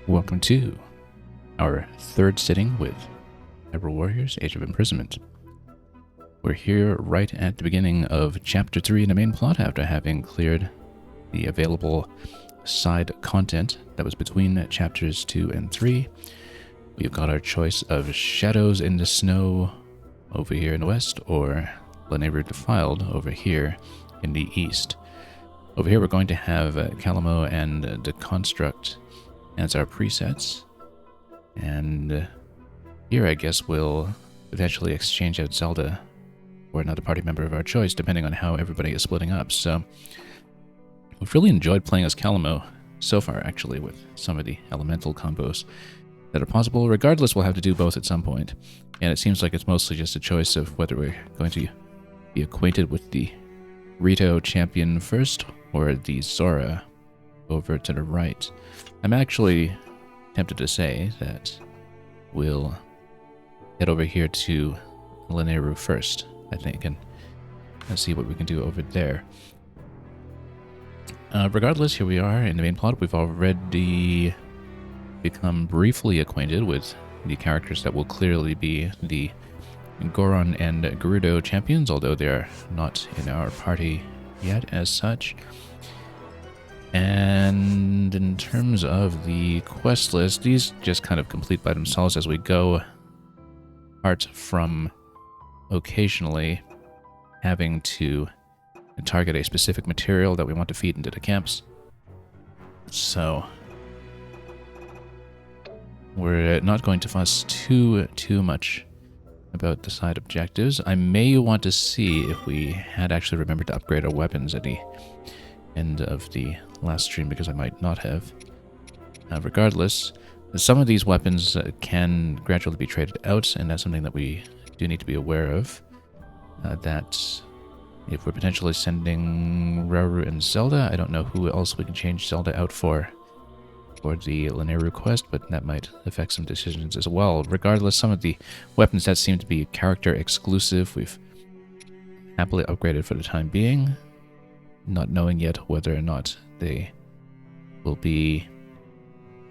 Welcome to our third sitting with Hyrule Warriors Age of Imprisonment. We're here right at the beginning of Chapter 3 in the main plot after having cleared the available side content that was between Chapters 2 and 3. We've got our choice of Shadows in the Snow over here in the west or Lanayru Defiled over here in the east. Over here we're going to have Calamo and the Construct as our presets, and here I guess we'll potentially exchange out Zelda for another party member of our choice depending on how everybody is splitting up. So we've really enjoyed playing as Calamo so far, actually, with some of the elemental combos that are possible. Regardless, we'll have to do both at some point, and it seems like it's mostly just a choice of whether we're going to be acquainted with the Rito champion first or the Zora over to the right. I'm actually tempted to say that we'll head over here to Lanayru first, I think, and see what we can do over there. Regardless, here we are in the main plot. We've already become briefly acquainted with the characters that will clearly be the Goron and Gerudo champions, although they're not in our party yet as such. And in terms of the quest list, these just kind of complete by themselves as we go, apart from occasionally having to target a specific material that we want to feed into the camps. So we're not going to fuss too much about the side objectives. I may want to see if we had actually remembered to upgrade our weapons at the end of the last stream, because I might not have. Regardless, some of these weapons can gradually be traded out, and that's something that we do need to be aware of. That if we're potentially sending Rauru and Zelda, I don't know who else we can change Zelda out for the Lanayru quest, but that might affect some decisions as well. Regardless, some of the weapons that seem to be character exclusive, we've happily upgraded for the time being, not knowing yet whether or not they will be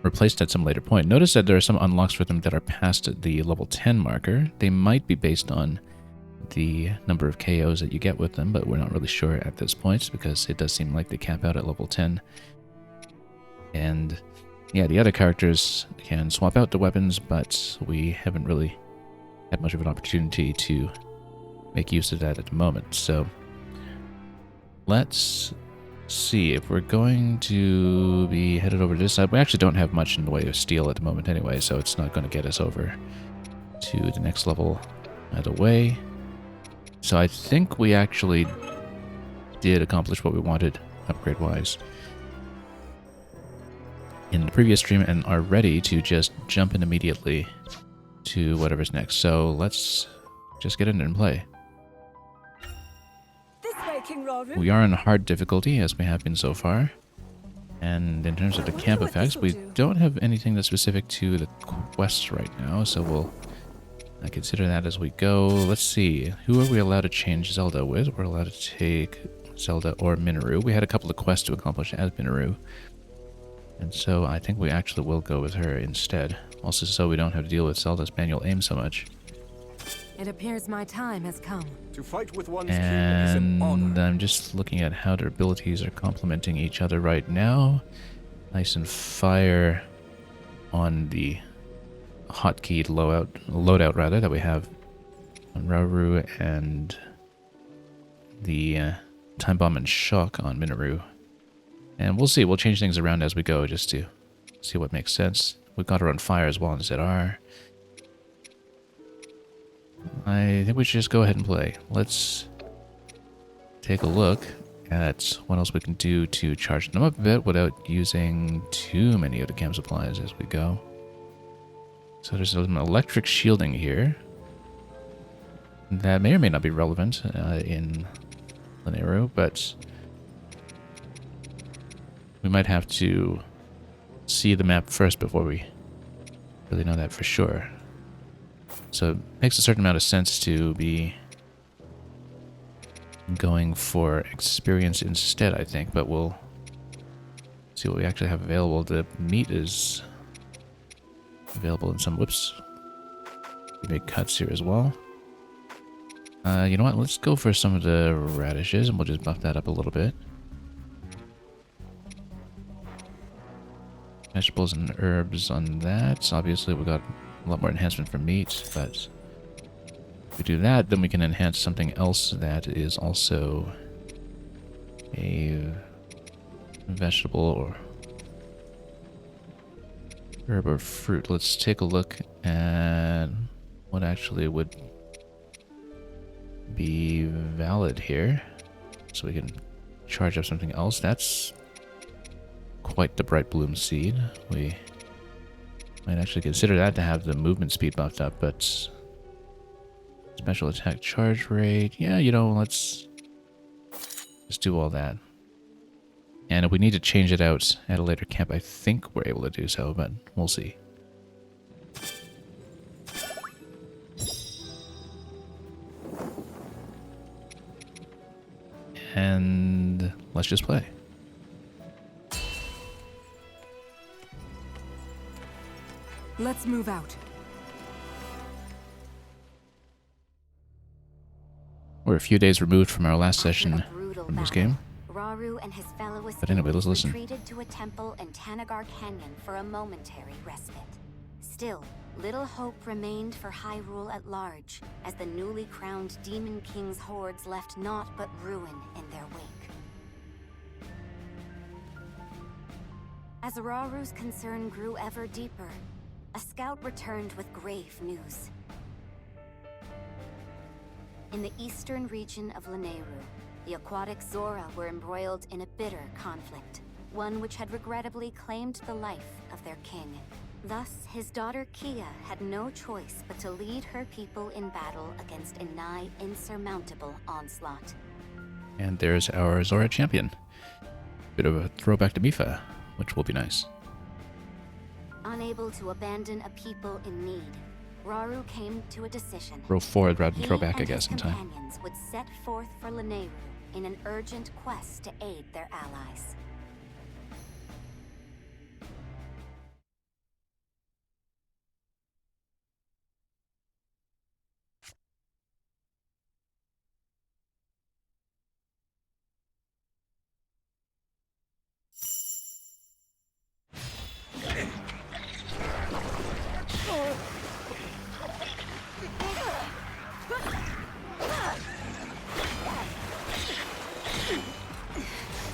replaced at some later point. Notice that there are some unlocks for them that are past the level 10 marker. They might be based on the number of KOs that you get with them, but we're not really sure at this point because it does seem like they cap out at level 10. And yeah, the other characters can swap out the weapons, but we haven't really had much of an opportunity to make use of that at the moment. So let's see if we're going to be headed over to this side. We actually don't have much in the way of steel at the moment anyway, so it's not going to get us over to the next level either way. So I think we actually did accomplish what we wanted upgrade-wise in the previous stream and are ready to just jump in immediately to whatever's next. So let's just get in and play. We are in hard difficulty, as we have been so far. And in terms of the camp effects, we don't have anything that's specific to the quests right now, so we'll consider that as we go. Let's see, who are we allowed to change Zelda with? We're allowed to take Zelda or Minoru. We had a couple of quests to accomplish as Minoru, and so I think we actually will go with her instead. Also, so we don't have to deal with Zelda's manual aim so much. It appears my time has come. To fight with one's king is an honor. And I'm just looking at how their abilities are complementing each other right now. Ice and Fire on the hotkeyed loadout rather that we have on Rauru, and the Time Bomb and Shock on Minoru. And we'll see. We'll change things around as we go just to see what makes sense. We've got her on Fire as well in ZR. I think we should just go ahead and play. Let's take a look at what else we can do to charge them up a bit without using too many of the camp supplies as we go. So there's some electric shielding here that may or may not be relevant in Lanayru, but we might have to see the map first before we really know that for sure. So it makes a certain amount of sense to be going for experience instead, I think, but we'll see what we actually have available. The meat is available in some. Whoops. We made cuts here as well. You know what? Let's go for some of the radishes, and we'll just buff that up a little bit. Vegetables and herbs on that. Obviously, we got a lot more enhancement for meat, but if we do that, then we can enhance something else that is also a vegetable or herb or fruit. Let's take a look at what actually would be valid here, so we can charge up something else. That's quite the bright bloom seed. We might actually consider that to have the movement speed buffed up, but special attack charge rate, yeah, you know, let's just do all that. And if we need to change it out at a later camp, I think we're able to do so, but we'll see. And let's just play. Let's move out. We're a few days removed from our last session from this game. Rauru and his fellow But anyway, let's listen. retreated to a temple in Tanagar Canyon for a momentary respite. Still, little hope remained for Hyrule at large, as the newly crowned Demon King's hordes left naught but ruin in their wake. As Rauru's concern grew ever deeper, a scout returned with grave news. In the eastern region of Lanayru, the aquatic Zora were embroiled in a bitter conflict, one which had regrettably claimed the life of their king. Thus, his daughter Kia had no choice but to lead her people in battle against a nigh insurmountable onslaught. And there's our Zora champion. Bit of a throwback to Mifa, which will be nice. Unable to abandon a people in need, Rauru came to a decision. Roll forward rather than throw back, I He guess, in and his time. companions would set forth for Lanayru in an urgent quest to aid their allies.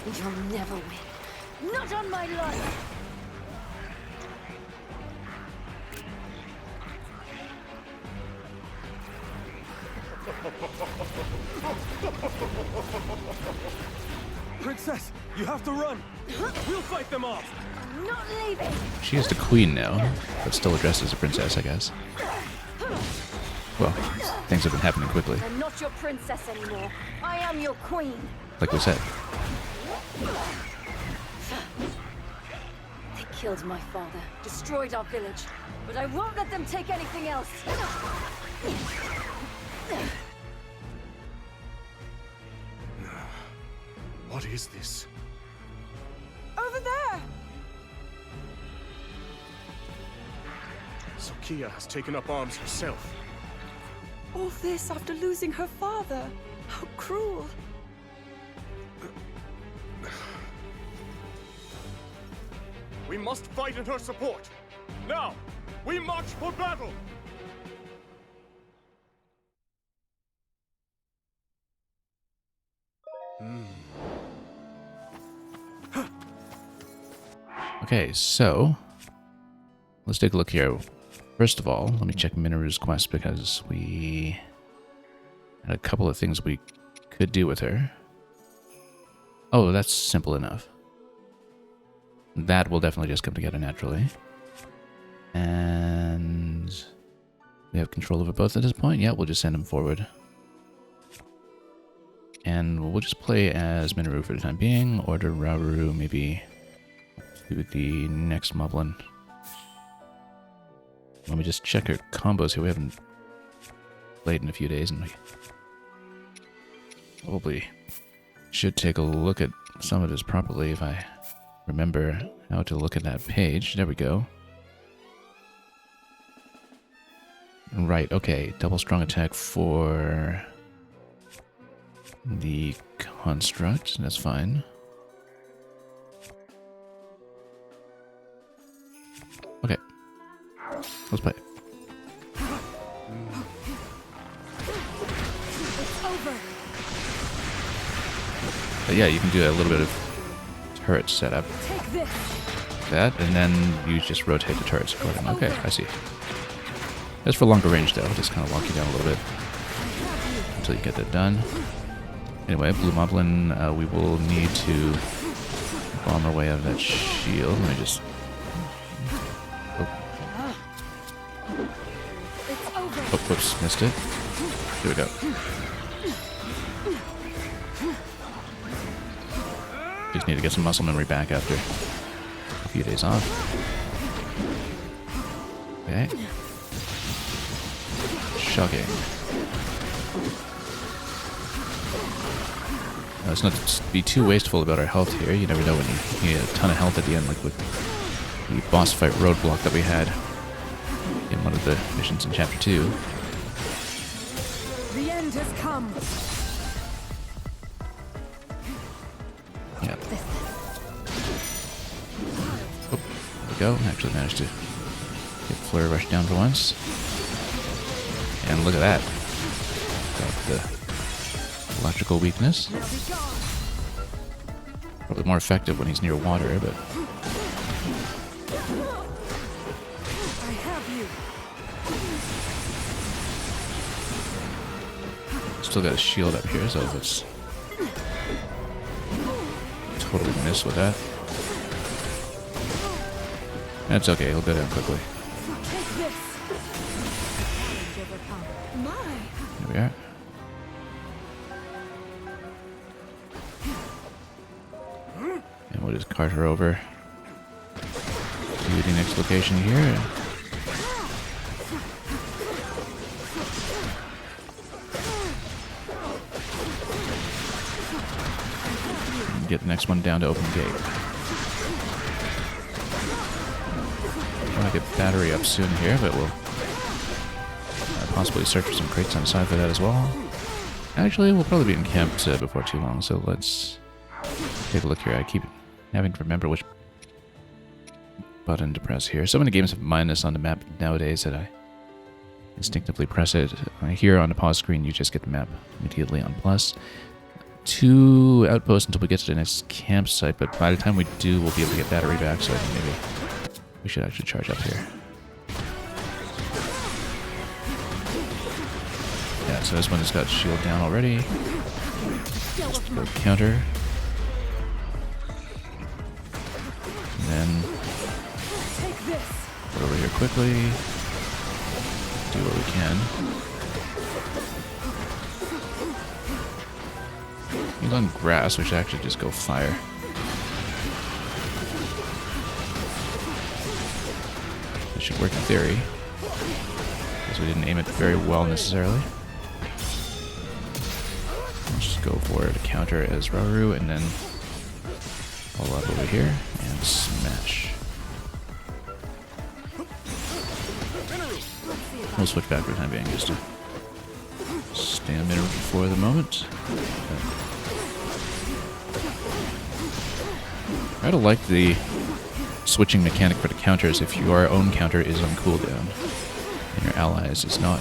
You'll never win. Not on my life! Princess, you have to run. We'll fight them off. I'm not leaving! She is the queen now, but still addressed as a princess, I guess. Well, things have been happening quickly, I'm not your princess anymore. I am your queen. like we said. They killed my father, destroyed our village, but I won't let them take anything else. What is this? Over there! So Kia has taken up arms herself. All this after losing her father. How cruel. We must fight in her support. Now, we march for battle! Okay, so let's take a look here. First of all, let me check Minoru's quest because we had a couple of things we could do with her. Oh, that's simple enough. That will definitely just come together naturally. And we have control over both at this point. Yeah, we'll just send them forward. And we'll just play as Minoru for the time being. Order Rauru maybe do the next moblin. Let me just check her combos here. We haven't played in a few days, and we probably should take a look at some of this properly if I remember how to look at that page. There we go. Right, okay. Double strong attack for the construct. That's fine. Okay. Let's play. But yeah, you can do a little bit of turret setup. Take this. That, and then you just rotate the turrets accordingly. Okay, I see. That's for longer range though, just kind of walk you down a little bit until you get that done. Anyway, Blue Moblin, we will need to bomb our way out of that shield. Let me just... Oh, oh whoops, missed it. Here we go. Just need to get some muscle memory back after a few days off. Okay. Shocking. Let's not be too wasteful about our health here. You never know when you need a ton of health at the end, like with the boss fight roadblock that we had in one of the missions in Chapter 2. The end has come. Yeah. Oh, there we go. Actually managed to get Flurry Rush down for once. And look at that. Got the electrical weakness. Probably more effective when he's near water, but... I have you. Still got a shield up here, so let's totally miss with that. That's okay, he'll go down quickly. Take this. Challenge overcome. My. There we are. And we'll just cart her over to the next location here. And get the next one down to open gate. I want to get battery up soon here, but we'll possibly search for some crates on the side for that as well. Actually, we'll probably be encamped before too long, so let's take a look here. I keep having to remember which button to press here. So many games have minus on the map nowadays that I instinctively press it. Here on the pause screen, you just get the map immediately on plus. 2 outposts until we get to the next campsite, but by the time we do, we'll be able to get battery back, so I think maybe we should actually charge up here. Yeah, so this one has got shield down already. Just go counter. And then go over here quickly. Do what we can. He's on grass, we should actually just go fire. This should work in theory. Because we didn't aim it very well necessarily. Let's just go for the counter as Rauru and then pull up over here and smash. We'll switch back for the time being just to stay a minute for the moment. I don't like the switching mechanic for the counters if your own counter is on cooldown and your allies is not.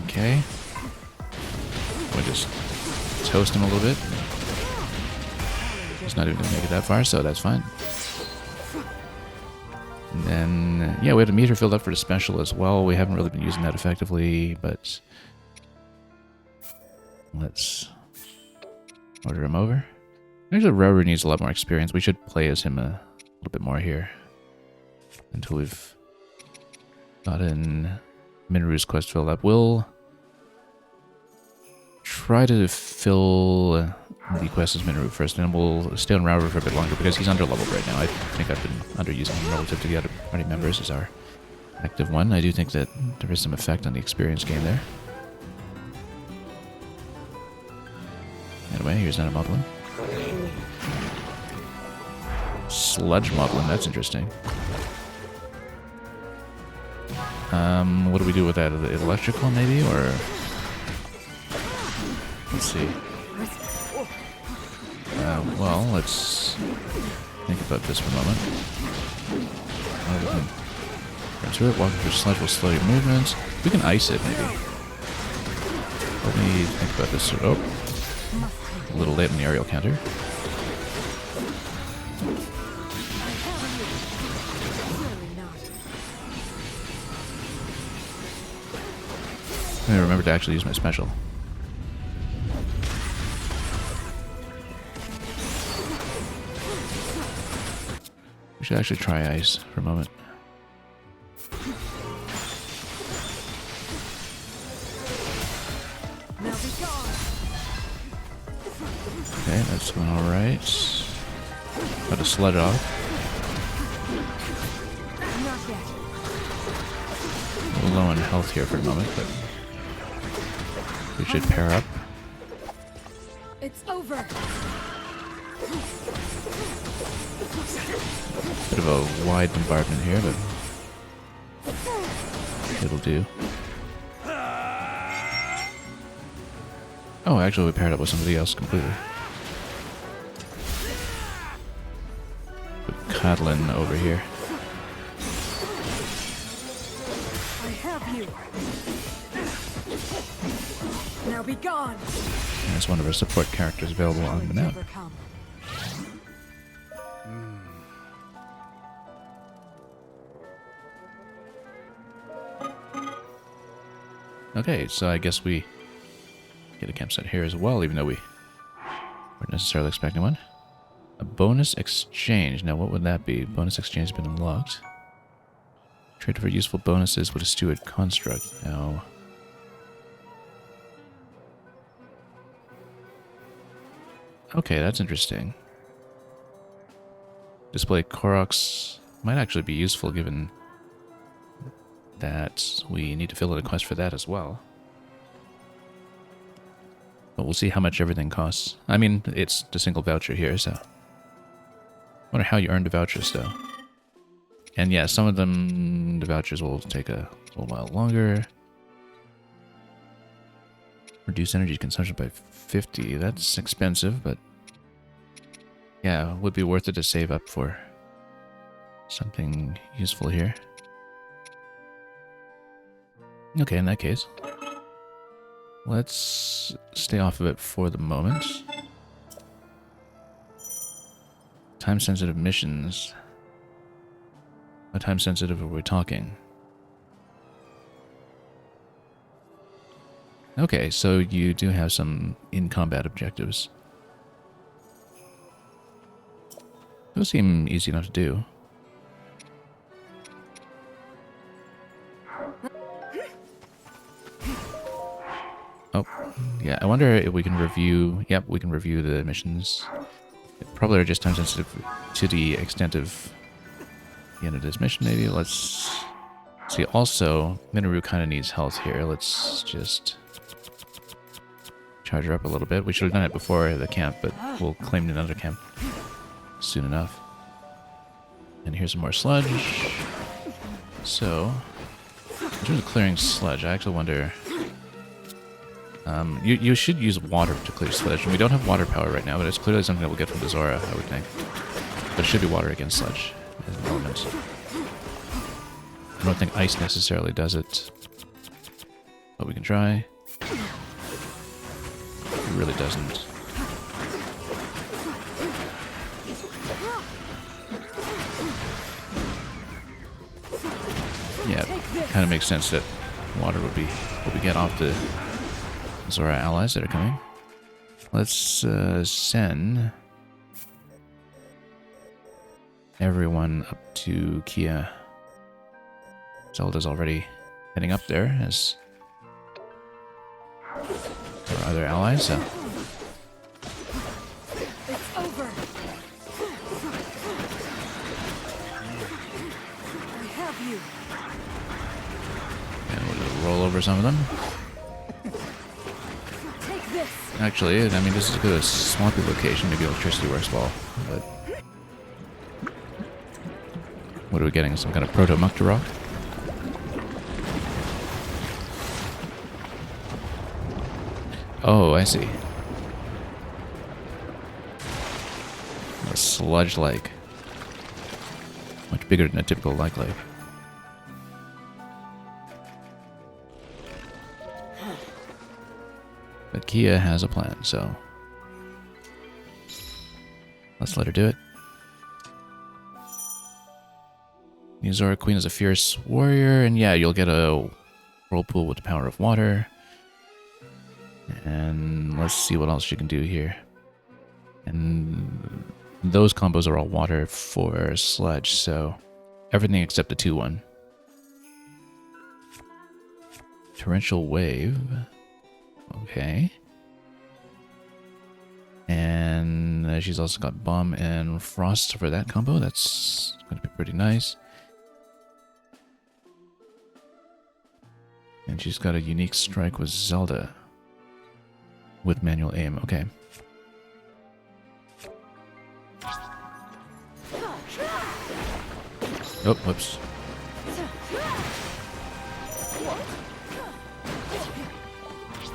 Okay. We'll just toast him a little bit. He's not even going to make it that far, so that's fine. And then, yeah, we have the meter filled up for the special as well. We haven't really been using that effectively, but let's order him over. Actually, Rauru needs a lot more experience. We should play as him a little bit more here until we've gotten Minru's quest filled up. We'll try to fill the quest as Minru first, and we'll stay on Rauru for a bit longer because he's under-leveled right now. I think I've been underusing him relative to the other party members as our active one. I do think that there is some effect on the experience gain there. Anyway, here's another Moblin. Sludge moblin, that's interesting. What do we do with that? Electrical, maybe, or let's see. Well, let's think about this for a moment. Run through it. Walking through sludge will slow your movements. We can ice it, maybe. Let me think about this. Oh, a little late on the aerial counter. I remember to actually use my special. We should actually try ice for a moment. Okay, that's going alright. Got to sludge off. A little low on health here for a moment, but we should pair up. It's over. Bit of a wide bombardment here, but it'll do. Oh, actually we paired up with somebody else completely. With Codlin over here. I have you. Now be gone. That's one of our support characters available on the map. Okay, so I guess we get a campsite here as well, even though we weren't necessarily expecting one. A bonus exchange. Now, what would that be? Bonus exchange has been unlocked. Trade for useful bonuses with a steward construct. Now, okay, that's interesting. Display Koroks might actually be useful given that we need to fill out a quest for that as well. But we'll see how much everything costs. I mean, it's a single voucher here, so... wonder how you earned the vouchers, though. And yeah, some of them, the vouchers will take a little while longer. Reduce energy consumption by 50. That's expensive, but... yeah, it would be worth it to save up for something useful here. Okay, in that case, let's stay off of it for the moment. Time-sensitive missions. How time-sensitive are we talking? Okay, so you do have some in-combat objectives. Those seem easy enough to do. Oh, yeah, I wonder if we can review... yep, we can review the missions. They probably are just time sensitive to the extent of the end of this mission, maybe. Let's see. Also, Minoru kind of needs health here. Let's just charge her up a little bit. We should have done it before the camp, but we'll claim another camp soon enough. And here's some more sludge. So, in terms of clearing sludge, I actually wonder... you should use water to clear sludge, and we don't have water power right now, but it's clearly something that we'll get from the Zora, I would think. But it should be water against sludge as an element. I don't think ice necessarily does it, but we can try. It really doesn't. Yeah, kind of makes sense that water would be what we get off the Zora allies that are coming. Let's send everyone up to Kia. Zelda's already heading up there as our other allies, so. It's over. I have you. And we'll just roll over some of them. Actually, I mean, this is a good swampy location. Maybe electricity works well, but What are we getting? Some kind of proto-Mukta rock? Oh, I see. A sludge lake. Much bigger than a typical lake. But Kia has a plan, so let's let her do it. The Azora Queen is a fierce warrior, and yeah, you'll get a whirlpool with the power of water. And let's see what else you can do here. And those combos are all water for sludge, so everything except the 2-1. Torrential wave. Okay. And she's also got bomb and frost for that combo. That's going to be pretty nice. And she's got a unique strike with Zelda. With manual aim, okay. Oh, whoops.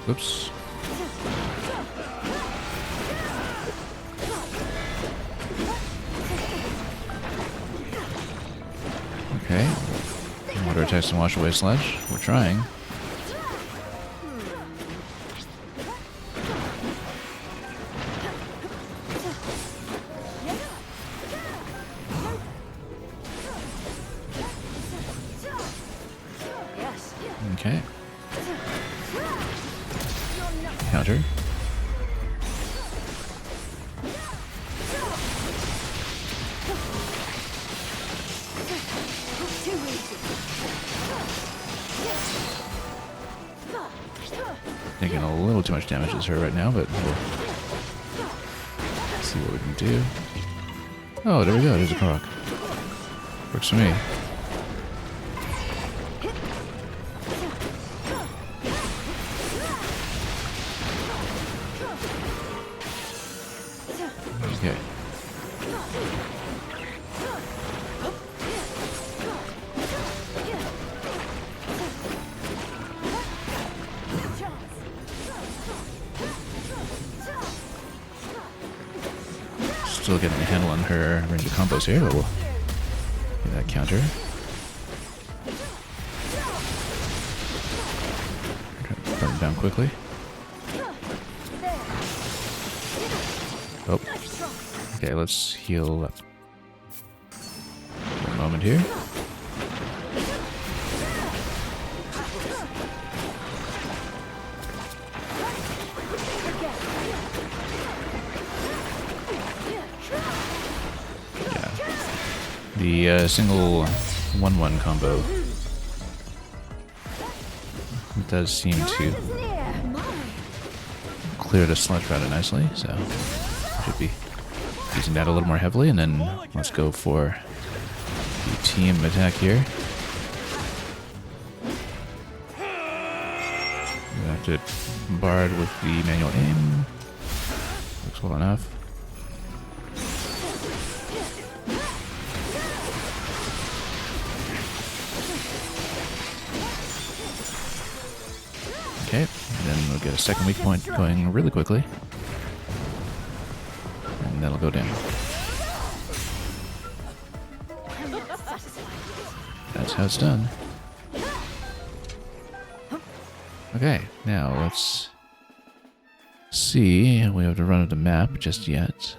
Whoops. Okay. Water attacks and wash away sludge. We're trying. Okay. Counter. Taking a little too much damage as her right now, but we'll see what we can do. Oh, there we go. There's a Korok. Works for me. Okay. Still getting a handle on her range of combos here, but we'll get that counter. Burn it down quickly. Oh. Okay, let's heal up. For a moment here. The single 1-1 combo does seem to clear the sludge rather nicely, so should be using that a little more heavily. And then let's go for the team attack here. We have to Bard with the manual aim. Looks well enough. Okay, and then we'll get a second weak point going really quickly. And that'll go down. That's how it's done. Okay, now let's see. We have to run of the map just yet.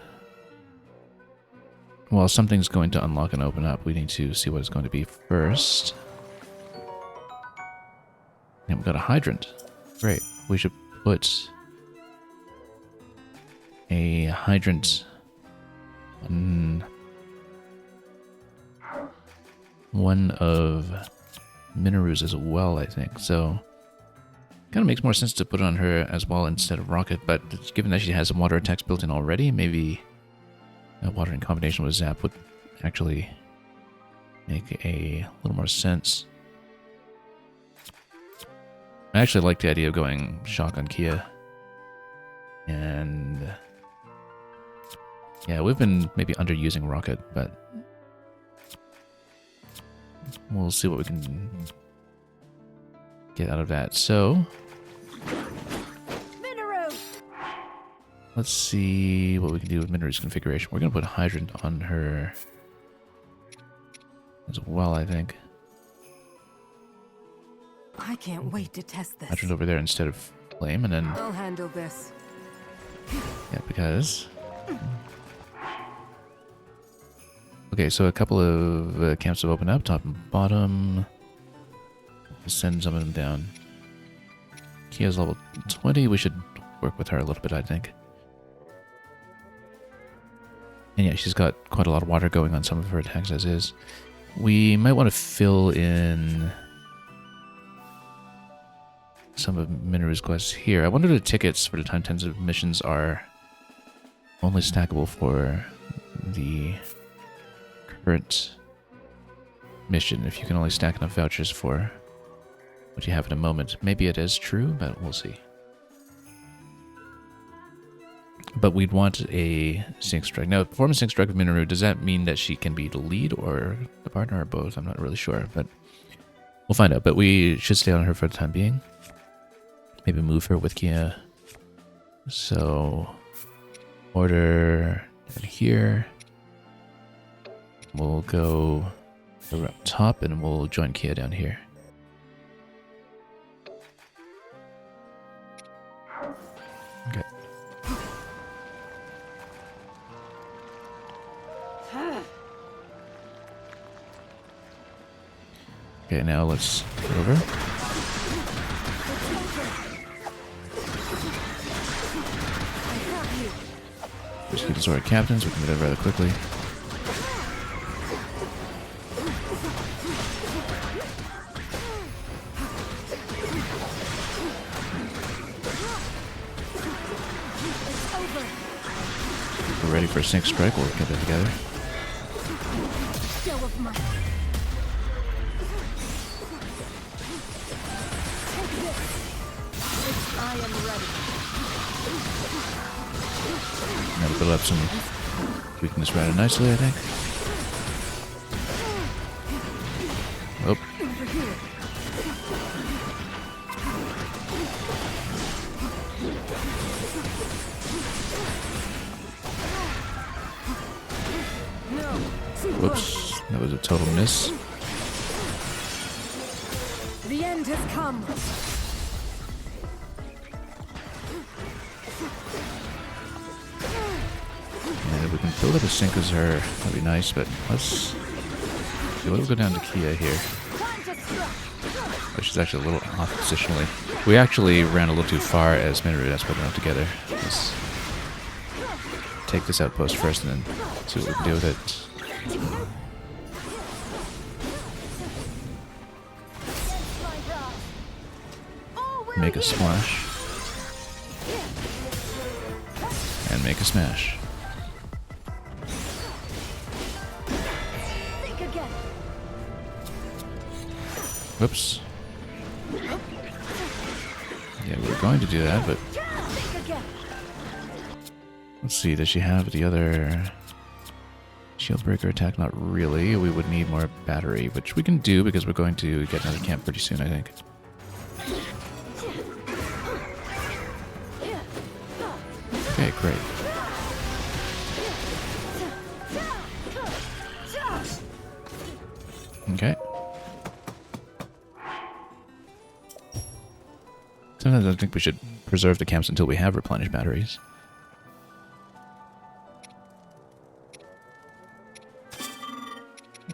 Well, something's going to unlock and open up. We need to see what it's going to be first. And we've got a hydrant. Great. We should put a hydrant on one of Minoru's as well, I think. So, kind of makes more sense to put it on her as well instead of Rocket, but given that she has some water attacks built in already, maybe a water in combination with Zap would actually make a little more sense. I actually like the idea of going Shock on Kia. And yeah, we've been maybe underusing Rocket, but we'll see what we can get out of that. So, Minoru! let's see what we can do with Minoru's configuration. We're going to put Hydrant on her as well, I think. I can't wait to test this. Hydrant over there instead of Flame, and then... I'll handle this. Yeah, because... Okay, so a couple of camps have opened up, top and bottom. We'll send some of them down. Kia's level 20. We should work with her a little bit, I think. And yeah, she's got quite a lot of water going on some of her attacks as is. We might want to fill in some of Minoru's quests here. I wonder if the tickets for the time-intensive missions are only stackable for the current mission, if you can only stack enough vouchers for what you have in a moment. Maybe it is true, but we'll see. But we'd want a Sync Strike. Now, perform a Sync Strike with Minoru, does that mean that she can be the lead or the partner or both? I'm not really sure, but we'll find out. But we should stay on her for the time being. Maybe move her with Kia. So, order down here. We'll go up top and we'll join Kia down here. Okay. Okay, now let's go over. Just get the Zora captains, we can get that rather quickly. We're ready for a Sync Strike, we'll get that together. I am ready. That'll build up some weakness rather nicely, I think. Oh. Whoops, that was a total miss. The end has come. And if we can build up a sync as her, that'd be nice, but let's... Okay, we'll go down to Kia here. But she's actually a little off positionally. We actually ran a little too far as Minoru. That's put them together. Let's take this outpost first and then see what we can do with it. Make a splash. And make a smash. Whoops. Yeah, we were going to do that, but... Let's see, does she have the other... Shield Breaker attack? Not really. We would need more battery, which we can do because we're going to get another camp pretty soon, I think. Okay, great. Okay. Sometimes I think we should preserve the camps until we have replenished batteries.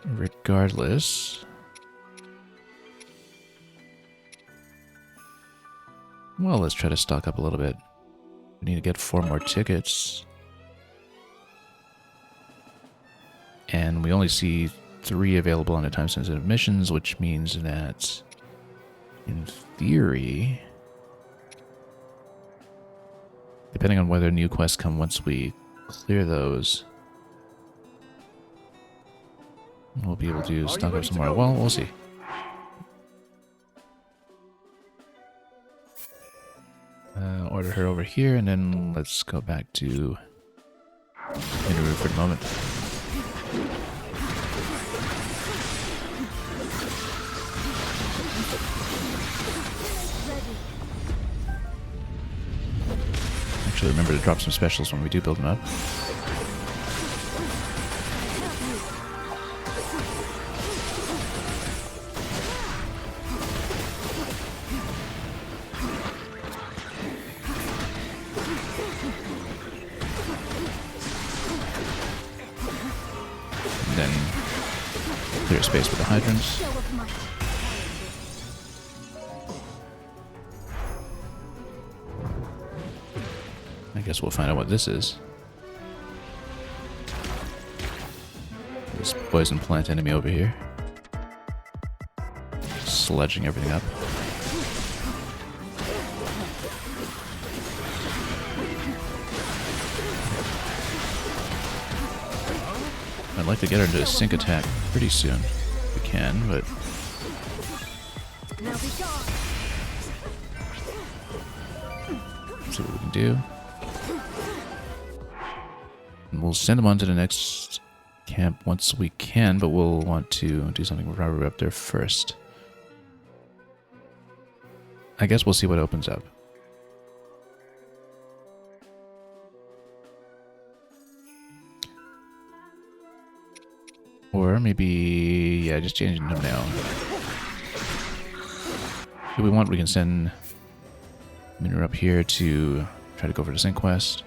Regardless... Well, let's try to stock up a little bit. We need to get 4 more tickets. And we only see 3 available on the time-sensitive missions, which means that, in theory, depending on whether new quests come once we clear those, we'll be able to stock up some more. Well, we'll see. Order her over here, and then let's go back to Hyrule for the moment. Actually, remember to drop some specials when we do build them up. And then clear space with the hydrants. I guess we'll find out what this is. This poison plant enemy over here. Sledging everything up. I'd like to get her into a sync attack pretty soon. If we can, but... see what we can do. And we'll send them on to the next camp once we can, but we'll want to do something with Hyrule up there first. I guess we'll see what opens up. Or maybe, yeah, just changing them now. If we want, we can send Minra up here to try to go for the sync quest.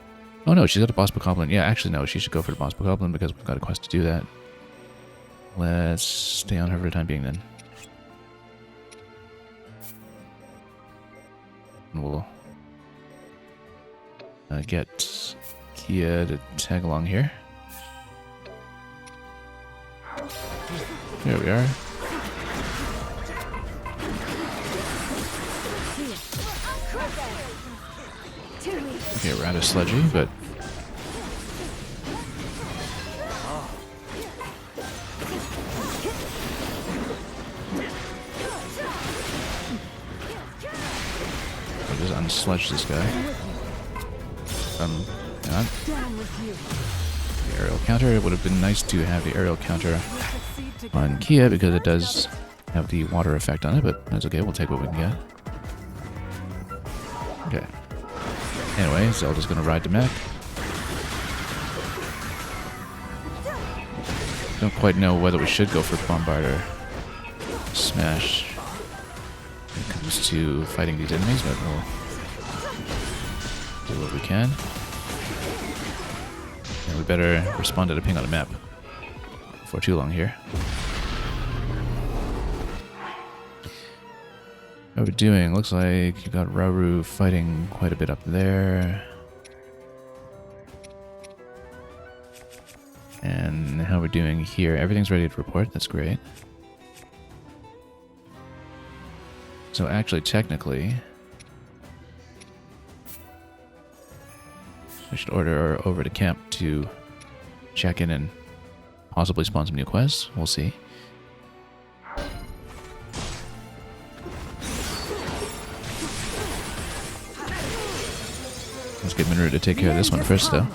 Oh no, she's got a boss bokoblin. Yeah, actually no, she should go for the boss bokoblin because we've got a quest to do that. Let's stay on her for the time being then. And we'll get Kia to tag along here. There we are. Okay, we're out of sludgy, but I'll just unsludge this guy. Hang on. The aerial counter. It would have been nice to have the aerial counter on Kia because it does have the water effect on it, but that's okay. We'll take what we can get. Okay. Anyway, Zelda's gonna ride the mech. Don't quite know whether we should go for Bombard or Smash when it comes to fighting these enemies, but we'll do what we can. And we better respond to the ping on the map before too long here. How we're doing? Looks like you got Rauru fighting quite a bit up there. And how we're doing here? Everything's ready to report. That's great. So actually, technically, we should order over to camp to check in and possibly spawn some new quests. We'll see. Let's get Minru to take care of this one first, though.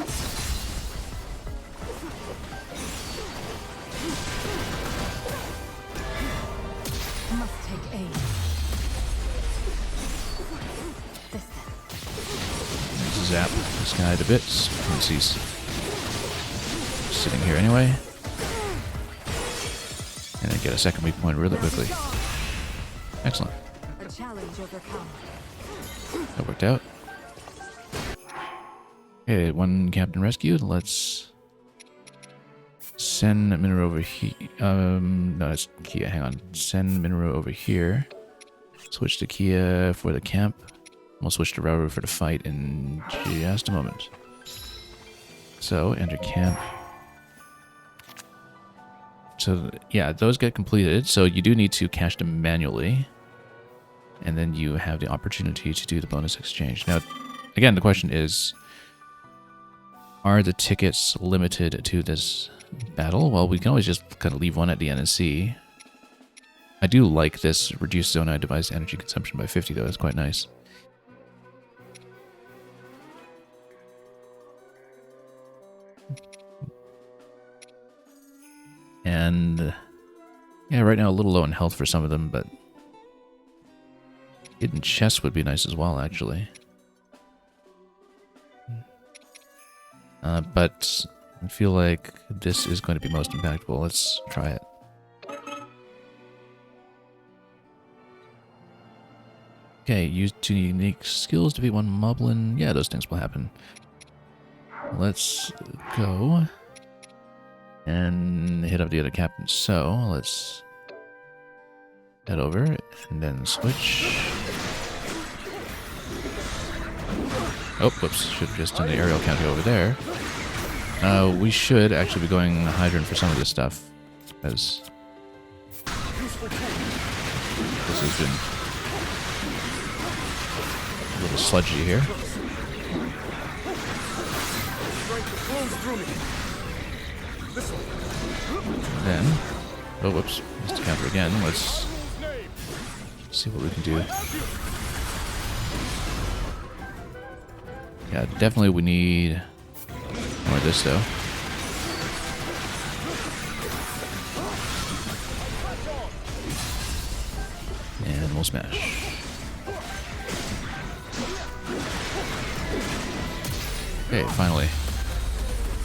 Must take aim. Zap this guy to bits since he's sitting here anyway. And then get a second weak point really quickly. Excellent. A challenge overcome. That worked out. Okay, one captain rescued. Let's send Minru over here. No, it's Kia. Hang on. Send Minru over here. Switch to Kia for the camp. We'll switch to Rauru for the fight in just a moment. So, enter camp. So, yeah, those get completed. So you do need to cache them manually. And then you have the opportunity to do the bonus exchange. Now, again, the question is, are the tickets limited to this battle? Well, we can always just kind of leave one at the end and see. I do like this reduced Zonai device energy consumption by 50, though. It's quite nice. And yeah, right now a little low in health for some of them, but Hidden chest would be nice as well, actually. But I feel like this is going to be most impactful. Let's try it. Okay, use 2 unique skills to beat 1 moblin. Yeah, those things will happen. Let's go and hit up the other captain. So, let's head over and then switch. Oh, whoops. Should have just done the aerial counter over there. We should actually be going Hydrant for some of this stuff, as this has been a little sludgy here. And then, oh whoops, missed the counter again. Let's see what we can do. Yeah, definitely we need more of this though. And we'll smash. Okay, finally.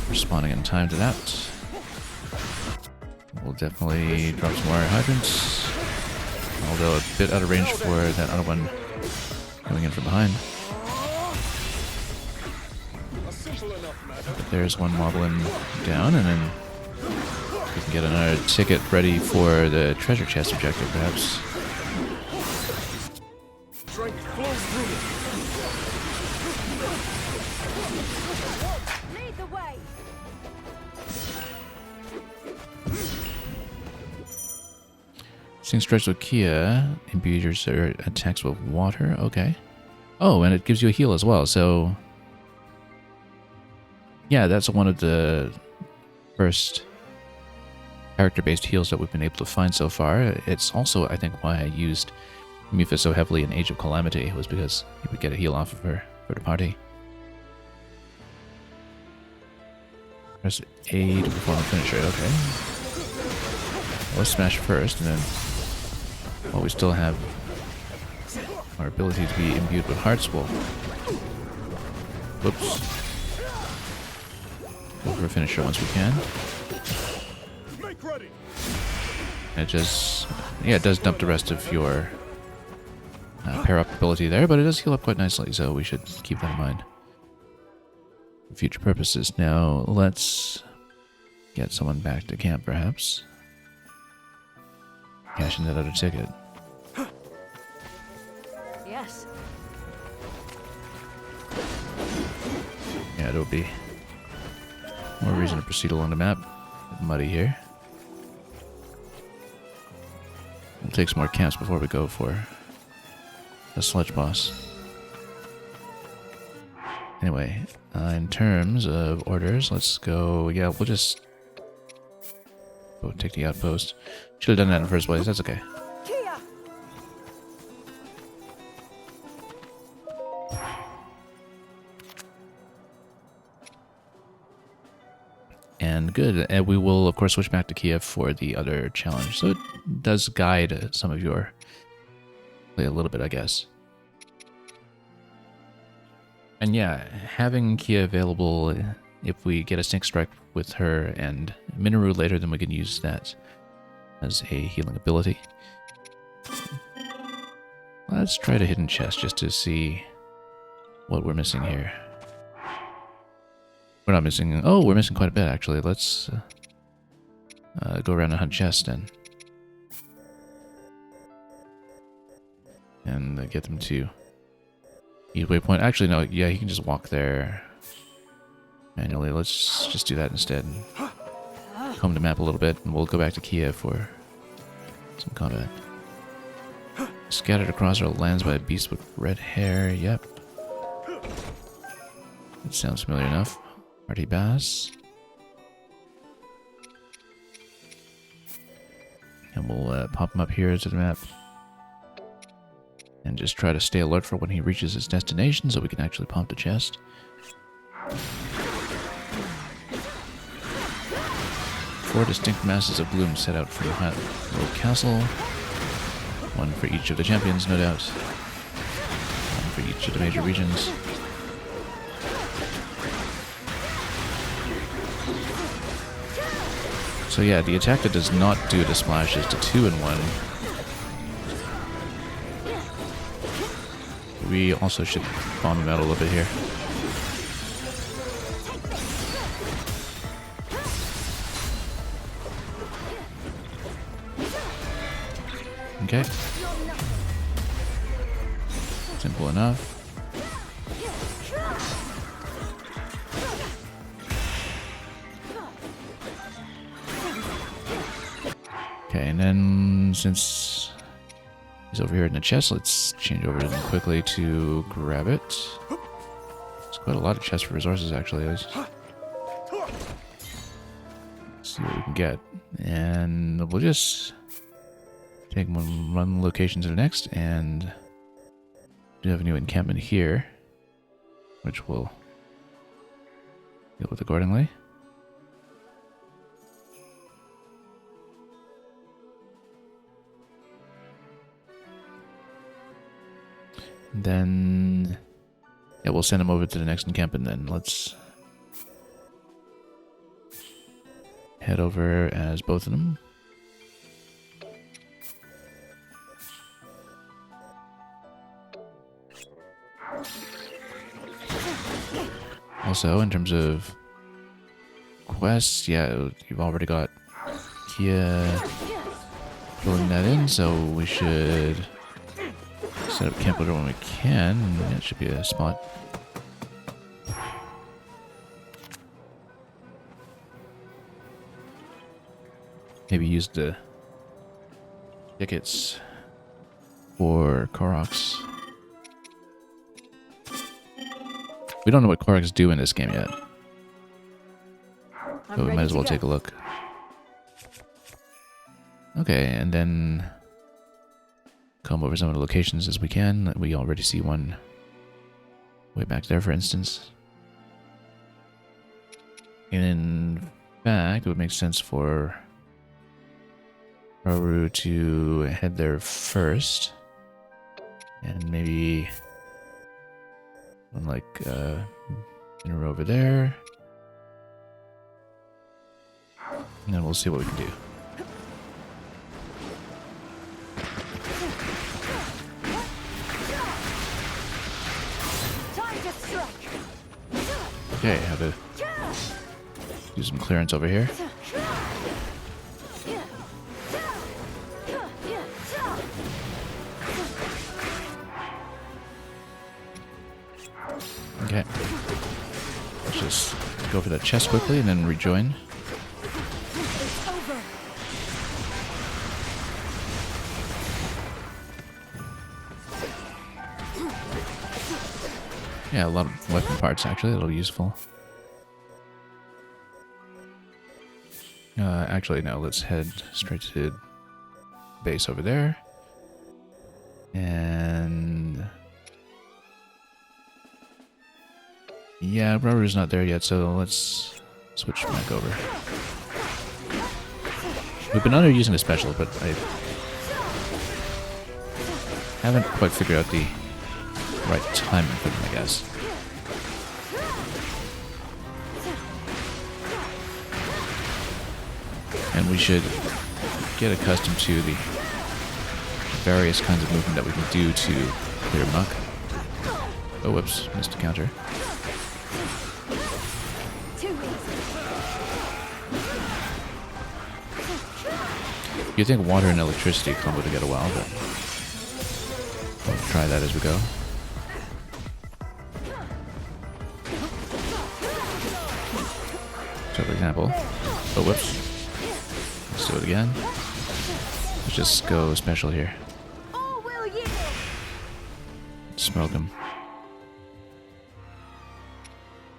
Responding in time to that. We'll definitely drop some more hydrants. Although a bit out of range for that other one coming in from behind. But there's one moblin down, and then we can get another ticket ready for the treasure chest objective, perhaps. Lead the way. Sing Stretch with Kia imbues your attacks with water. Okay. Oh, and it gives you a heal as well, so yeah, that's one of the first character-based heals that we've been able to find so far. It's also, I think, why I used Mifa so heavily in Age of Calamity, was because you would get a heal off of her for the party. Press A to perform a finisher, okay. Let's smash first, and then while we still have our ability to be imbued with hearts, we'll whoops. Go for a finisher once we can. And it just, yeah, it does dump the rest of your pair up ability there, but it does heal up quite nicely, so we should keep that in mind for future purposes. Now, let's get someone back to camp, perhaps. Cash in that other ticket. Yes. Yeah, it'll be more reason to proceed along the map. Muddy here. We'll take some more camps before we go for the sludge boss. Anyway, in terms of orders, let's go. Yeah, we'll just go take the outpost. Should have done that in the first place. That's okay. Kia. And good. And we will, of course, switch back to Kiev for the other challenge. So it does guide some of your play a little bit, I guess. And yeah, having Kia available, if we get a Stink Strike with her and Minoru later, then we can use that as a healing ability. Let's try the hidden chest just to see what we're missing here. We're not missing... Oh, we're missing quite a bit, actually. Let's go around and hunt chests, then. And get them to each waypoint. Actually, no. Yeah, he can just walk there manually. Let's just do that instead. Comb the map a little bit, and we'll go back to Kiev for some combat. Scattered across our lands by a beast with red hair. Yep. That sounds familiar enough. Party Bass. And we'll pop him up here to the map. And just try to stay alert for when he reaches his destination so we can actually pop the chest. 4 distinct masses of gloom set out from Hyrule Castle. One for each of the champions, no doubt. for each of the major regions. So yeah, the attack that does not do the splash is the 2-in-1. We also should bomb him out a little bit here. Okay. Simple enough. Okay, and then since he's over here in the chest, let's change over to them quickly to grab it. It's quite a lot of chests for resources, actually. Let's see what we can get. And we'll just take one location to the next, and we do have a new encampment here, which we'll deal with accordingly. Then, yeah, we'll send him over to the next encampment. Then let's head over as both of them. Also, in terms of quests, yeah, you've already got Kia filling that in, so we should set up camp order when we can. That should be a spot. Maybe use the tickets for Koroks. We don't know what Koroks do in this game yet, so we might as well take a look. Okay, and then come over some of the locations as we can. We already see one way back there, for instance. In fact, it would make sense for Hyrule to head there first, and maybe one like in a row over there, and then we'll see what we can do. Okay, have to do some clearance over here. Okay. Let's just go for that chest quickly and then rejoin. Yeah, a lot of weapon parts actually, that'll be useful. Actually, no, let's head straight to base over there. And yeah, Rubber's not there yet, so let's switch back over. We've been using a special, but I haven't quite figured out the right timing for them, I guess. And we should get accustomed to the various kinds of movement that we can do to clear muck. Oh, whoops, missed a counter. You'd think water and electricity combo together well, but we'll try that as we go. So, for example, oh, whoops. Let's do it again. Let's just go special here. Smoke him.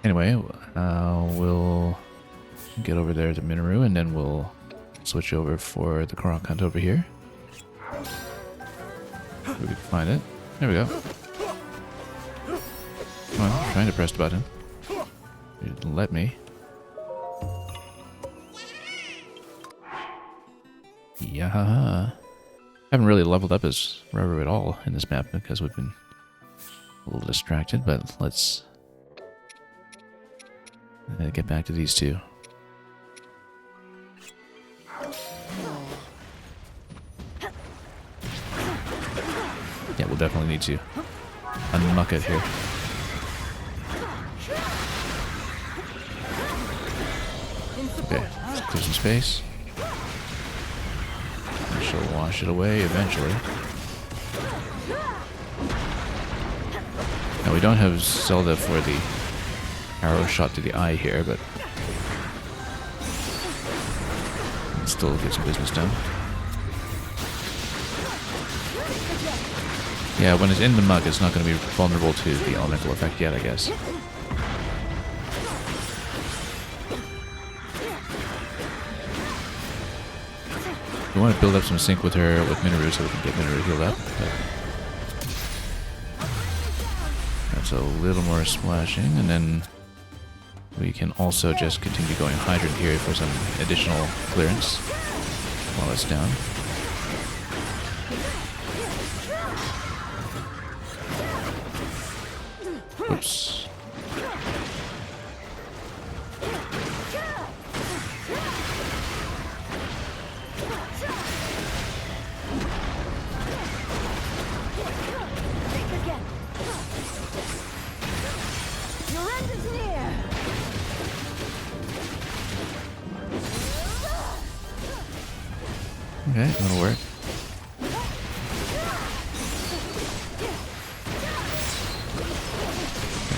Anyway, we'll get over there to Minoru, and then we'll switch over for the Korok hunt over here. If we can find it. There we go. Come on, I'm trying to press the button. You didn't let me. Yeah. Haven't really leveled up as Rubber at all in this map because we've been a little distracted, but let's get back to these two. Yeah, we'll definitely need to unmuck it here. Okay, let's clear some space. She'll wash it away eventually. Now we don't have Zelda for the arrow shot to the eye here, but still get some business done. Yeah, when it's in the mug, it's not going to be vulnerable to the elemental effect yet, I guess. We want to build up some sync with her, with Minoru, so we can get Minoru healed up. But that's a little more splashing, and then we can also just continue going Hydrant here for some additional clearance while it's down. Oops. Okay, that'll work.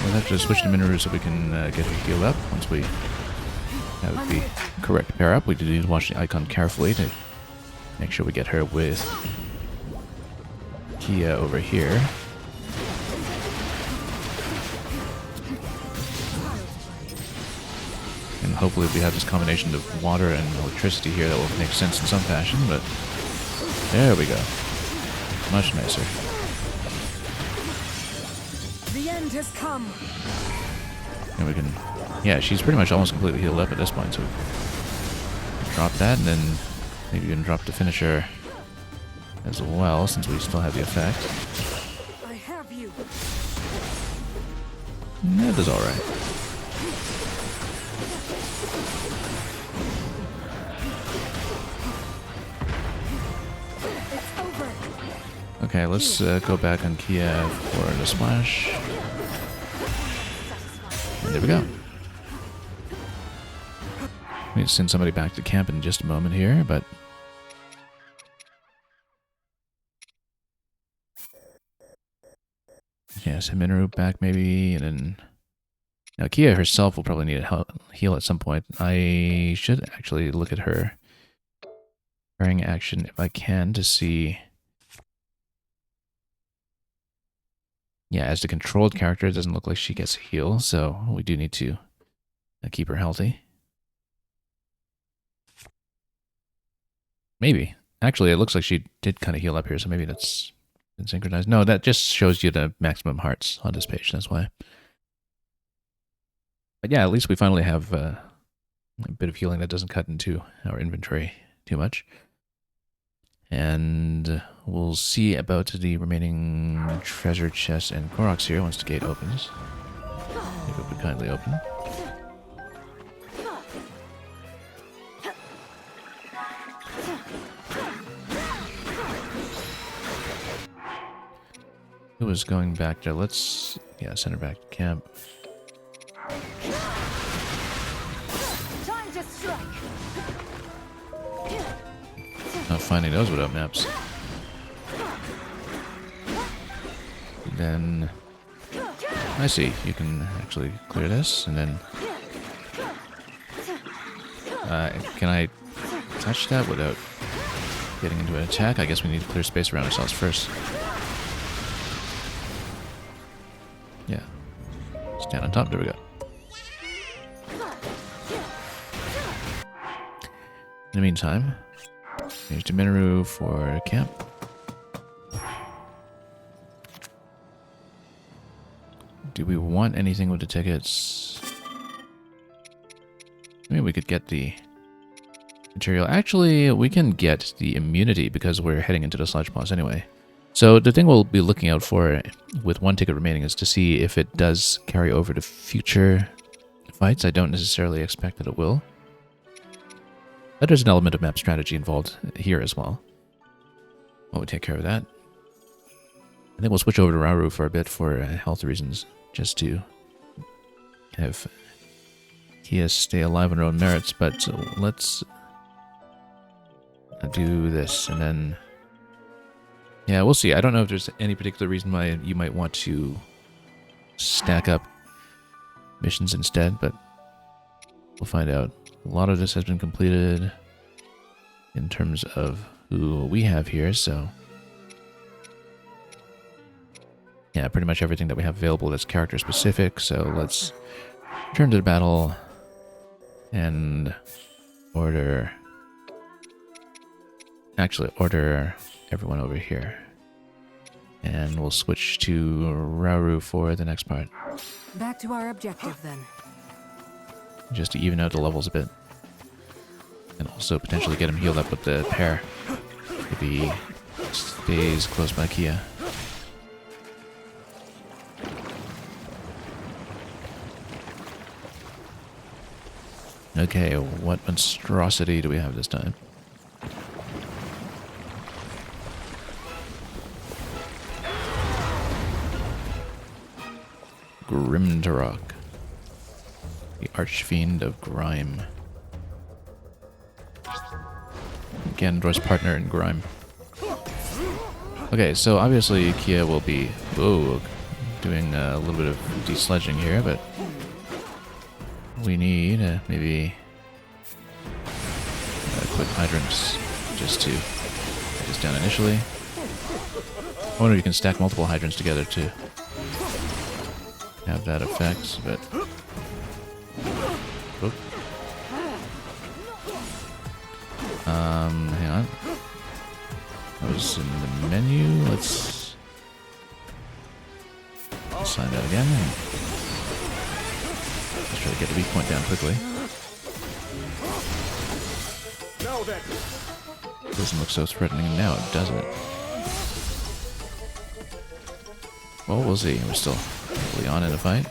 We'll have to switch to Minoru so we can get her healed up. Once we have the correct pair up, we do need to watch the icon carefully to make sure we get her with Kia over here. And hopefully we have this combination of water and electricity here that will make sense in some fashion, but there we go. Much nicer. The end has come. And we can... Yeah, she's pretty much almost completely healed up at this point, so drop that, and then maybe even drop the finisher as well, since we still have the effect. I have you. That is alright. Okay, let's go back on Kiev for the splash. And there we go. We need to send somebody back to camp in just a moment here, but... Yeah, send Minoru back maybe, and then... Now, Kia herself will probably need a heal at some point. I should actually look at her pairing action if I can to see... Yeah, as the controlled character, it doesn't look like she gets a heal, so we do need to keep her healthy. Maybe. Actually, it looks like she did kind of heal up here, so maybe that's been synchronized. No, that just shows you the maximum hearts on this page, that's why. But yeah, at least we finally have a bit of healing that doesn't cut into our inventory too much. And we'll see about the remaining treasure chests and Koroks here once the gate opens. If it would kindly open. Who was going back there? Let's, yeah, send her back to camp. Time to strike. Not finding those without maps. Then I see, you can actually clear this, and then can I touch that without getting into an attack? I guess we need to clear space around ourselves first. Yeah. Stand on top, there we go. In the meantime, here's to Minoru for camp. Do we want anything with the tickets? Maybe we could get the material. Actually, we can get the immunity because we're heading into the sludge boss anyway. So the thing we'll be looking out for with one ticket remaining is to see if it does carry over to future fights. I don't necessarily expect that it will. But there's an element of map strategy involved here as well. We'll take care of that. I think we'll switch over to Hyrule for a bit for health reasons, just to have Kia stay alive on her own merits. But let's do this, and then yeah, we'll see. I don't know if there's any particular reason why you might want to stack up missions instead, but we'll find out. A lot of this has been completed in terms of who we have here, so yeah, pretty much everything that we have available that's character specific. So let's turn to the battle and order everyone over here. And we'll switch to Hyrule for the next part. Back to our objective then. Just to even out the levels a bit. And also potentially get him healed up with the pair if he stays close by Kia. Okay, what monstrosity do we have this time? Grimdarok, the Archfiend of Grime. Ganondorf's partner in Grime. Okay, so obviously Kia will be doing a little bit of desledging here, but we need maybe quick hydrants just to get this down initially. I wonder if you can stack multiple hydrants together to have that effect, but hang on. That was in the menu. Let's assign that again. Let's try to get the weak point down quickly. Now then. Doesn't look so threatening now, does it? Well, we'll see. We're still early on in the fight.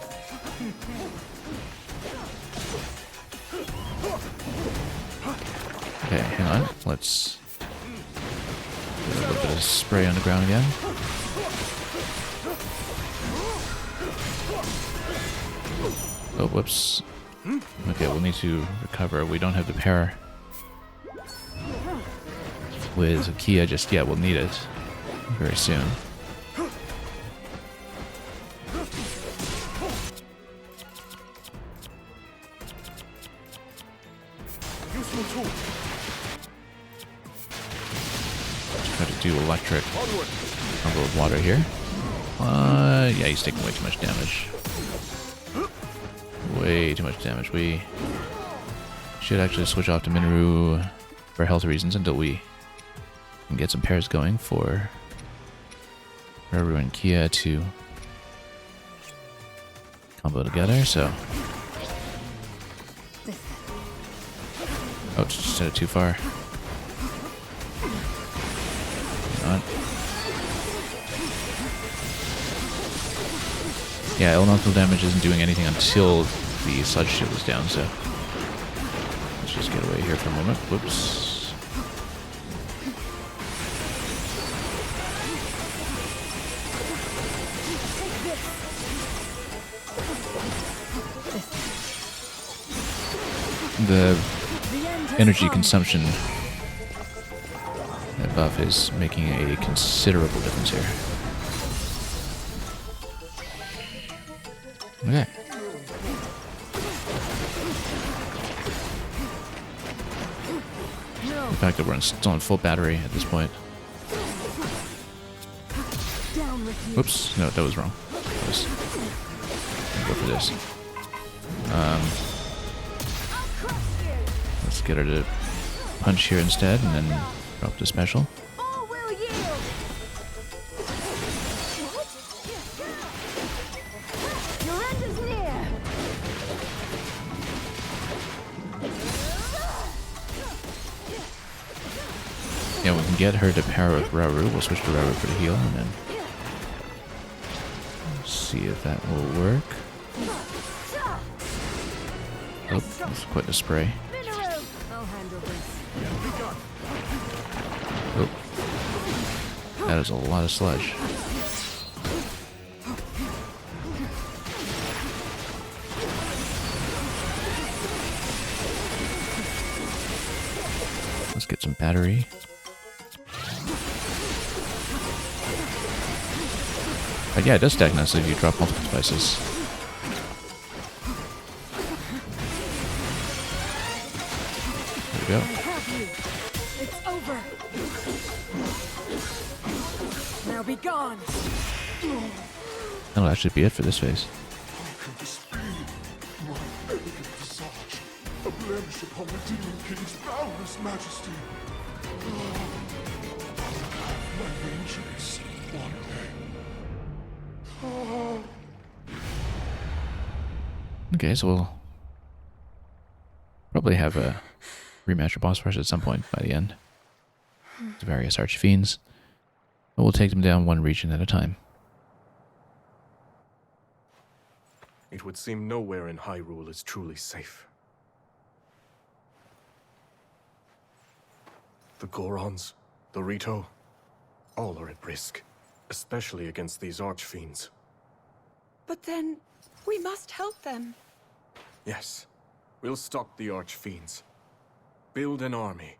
Okay, hang on. Let's get a little bit of spray on the ground again. Oh, whoops. Okay, we'll need to recover. We don't have the pair with Kia just yet. We'll need it very soon. Try to do electric combo with water here. Yeah, he's taking way too much damage. Way too much damage. We should actually switch off to Minru for health reasons until we can get some pairs going for Hyrule and Kia to combo together, so... Oh, just set it too far. Hang on. Yeah, elemental damage isn't doing anything until the sludge shield is down, so... Let's just get away here for a moment. Whoops. The energy consumption buff is making a considerable difference here. Okay. The fact that we're still on full battery at this point. Whoops, no, that was wrong. Go for this. Let's get her to punch here instead, and then drop the special. All will yield. Your end is near. Yeah, we can get her to pair with Rauru. We'll switch to Rauru for the heal, and then see if that will work. Oh, that's quite a spray. I'll handle this. Oh. That is a lot of sludge. Let's get some battery. But yeah, it does stack nicely if you drop multiple spices. There we go. It's over. Now be gone. That'll actually be it for this phase. A blemish upon the Demon King's boundless majesty. My vengeance one day. Okay, so we'll probably have a rematch or boss rush at some point by the end. The various archfiends. But we'll take them down one region at a time. It would seem nowhere in Hyrule is truly safe. The Gorons, the Rito, all are at risk, especially against these archfiends. But then, we must help them. Yes, we'll stop the archfiends, build an army,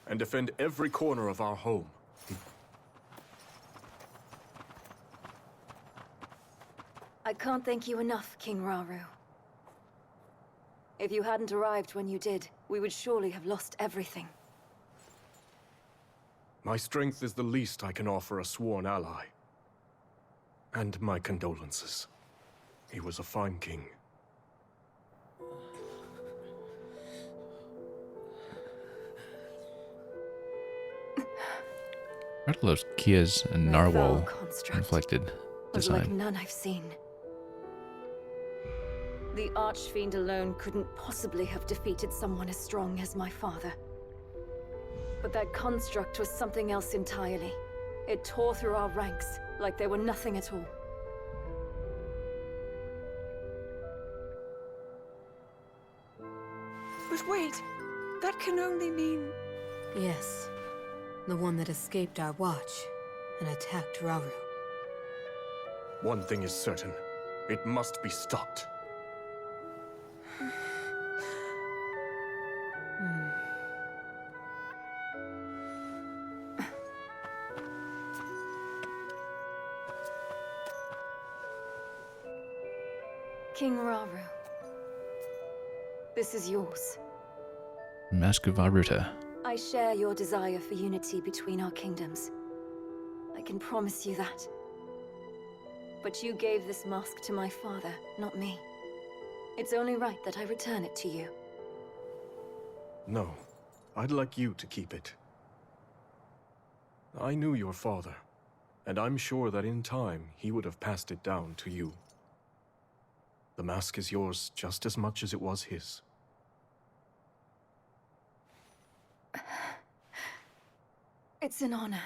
and defend every corner of our home. I can't thank you enough, King Rauru. If you hadn't arrived when you did, we would surely have lost everything. My strength is the least I can offer a sworn ally. And my condolences. He was a fine king. Rattlow's Kia's and Narwhal Foul construct inflected was like design. none I've seen. The Archfiend alone couldn't possibly have defeated someone as strong as my father. But that construct was something else entirely. It tore through our ranks like they were nothing at all. But wait, that can only mean... Yes. The one that escaped our watch and attacked Rauru. One thing is certain. It must be stopped. King Rauru. This is yours. Mask of Varuta. I share your desire for unity between our kingdoms. I can promise you that. But you gave this mask to my father, not me. It's only right that I return it to you. No, I'd like you to keep it. I knew your father, and I'm sure that in time he would have passed it down to you. The mask is yours just as much as it was his. It's an honor.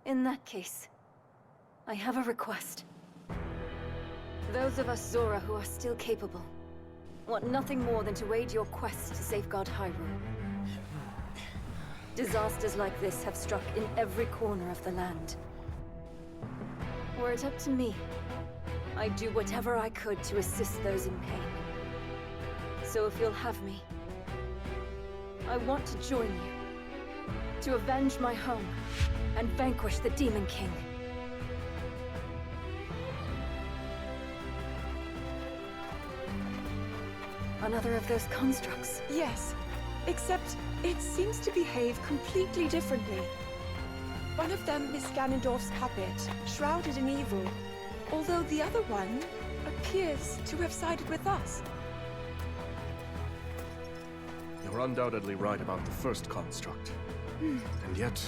In that case, I have a request. Those of us Zora who are still capable want nothing more than to aid your quest to safeguard Hyrule. Disasters like this have struck in every corner of the land. Were it up to me, I'd do whatever I could to assist those in pain. So if you'll have me, I want to join you, to avenge my home, and vanquish the Demon King. Another of those constructs. Yes, except it seems to behave completely differently. One of them is Ganondorf's puppet, shrouded in evil, although the other one appears to have sided with us. You're undoubtedly right about the first construct. And yet,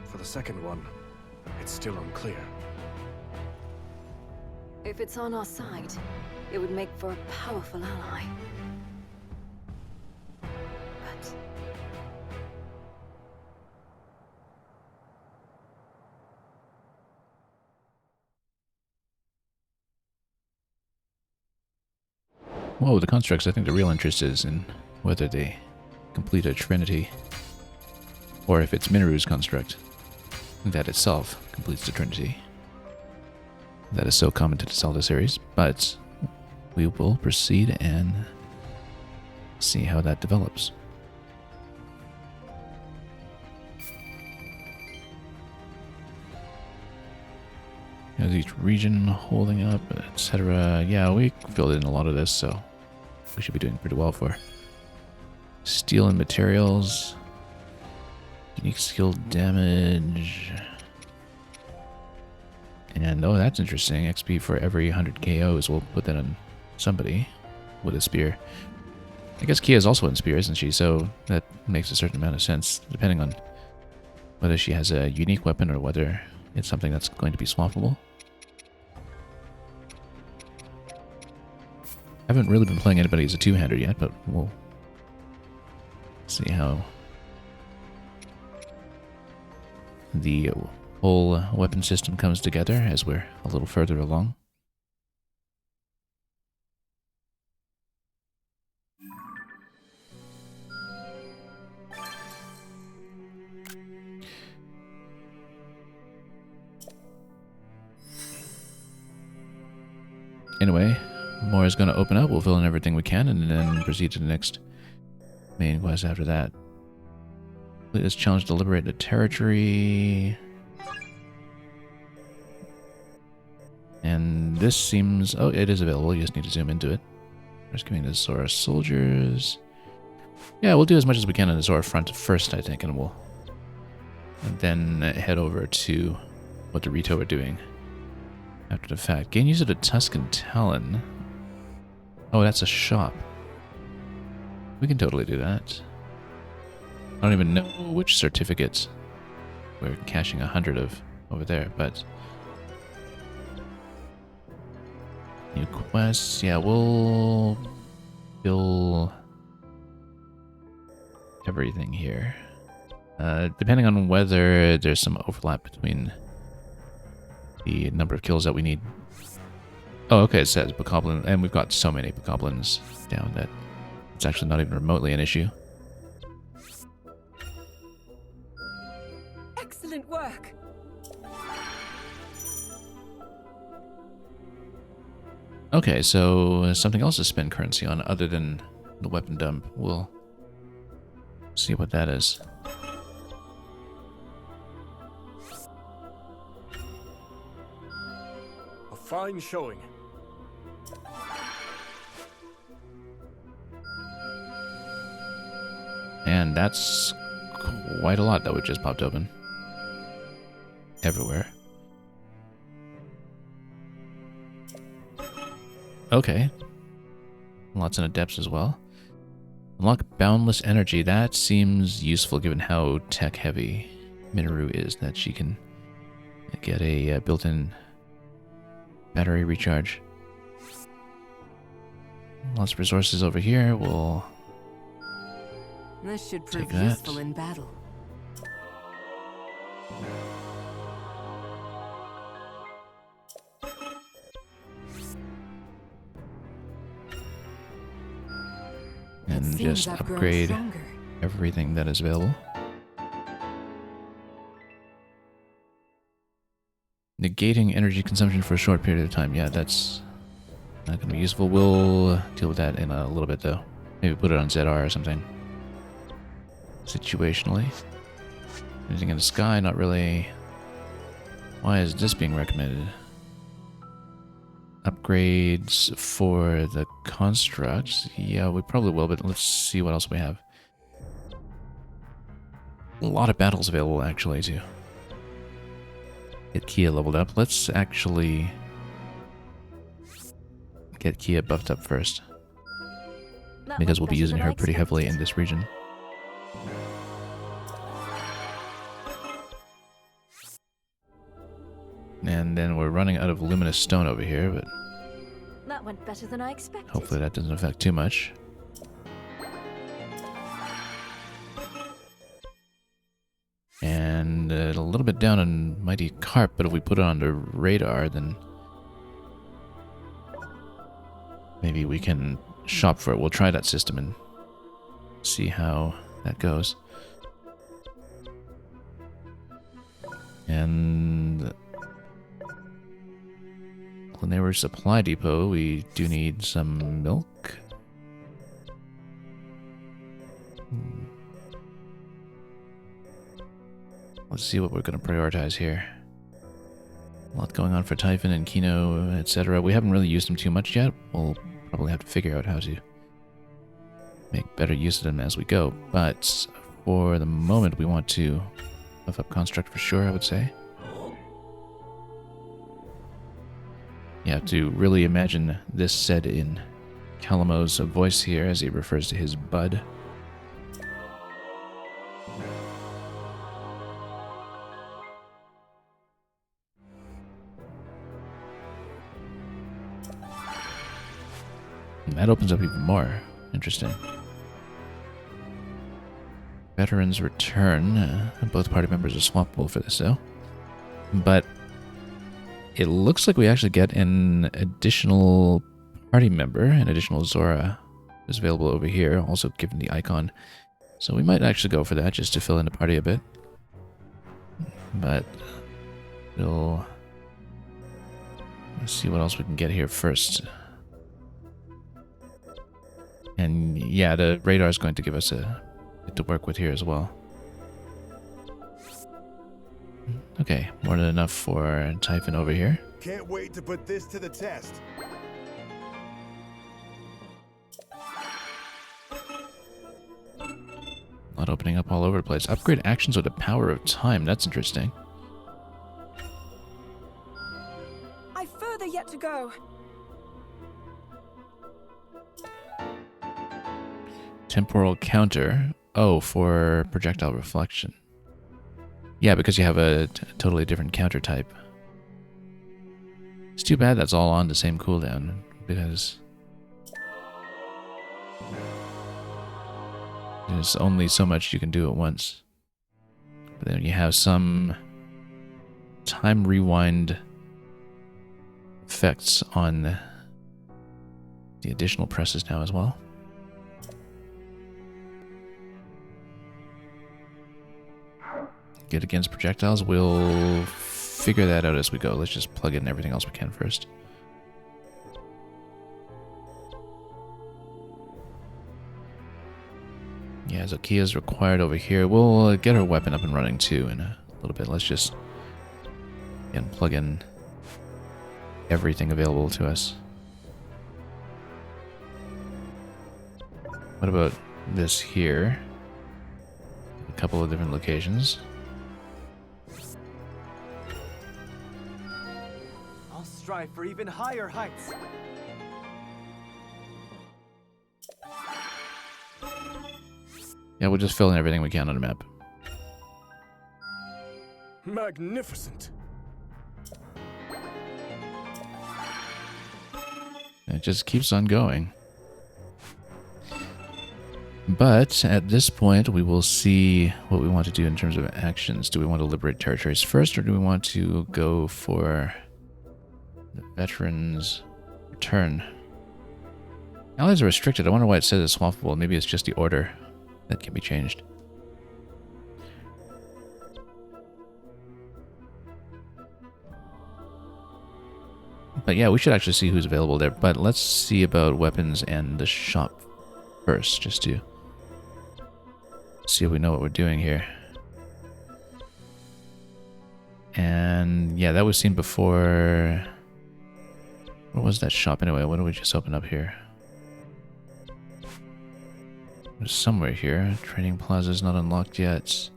for the second one, it's still unclear. If it's on our side, it would make for a powerful ally. But Whoa, the constructs, I think the real interest is in whether they complete a trinity, or if it's Mineru's construct that itself completes the trinity. That is so common to the Zelda series, but we will proceed and see how that develops. How's each region holding up, etc. Yeah, we filled in a lot of this, so we should be doing pretty well for steel and materials. Unique skill damage. And oh, that's interesting. XP for every 100 KOs. We'll put that on somebody with a spear. I guess Kia is also in spear, isn't she? So that makes a certain amount of sense, depending on whether she has a unique weapon or whether it's something that's going to be swappable. I haven't really been playing anybody as a two-hander yet, but we'll see how the whole weapon system comes together as we're a little further along. Anyway, more is going to open up. We'll fill in everything we can and then proceed to the next main quest after that. This challenge to liberate the territory. And this seems... oh, it is available. You just need to zoom into it. Rescuing the Zora soldiers. Yeah, we'll do as much as we can on the Zora front first, I think, and we'll then head over to what the Rito are doing after the fact. Gain use of the Tuscan Talon. Oh, that's a shop. We can totally do that. I don't even know which certificates we're caching 100 of over there, but... new quests, yeah, we'll fill everything here. Depending on whether there's some overlap between the number of kills that we need. Oh, okay, it says Bokoblin, and we've got so many Bokoblins down that it's actually not even remotely an issue. Excellent work. Okay, so something else to spend currency on other than the weapon dump. We'll see what that is. A fine showing. And that's quite a lot that we just popped open. Everywhere. Okay. Lots in the depths as well. Unlock boundless energy. That seems useful given how tech heavy Mineru is, that she can get a built-in battery recharge. Lots of resources over here. We'll This should prove take that. useful in battle. and Seems just I've grown upgrade stronger. everything that is available. Negating energy consumption for a short period of time. Yeah, that's not going to be useful. We'll deal with that in a little bit, though. Maybe put it on ZR or something. Situationally. Anything in the sky? Not really. Why is this being recommended? Upgrades for the construct. Yeah, we probably will, but let's see what else we have. A lot of battles available, actually, too. Get Kia leveled up. Let's actually get Kia buffed up first, because we'll be using her pretty heavily in this region. And then we're running out of luminous stone over here, but That went better than I expected. hopefully that doesn't affect too much. And a little bit down on Mighty Carp, but if we put it on the radar, then maybe we can shop for it. We'll try that system and see how that goes. And Lanayru Supply Depot, we do need some milk. Let's see what we're going to prioritize here. A lot going on for Typhon and Kino, etc. We haven't really used them too much yet. We'll probably have to figure out how to make better use of them as we go. But for the moment, we want to buff up Construct for sure, I would say. You have to really imagine this said in Calamo's voice here as he refers to his bud. And that opens up even more. Interesting. Veterans return. Both party members are swappable for this, though. But it looks like we actually get an additional party member, an additional Zora is available over here, also given the icon. So we might actually go for that just to fill in the party a bit. But we'll let's see what else we can get here first. And yeah, the radar is going to give us a bit to work with here as well. Okay, more than enough for Typhon over here. Can't wait to put this to the test. Not opening up all over the place. Upgrade actions with the power of time. That's interesting. I've further yet to go. Temporal counter. Oh, for projectile reflection. Yeah, because you have a totally different counter type. It's too bad that's all on the same cooldown, because there's only so much you can do at once. But then you have some time rewind effects on the additional presses now as well. Good against projectiles. We'll figure that out as we go. Let's just plug in everything else we can first. Yeah, Zokia's required over here. We'll get her weapon up and running too in a little bit. Let's just again plug in everything available to us. What about this here? A couple of different locations. I'll strive for even higher heights. Yeah, we'll just fill in everything we can on the map. Magnificent. It just keeps on going. But at this point, we will see what we want to do in terms of actions. Do we want to liberate territories first, or do we want to go for the veterans' return? Allies are restricted. I wonder why it says it's swappable. Maybe it's just the order that can be changed. But yeah, we should actually see who's available there. But let's see about weapons and the shop first, just to see if we know what we're doing here. And yeah, that was seen before. What was that shop anyway? What did we just open up here? There's somewhere here. Trading plaza is not unlocked yet.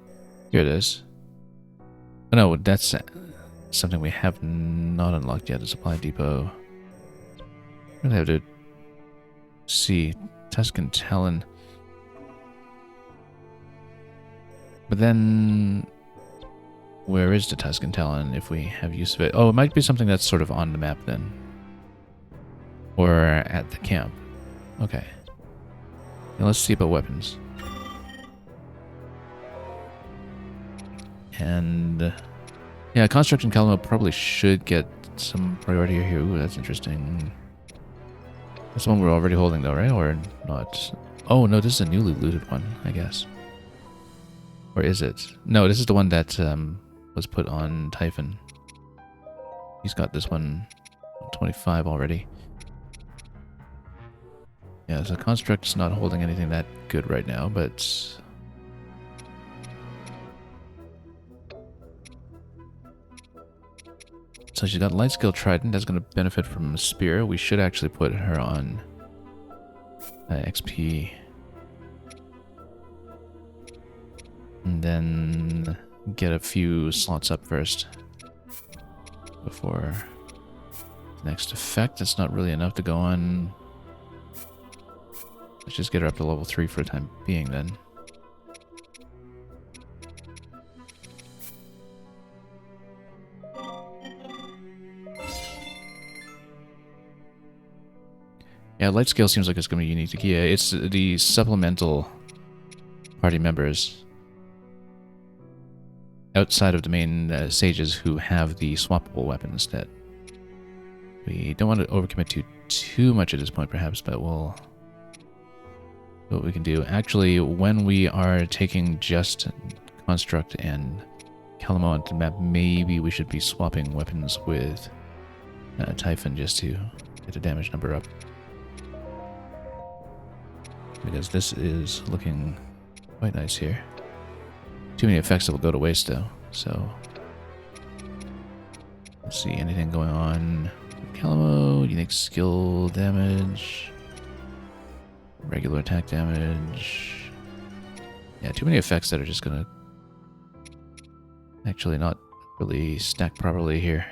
Here it is. Oh no, that's something we have not unlocked yet. The supply depot. Really have to see. Tuscan Talon. But then, where is the Tuscan Talon if we have use of it? Oh, it might be something that's sort of on the map then. Or at the camp. Okay. Now let's see about weapons. And yeah, Construct and Calamo probably should get some priority here. Ooh, that's interesting. That's the one we're already holding though, right? Or not? Oh no, this is a newly looted one, I guess. Or is it? No, this is the one that was put on Typhon. He's got this one 25 already. Yeah, so Construct's not holding anything that good right now, but... So she's got Light Skill Trident, that's going to benefit from Spear. We should actually put her on XP. And then get a few slots up first. Before the next effect. That's not really enough to go on. Let's just get her up to level 3 for the time being then. Yeah, Light Scale seems like it's going to be unique to Kia. It's the supplemental party members outside of the main sages who have the swappable weapons that we don't want to overcommit to too much at this point, perhaps, but we'll... What we can do. Actually, when we are taking just Construct and Calamo onto the map, maybe we should be swapping weapons with Typhon just to get the damage number up. Because this is looking quite nice here. Too many effects that will go to waste though, so... Let's see, anything going on? Calamo, unique skill damage... Regular attack damage. Yeah, too many effects that are just gonna actually not really stack properly here.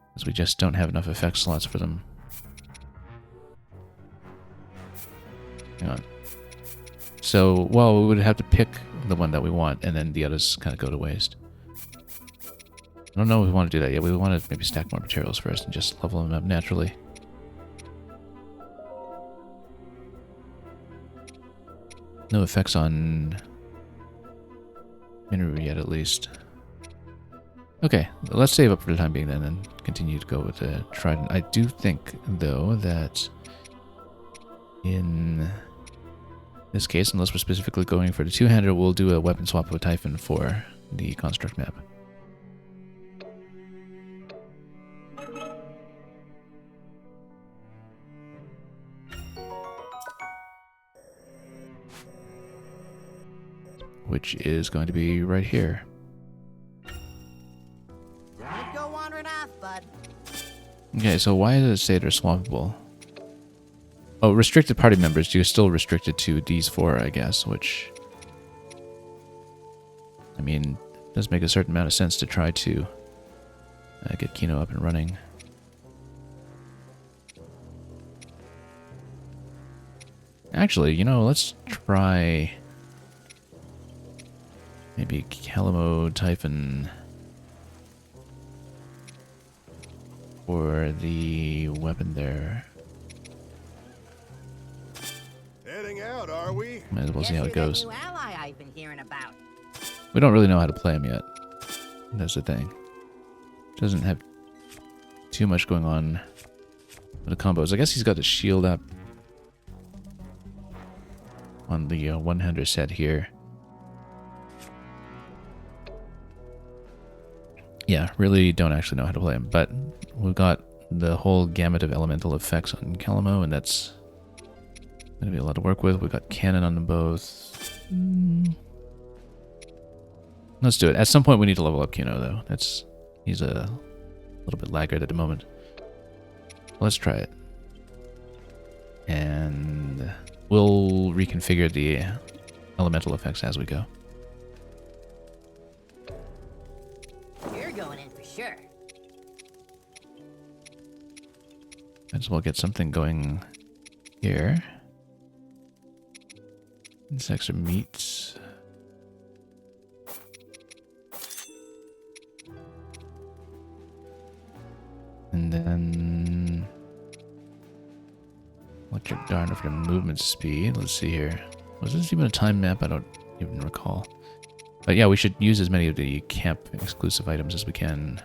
Because we just don't have enough effect slots for them. Hang on. So, well, we would have to pick the one that we want, and then the others kind of go to waste. I don't know if we want to do that yet. We want to maybe stack more materials first and just level them up naturally. No effects on Minru yet, at least. Okay, let's save up for the time being then and continue to go with the Trident. I do think, though, that in this case, unless we're specifically going for the two-hander, we'll do a weapon swap with Typhon for the Construct map. Which is going to be right here. Don't go wandering off, bud. Okay, so why does it say they're swappable? Oh, restricted party members. You're still restricted to these 4, I guess, which... I mean, does make a certain amount of sense to try to get Kino up and running. Actually, you know, let's try... Maybe Calamo, Typhon for the weapon there. Heading out, are we? Might as well see how it goes. New ally I've been hearing about. We don't really know how to play him yet. That's the thing. Doesn't have too much going on with the combos. I guess he's got the shield up on the one-hander set here. Yeah, really don't actually know how to play him, but we've got the whole gamut of elemental effects on Calamo, and that's going to be a lot to work with. We've got cannon on them both. Let's do it. At some point we need to level up Kino, though. He's a little bit laggard at the moment. Let's try it. And we'll reconfigure the elemental effects as we go. Going in for sure. Might as well get something going here. This extra meat. And then electric dart for movement speed. Let's see here. Was this even a time map? I don't even recall. But yeah, we should use as many of the camp exclusive items as we can.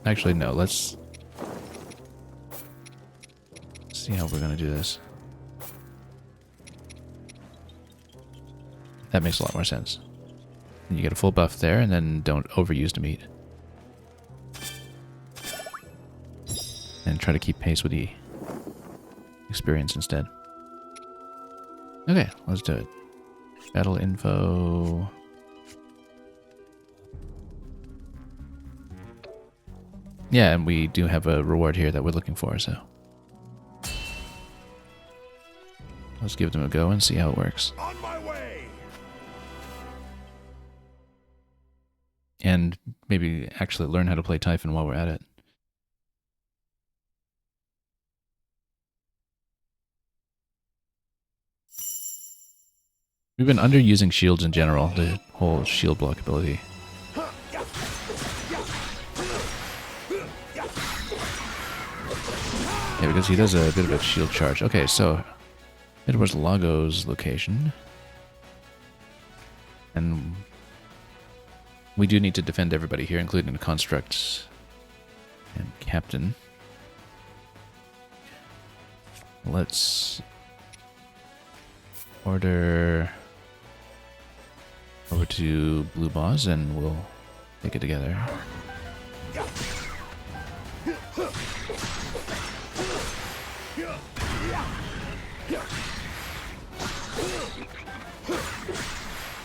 Actually, no, let's see how we're gonna do this. That makes a lot more sense. And you get a full buff there, and then don't overuse the meat. And try to keep pace with the experience instead. Okay, let's do it. Battle info. Yeah, and we do have a reward here that we're looking for, so. Let's give them a go and see how it works. On my way. And maybe actually learn how to play Typhon while we're at it. We've been underusing shields in general, the whole shield block ability. Yeah, because he does a bit of a shield charge. Okay, so it was Lago's location. And we do need to defend everybody here, including the constructs and captain. Let's order over to Blue Boss and we'll take it together.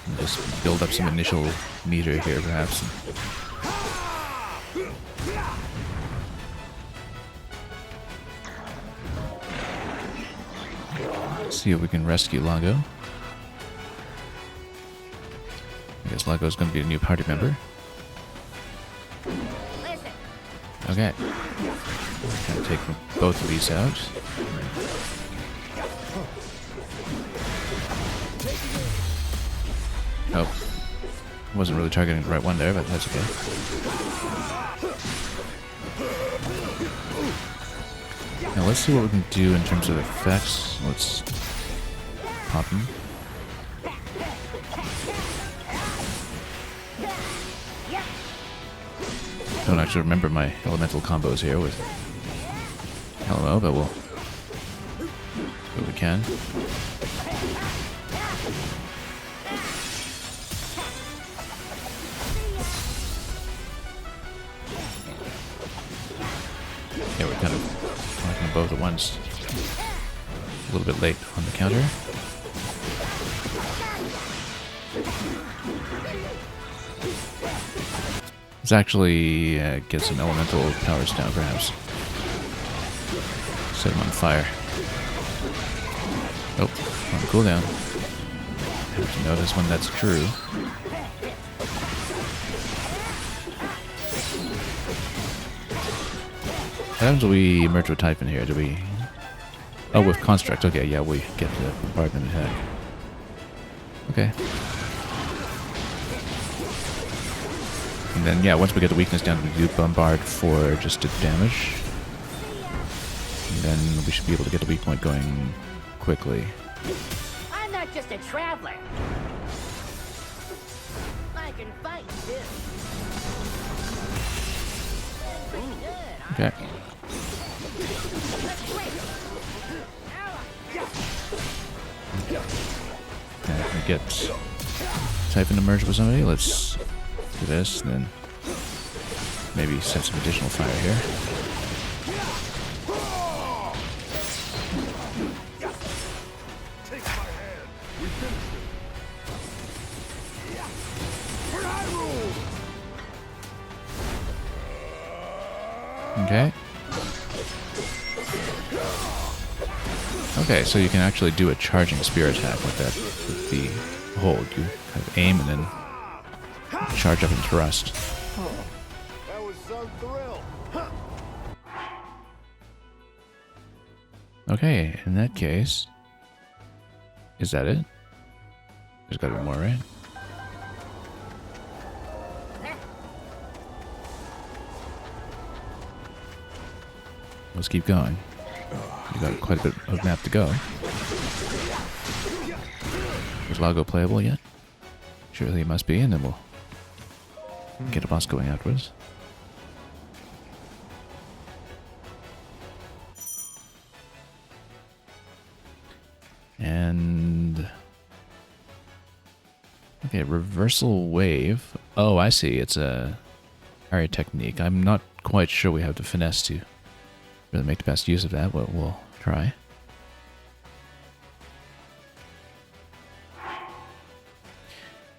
And just build up some initial meter here, perhaps. See if we can rescue Lago. I guess Lago's going to be a new party member. Okay. Gonna take both of these out. Oh. Wasn't really targeting the right one there, but that's okay. Now let's see what we can do in terms of effects. Let's pop him. Don't actually remember my elemental combos here with LMO, but we'll do what we can. Yeah, we're kind of talking them both at once. A little bit late on the counter. Let's actually get some elemental powers down, perhaps. Set them on fire. Oh, on cooldown. Have to notice when that's true. What happens when we merge with Typhon here? Do we... Oh, with Construct. Okay, yeah, we get the bombardment attack. Okay. And then, yeah, once we get the weakness down, we do bombard for just the damage. And then we should be able to get the weak point going quickly. I'm not just a traveler. I can fight too. Okay. And if we get Typhon to merge with somebody, let's do this, and then maybe set some additional fire here. Take my hand. We finished it. For Hyrule! Okay. Okay, so you can actually do a charging spear attack with that, with the hold. You kind of aim and then charge up and thrust. That was some thrill. Okay, in that case, is that it? There's gotta be more, right? Let's keep going. We got quite a bit of map to go. Is Lago playable yet? Surely he must be, and then we'll get a boss going afterwards. And okay, reversal wave. Oh, I see. It's a area technique. I'm not quite sure we have the finesse to really make the best use of that, but we'll try.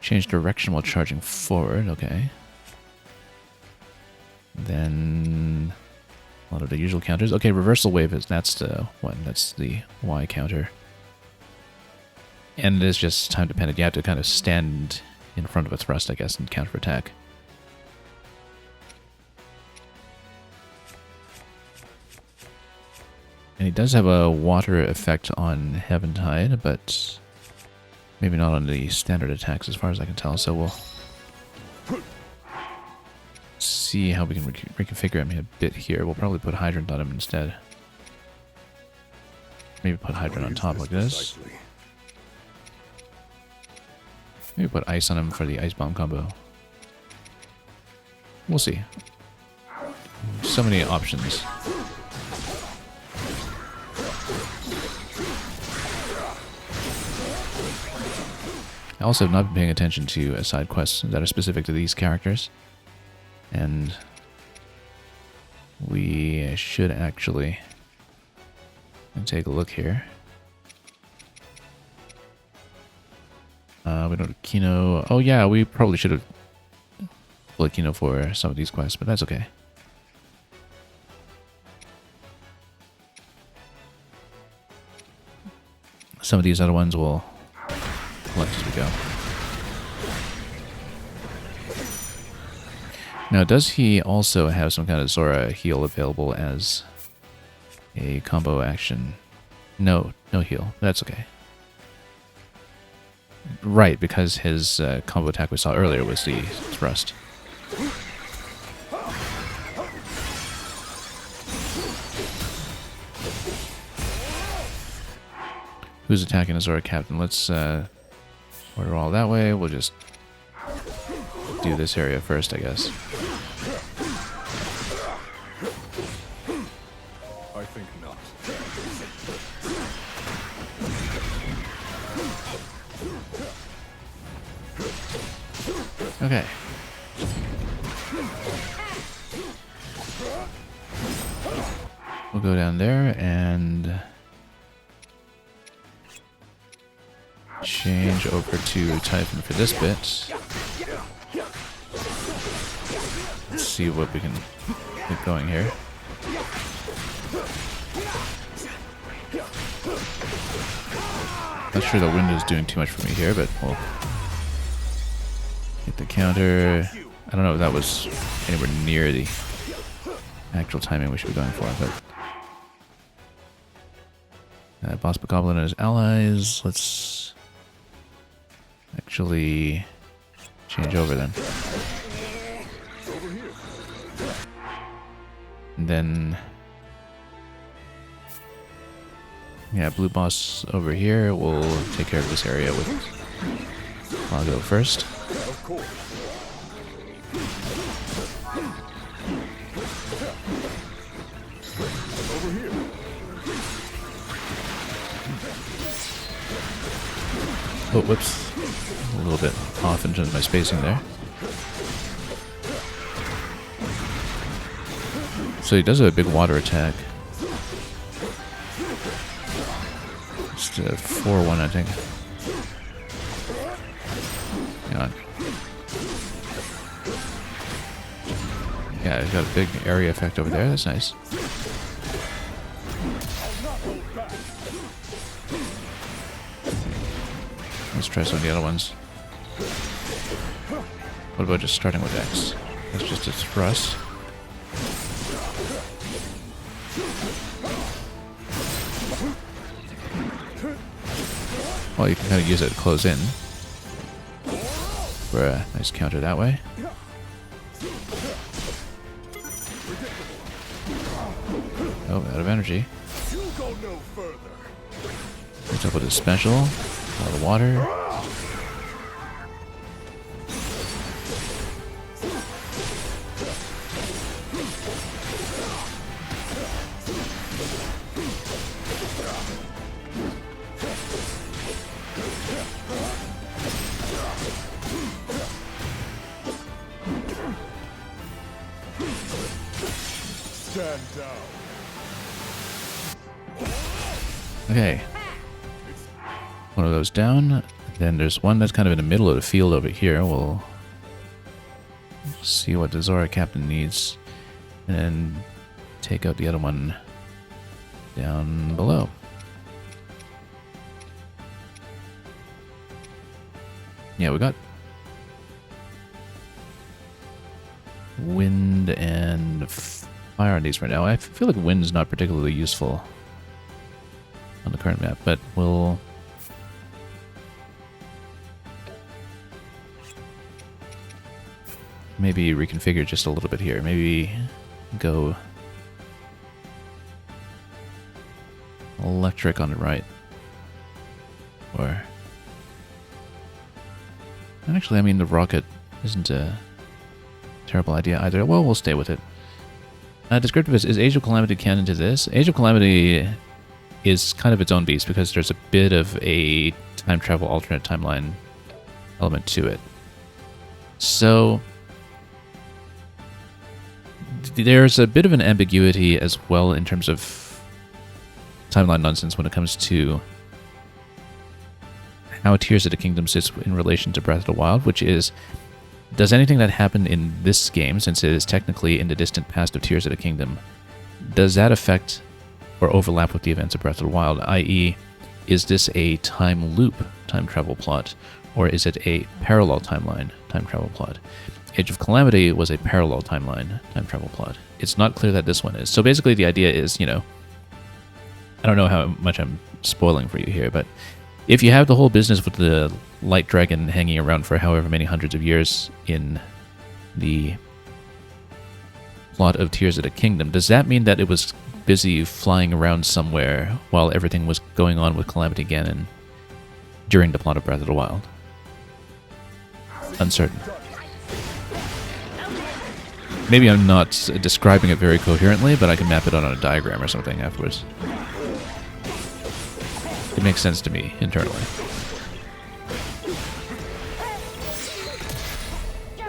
Change direction while charging forward. Okay. Then a lot of the usual counters. Okay, reversal wave that's the one. That's the Y counter. And it is just time dependent. You have to kind of stand in front of a thrust, I guess, and counterattack. And he does have a water effect on Heaventide, but maybe not on the standard attacks as far as I can tell. So we'll see how we can reconfigure him a bit here. We'll probably put Hydrant on him instead. Maybe put Hydrant on top like this. Maybe put Ice on him for the Ice Bomb combo. We'll see. So many options. I also have not been paying attention to side quests that are specific to these characters. And we should actually take a look here. We don't have Kino. Oh yeah, we probably should have played Kino for some of these quests, but that's okay. Some of these other ones will collect as we go. Now, does he also have some kind of Zora heal available as a combo action? No, no heal. That's okay. Right, because his combo attack we saw earlier was the thrust. Who's attacking a Zora Captain? Let's order all that way. We'll just do this area first, I guess. I think not. Okay. We'll go down there and change over to Typhon for this bit. Let's see what we can get going here. Not sure the window's doing too much for me here, but we'll get the counter. I don't know if that was anywhere near the actual timing we should be going for, but Boss Bokoblin and his allies. Let's actually change over then. And then, yeah, blue boss over here. We'll take care of this area with Lago first. Of course. Over here. Oh, whoops. A little bit off in terms of my spacing there. So he does have a big water attack. Just a 4-1, I think. Hang on. Yeah, he's got a big area effect over there. That's nice. Let's try some of the other ones. What about just starting with X? That's just a thrust. Well, you can kind of use it to close in. For a nice counter that way. Oh, out of energy. What's up with his special? A lot of water. Stand down. Okay. One of those down. Then there's one that's kind of in the middle of the field over here. We'll see what the Zora captain needs. And then take out the other one down below. Yeah, we got wind and fire on these right now. I feel like wind's not particularly useful on the current map, but we'll maybe reconfigure just a little bit here. Maybe go electric on the right. Or actually, I mean, the rocket isn't a terrible idea either. Well, we'll stay with it. Descriptive is Age of Calamity canon to this? Age of Calamity is kind of its own beast because there's a bit of a time travel alternate timeline element to it. So there's a bit of an ambiguity as well in terms of timeline nonsense when it comes to how Tears of the Kingdom sits in relation to Breath of the Wild, which is, does anything that happened in this game, since it is technically in the distant past of Tears of the Kingdom, does that affect or overlap with the events of Breath of the Wild, i.e., is this a time loop time travel plot, or is it a parallel timeline time travel plot? Age of Calamity was a parallel timeline time travel plot. It's not clear that this one is. So basically the idea is, you know, I don't know how much I'm spoiling for you here, but if you have the whole business with the light dragon hanging around for however many hundreds of years in the plot of Tears of the Kingdom, does that mean that it was busy flying around somewhere while everything was going on with Calamity Ganon during the plot of Breath of the Wild? Uncertain. Maybe I'm not describing it very coherently, but I can map it on a diagram or something afterwards. It makes sense to me internally.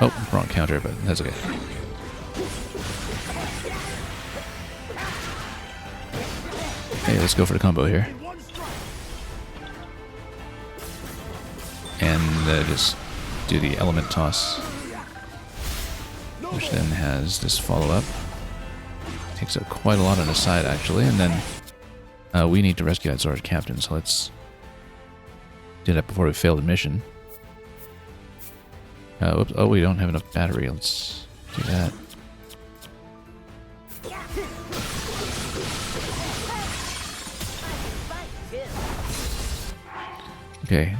Oh, wrong counter, but that's okay. Okay, let's go for the combo here. And just do the element toss, which then has this follow-up. Takes up quite a lot on the side, actually, and then we need to rescue that Zora's captain, so let's do that before we fail the mission. Whoops. Oh, we don't have enough battery. Let's do that. Okay.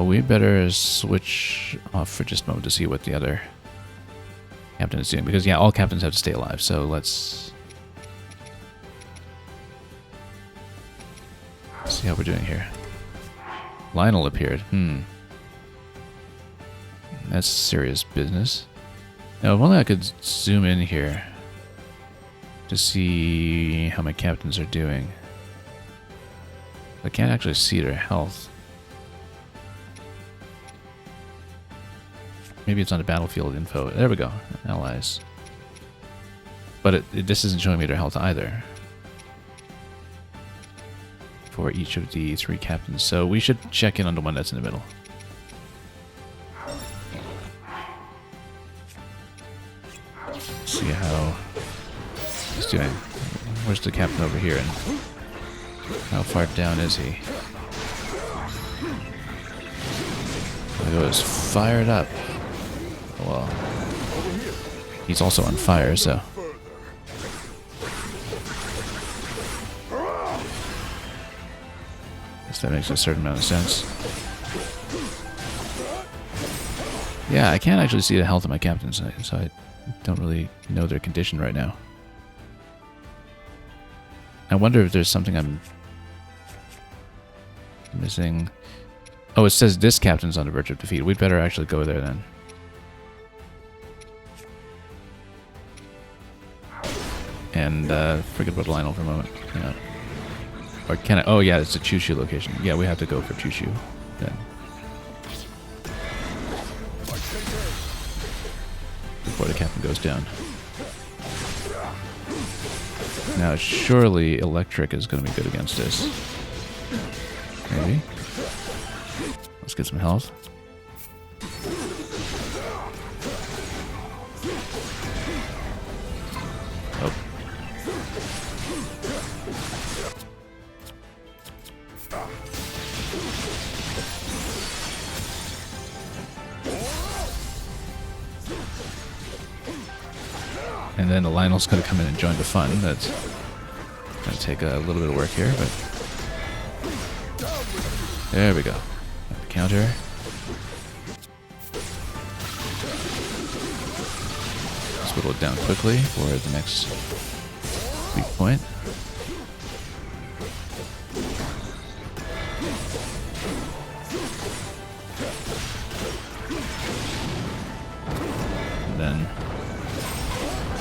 We better switch off for just a moment to see what the other captain is doing, because yeah, all captains have to stay alive, so let's see how we're doing here. Lionel appeared. That's serious business. Now, if only I could zoom in here to see how my captains are doing. I can't actually see their health. Maybe it's on the battlefield info. There we go. Allies. But this isn't showing me their health either for each of the three captains. So we should check in on the one that's in the middle. See how he's doing. Where's the captain over here, and how far down is he? He was fired up. Well, he's also on fire, so. Guess that makes a certain amount of sense. Yeah, I can't actually see the health of my captains, so I don't really know their condition right now. I wonder if there's something I'm missing. Oh, it says this captain's on the verge of defeat. We'd better actually go there then. And forget about Lionel for a moment. Yeah. Or can I? Oh yeah, it's a Chushu location. Yeah, we have to go for Chushu then. Before the captain goes down. Now, surely electric is going to be good against this. Maybe. Let's get some health. Oh. And then the Lionel's going to come in and join the fun. That's going to take a little bit of work here, but there we go. The counter. Let's whittle it down quickly for the next weak point. And then,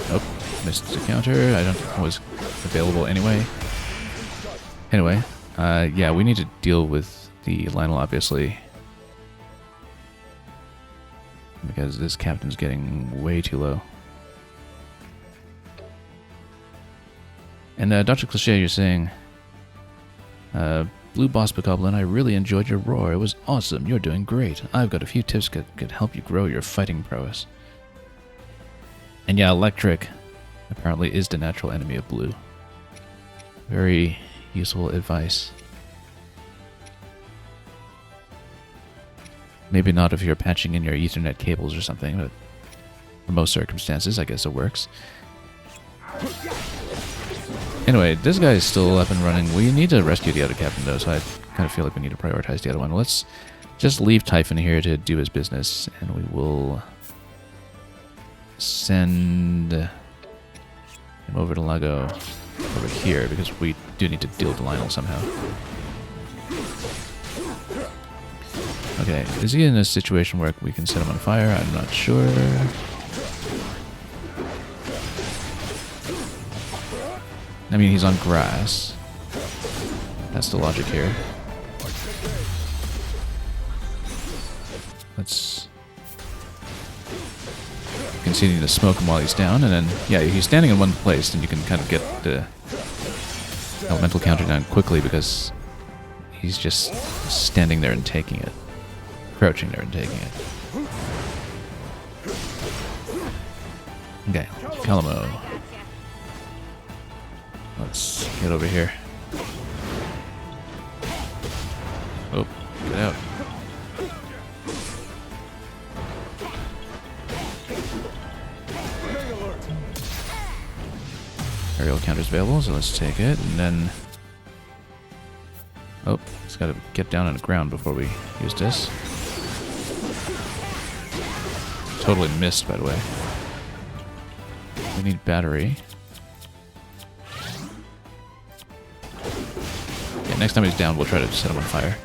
oh, missed the counter. I don't think it was available anyway. Anyway, yeah, we need to deal with the Lionel, obviously, because this captain's getting way too low. And Dr. Cliché, you're saying, Blue Boss Bokoblin, I really enjoyed your roar. It was awesome. You're doing great. I've got a few tips that could help you grow your fighting prowess. And yeah, electric apparently is the natural enemy of blue. Very useful advice. Maybe not if you're patching in your Ethernet cables or something, but for most circumstances, I guess it works. Anyway, this guy is still up and running. We need to rescue the other captain, though, so I kind of feel like we need to prioritize the other one. Let's just leave Typhon here to do his business, and we will send him over to Lago over here, because we do need to deal with Lionel somehow. Okay, is he in a situation where we can set him on fire? I'm not sure. I mean, he's on grass. That's the logic here. Let's continue to smoke him while he's down, and then, yeah, if he's standing in one place, then you can kind of get the elemental counter down quickly, because he's just standing there and taking it. Crouching there and taking it. Okay, Calamo. Let's get over here. Oh, get out. Aerial counter's available, so let's take it, and then... Oh, it's got to get down on the ground before we use this. Totally missed, by the way. We need battery. Yeah, next time he's down, we'll try to set him on fire.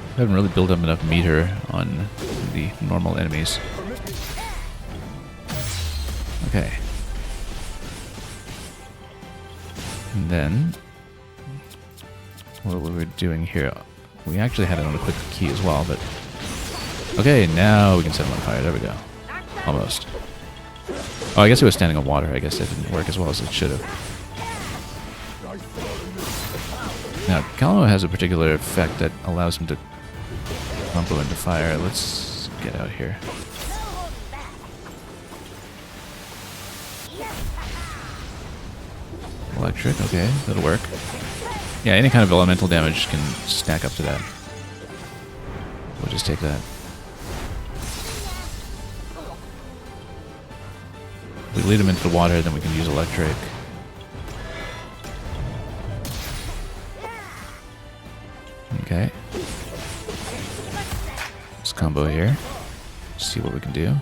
I haven't really built up enough meter on the normal enemies. Okay. And then, what were we doing here? We actually had it on a quick key as well, but... Okay, now we can set him on fire. There we go. Almost. Oh, I guess he was standing on water. I guess that didn't work as well as it should have. Now, Calamo has a particular effect that allows him to combo into fire. Let's get out here. Electric, okay, that'll work. Yeah, any kind of elemental damage can stack up to that. We'll just take that. We lead him into the water, then we can use electric. Okay. Let's combo here. See what we can do.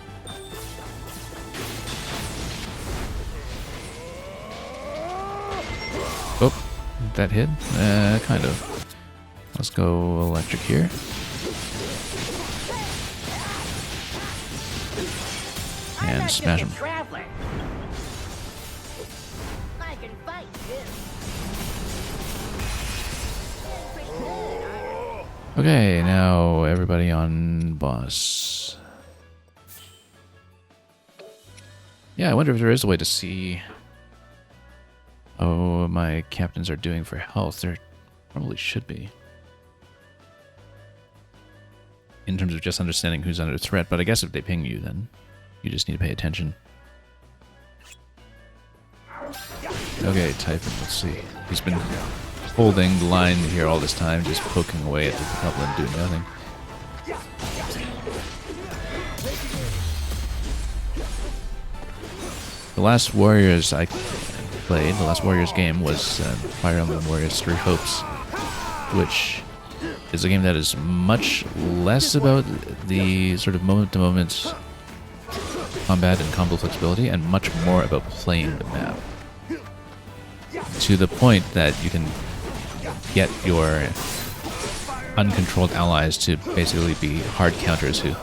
Oh, that hit? Kind of. Let's go electric here. And smash him. I can fight too. Okay, now everybody on boss. Yeah, I wonder if there is a way to see how my captains are doing for health. There probably should be. In terms of just understanding who's under threat, but I guess if they ping you, then you just need to pay attention. Okay, Typhon, let's see. He's been holding the line here all this time, just poking away at the goblin, doing nothing. The last Warriors I played, the last Warriors game was Fire Emblem Warriors 3 Hopes, which is a game that is much less about the sort of moment-to-moment combat and combo flexibility and much more about playing the map. To the point that you can get your uncontrolled allies to basically be hard counters who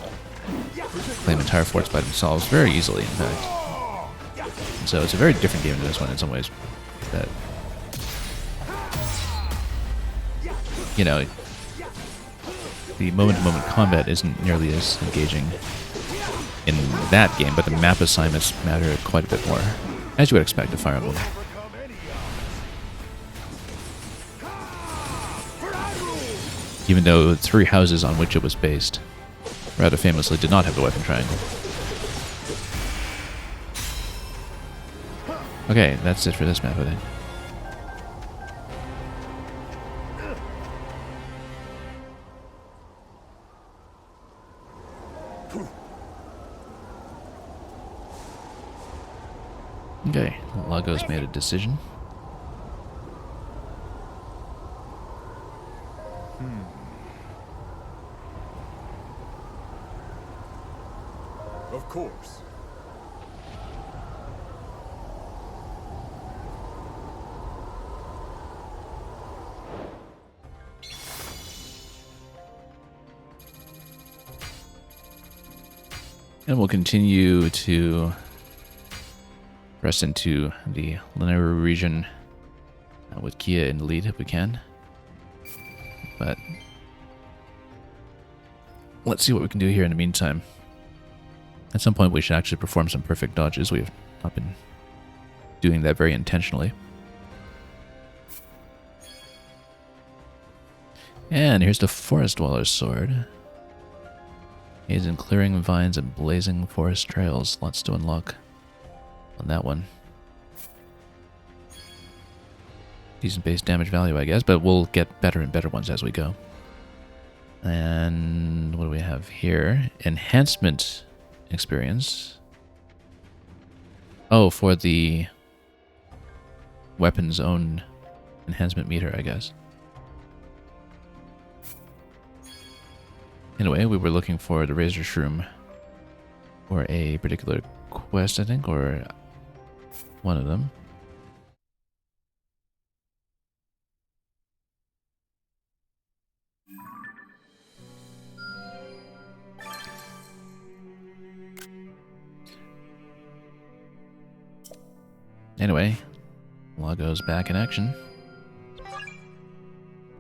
claim entire forts by themselves very easily, in fact. And so it's a very different game than this one in some ways. That, you know, the moment-to-moment combat isn't nearly as engaging in that game, but the map assignments matter quite a bit more, as you would expect of Fire Emblem. Even though the 3 houses on which it was based rather famously did not have the weapon triangle. Okay, that's it for this map, I think. Okay, Lagos made a decision. Of course. And we'll continue to press into the Lanayru region with Kia in the lead if we can. But let's see what we can do here in the meantime. At some point we should actually perform some perfect dodges. We've not been doing that very intentionally. And here's the Forest Dweller's Sword. Aids in clearing vines and blazing forest trails. Lots to unlock on that one. Decent base damage value, I guess, but we'll get better and better ones as we go. And what do we have here? Enhancement experience. Oh, for the weapon's own enhancement meter, I guess. Anyway, we were looking for the Razor Shroom for a particular quest, I think, or one of them. Anyway, Lagos back in action.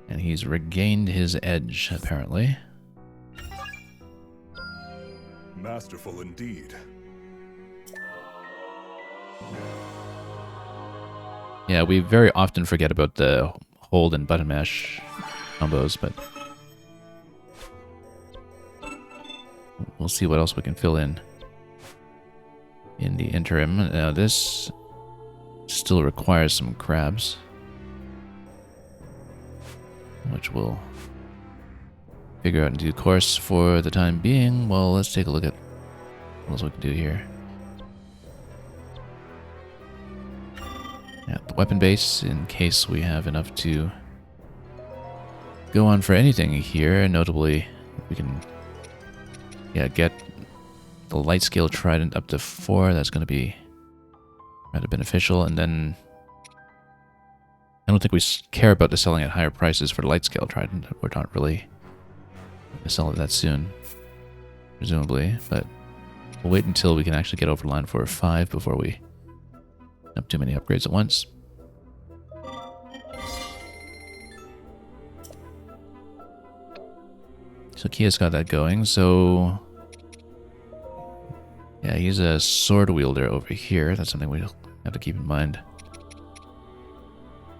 And he's regained his edge, apparently. Masterful indeed. Yeah, we very often forget about the hold and button mash combos, but we'll see what else we can fill in the interim. Now this still requires some crabs, which we'll figure out in due course. For the time being, well, let's take a look at what else we can do here. At the weapon base, in case we have enough to go on for anything here. Notably, we can get the light scale trident up to 4. That's going to be rather beneficial. And then I don't think we care about the selling at higher prices for the light scale trident. We're not really going to sell it that soon, presumably. But we'll wait until we can actually get over the line for 5 before we have too many upgrades at once. So Kia's got that going, so... Yeah, he's a sword wielder over here. That's something we have to keep in mind.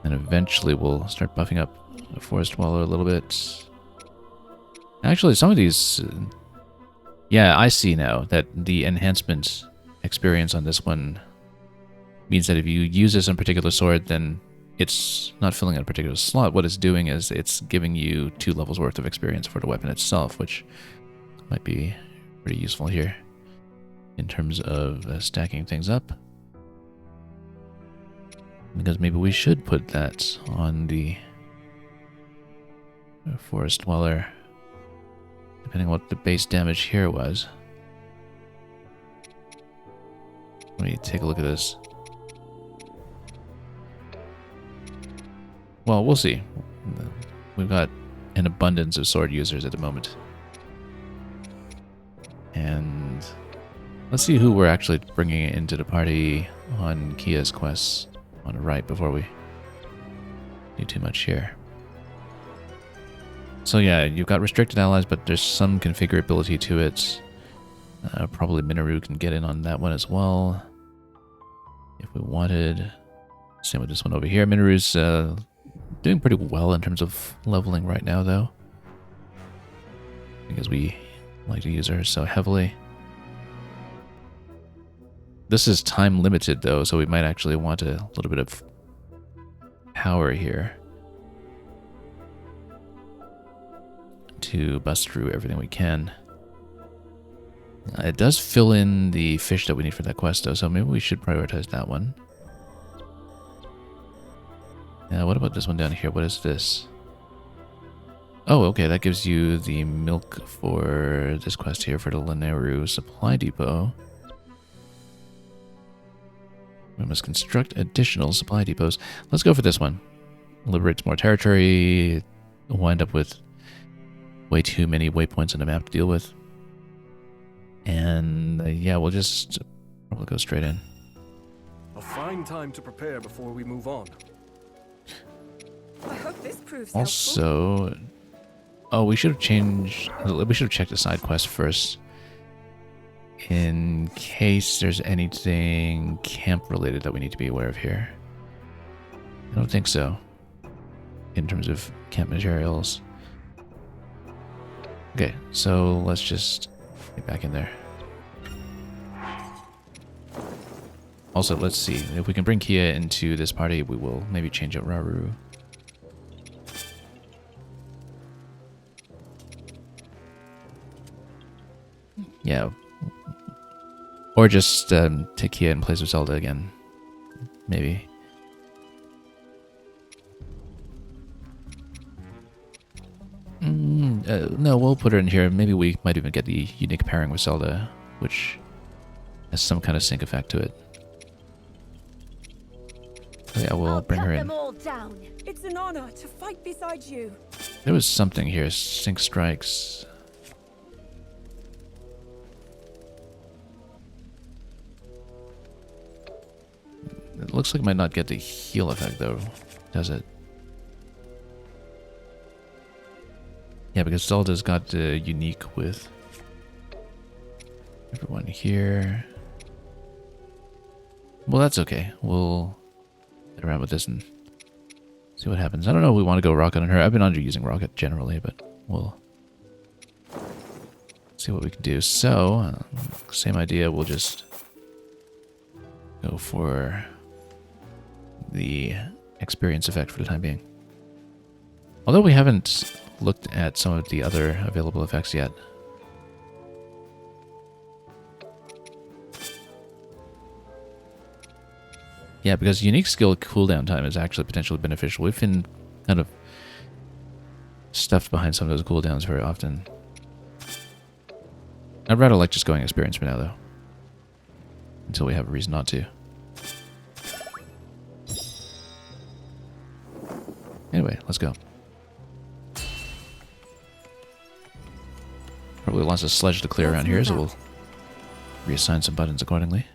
And eventually we'll start buffing up the Forest Dweller a little bit. Actually, some of these... yeah, I see now that the enhancement experience on this one means that if you use this on a particular sword, then it's not filling out a particular slot. What it's doing is it's giving you 2 levels worth of experience for the weapon itself, which might be pretty useful here in terms of stacking things up. Because maybe we should put that on the Forest Dweller, depending on what the base damage here was. Let me take a look at this. Well, we'll see. We've got an abundance of sword users at the moment. And let's see who we're actually bringing into the party on Kia's quests on the right before we do too much here. So yeah, you've got restricted allies, but there's some configurability to it. Probably Minoru can get in on that one as well, if we wanted. Same with this one over here. Minoru's doing pretty well in terms of leveling right now, though, because we like to use her so heavily. This is time limited, though, so we might actually want a little bit of power here to bust through everything we can. It does fill in the fish that we need for that quest, though, so maybe we should prioritize that one. What about this one down here? What is this? Oh, okay, that gives you the milk for this quest here for the Lanayru Supply Depot. We must construct additional supply depots. Let's go for this one. Liberates more territory. We'll wind up with way too many waypoints on the map to deal with. And yeah, we'll just probably go straight in. A fine time to prepare before we move on. I hope this proves Also, oh, we should have changed. We should have checked the side quest first, in case there's anything camp related that we need to be aware of here. I don't think so, in terms of camp materials. Okay, so let's just get back in there. Also, let's see if we can bring Kia into this party. We will maybe change out Rauru. Yeah. Or just take Kia in place of Zelda again. Maybe. No, we'll put her in here. Maybe we might even get the unique pairing with Zelda, which has some kind of sync effect to it. So yeah, we'll bring her in. Them all down. It's an honor to fight beside you. There was something here. Sync strikes. It looks like it might not get the heal effect, though, does it? Yeah, because Zelda's got unique with everyone here. Well, that's okay. We'll get around with this and see what happens. I don't know if we want to go Rocket on her. I've been under using Rocket generally, but we'll see what we can do. So, same idea. We'll just go for the experience effect for the time being. Although we haven't looked at some of the other available effects yet. Yeah, because unique skill cooldown time is actually potentially beneficial. We've been kind of stuffed behind some of those cooldowns very often. I'd rather like just going experience for now, though. Until we have a reason not to. Anyway, let's go. Probably lots of sledge to clear around here, so we'll reassign some buttons accordingly.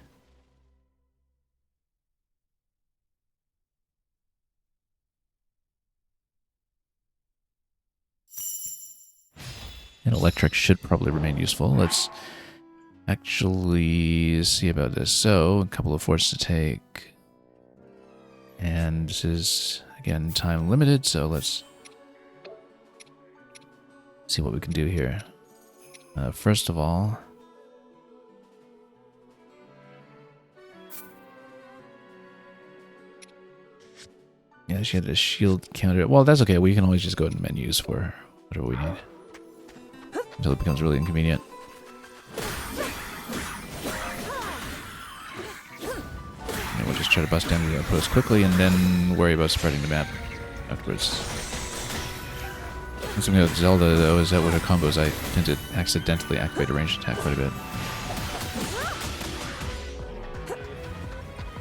And electric should probably remain useful. Let's actually see about this. So, a couple of forts to take. And this is, again, time limited, so let's see what we can do here. First of all, yeah, she had a shield counter. Well, that's okay. We can always just go to menus for whatever we need until it becomes really inconvenient. And we'll just try to bust down the outpost quickly and then worry about spreading the map afterwards. Something about Zelda, though, is that with her combos, I tend to accidentally activate a ranged attack quite a bit.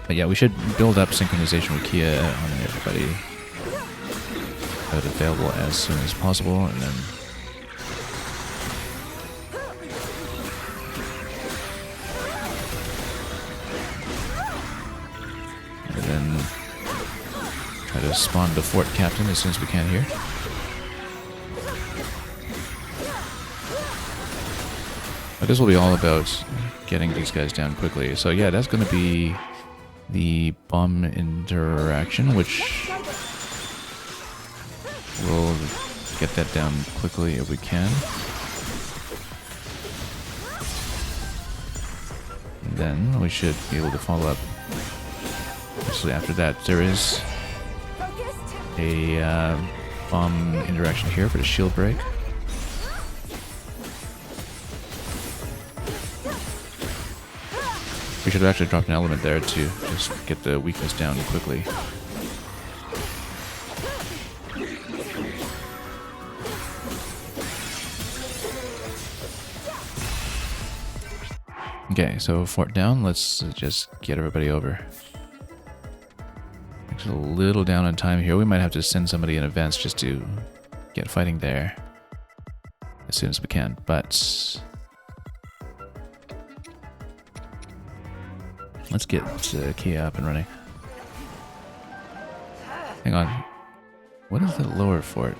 But yeah, we should build up synchronization with Kia on everybody. Have it available as soon as possible, and then... try to spawn the fort captain as soon as we can here. But this will be all about getting these guys down quickly. So yeah, that's going to be the bomb interaction, which we'll get that down quickly if we can. And then we should be able to follow up. Actually, after that, there is a bomb interaction here for the shield break. We should have actually dropped an element there to just get the weakness down quickly. Okay, so fort down. Let's just get everybody over. Actually, a little down on time here. We might have to send somebody in advance just to get fighting there as soon as we can, but... let's get Kia up and running. Hang on. What is the lower fort?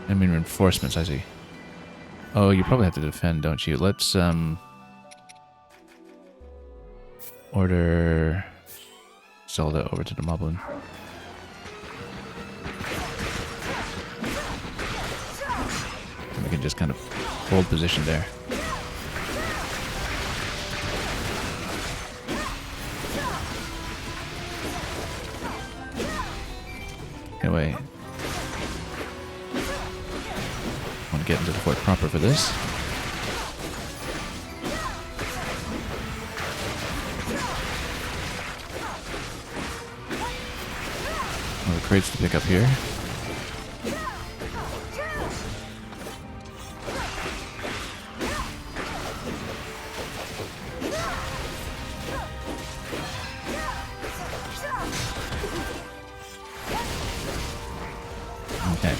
I mean reinforcements, I see. Oh, you probably have to defend, don't you? Let's order Zelda over to the Moblin. And we can just kind of hold position there. Anyway, I want to get into the fort proper for this. More crates to pick up here. Okay.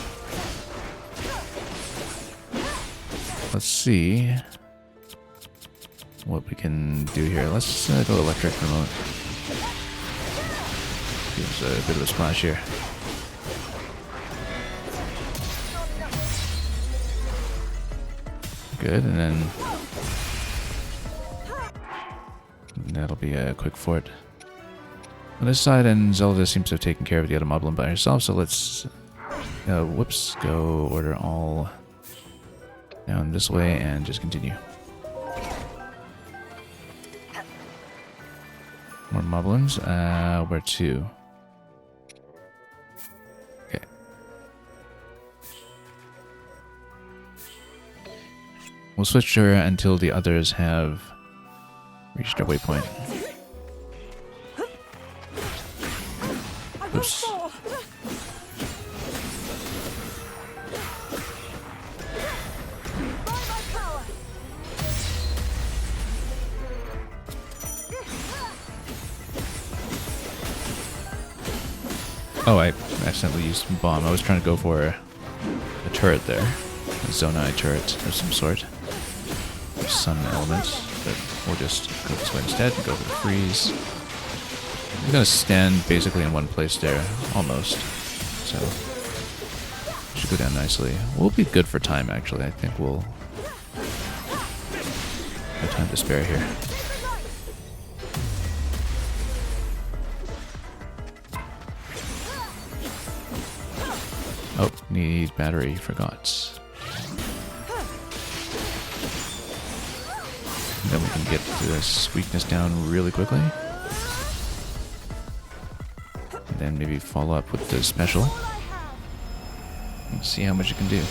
Let's see what we can do here. Let's go electric for a moment. Gives a bit of a splash here. Good, and then that'll be a quick fort. On this side, and Zelda seems to have taken care of the other moblin by herself, so let's whoops, go order all down this way and just continue. More moblins. Where to? Okay. We'll switch her until the others have reached our waypoint. Oops. Oh, I accidentally used bomb. I was trying to go for a turret there. A Zonai turret of some sort. With sun elements. But we'll just go this way instead and go for the freeze. I'm gonna stand basically in one place there, almost. So should go down nicely. We'll be good for time, actually. I think we'll have time to spare here. Oh, needs battery, forgot. And then we can get this weakness down really quickly. And then maybe follow up with the special. And see how much it can do.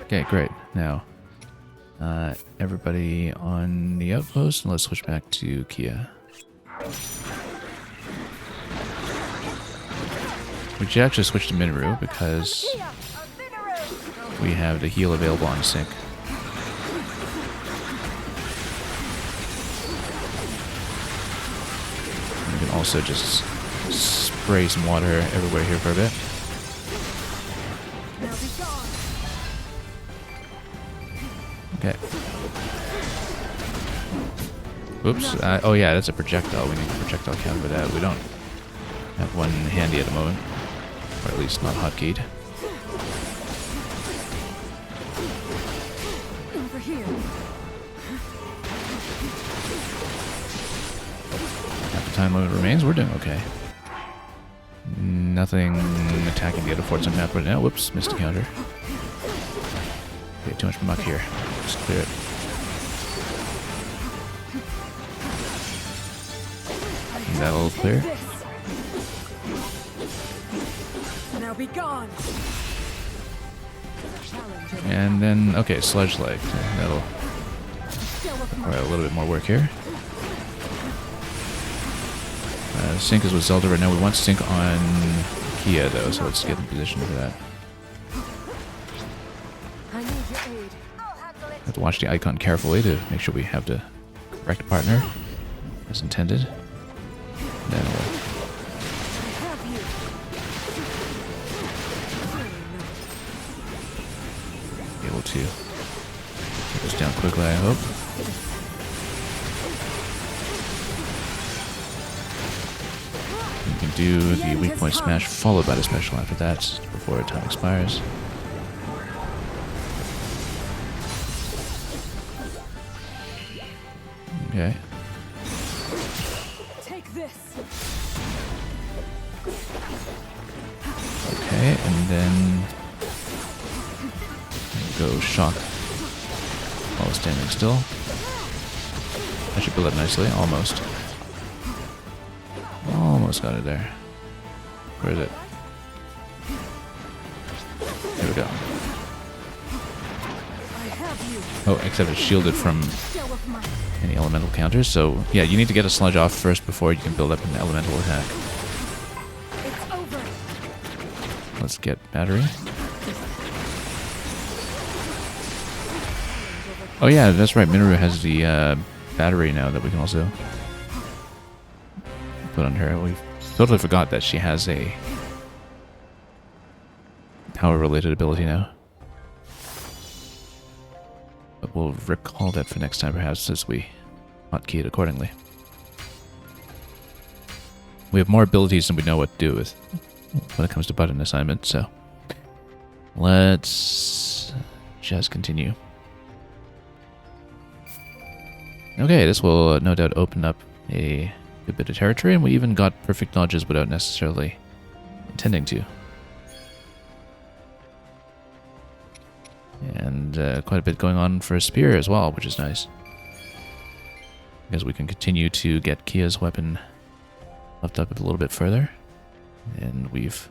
Okay, great. Now, everybody on the outpost, and let's switch back to Kia. We should actually switch to Minoru because we have the heal available on sync. We can also just spray some water everywhere here for a bit. Okay. Oops. Oh yeah, that's a projectile. We need a projectile counter for that. We don't have one handy at the moment. Or at least not hotkeyed. Over here. Half the time limit remains. We're doing okay. Nothing attacking the other forts on map right now. Whoops, missed a counter. Okay, too much muck here. Just clear it. That'll clear. Now be gone. And then, okay, Sludge Leg. That'll require a little bit more work here. Sync is with Zelda right now. We want sync on Kia though, so let's get in position for that. I need your aid. Have to watch the icon carefully to make sure we have the correct partner as intended. Then we'll be able to get this down quickly, I hope. You can do the weak point smash followed by the special after that before time expires. Okay. Take this. Okay, and then go shock while standing still. That should build up nicely, almost. Almost got it there. Where is it? There we go. Oh, except it's shielded from any elemental counters, so yeah, you need to get a sludge off first before you can build up an elemental attack. Let's get battery. Oh yeah, that's right, Minoru has the battery now that we can also put on her. We totally forgot that she has a power-related ability now. But we'll recall that for next time, perhaps, as we hotkey it accordingly. We have more abilities than we know what to do with when it comes to button assignment, so let's just continue. Okay, this will no doubt open up a good bit of territory, and we even got perfect dodges without necessarily intending to. And quite a bit going on for a spear as well, which is nice. Because we can continue to get Kia's weapon left up a little bit further. And we've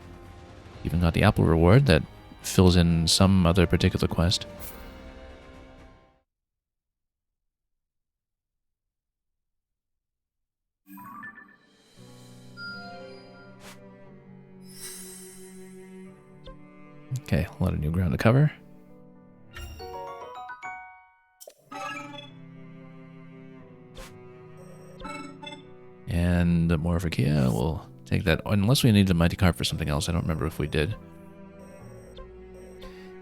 even got the apple reward that fills in some other particular quest. Okay, a lot of new ground to cover. And more for Kia, we'll take that, unless we need the Mighty Carp for something else. I don't remember if we did.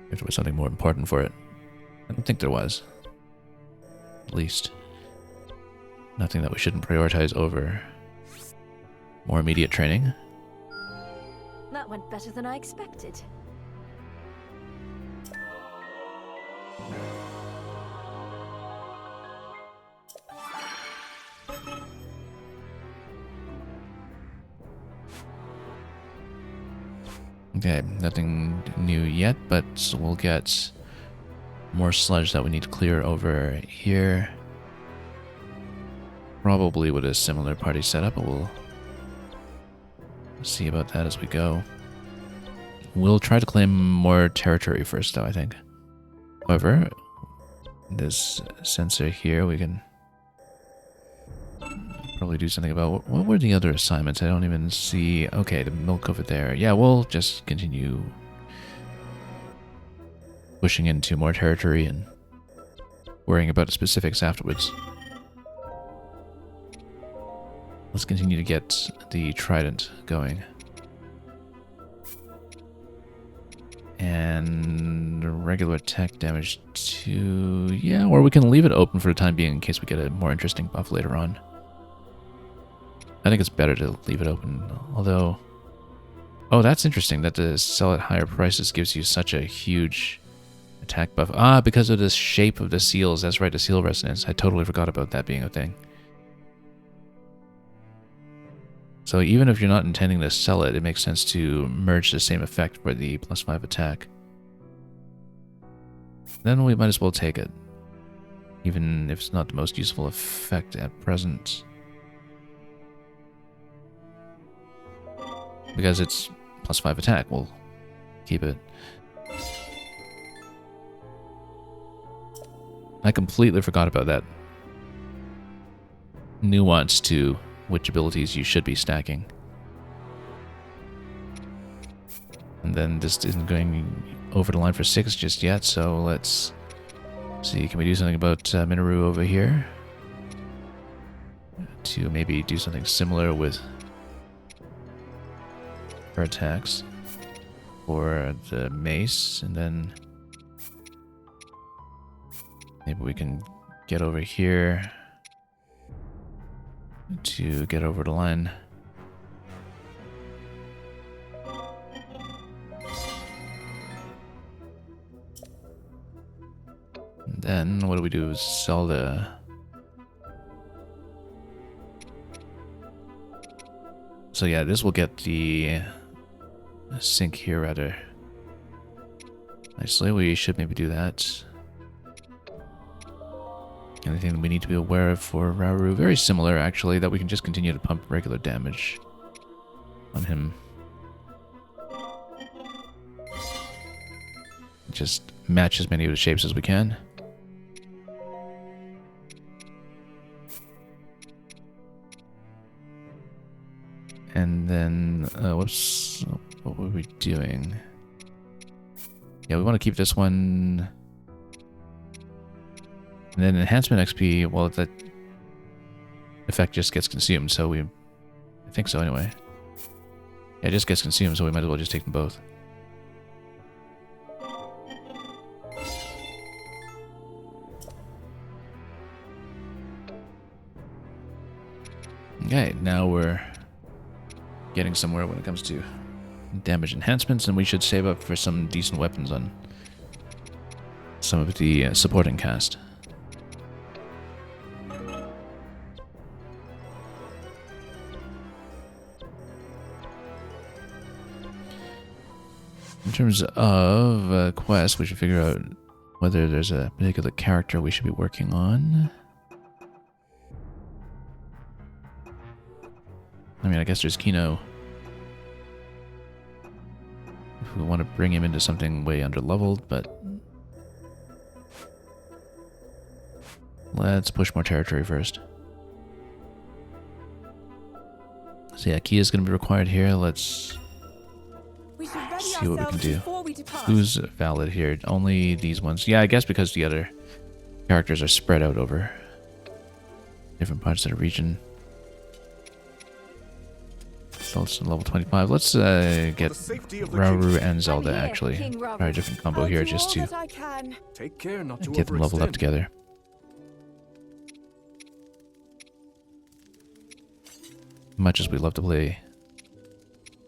If there was something more important for it. I don't think there was. at least. Nothing that we shouldn't prioritize over more immediate training. That went better than I expected. Okay, nothing new yet, but we'll get more sludge that we need to clear over here. Probably with a similar party setup, but we'll see about that as we go. We'll try to claim more territory first, though, I think. However, this sensor here, we can probably do something about. What were the other assignments? I don't even see. Okay, the milk over there. Yeah, we'll just continue pushing into more territory and worrying about the specifics afterwards. Let's continue to get the trident going. And regular attack damage to... Yeah, or we can leave it open for the time being in case we get a more interesting buff later on. I think it's better to leave it open, although... Oh, that's interesting that to sell at higher prices gives you such a huge attack buff. Ah, because of the shape of the seals. That's right, the seal resonance. I totally forgot about that being a thing. So even if you're not intending to sell it, it makes sense to merge the same effect for the +5 attack. Then we might as well take it, even if it's not the most useful effect at present. Because it's +5 attack, we'll keep it. I completely forgot about that nuance to which abilities you should be stacking. And then this isn't going over the line for 6 just yet, so let's see, can we do something about Minoru over here? To maybe do something similar with her attacks for the mace, and then maybe we can get over here to get over the line. And then what do we do? Sell the... So yeah, this will get the sink here rather nicely. We should maybe do that. Anything that we need to be aware of for Rauru? Very similar, actually, that we can just continue to pump regular damage on him. Just match as many of the shapes as we can. And then, whoops, what were we doing? Yeah, we want to keep this one. And then enhancement XP, well, that effect just gets consumed, so I think so anyway. Yeah, it just gets consumed, so we might as well just take them both. Okay, now we're getting somewhere when it comes to damage enhancements, and we should save up for some decent weapons on some of the supporting cast. In terms of quests, we should figure out whether there's a particular character we should be working on. I mean, I guess there's Kino. If we want to bring him into something way under-leveled, but... let's push more territory first. So yeah, Kia's going to be required here. Let's... see what we can do. Who's valid here? Only these ones. Yeah, I guess because the other characters are spread out over different parts of the region. So it's level 25. Let's get Rauru and Zelda actually. Try a different combo here just to Take care not to get them leveled up overextend. together. much as we love to play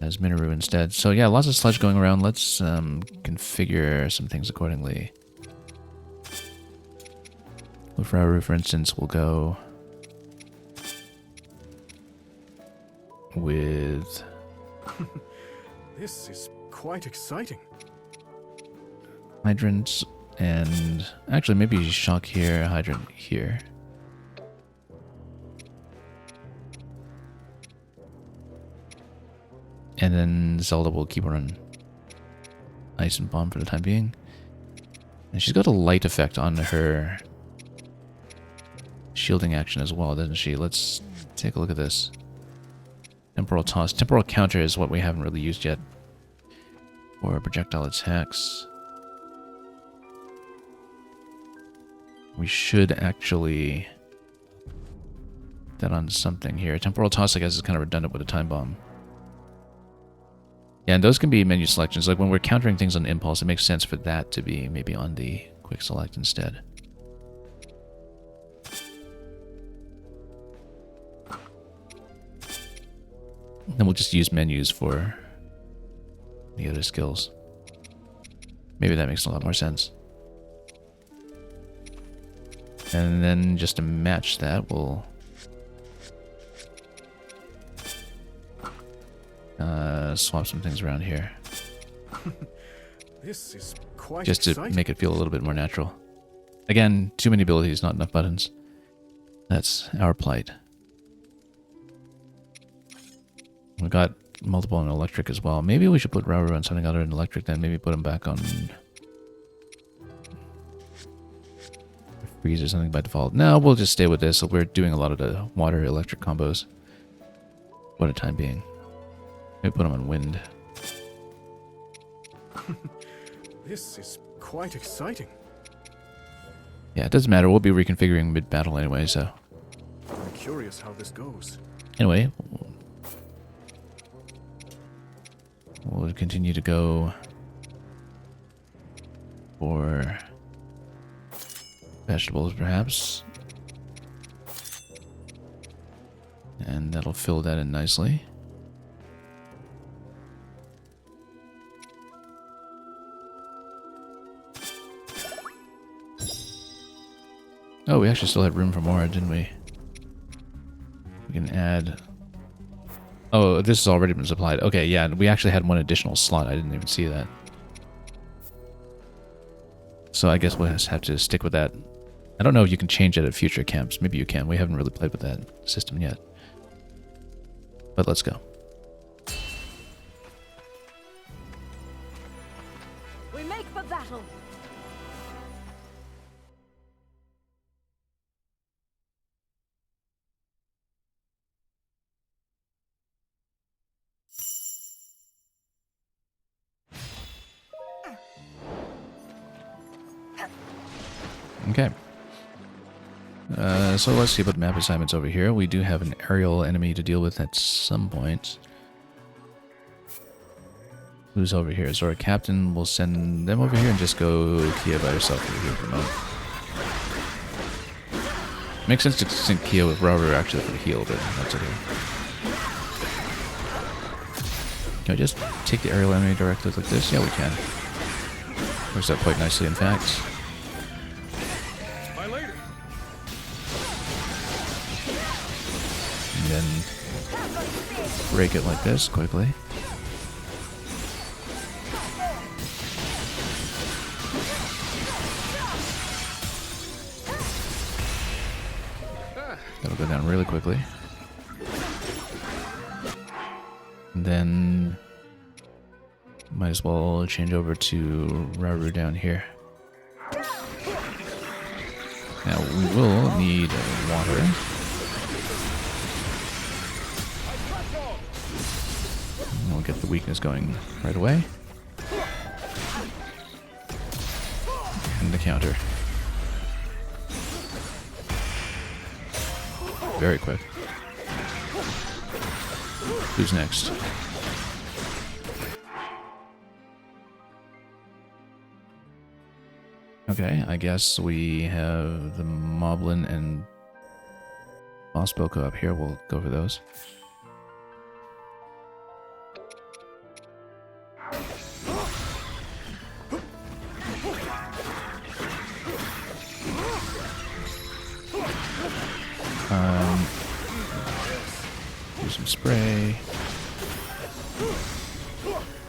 as Minoru instead. So yeah, lots of sludge going around. Let's configure some things accordingly. With Hyrule, for instance, we'll go with... This is quite exciting. Hydrants, and actually maybe shock here, hydrant here. And then Zelda will keep her on ice and bomb for the time being. And she's got a light effect on her shielding action as well, doesn't she? Let's take a look at this. Temporal toss. Temporal counter is what we haven't really used yet. Or projectile attacks. We should actually put that on something here. Temporal toss, I guess, is kind of redundant with a time bomb. Yeah, and those can be menu selections. Like when we're countering things on impulse, it makes sense for that to be maybe on the quick select instead. Then we'll just use menus for the other skills. Maybe that makes a lot more sense. And then just to match that, we'll swap some things around here. This is quite just to exciting. make it feel a little bit more natural. Again, too many abilities, not enough buttons. That's our plight. We got multiple on electric as well. Maybe we should put Hyrule on something other than electric, then maybe put him back on freeze or something by default. No, we'll just stay with this. So we're doing a lot of the water electric combos for the time being. Maybe put him on wind. This is quite exciting. Yeah, it doesn't matter. We'll be reconfiguring mid-battle anyway, so. I'm curious how this goes. Anyway, we'll continue to go for vegetables, perhaps. And that'll fill that in nicely. Oh, we actually still had room for more, didn't we? We can add... Oh, this has already been supplied. Okay, yeah, we actually had one additional slot. I didn't even see that. So I guess we'll just have to stick with that. I don't know if you can change it at future camps. Maybe you can. We haven't really played with that system yet. But let's go. We make for battle. Okay. So let's see about map assignments over here. We do have an aerial enemy to deal with at some point. Who's over here? So our captain will send them over here and just go Kia by herself over here for the moment. Makes sense to sync Kia with Robert actually for the heal, but that's okay. Can I just take the aerial enemy directly like this? Yeah, we can. Works out quite nicely, in fact. And then break it like this quickly. That'll go down really quickly. And then might as well change over to Hyrule down here. Now we will need water. And we'll get the weakness going right away. And the counter. Very quick. Who's next? Okay, I guess we have the Moblin and Boss Boko up here. We'll go for those. some spray.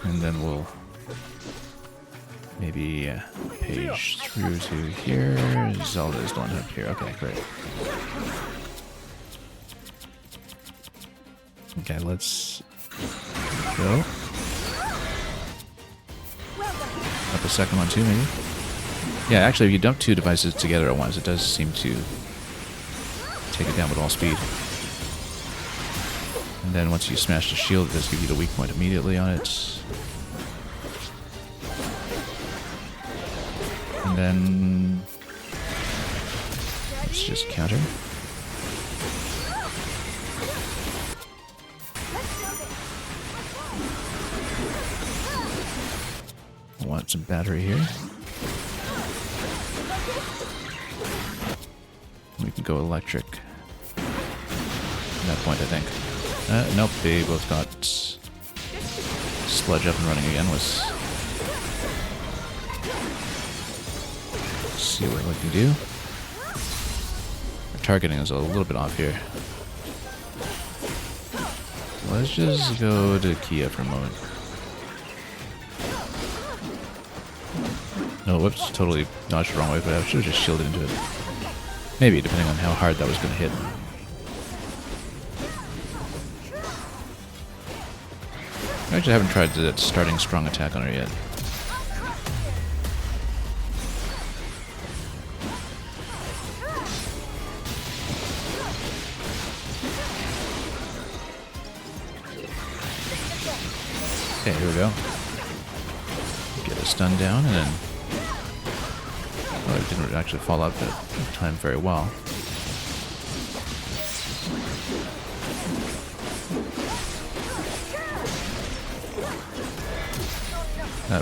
And then we'll maybe page through to here. Zelda's the one up here. Okay, great. Okay, let's go. Up a second one too, maybe? Yeah, actually, if you dump two devices together at once, it does seem to take it down with all speed. And then once you smash the shield, it does give you the weak point immediately on it. And then let's just counter. I want some battery here. We can go electric. At that point, I think. Nope, they both got sludge up and running again. Let's see what we can do. Our targeting is a little bit off here. Let's just go to Kia for a moment. No, whoops, totally dodged the wrong way, but I should have just shielded into it. Maybe, depending on how hard that was going to hit. I actually haven't tried the starting strong attack on her yet. Okay, here we go. Get a stun down, and then... Oh, it didn't actually fall out that time very well.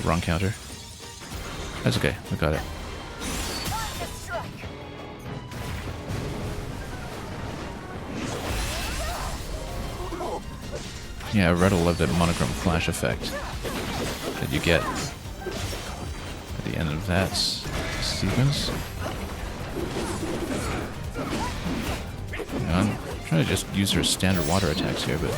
Wrong counter. That's okay, we got it. Yeah, I read a lot of that monochrome flash effect that you get at the end of that sequence. I'm trying to just use her standard water attacks here, but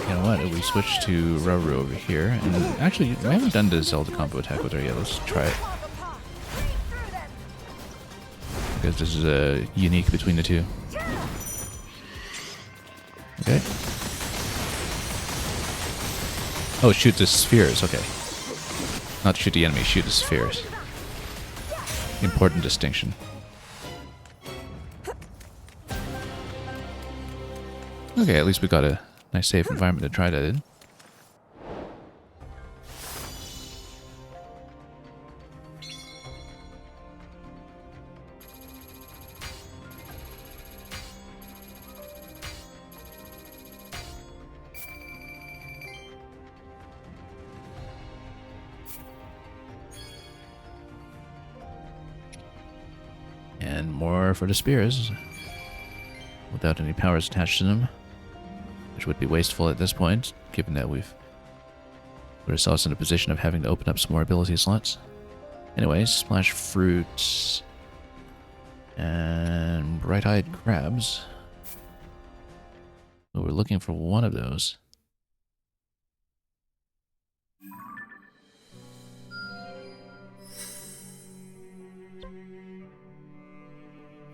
you know what? We switch to Hyrule over here, and actually, we haven't done the Zelda combo attack with her yet. Let's try it. Because this is unique between the two. Okay. Oh, shoot the spheres. Okay. Not shoot the enemy, shoot the spheres. Important distinction. Okay, at least we got a nice safe environment to try that in. And more for the spears, without any powers attached to them, which would be wasteful at this point, given that we've put ourselves in a position of having to open up some more ability slots. Anyways, splash fruits and bright-eyed crabs. So we're looking for one of those.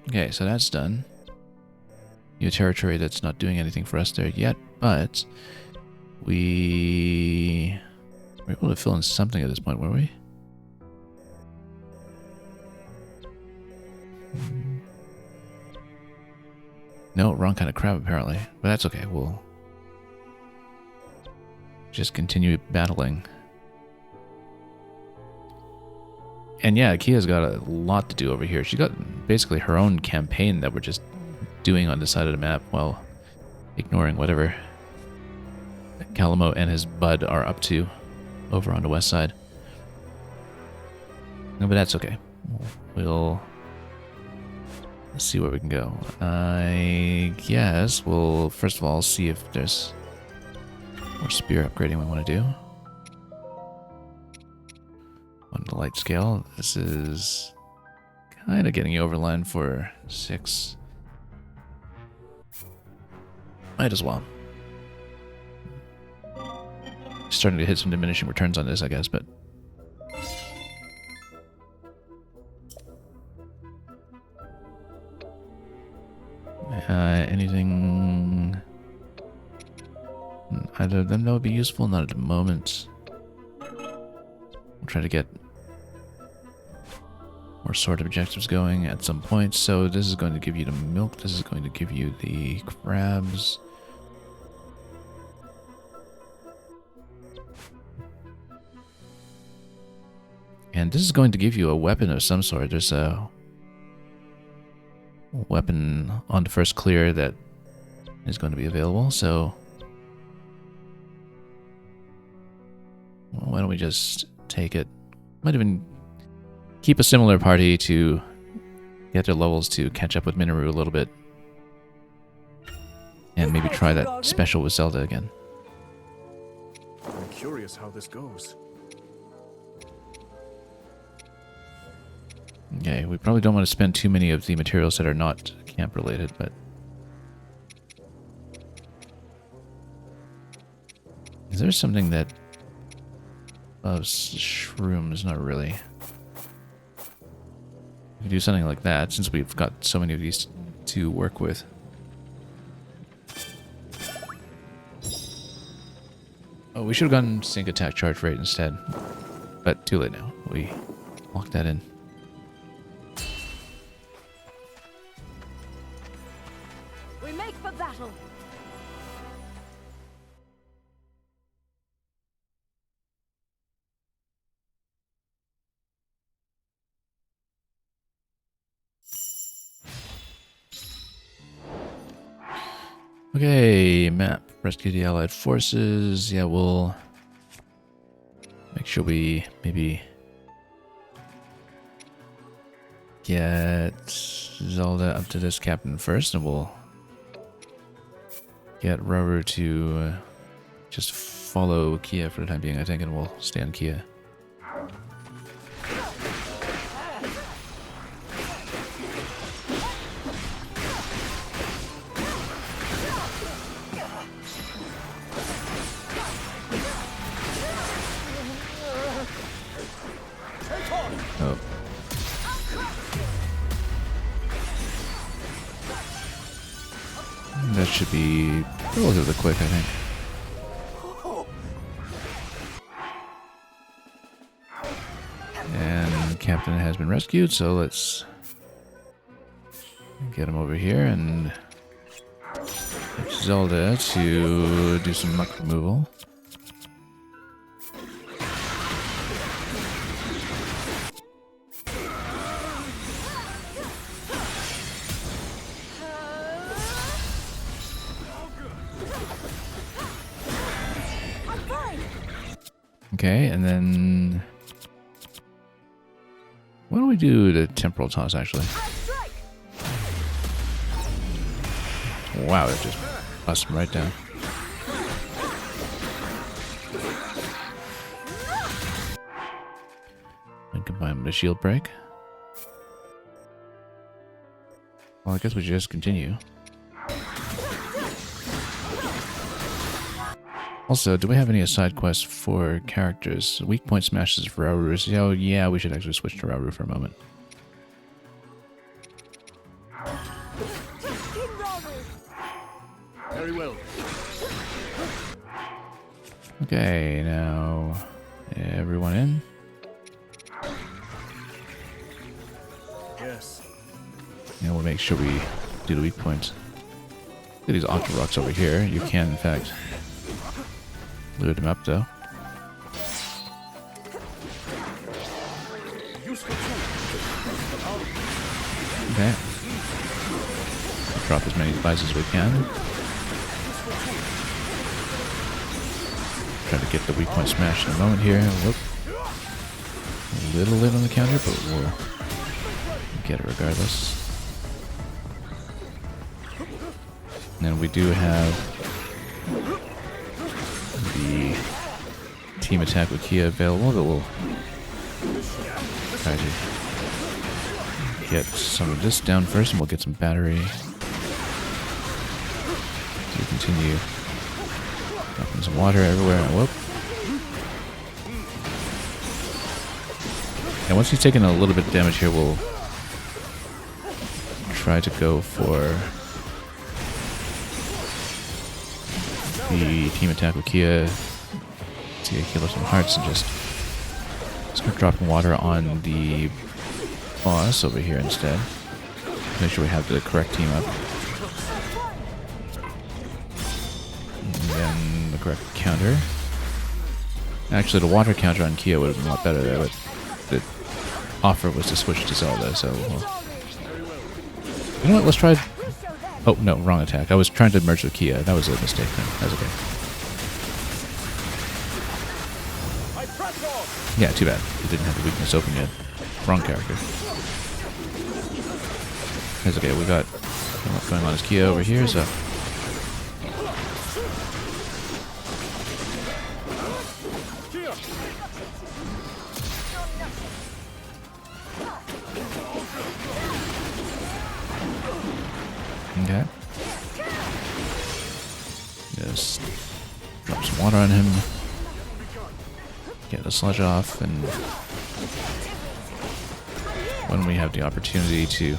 Okay, so that's done. New territory that's not doing anything for us there yet, but we were able to fill in something at this point, were we? No, wrong kind of crab apparently, but that's okay. We'll just continue battling. And yeah, Kia's got a lot to do over here. She's got basically her own campaign that we're just doing on this side of the map while ignoring whatever Calamo and his bud are up to over on the west side. No, but that's okay. We'll see where we can go. I guess we'll first of all see if there's more spear upgrading we want to do. On the light scale, this is kind of getting you over line for 6. Might as well. Starting to hit some diminishing returns on this, I guess, but... anything... Either of them that would be useful? Not at the moment. We'll try to get more sword objectives going at some point. So this is going to give you the milk. This is going to give you the crabs. And this is going to give you a weapon of some sort. There's a weapon on the first clear that is going to be available. So why don't we just take it? Might even keep a similar party to get their levels to catch up with Minoru a little bit. And maybe try that special with Zelda again. I'm curious how this goes. Okay, we probably don't want to spend too many of the materials that are not camp related, but... Is there something that... shrooms, not really. We could do something like that, since we've got so many of these to work with. Oh, we should have gone sync attack charge rate instead. But too late now. We locked that in. We make for battle. Okay, map. Rescue the allied forces. Yeah, we'll make sure we maybe get Zelda up to this captain first, and we'll get Rauru to just follow Kia for the time being, I think, and we'll stay on Kia. Oh. That should be relatively quick, I think. And Captain has been rescued, so let's get him over here and get Zelda to do some muck removal. Okay, and then why don't we do the temporal toss actually? Wow, it just busts him right down. And combine with a shield break. Well, I guess we should just continue. Also, do we have any side quests for characters? Weak point smashes for Rauru. Oh, yeah, we should actually switch to Rauru for a moment. Very well. Okay, now everyone in. Yes. And we'll make sure we do the weak points. Look at these Octo Rocks over here. You can, in fact, lure them up, though. Okay. Drop as many devices as we can. Try to get the weak point smashed in a moment here. Whoop. A little late on the counter, but we'll get it regardless. And then we do have the team attack with Kia available, but we'll try to get some of this down first, and we'll get some battery to continue dropping some water everywhere. Whoop. And once he's taken a little bit of damage here, we'll try to go for the team attack with Kia to heal up some hearts and just start dropping water on the boss over here instead. Make sure we have the correct team up. And then the correct counter. Actually, the water counter on Kia would have been a lot better there, but the offer was to switch to Zelda, so we'll... You know what, let's try... Oh, no, wrong attack. I was trying to merge with Kia. That was a mistake then. That's okay. Yeah, too bad. It didn't have the weakness open yet. Wrong character. That's okay, we got what's going on is Kia over here, so... Okay. Just drop some water on him. Get the sludge off, and when we have the opportunity to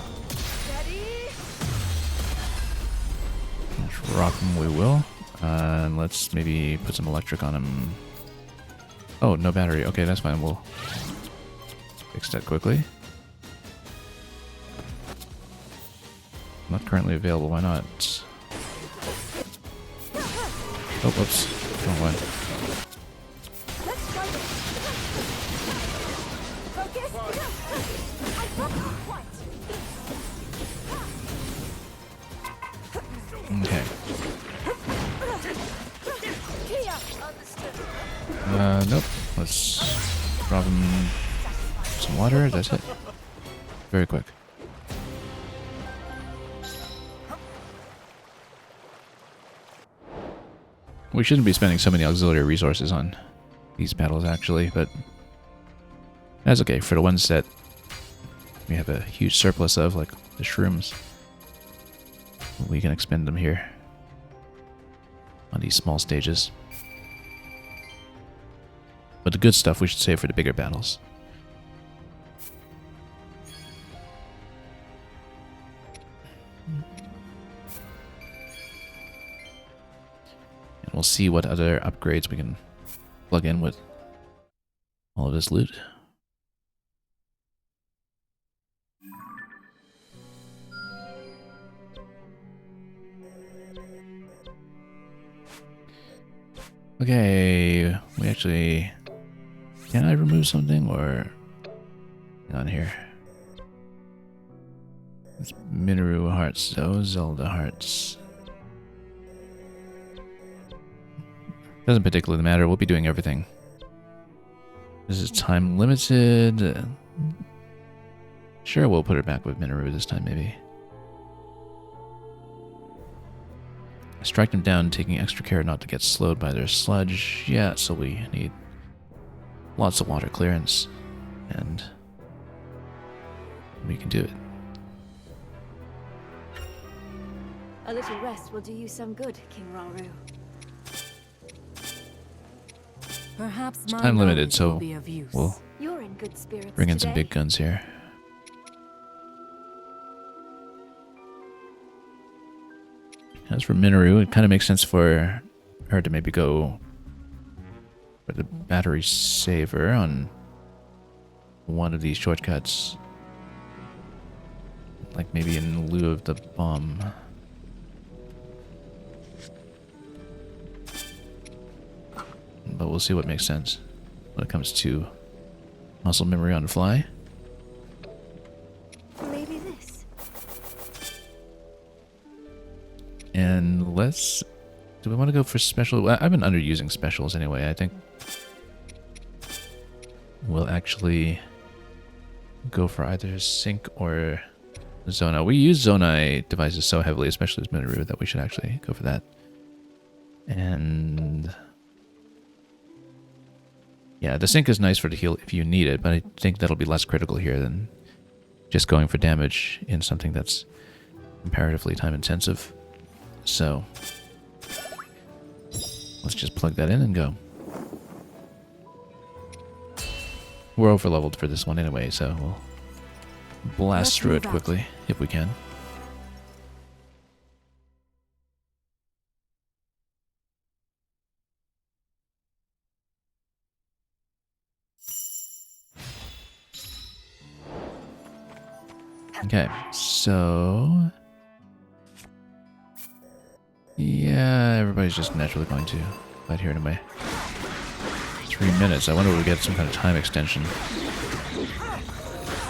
rock him, we will. And let's maybe put some electric on him. Oh, no battery. Okay, that's fine. We'll fix that quickly. Not currently available. Why not? Oh, whoops. Wrong one. Okay. Nope. Let's drop him some water. That's it. Very quick. We shouldn't be spending so many auxiliary resources on these battles, actually, but that's okay. For the ones that we have a huge surplus of, like the shrooms, we can expend them here on these small stages. But the good stuff we should save for the bigger battles. And we'll see what other upgrades we can plug in with all of this loot. Okay, we actually... Can I remove something, or... Hang on here. It's Minoru hearts, though. Zelda hearts. Doesn't particularly matter. We'll be doing everything. This is time limited. Sure, we'll put it back with Minoru this time, maybe. Strike them down, taking extra care not to get slowed by their sludge. Yeah, so we need lots of water clearance, and we can do it. A little rest will do you some good, King Rauru. Perhaps It's my time limited, knowledge so will be of use. we'll You're in good spirits bring in some today. big guns here. As for Minoru, it kind of makes sense for her to maybe go for the battery saver on one of these shortcuts. Like maybe in lieu of the bomb. But we'll see what makes sense when it comes to muscle memory on the fly. Maybe this. And let's... Do we want to go for special? I've been underusing specials anyway. I think we'll actually go for either Sync or Zona. We use Zonai devices so heavily, especially as Minoru, that we should actually go for that. And... yeah, the Sync is nice for the heal if you need it, but I think that'll be less critical here than just going for damage in something that's comparatively time intensive. So, Let's just plug that in and go. We're over leveled for this one anyway, so we'll blast through it quickly if we can. Okay, so yeah, everybody's just naturally going to fight here anyway. 3 minutes. I wonder if we get some kind of time extension.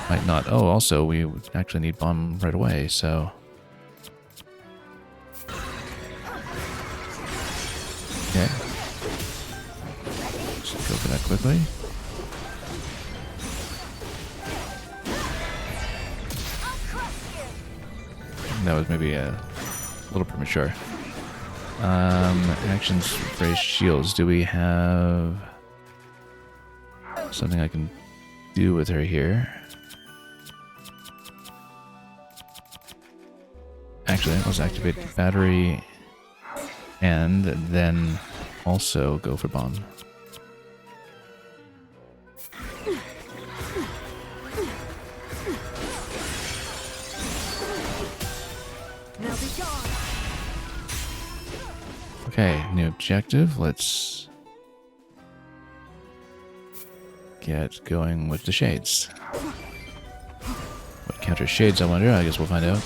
Might not. Oh, also, we actually need bomb right away, so... Okay. Just go for that quickly. That was maybe a little premature. Actions, phrase, shields. Do we have something I can do with her here? Actually, let's activate the battery and then also go for bomb. Okay, new objective. Let's get going with the shades. What counters shades, I wonder? I guess we'll find out.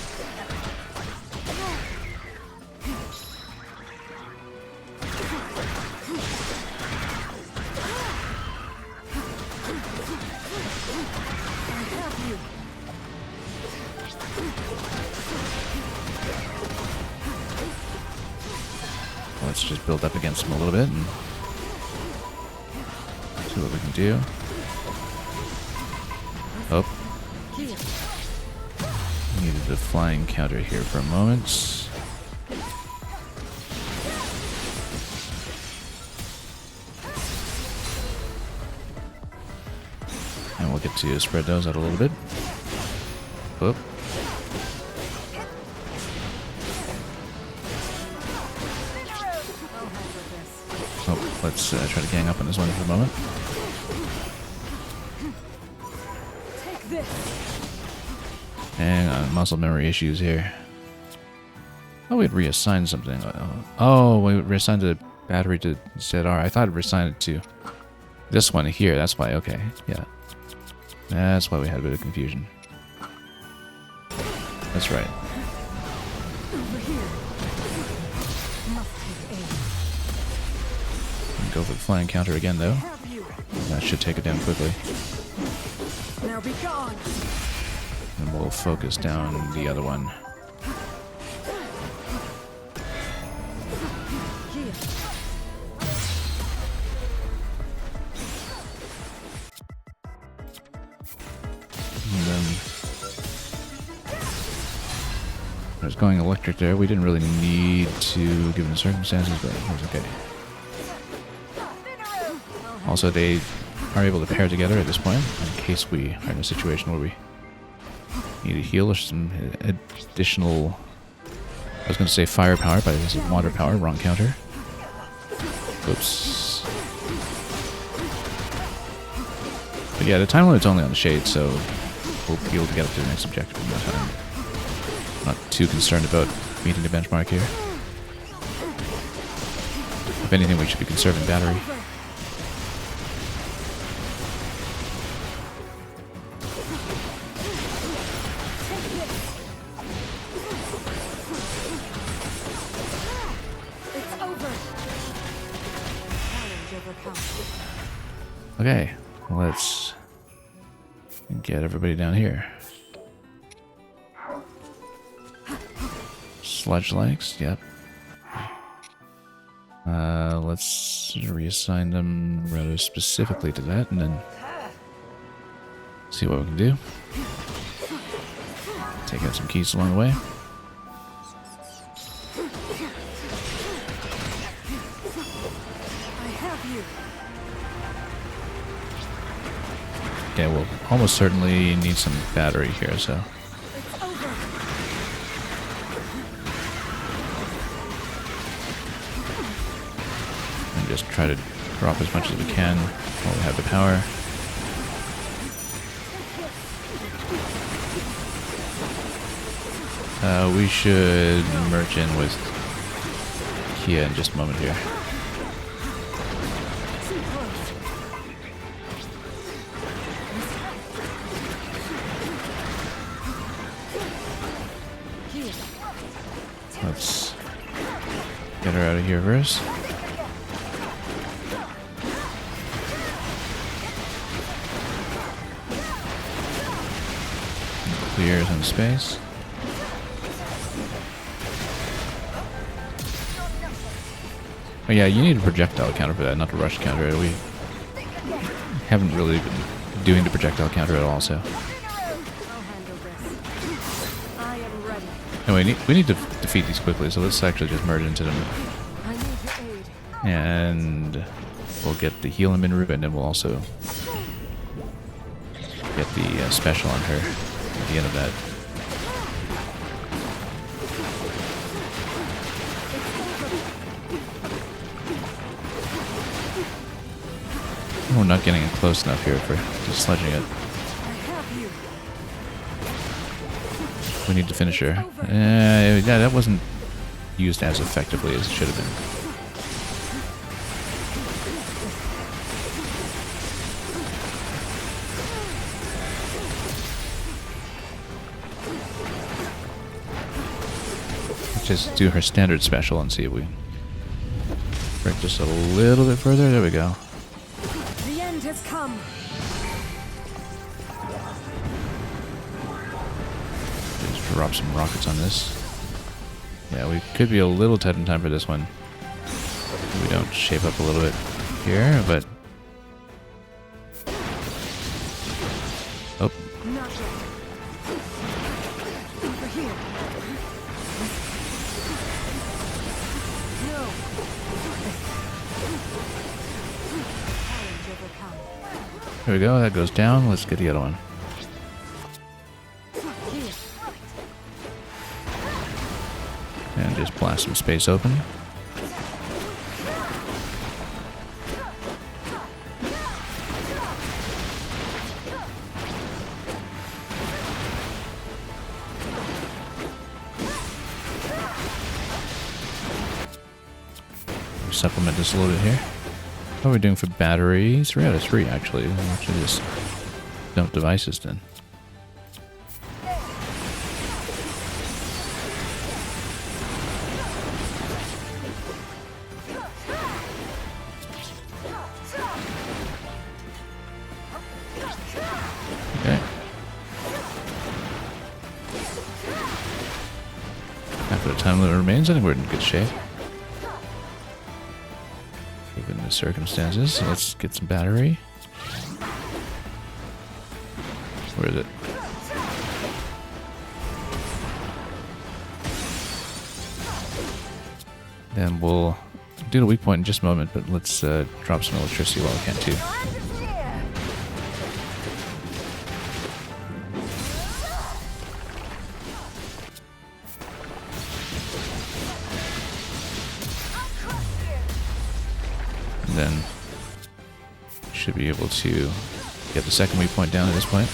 Let's just build up against him a little bit and see what we can do. Oh. Needed the flying counter here for a moment. And we'll get to spread those out a little bit. Whoop. Oh, let's try to gang up on this one for a moment. Hang on, muscle memory issues here. Oh, we'd reassign something. Oh, we reassigned the battery to ZR. I thought it reassigned it to this one here. That's why. Okay, yeah. That's why we had a bit of confusion. That's right. Go for the flying counter again, though. That should take it down quickly. Now be gone. And we'll focus down the other one. And then I was going electric there. We didn't really need to, given the circumstances, but it was okay. Also, they are able to pair together at this point, in case we are in a situation where we need a heal or some additional... I was going to say firepower, but it's water power, wrong counter. Oops. But yeah, the time limit's only on the shade, so we'll be able to get up to the next objective in no time. Not too concerned about meeting the benchmark here. If anything, we should be conserving battery. Okay, let's get everybody down here. Sludge legs, yep. Let's reassign them rather specifically to that and then see what we can do. Take out some keys along the way. Yeah, we'll almost certainly need some battery here, so... just try to drop as much as we can while we have the power. We should merge in with Kia in just a moment here. Let's get her out of here first. Clear some space. Oh yeah, you need a projectile counter for that, not a rush counter. We haven't really been doing the projectile counter at all, so. Anyway, we need to defeat these quickly, so let's actually just merge into them. And we'll get the heal him in Ruben, and then we'll also get the special on her at the end of that. We're not getting it close enough here for just sledging it. We need to finish her. Yeah, that wasn't used as effectively as it should have been. Let's just do her standard special and see if we break just a little bit further. There we go. The end has come. Just drop some rockets on this. Yeah, we could be a little tight in time for this one. We don't shape up a little bit here, but oh. Not yet. Over here. No. Challenge overcome. There we go, that goes down. Let's get the other one. And just blast some space open. Supplement this a little bit here. How are we doing for battery? 3 out of 3 actually. I'll actually just dump devices then. Okay. After the time limit remains, I think we're in good shape. Given the circumstances, so let's get some battery. Where is it? Then we'll do the weak point in just a moment, but let's drop some electricity while we can too. Then should be able to get the second weak point down at this point.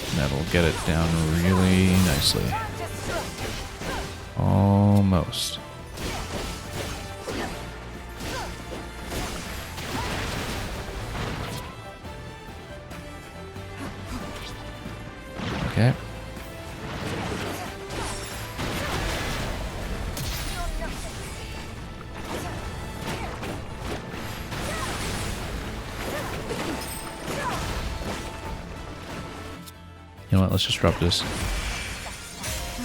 And that'll get it down really nicely. Almost. Okay. You know what, let's just drop this.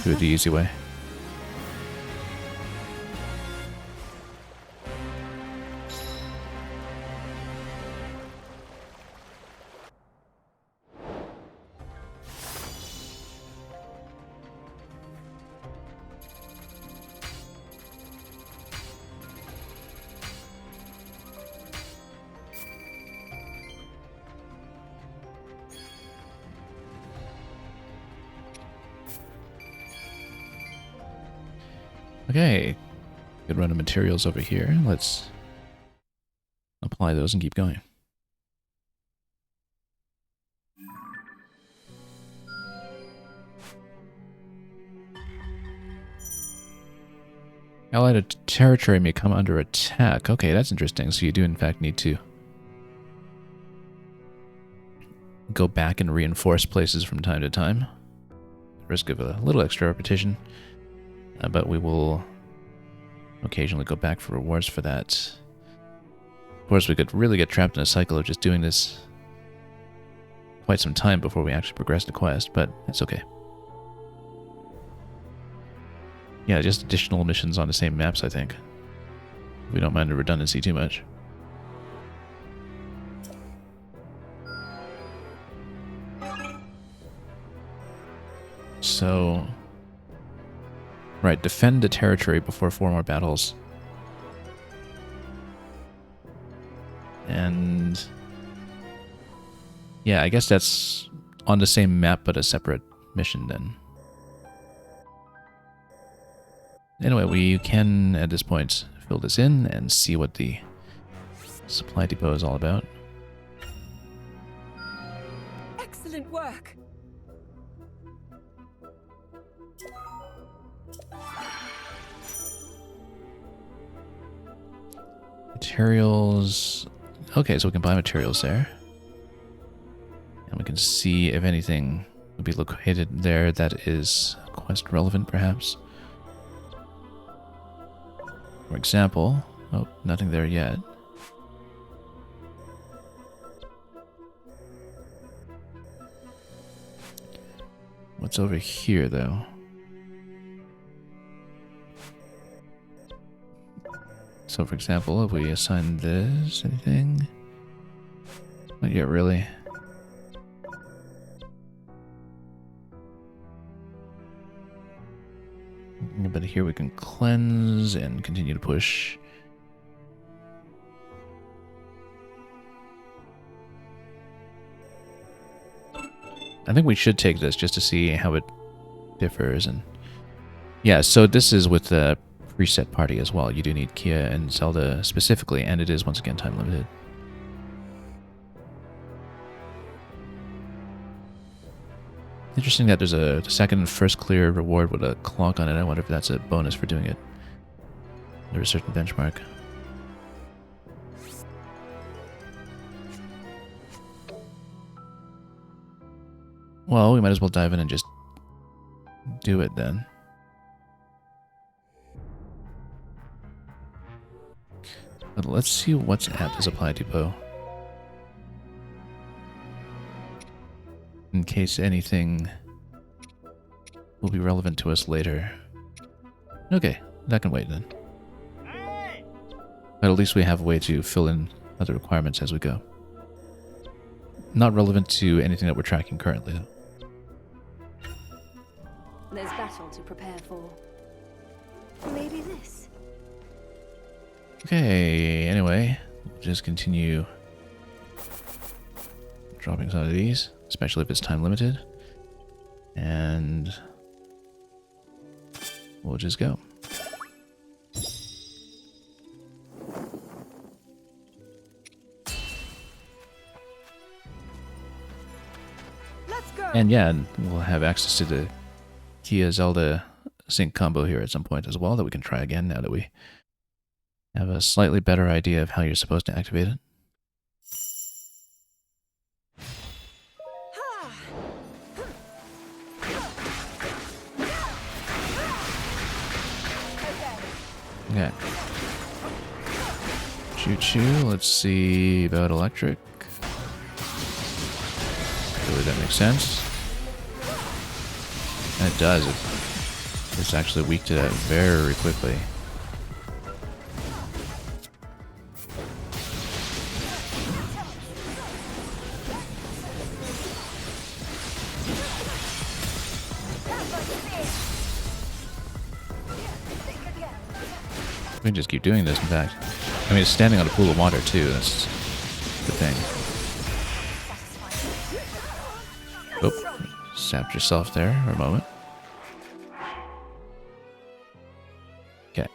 Do it the easy way. Okay, good run of materials over here. Let's apply those and keep going. Allied territory may come under attack. Okay, that's interesting. So you do in fact need to go back and reinforce places from time to time. Risk of a little extra repetition. But we will occasionally go back for rewards for that. Of course, we could really get trapped in a cycle of just doing this quite some time before we actually progress the quest, but that's okay. Yeah, just additional missions on the same maps, I think. We don't mind the redundancy too much. So, right, defend the territory before 4 more battles. And yeah, I guess that's on the same map but a separate mission then. Anyway, we can at this point fill this in and see what the supply depot is all about. Excellent work. Materials. Okay, so we can buy materials there. And we can see if anything would be located there that is quest relevant, perhaps. For example, oh, nothing there yet. What's over here, though? So, for example, if we assign this, anything? Not yet, really. But here we can cleanse and continue to push. I think we should take this just to see how it differs. And yeah, so this is with the preset party as well. You do need Kia and Zelda specifically, and it is once again time limited. Interesting that there's a second and first clear reward with a clock on it. I wonder if that's a bonus for doing it under a certain benchmark. Well, we might as well dive in and just do it then. But let's see what's at the supply depot. In case anything will be relevant to us later. Okay, that can wait then. But at least we have a way to fill in other requirements as we go. Not relevant to anything that we're tracking currently, though. There's battle to prepare for. Maybe this. Okay, anyway, we'll just continue dropping some of these, especially if it's time limited. And we'll just go. Let's go. And yeah, we'll have access to the Kia Zelda sync combo here at some point as well that we can try again now that we have a slightly better idea of how you're supposed to activate it. Okay. Choo-choo. Let's see about electric. Really, that makes sense. And it does. It's actually weak to that very quickly. We can just keep doing this, in fact. I mean, it's standing on a pool of water, too. That's the thing. Oh, sapped yourself there for a moment. Okay.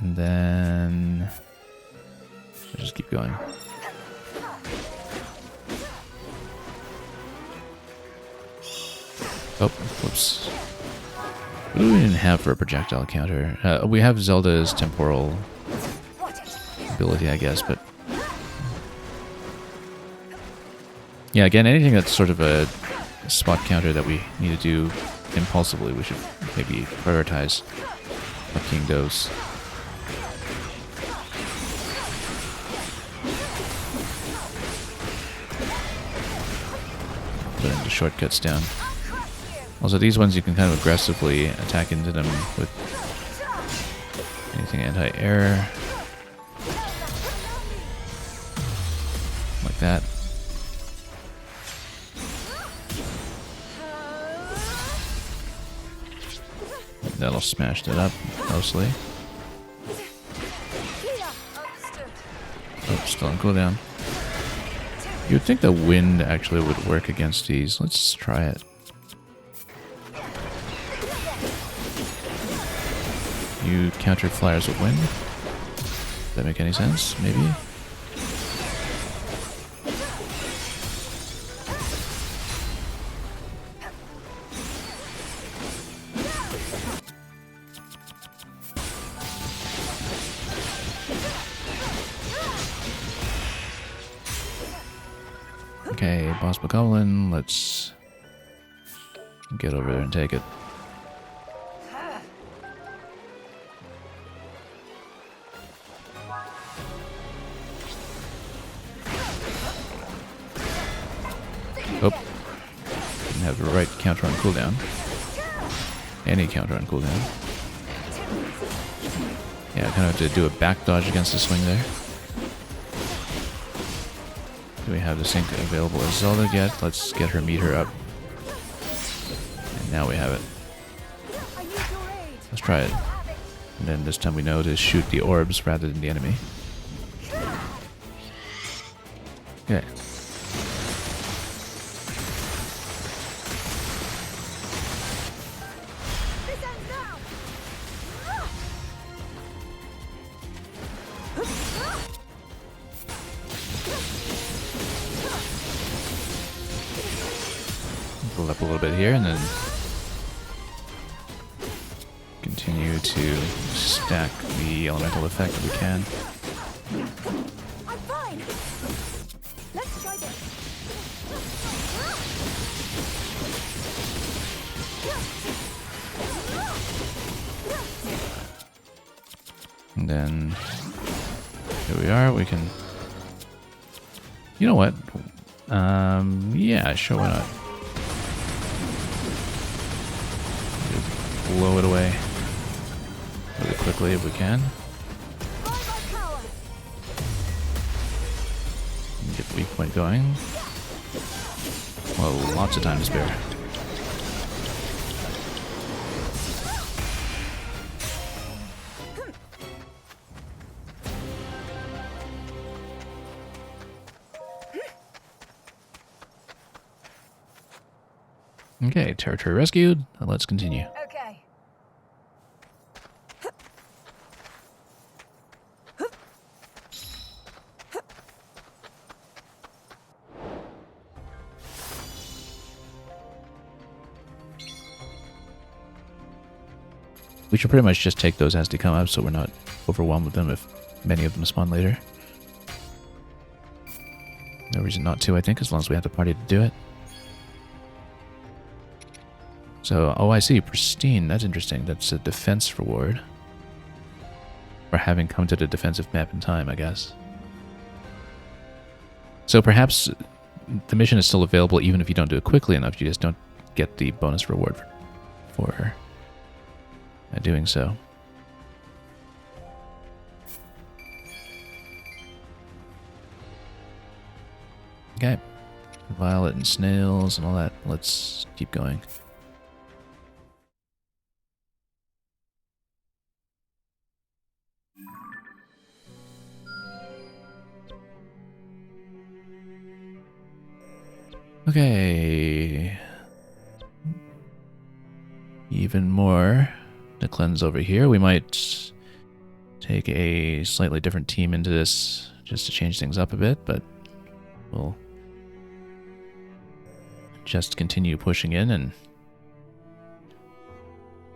And then just keep going. Oh, whoops. What do we even have for a projectile counter? We have Zelda's temporal ability, I guess, but... Yeah, again, anything that's sort of a spot counter that we need to do impulsively, we should maybe prioritize what King does. Putting the shortcuts down. Also, these ones you can kind of aggressively attack into them with anything anti-air. Like that. That'll smash that up, mostly. Oh, still on cooldown. You'd think the wind actually would work against these. Let's try it. You countered flyers with wind? Does that make any sense? Maybe? Okay, Boss Bokoblin, let's get over there and take it. Oh, didn't have the right counter on cooldown. Any counter on cooldown. Yeah, I kind of have to do a back dodge against the swing there. Do we have the sync available as Zelda yet? Let's get her meter up. And now we have it. Let's try it. And then this time we know to shoot the orbs rather than the enemy. Okay. Build up a little bit here and then continue to stack the elemental effect if we can. I'm fine. Let's try this. And then here we are. We can. You know what? Yeah, sure. Why not? Blow it away really quickly if we can. Get the weak point going. Well, lots of time to spare. Okay, territory rescued. Let's continue. Okay. We should pretty much just take those as they come up so we're not overwhelmed with them if many of them spawn later. No reason not to, I think, as long as we have the party to do it. So, oh, I see. Pristine. That's interesting. That's a defense reward. For having come to the defensive map in time, I guess. So perhaps the mission is still available even if you don't do it quickly enough. You just don't get the bonus reward for doing so. Okay. Violet and snails and all that. Let's keep going. Okay. Even more to cleanse over here. We might take a slightly different team into this just to change things up a bit, but we'll just continue pushing in and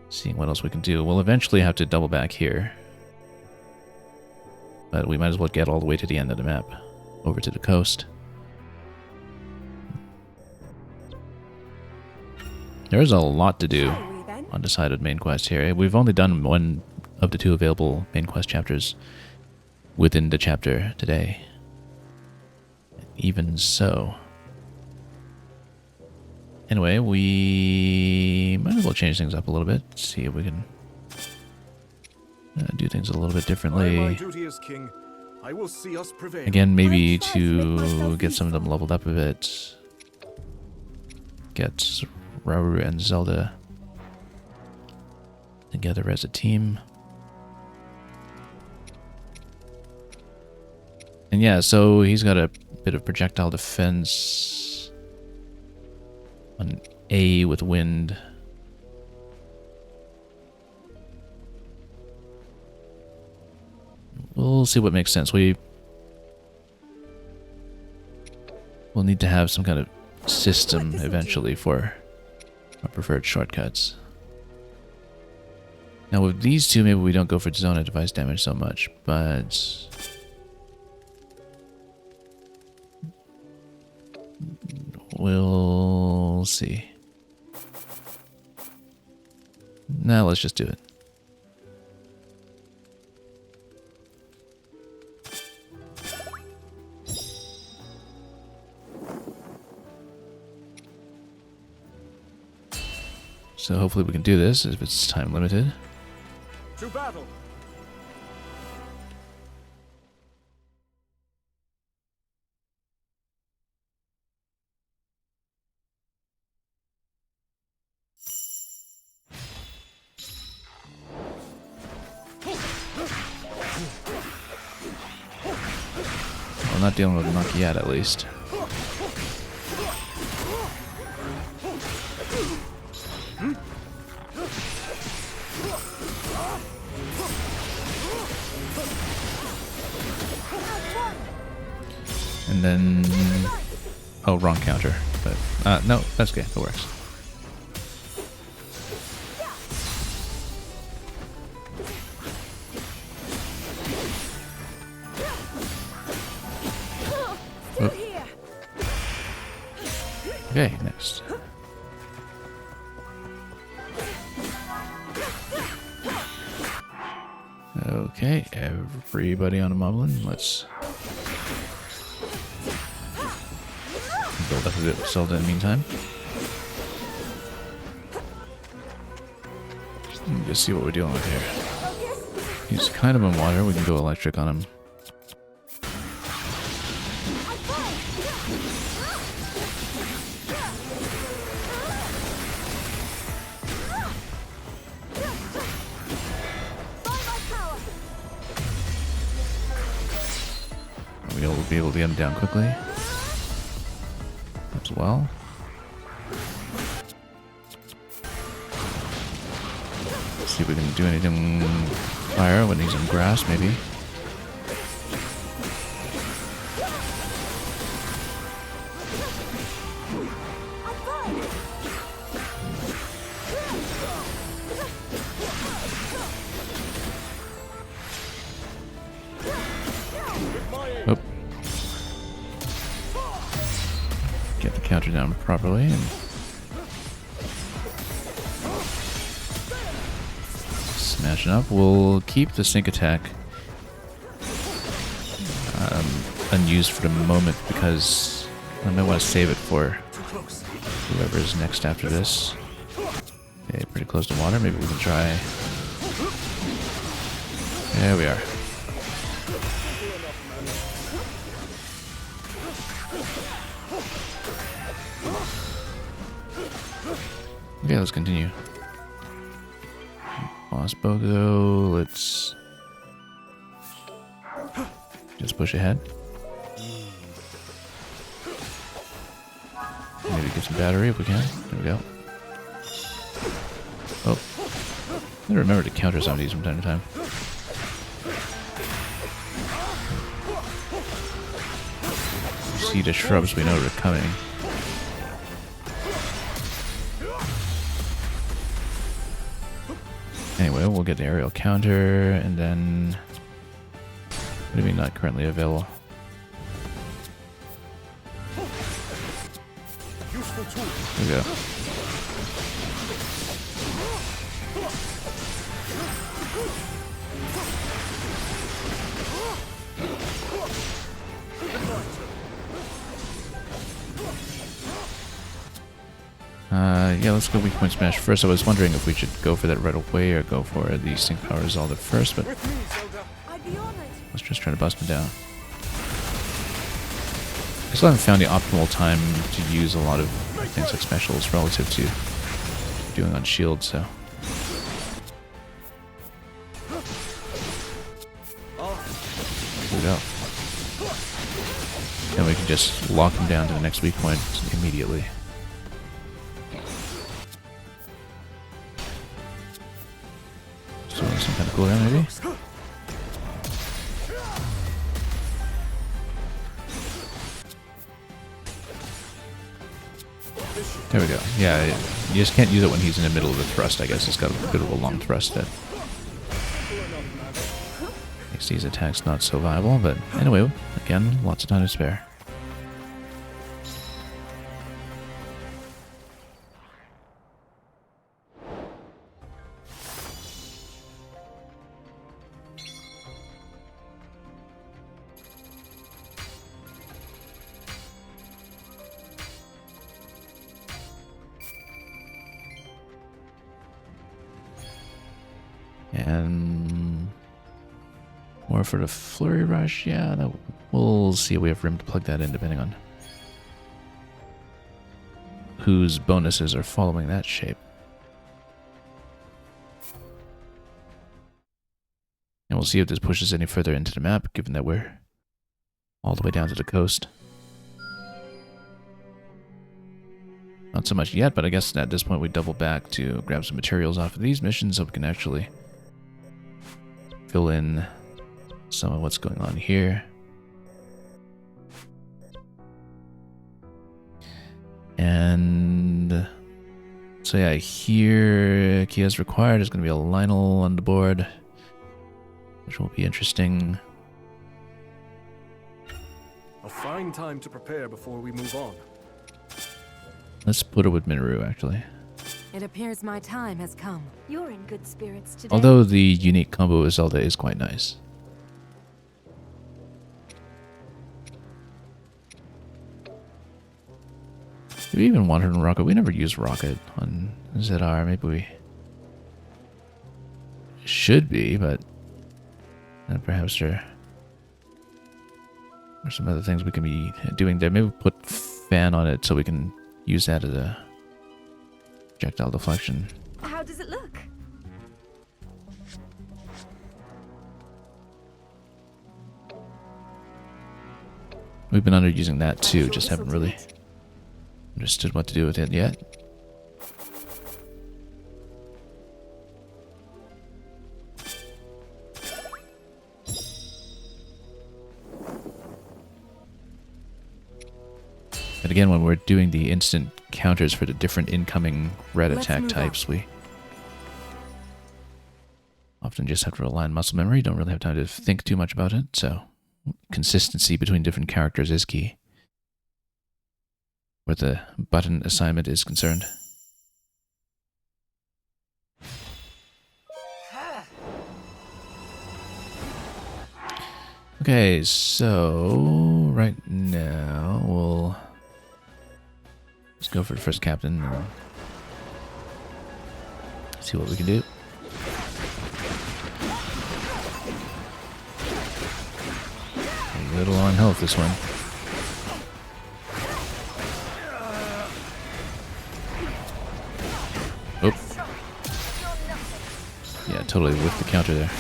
seeing what else we can do. We'll eventually have to double back here, but we might as well get all the way to the end of the map, over to the coast. There's a lot to do on the side of the main quest here. We've only done one of the 2 available main quest chapters within the chapter today. Even so. Anyway, we might as well change things up a little bit. See if we can do things a little bit differently. By my duty as king, I will see us prevail. Again, maybe to get some of them leveled up a bit. Get Hyrule and Zelda together as a team. And yeah, so he's got a bit of projectile defense on A with wind. We'll see what makes sense. We'll need to have some kind of system eventually for our preferred shortcuts. Now with these 2, maybe we don't go for zone and device damage so much, but we'll see. Now let's just do it. So hopefully we can do this if it's time limited. To battle. Well, not dealing with Monkey yet, at least. And then... oh, wrong counter. But, no, that's okay. That works. Oh. Okay, next. Okay, everybody on a moblin. Let's build up a bit of Zelda in the meantime. Just see what we're dealing with here. He's kind of in water. We can go electric on him. We'll be able to get him down quickly as well. See if we can do anything fire when he's in grass, maybe. Oh. Get the counter down properly and smashing up. We'll keep the sync attack unused for the moment because I might want to save it for whoever is next after this. Okay, pretty close to water. Maybe we can try. There we are. Okay, let's continue. Boss Bogo, let's just push ahead. Maybe get some battery if we can. There we go. Oh. I gotta remember to counter some of these from time to time. see the shrubs, we know they're coming. Anyway, we'll get the aerial counter, and then... Maybe not currently available. There we go. Yeah, let's go weak point smash first. I was wondering if we should go for that right away or go for the sync power resolve at first, but let's just try to bust him down. I still haven't found the optimal time to use a lot of things like specials relative to doing on shield, so. Here we go. And we can just lock him down to the next weak point immediately. So some kind of cooldown maybe? There we go. Yeah, you just can't use it when he's in the middle of the thrust, I guess. It's got a bit of a long thrust that makes these attacks not so viable, but anyway, again, lots of time to spare. And more for the Flurry Rush, yeah, we'll see if we have room to plug that in depending on whose bonuses are following that shape. And we'll see if this pushes any further into the map, given that we're all the way down to the coast. Not so much yet, but I guess at this point we double back to grab some materials off of these missions so we can actually fill in some of what's going on here. And so yeah, here key as required is going to be a Lionel on the board, which will be interesting. A fine time to prepare before we move on. Let's split it with Minoru, actually. It appears my time has come. You're in good spirits today. Although the unique combo with Zelda is quite nice. Do we even want her in Rocket? We never use Rocket on ZR. Maybe we should be, but perhaps there are some other things we can be doing there. Maybe put Fan on it so we can use that as a projectile deflection. How does it look? We've been underusing that too, just haven't really understood what to do with it yet. And again, when we're doing the instant counters for the different incoming red attack types, we often just have to rely on muscle memory. Don't really have time to think too much about it, so consistency between different characters is key, where the button assignment is concerned. Okay, so right now we'll just go for the first captain and see what we can do. A little on health, this one. Oh. Yeah, totally with the counter there.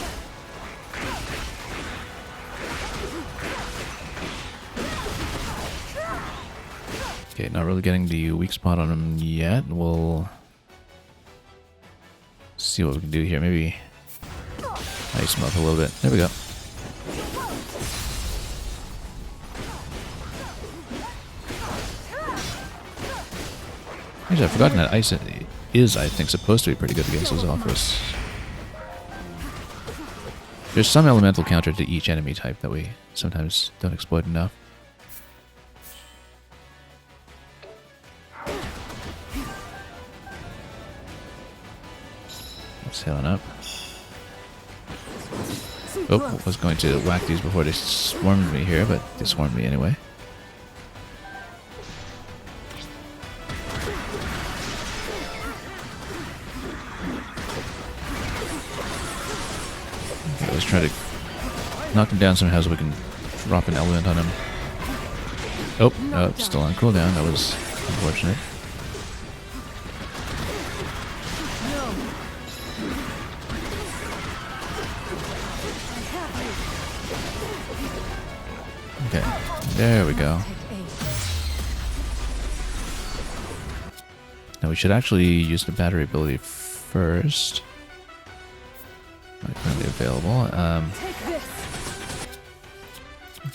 Okay, not really getting the weak spot on him yet. We'll see what we can do here. Maybe ice him up a little bit. There we go. Actually, I've forgotten that ice is, I think, supposed to be pretty good against those offers. There's some elemental counter to each enemy type that we sometimes don't exploit enough. Let's heal up. Oh, was going to whack these before they swarmed me here, but they swarmed me anyway. Okay, let's try to knock him down somehow so we can drop an element on him. Oh, no, still on cooldown. That was unfortunate. Okay, there we go. Now we should actually use the battery ability first. Might find it available.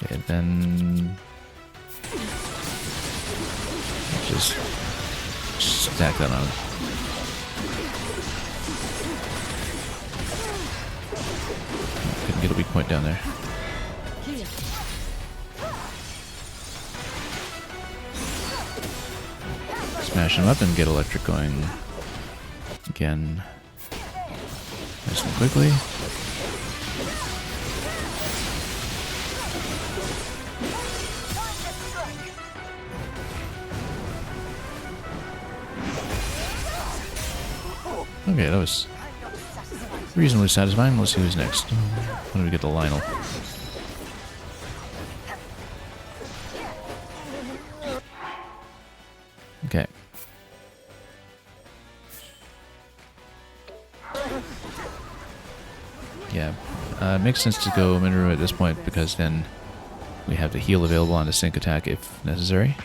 Okay, then just stack that on. Couldn't get a weak point down there. Smash him up and get electric going again nice and quickly. Okay, that was reasonably satisfying. Let's see who's next. When do we get to Lionel? Okay. Yeah, it makes sense to go Minoru at this point because then we have the heal available on the sync attack if necessary.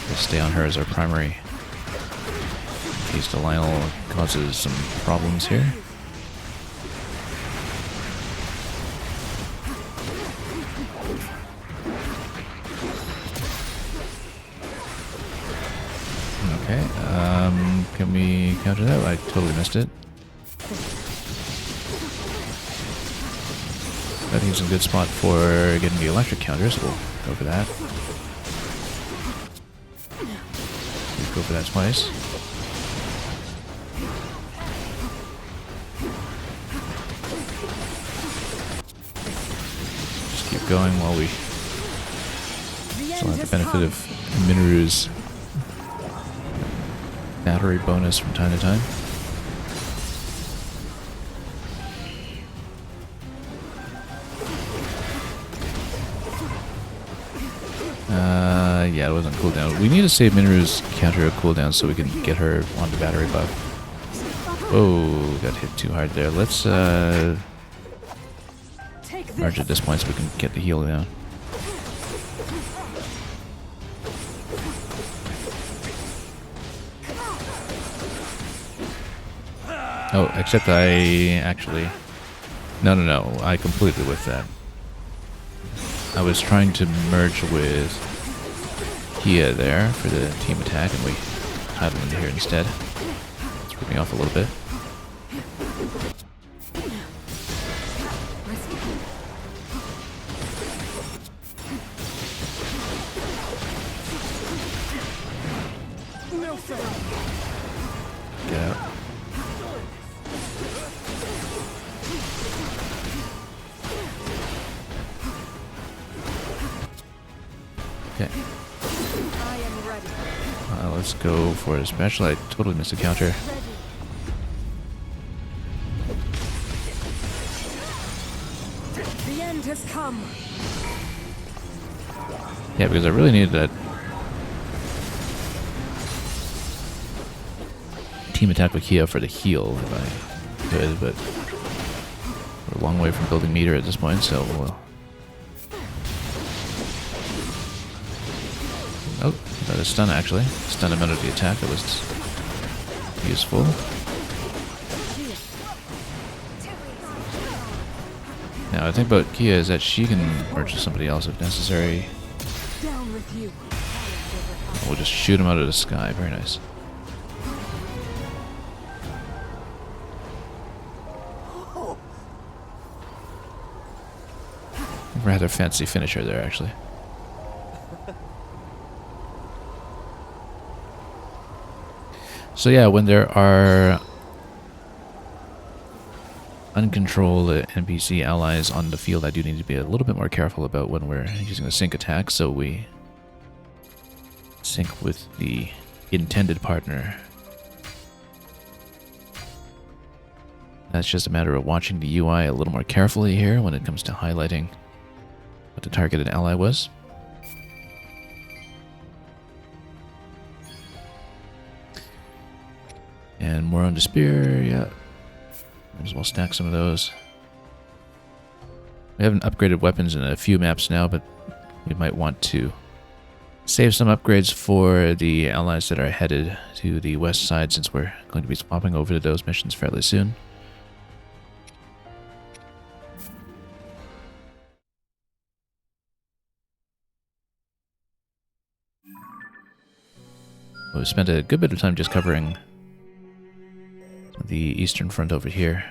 We'll stay on her as our primary in case the Lionel causes some problems here. Okay, can we counter that? I totally missed it. I think it's a good spot for getting the electric counters, so we'll go for that. We'll go for that twice. Just keep going while we still have the benefit of Minoru's battery bonus from time to time. Yeah, it wasn't cooldown. We need to save Minoru's counter a cooldown so we can get her on the battery buff. Oh, got hit too hard there. Let's merge at this point so we can get the heal down. Oh, except I actually... No. I completely whiffed that. I was trying to merge with Kia there for the team attack, and we had him in here instead. Threw me off a little bit. Get out. Okay. Let's go for a special. I totally missed a counter. The end has come. Yeah, because I really needed that team attack with Kia for the heal if I could, but we're a long way from building meter at this point, so we'll... Oh, that is stun actually. Stun him out of the attack, that was useful. Now, the thing about Kia is that she can merge with somebody else if necessary. Down with you. We'll just shoot him out of the sky. Very nice. Rather fancy finisher there, actually. So yeah, when there are uncontrolled NPC allies on the field, I do need to be a little bit more careful about when we're using a sync attack, so we sync with the intended partner. That's just a matter of watching the UI a little more carefully here when it comes to highlighting what the targeted ally was. And more on the spear, yeah. Might as well stack some of those. We haven't upgraded weapons in a few maps now, but we might want to save some upgrades for the allies that are headed to the west side, since we're going to be swapping over to those missions fairly soon. We spent a good bit of time just covering the eastern front over here.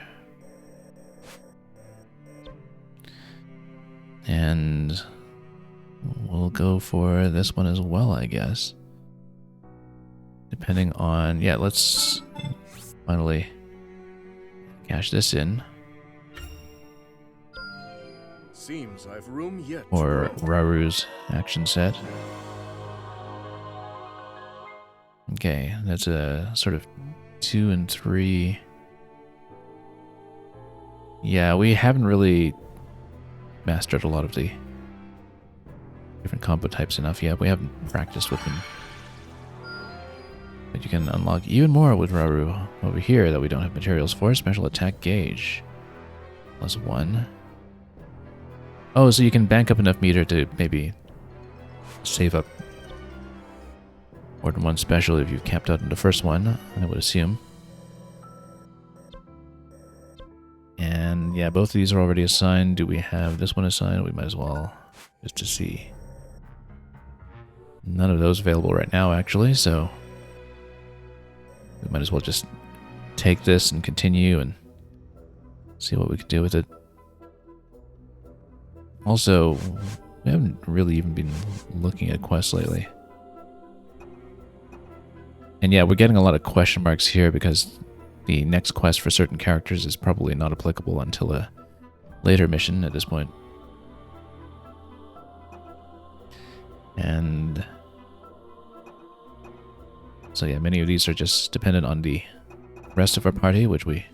And we'll go for this one as well, I guess. Depending on... yeah, let's finally cash this in. Seems I've room yet. Or Raru's action set. Okay, that's a sort of 2 and 3. Yeah, we haven't really mastered a lot of the different combo types enough yet. We haven't practiced with them. But you can unlock even more with Raru over here that we don't have materials for. Special attack gauge. +1. Oh, so you can bank up enough meter to maybe save up more than one special if you've capped out in the first one, I would assume. And yeah, both of these are already assigned. Do we have this one assigned? We might as well, just to see. None of those available right now, actually, so we might as well just take this and continue and see what we can do with it. Also, we haven't really even been looking at quests lately. And yeah, we're getting a lot of question marks here because the next quest for certain characters is probably not applicable until a later mission at this point. And so yeah, many of these are just dependent on the rest of our party, which we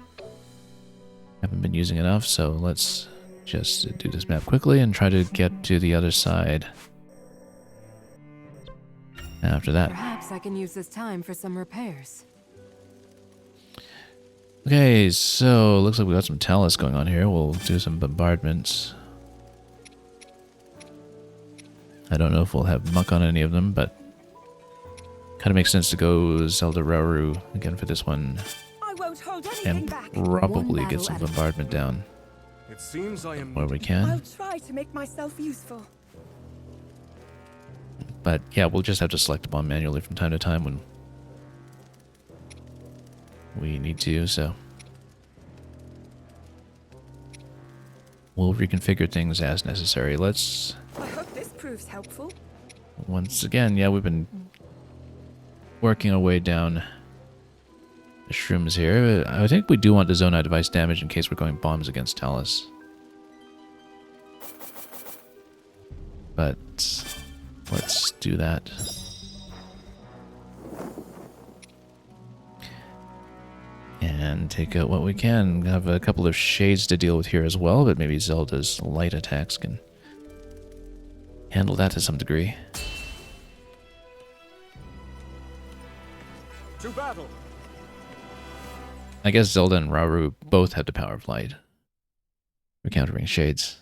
haven't been using enough. So let's just do this map quickly and try to get to the other side after that. Perhaps I can use this time for some repairs. Okay, so looks like we got some talus going on here. We'll do some bombardments. I don't know if we'll have muck on any of them, but kind of makes sense to go Zelda Rauru again for this one. I won't hold anything And back. probably get some bombardment down It seems I am where we I'll can. try to make myself useful. But yeah, we'll just have to select the bomb manually from time to time when we need to, so we'll reconfigure things as necessary. Let's, I hope this proves helpful. once again, yeah, we've been working our way down the shrooms here. I think we do want to zone out device damage in case we're going bombs against Talus. But let's do that. And take out what we can. Have a couple of shades to deal with here as well, but maybe Zelda's light attacks can handle that to some degree. To battle! I guess Zelda and Rauru both have the power of light. We're countering shades.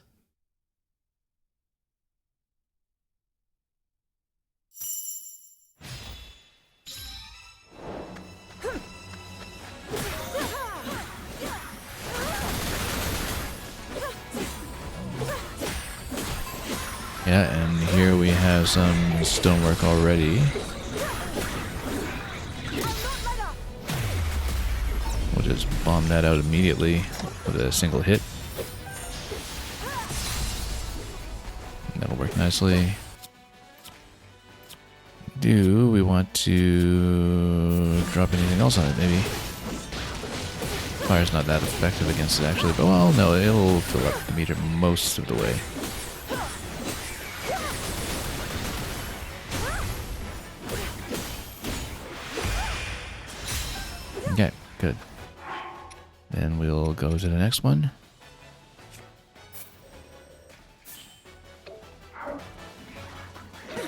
Yeah, and here we have some stonework already. Just bomb that out immediately with a single hit. That'll work nicely. Do we want to drop anything else on it, maybe? Fire's not that effective against it, actually, but well, no, it'll fill up the meter most of the way. Okay, good. Then we'll go to the next one.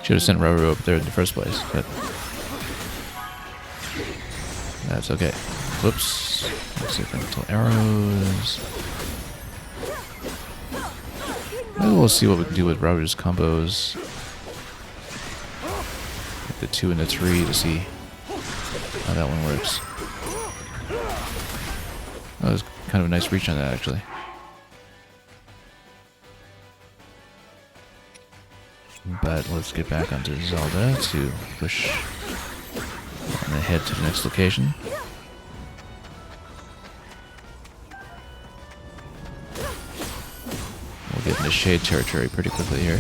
Should have sent Rauru up there in the first place, but that's okay. Whoops. Let's see if I can tell arrows. Maybe we'll see what we can do with Rauru's combos. Like the 2 and the 3 to see how that one works. That was kind of a nice reach on that, actually. But let's get back onto Zelda to push on ahead to the next location. We'll get into Shade territory pretty quickly here.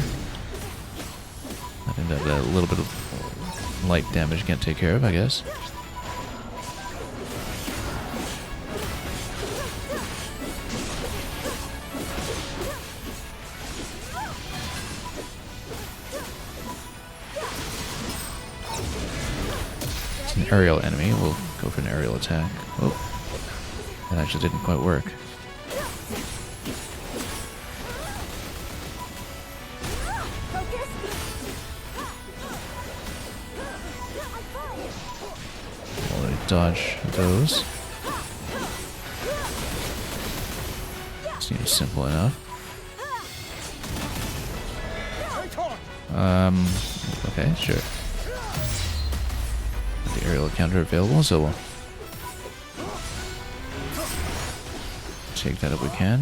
I think that a little bit of light damage can't take care of, I guess. An aerial enemy. We'll go for an aerial attack. Oh, that actually didn't quite work. We'll dodge those. Seems simple enough. Okay, sure. The aerial counter available, so we'll take that if we can.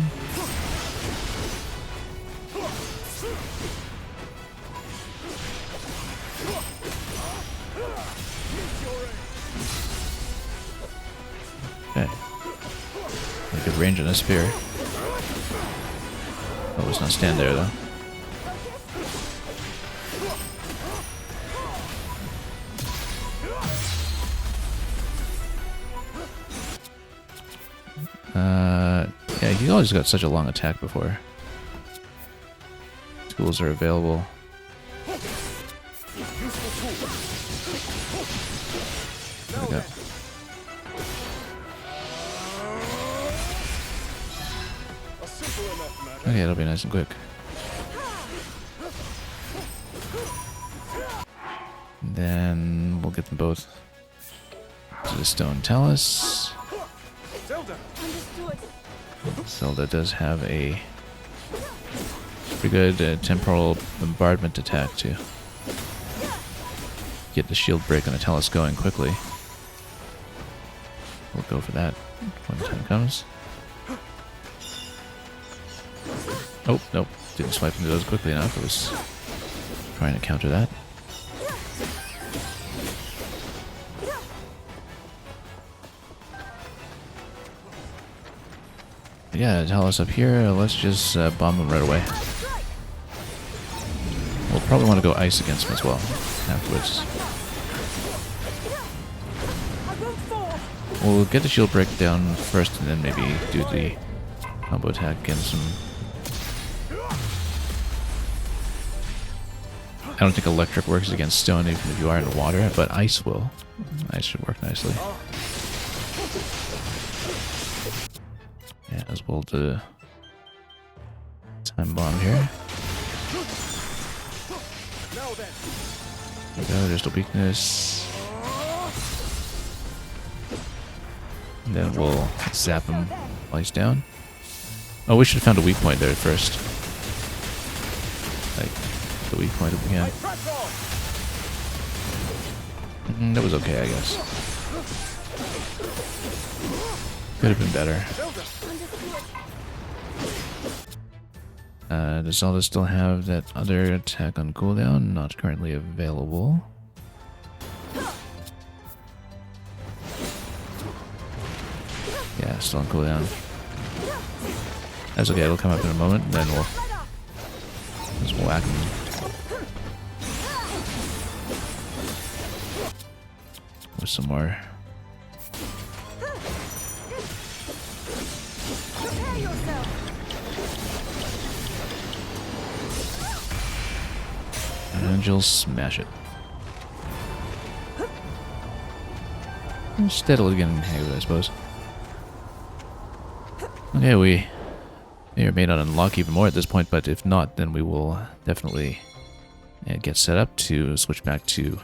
Okay. A good range on a spear. Oh, let's not stand there though. Yeah, he always got such a long attack before. Tools are available. There we go. Okay, it'll be nice and quick. Then we'll get them both to the Stone Talus. Zelda does have a pretty good temporal bombardment attack to get the shield break on the Talus going quickly. We'll go for that when the time comes. Oh, nope. Didn't swipe into those quickly enough. I was trying to counter that. Yeah, Talus up here. Let's just bomb him right away. We'll probably want to go ice against him as well afterwards. We'll get the shield break down first and then maybe do the combo attack against him. I don't think electric works against stone even if you are in the water, but ice will. Ice should work nicely. Yeah, as well the time bomb here. There we go, there's the weakness. And then we'll zap him while he's down. Oh, we should have found a weak point there first. Like, the weak point if we can. That was okay, I guess. Could have been better. Does Zelda still have that other attack on cooldown? Not currently available. Yeah, still on cooldown. That's okay, it'll come up in a moment, and then we'll just whack him. With some more. Prepare yourself. And you'll smash it. Steadily getting the hang of it, I suppose. Okay, we may or may not unlock even more at this point, but if not, then we will definitely get set up to switch back to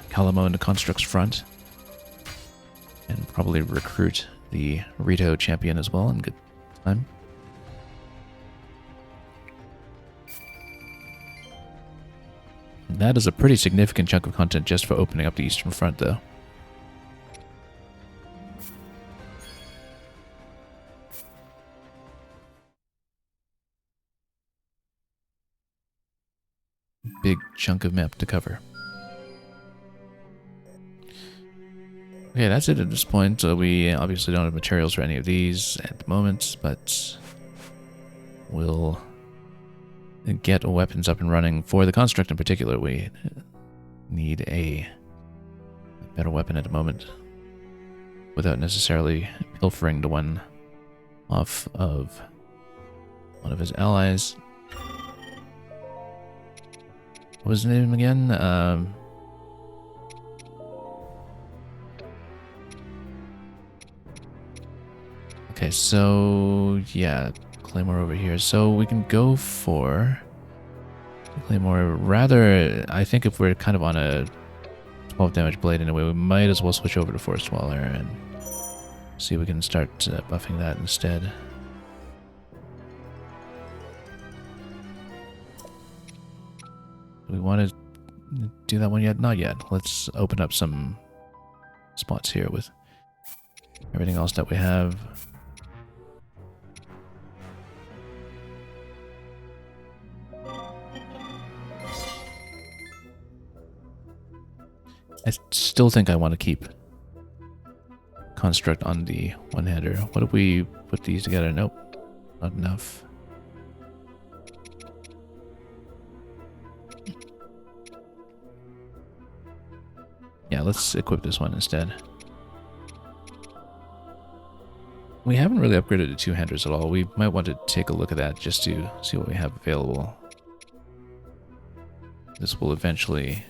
Calamo and the Construct's front. And probably recruit the Rito champion as well in good time. That is a pretty significant chunk of content just for opening up the Eastern Front, though. Big chunk of map to cover. Okay, that's it at this point. We obviously don't have materials for any of these at the moment, but we'll get weapons up and running. For the Construct in particular, we need a better weapon at the moment without necessarily pilfering the one off of one of his allies. What was his name again? Okay, so yeah, Claymore over here. So we can go for Claymore. Rather, I think if we're kind of on a 12 damage blade anyway, we might as well switch over to Forest Dweller and see if we can start buffing that instead. Do we want to do that one yet? Not yet. Let's open up some spots here with everything else that we have. I still think I want to keep Construct on the one-hander. What if we put these together? Nope, not enough. Yeah, let's equip this one instead. We haven't really upgraded the two-handers at all. We might want to take a look at that just to see what we have available. This will eventually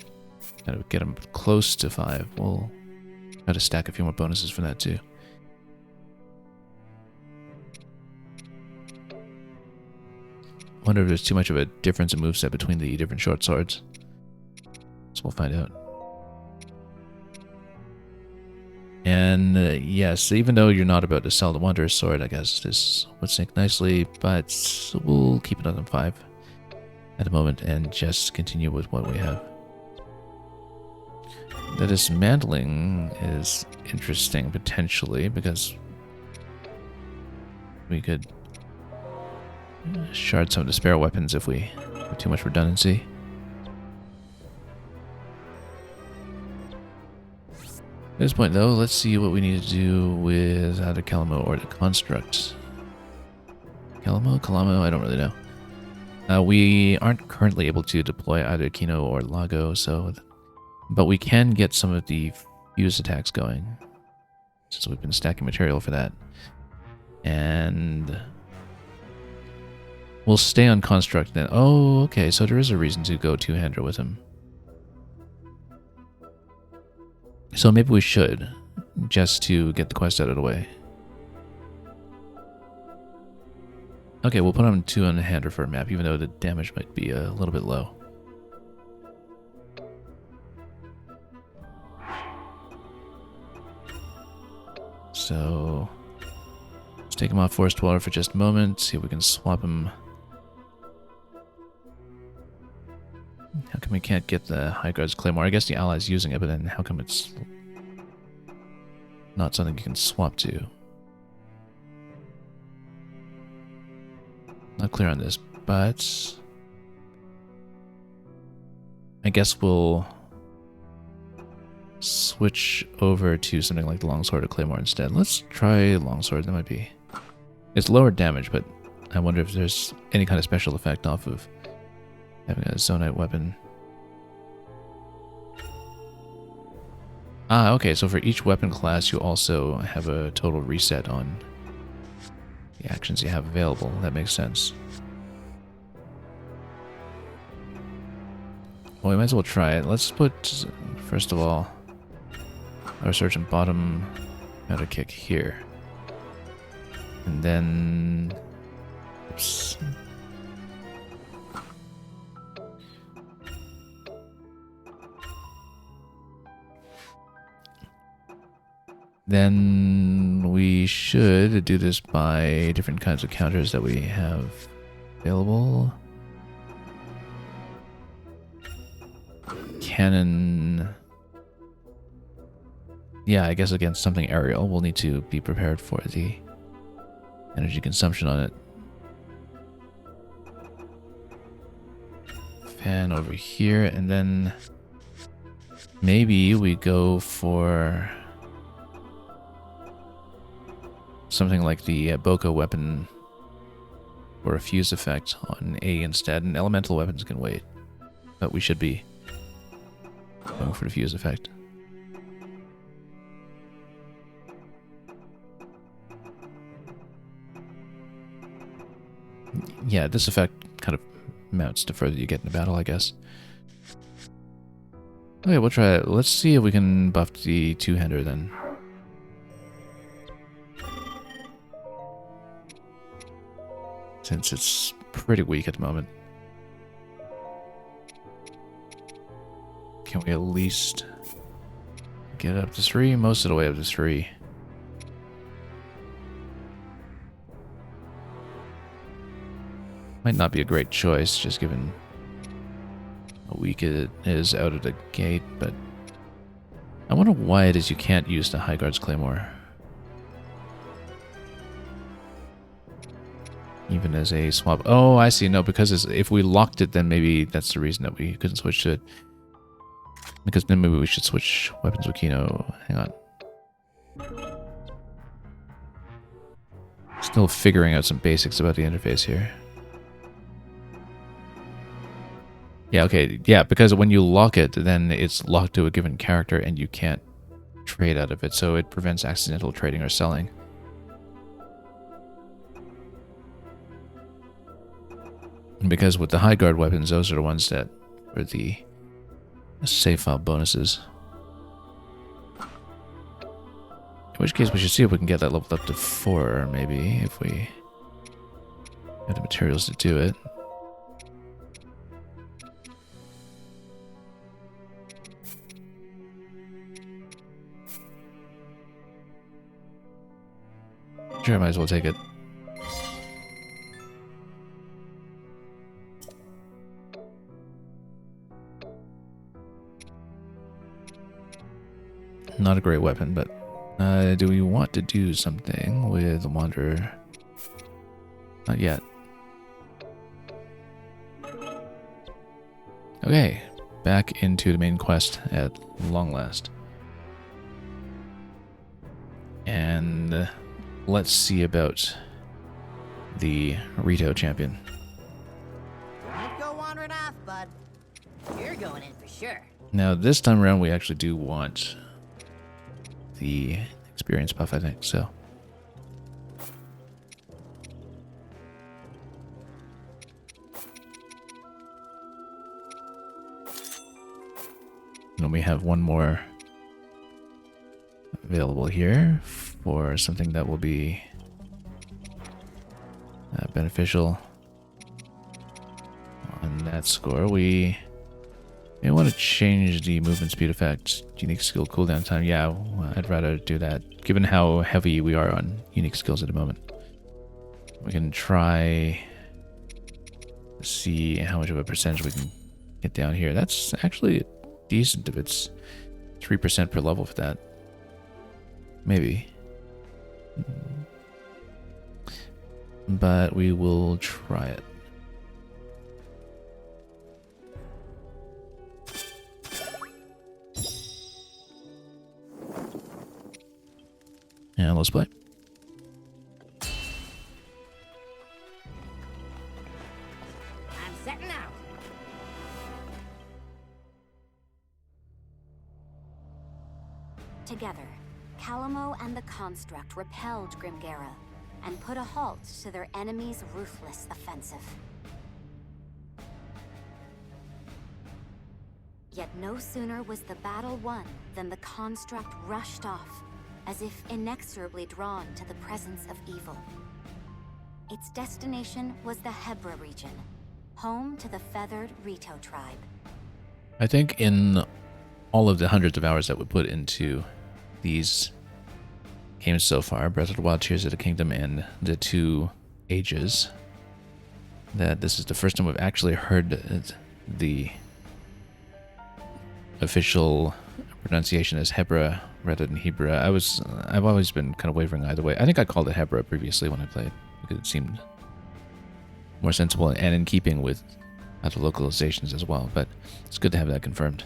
kind of get them close to 5. We'll try to stack a few more bonuses for that too. Wonder if there's too much of a difference in moveset between the different short swords. So we'll find out. And yes, even though you're not about to sell the Wanderer's Sword, I guess this would sync nicely, but we'll keep it on 5 at the moment and just continue with what we have. The dismantling is interesting, potentially, because we could shard some of the spare weapons if we have too much redundancy. At this point, though, let's see what we need to do with either Calamo or the Construct. Calamo? I don't really know. We aren't currently able to deploy either Kino or Lago, but we can get some of the fuse attacks going, since we've been stacking material for that. And we'll stay on Construct then. Oh, okay, so there is a reason to go two-hander with him. So maybe we should, just to get the quest out of the way. Okay, we'll put on two-hander for a map, even though the damage might be a little bit low. So let's take him off Forest Dweller for just a moment, see if we can swap him. How come we can't get the High Guard's Claymore? I guess the ally's using it, but then how come it's not something you can swap to? Not clear on this, but I guess we'll switch over to something like the longsword or claymore instead. Let's try longsword. That might be... It's lower damage, but I wonder if there's any kind of special effect off of having a zonite weapon. Ah, okay, so for each weapon class you also have a total reset on the actions you have available. That makes sense. Well, we might as well try it. Let's put, first of all, our sergeant bottom meta kick here. And then... Oops. Then we should do this by different kinds of counters that we have available. Cannon... Yeah, I guess against something aerial, we'll need to be prepared for the energy consumption on it. Fan over here, and then maybe we go for something like the Boko weapon or a fuse effect on A instead, and elemental weapons can wait, but we should be going for the fuse effect. Yeah, this effect kind of mounts the further you get in the battle, I guess. Okay, we'll try it. Let's see if we can buff the two-hander then. Since it's pretty weak at the moment. Can we at least get up to 3? Most of the way up to 3. Might not be a great choice, just given how weak it is out of the gate, but I wonder why it is you can't use the High Guard's Claymore. Even as a swap. Oh, I see. No, because if we locked it, then maybe that's the reason that we couldn't switch to it. Because then maybe we should switch weapons with Kino. Hang on. Still figuring out some basics about the interface here. Yeah, okay. Yeah, because when you lock it, then it's locked to a given character and you can't trade out of it, so it prevents accidental trading or selling. And because with the high guard weapons, those are the ones that are the save file bonuses. In which case we should see if we can get that leveled up to 4, maybe, if we have the materials to do it. Sure, I might as well take it. Not a great weapon, but do we want to do something with the Wanderer? Not yet. Okay, back into the main quest at long last. And let's see about the Rito champion. Don't go wandering off, bud. You're going in for sure. Now, this time around, we actually do want the experience buff, I think, so. And we have one more available here for something that will be beneficial on that score. We may want to change the movement speed effect, unique skill cooldown time. Yeah, well, I'd rather do that, given how heavy we are on unique skills at the moment. We can try to see how much of a percentage we can get down here. That's actually decent if it's 3% per level for that. Maybe. But we will try it. And let's play. I'm setting out. Together, Calamo and the Construct repelled Grimgera and put a halt to their enemy's ruthless offensive. Yet no sooner was the battle won than the Construct rushed off, as if inexorably drawn to the presence of evil. Its destination was the Hebra region, home to the feathered Rito tribe. I think in all of the hundreds of hours that we put into these games so far, Breath of the Wild, Tears of the Kingdom, and the Two Ages, that this is the first time we've actually heard the official pronunciation as Hebra rather than Hebra. I've always been kind of wavering either way. I think I called it Hebra previously when I played, because it seemed more sensible and in keeping with other localizations as well, but it's good to have that confirmed.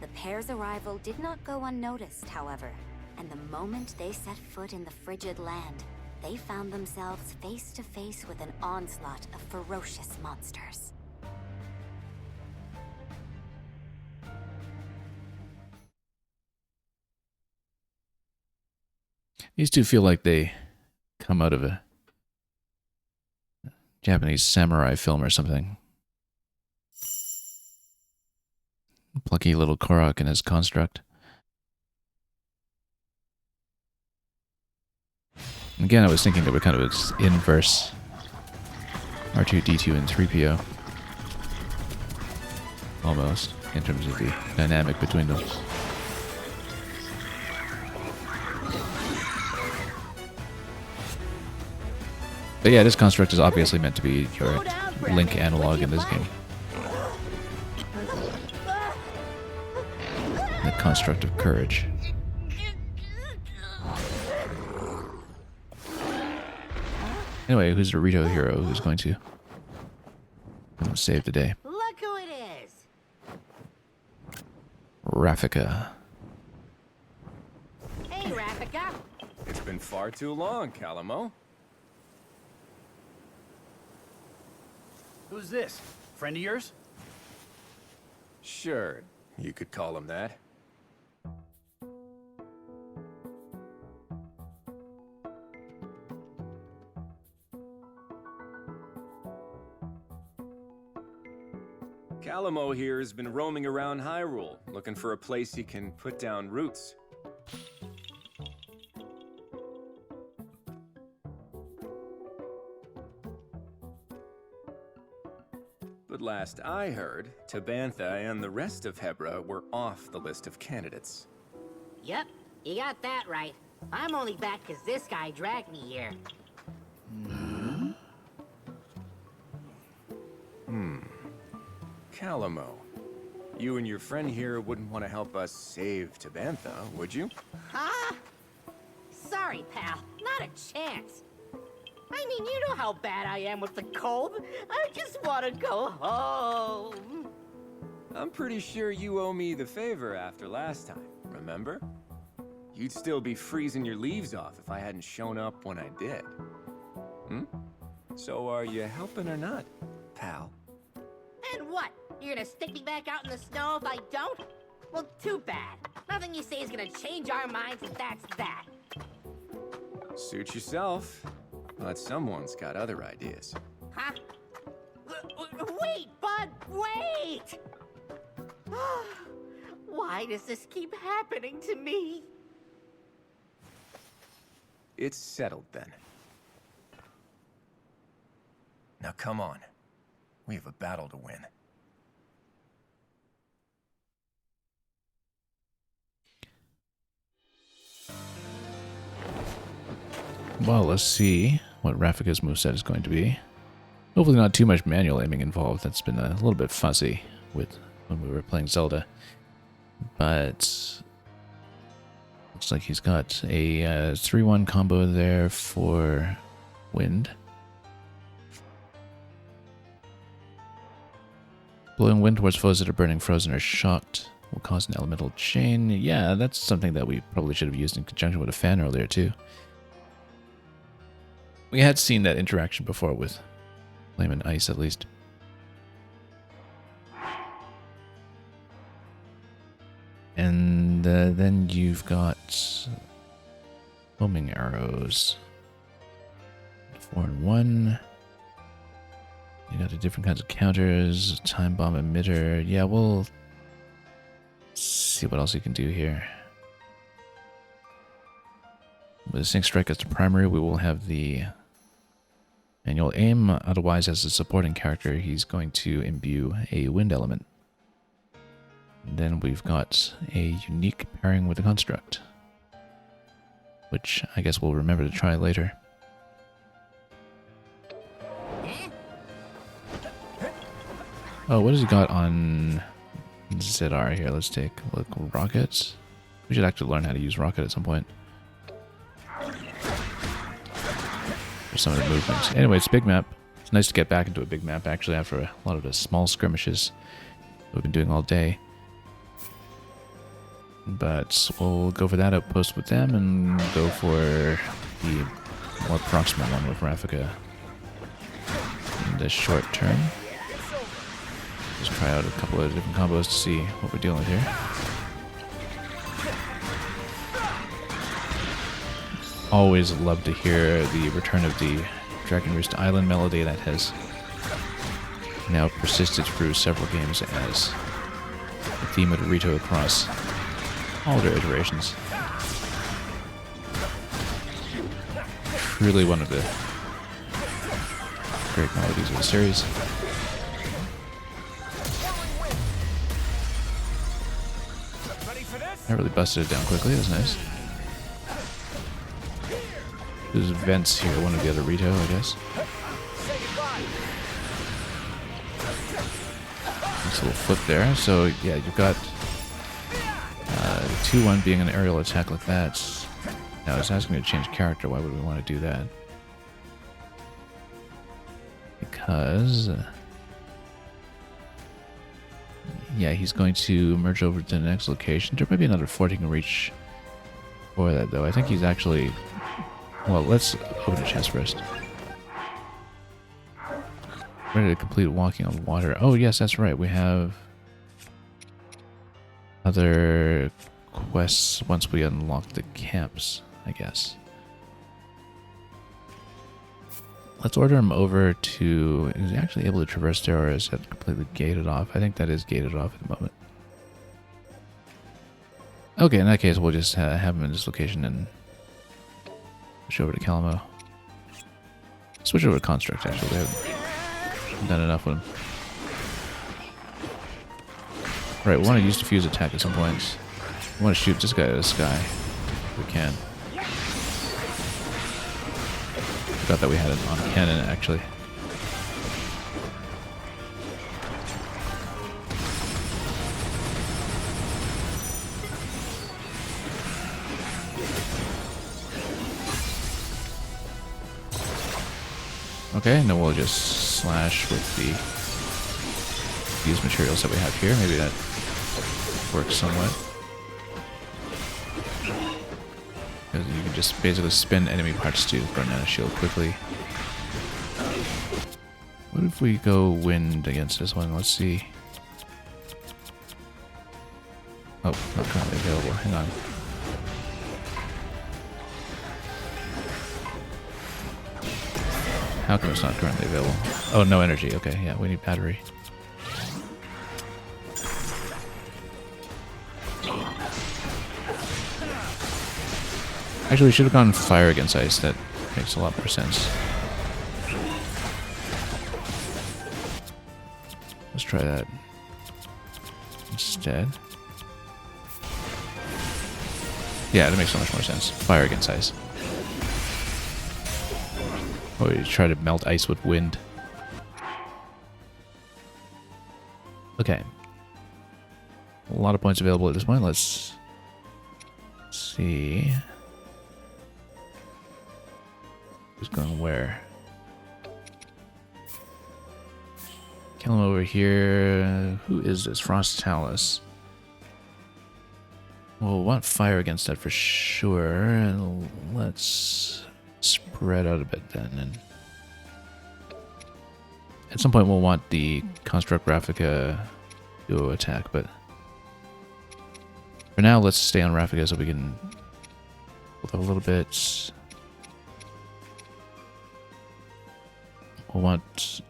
The pair's arrival did not go unnoticed, however, and the moment they set foot in the frigid land, they found themselves face to face with an onslaught of ferocious monsters. These two feel like they come out of a Japanese samurai film or something. Plucky little Korok and his construct. Again, I was thinking they were kind of inverse R2-D2 and 3PO. Almost, in terms of the dynamic between them. But yeah, this construct is obviously meant to be your Link analog in this game. The construct of courage. Anyway, who's the Rito hero who's going to save the day? Look who it is. Rafika. Hey, Rafika. It's been far too long, Calamo. Who's this? Friend of yours? Sure, you could call him that. Calamo here has been roaming around Hyrule, looking for a place he can put down roots. But last I heard, Tabantha and the rest of Hebra were off the list of candidates. Yep, you got that right. I'm only back because this guy dragged me here. Calamo, you and your friend here wouldn't want to help us save Tabantha, would you? Huh? Sorry, pal. Not a chance. I mean, you know how bad I am with the cold. I just want to go home. I'm pretty sure you owe me the favor after last time, remember? You'd still be freezing your leaves off if I hadn't shown up when I did. So are you helping or not, pal? And what? You're gonna stick me back out in the snow if I don't? Well, too bad. Nothing you say is gonna change our minds, and that's that. Suit yourself, but someone's got other ideas. Huh? Wait, bud, wait! Why does this keep happening to me? It's settled then. Now come on. We have a battle to win. Well, let's see what Rafika's moveset is going to be. Hopefully not too much manual aiming involved. That's been a little bit fuzzy with when we were playing Zelda. But looks like he's got a 3-1 combo there for wind. Blowing wind towards foes that are burning, frozen, or shocked will cause an elemental chain. Yeah, that's something that we probably should have used in conjunction with a fan earlier too. We had seen that interaction before with flame and ice at least. And then you've got homing arrows. 4 and 1. You got the different kinds of counters, time bomb emitter. Yeah, we'll see what else you can do here. With a sync strike as the primary, we will have the manual aim. Otherwise, as a supporting character, he's going to imbue a wind element. And then we've got a unique pairing with the construct, which I guess we'll remember to try later. Oh, what has he got on ZR here? Let's take a look. Rockets. We should actually learn how to use rocket at some point. For some of the movements. Anyway, it's a big map. It's nice to get back into a big map actually after a lot of the small skirmishes we've been doing all day. But we'll go for that outpost with them and go for the more proximal one with Rafika in the short term. Just try out a couple of different combos to see what we're dealing with here. Always love to hear the return of the Dragon Roost Island melody that has now persisted through several games as the theme of Dorito across all their iterations. Truly one of the great melodies of the series. I really busted it down quickly, that was nice. There's vents here, one of the other Rito, I guess. Nice little flip there. So yeah, you've got 2-1 being an aerial attack like that. Now it's asking me to change character. Why would we want to do that? Because yeah, he's going to merge over to the next location. There might be another fort he can reach for that, though. I think he's actually... Well, let's open the chest first. Ready to complete walking on water. Oh, yes, that's right. We have other quests once we unlock the camps, I guess. Let's order him over to... Is he actually able to traverse there, or is that completely gated off? I think that is gated off at the moment. Okay, in that case, we'll just have him in this location and switch over to Calamo. Switch over to Construct, actually. We haven't done enough with him. Right, we want to use diffuse attack at some point. We want to shoot this guy out of the sky if we can. Forgot that we had it on cannon, actually. Okay, and then we'll just slash with these materials that we have here. Maybe that works somewhat. Because you can just basically spin enemy parts to burn out a shield quickly. What if we go wind against this one? Let's see. Oh, not currently available. Hang on. How come it's not currently available? Oh, no energy. Okay, yeah, we need battery. Actually, we should have gone fire against ice. That makes a lot more sense. Let's try that instead. Yeah, that makes so much more sense. Fire against ice. Or you try to melt ice with wind. Okay. A lot of points available at this point. Let's see. Who's going where? Kill him over here. Who is this? Frost Talus. We'll want fire against that for sure. And let's spread out a bit then. And at some point we'll want the Construct Raffica duo attack, but for now let's stay on Raffica so we can build up a little bit. We'll want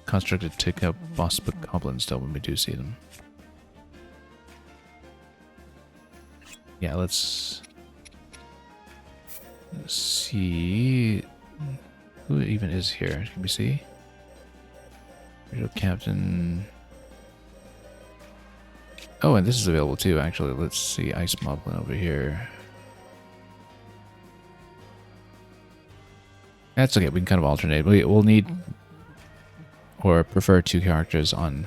Construct to take out boss goblins though when we do see them. Yeah, let's see who even is here. Can we see? Radio Captain. Oh, and this is available too, actually. Let's see Ice Moblin over here. That's okay, we can kind of alternate. We'll need or prefer 2 characters on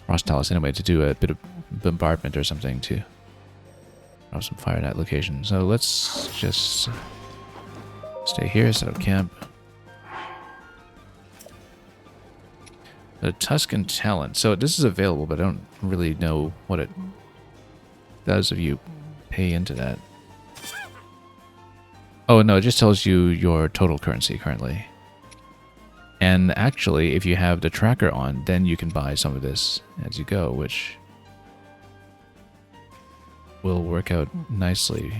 Frost Talus anyway to do a bit of bombardment or something to have some fire in that location. So let's just stay here, set up camp. The Tuscan Talent. So this is available, but I don't really know what it does if you pay into that. Oh no, it just tells you your total currency currently. And actually, if you have the tracker on, then you can buy some of this as you go, which will work out nicely.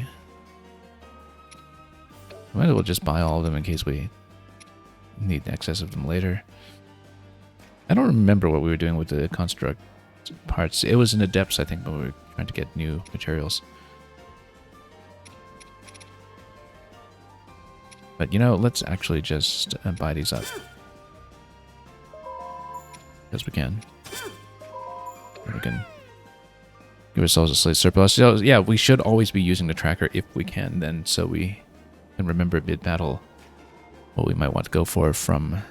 Might as well just buy all of them in case we need excess of them later. I don't remember what we were doing with the construct parts. It was in the depths, I think, when we were trying to get new materials. But you know, let's actually just buy these up. As we can. And we can give ourselves a slight surplus. So yeah, we should always be using the tracker if we can then, so we can remember mid-battle what we might want to go for from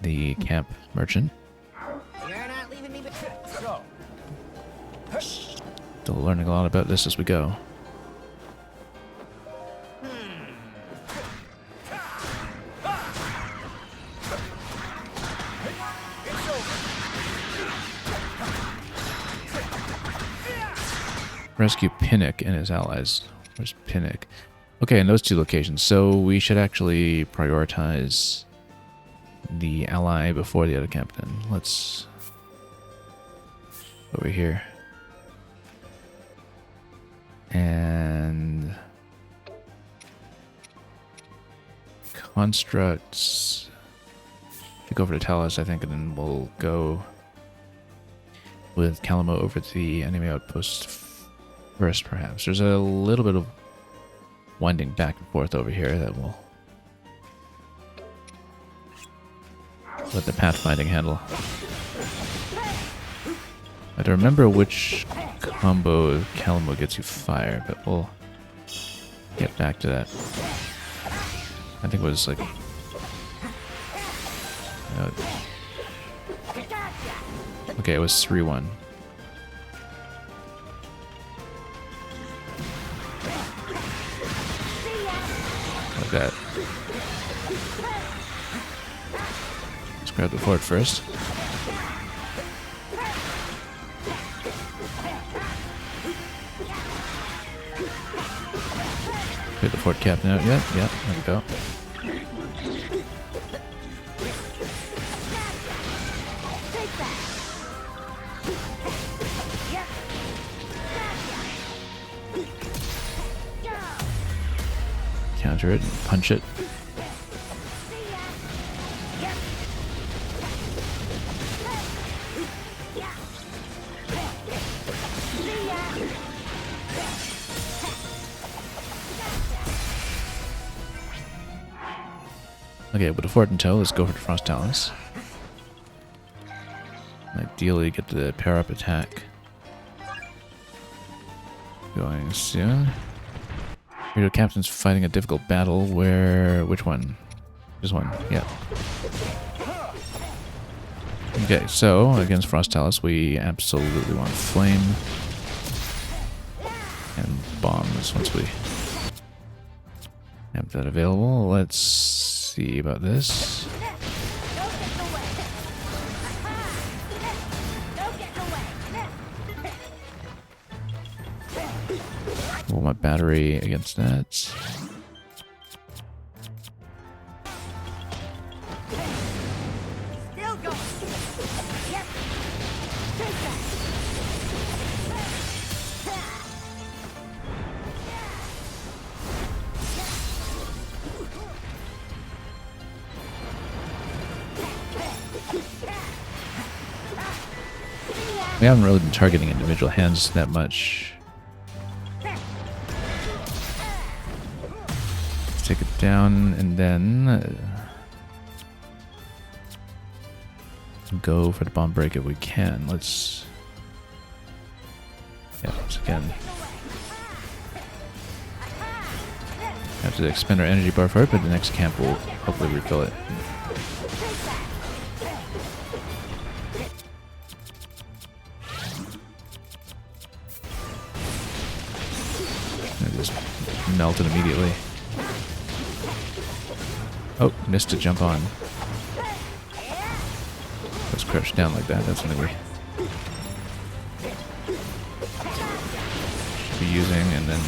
the camp merchant. You're not leaving me Still learning a lot about this as we go. Rescue Pinnock and his allies. Where's Pinnock? Okay, in those 2 locations. So we should actually prioritize the ally before the other captain. Let's over here. And constructs. Go over to Talus, I think, and then we'll go with Calamo over to the enemy outpost first, perhaps. There's a little bit of winding back and forth over here that we'll let the pathfinding handle. I don't remember which combo Calamo gets you fire, but we'll get back to that. I think it was like... okay, it was 3-1. Like that. Let's grab the fort first. Get the fort captain out yet? Yeah, there we go. Counter it and punch it. Okay, with a fort in tow, let's go for the Frost Talons. Ideally, get the pair-up attack going soon. Radio Captain's fighting a difficult battle where... which one? This one, yeah. Okay, so against Frost Talus, we absolutely want flame and bombs once we have that available. Let's see about this. Roll my battery against that. Still going. Yep. Take that. We haven't really been targeting individual hands that much. Let's take it down and then go for the bomb break if we can. Let's... Yeah, once again. Have to expend our energy bar for it, but the next camp will hopefully refill it. Just melted immediately. Oh, missed to jump on. Let's crouch down like that. That's something we should be using. And then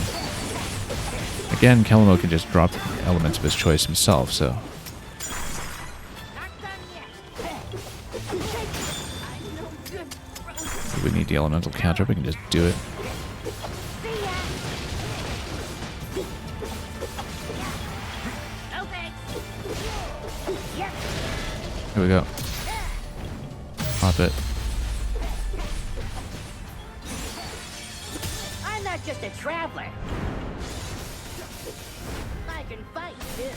again, Kalamo can just drop elements of his choice himself. So if we need the elemental counter, we can just do it. Here we go. Pop it. I'm not just a traveler. I can fight too.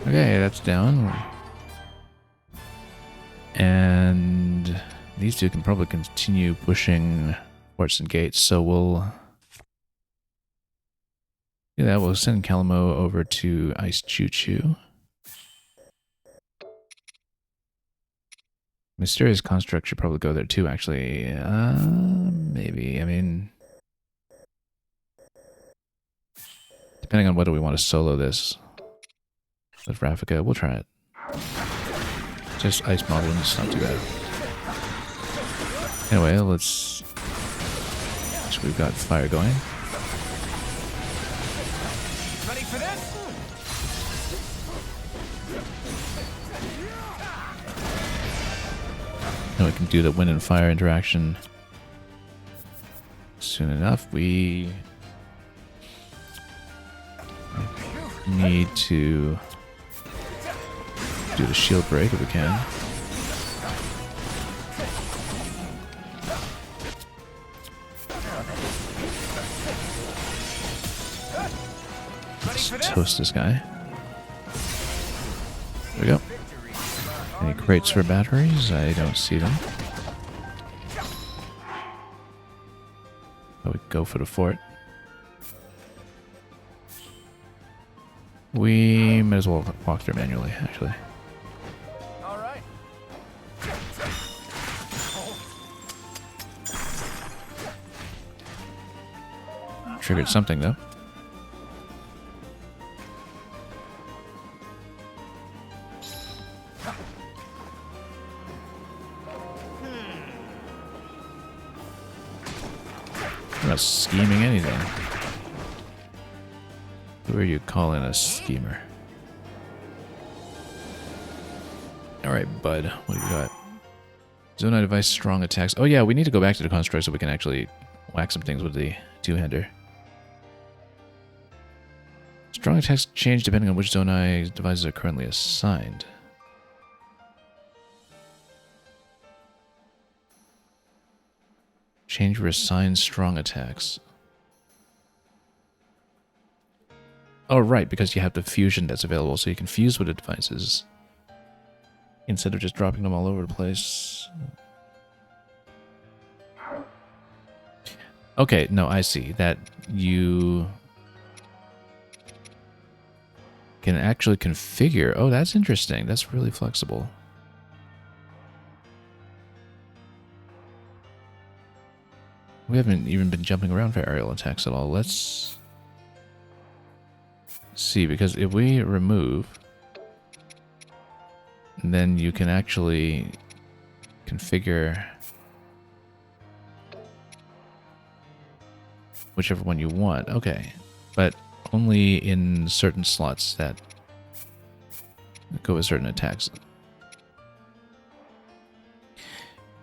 Okay, that's down. And these two can probably continue pushing forts and gates, so we'll do that. We'll send Kalamo over to Ice Choo Choo. Mysterious Construct should probably go there too, actually. Maybe. I mean, depending on whether we want to solo this with Rafika, we'll try it. Just ice modeling, it's not too bad. Anyway, let's... So we've got fire going. Ready for this? And we can do the wind and fire interaction soon enough. We need to do the shield break if we can. Let's toast this guy. There we go. Any crates for batteries? I don't see them. I would go for the fort. We might as well walk through manually, actually. All right. Triggered something, though. I'm not scheming anything. Who are you calling a schemer? Alright, bud. What do you got? Zonai device, strong attacks. Oh yeah, we need to go back to the construct so we can actually whack some things with the two-hander. Strong attacks change depending on which Zonai devices are currently assigned. Change reassign strong attacks. Oh, right, because you have the fusion that's available, so you can fuse with the devices instead of just dropping them all over the place. Okay, no, I see. That you can actually configure. Oh, that's interesting. That's really flexible. We haven't even been jumping around for aerial attacks at all. Let's see, because if we remove, then you can actually configure whichever one you want. Okay, but only in certain slots that go with certain attacks.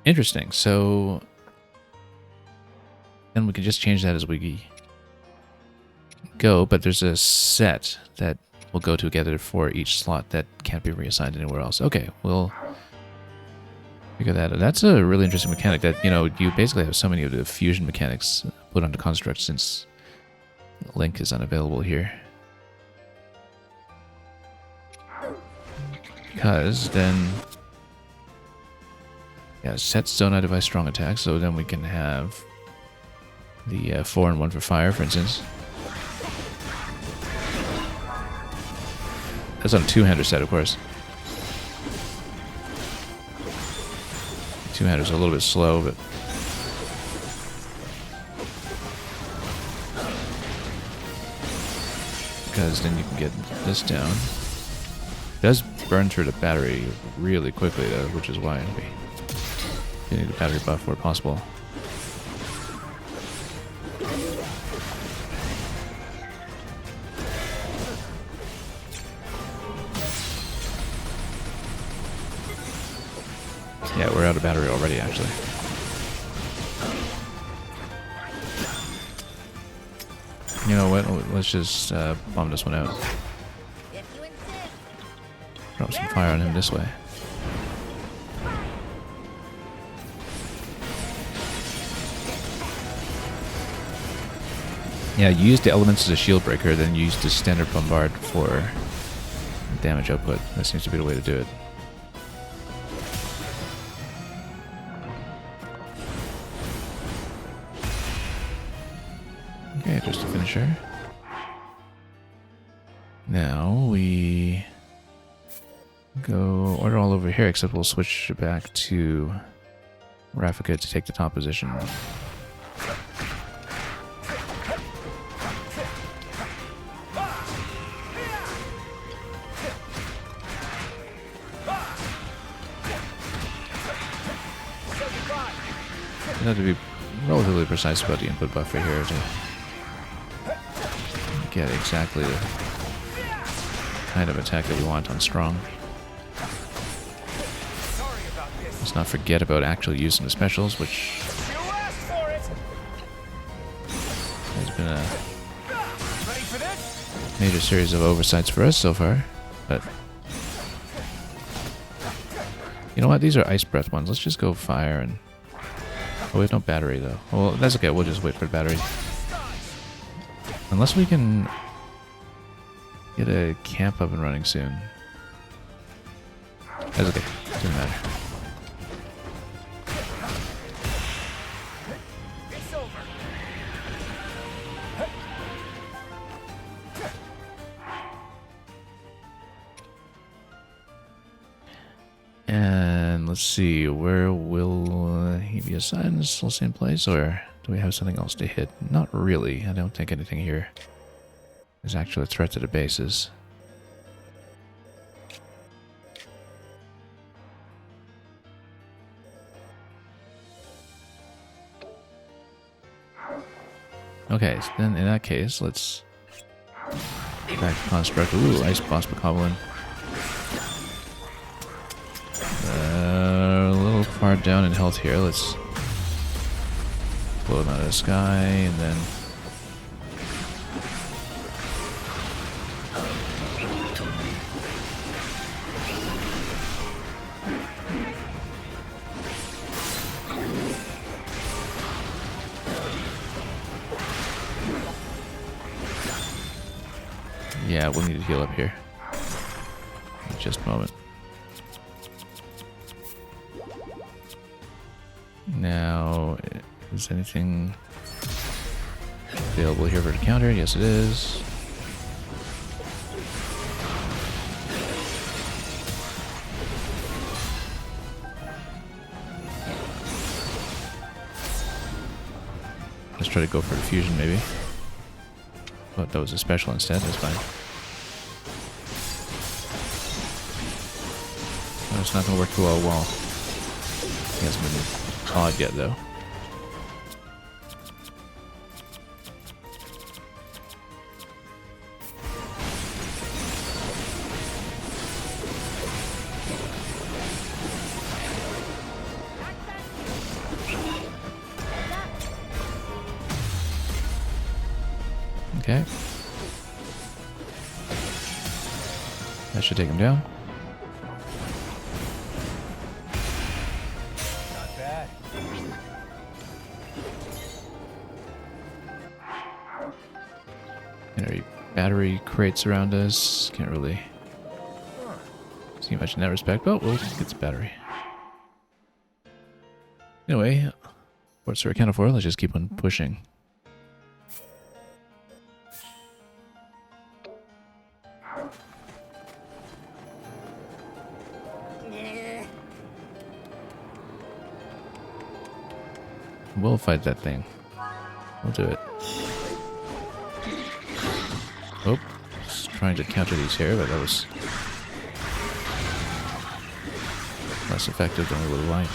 Interesting. So then we can just change that as we go, but there's a set that will go together for each slot that can't be reassigned anywhere else. Okay, we'll figure that out. That's a really interesting mechanic that, you know, you basically have so many of the fusion mechanics put onto Construct since Link is unavailable here. Because then, yeah, sets don't identify strong attacks, so then we can have the 4 and 1 for fire, for instance. That's on a two-hander set, of course. Two-handers are a little bit slow, but because then you can get this down. It does burn through the battery really quickly, though, which is why we need a battery buff where possible. Yeah, we're out of battery already, actually. You know what? Let's just bomb this one out. Drop some fire on him this way. Yeah, you use the elements as a shield breaker, then use the standard bombard for damage output. That seems to be the way to do it. Okay, just a finisher. Now we go order all over here, except we'll switch back to Rafika to take the top position. You have to be relatively precise about the input buffer here to get exactly the kind of attack that we want on strong. Let's not forget about actually using the specials, which has been a major series of oversights for us so far. But you know what? These are ice breath ones. Let's just go fire and... Oh, we have no battery, though. Well, that's okay. We'll just wait for the battery. Unless we can get a camp up and running soon. That's okay. Doesn't matter. And let's see, where will he be assigned? Is the same place, or do we have something else to hit? Not really. I don't think anything here is actually a threat to the bases. Okay, so then in that case, let's get back to Construct. Ooh, Ice Boss Bokoblin. A little far down in health here. Let's blow him out of the sky, and then yeah, we'll need to heal up here in just a moment. Now, is anything available here for the counter? Yes, it is. Let's try to go for the fusion, maybe. But that was a special instead. That's fine. No, it's not going to work too well. He hasn't been odd yet, though. Okay. That should take him down. Not bad. Any battery crates around us. Can't really see much in that respect, but we'll get some battery. Anyway, what's our account for? Let's just keep on pushing. We'll fight that thing. We'll do it. Oh, just trying to counter these here, but that was less effective than we would have liked.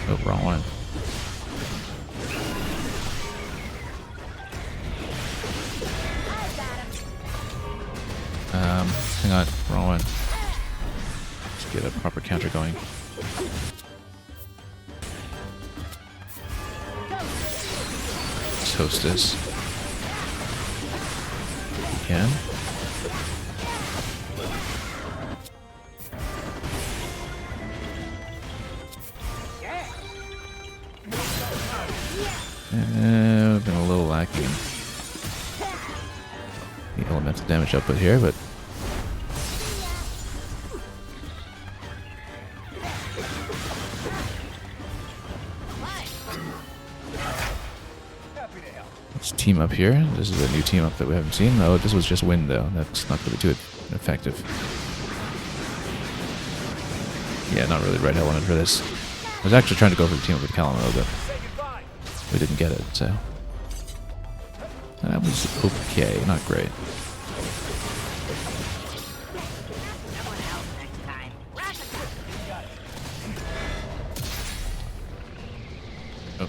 Oh, wrong one. Hang on, wrong one. Let's get a proper counter going. Let's host this. We can. We've been a little lacking the elemental damage output here, but let's team up here. This is a new team up that we haven't seen. Oh, this was just wind though. That's not going to be too effective. Yeah, not really the right I wanted for this. I was actually trying to go for the team up with Calamo, but we didn't get it, so that was okay, not great. Oh.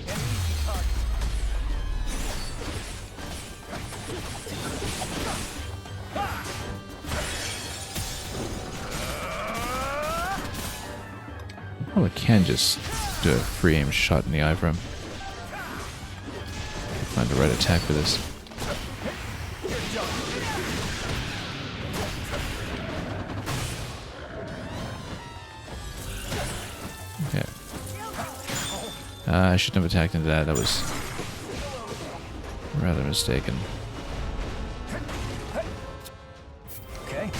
Probably can just do a free aim shot in the eye for him. Find the right attack for this. Okay. I shouldn't have attacked into that. That was rather mistaken. Okay.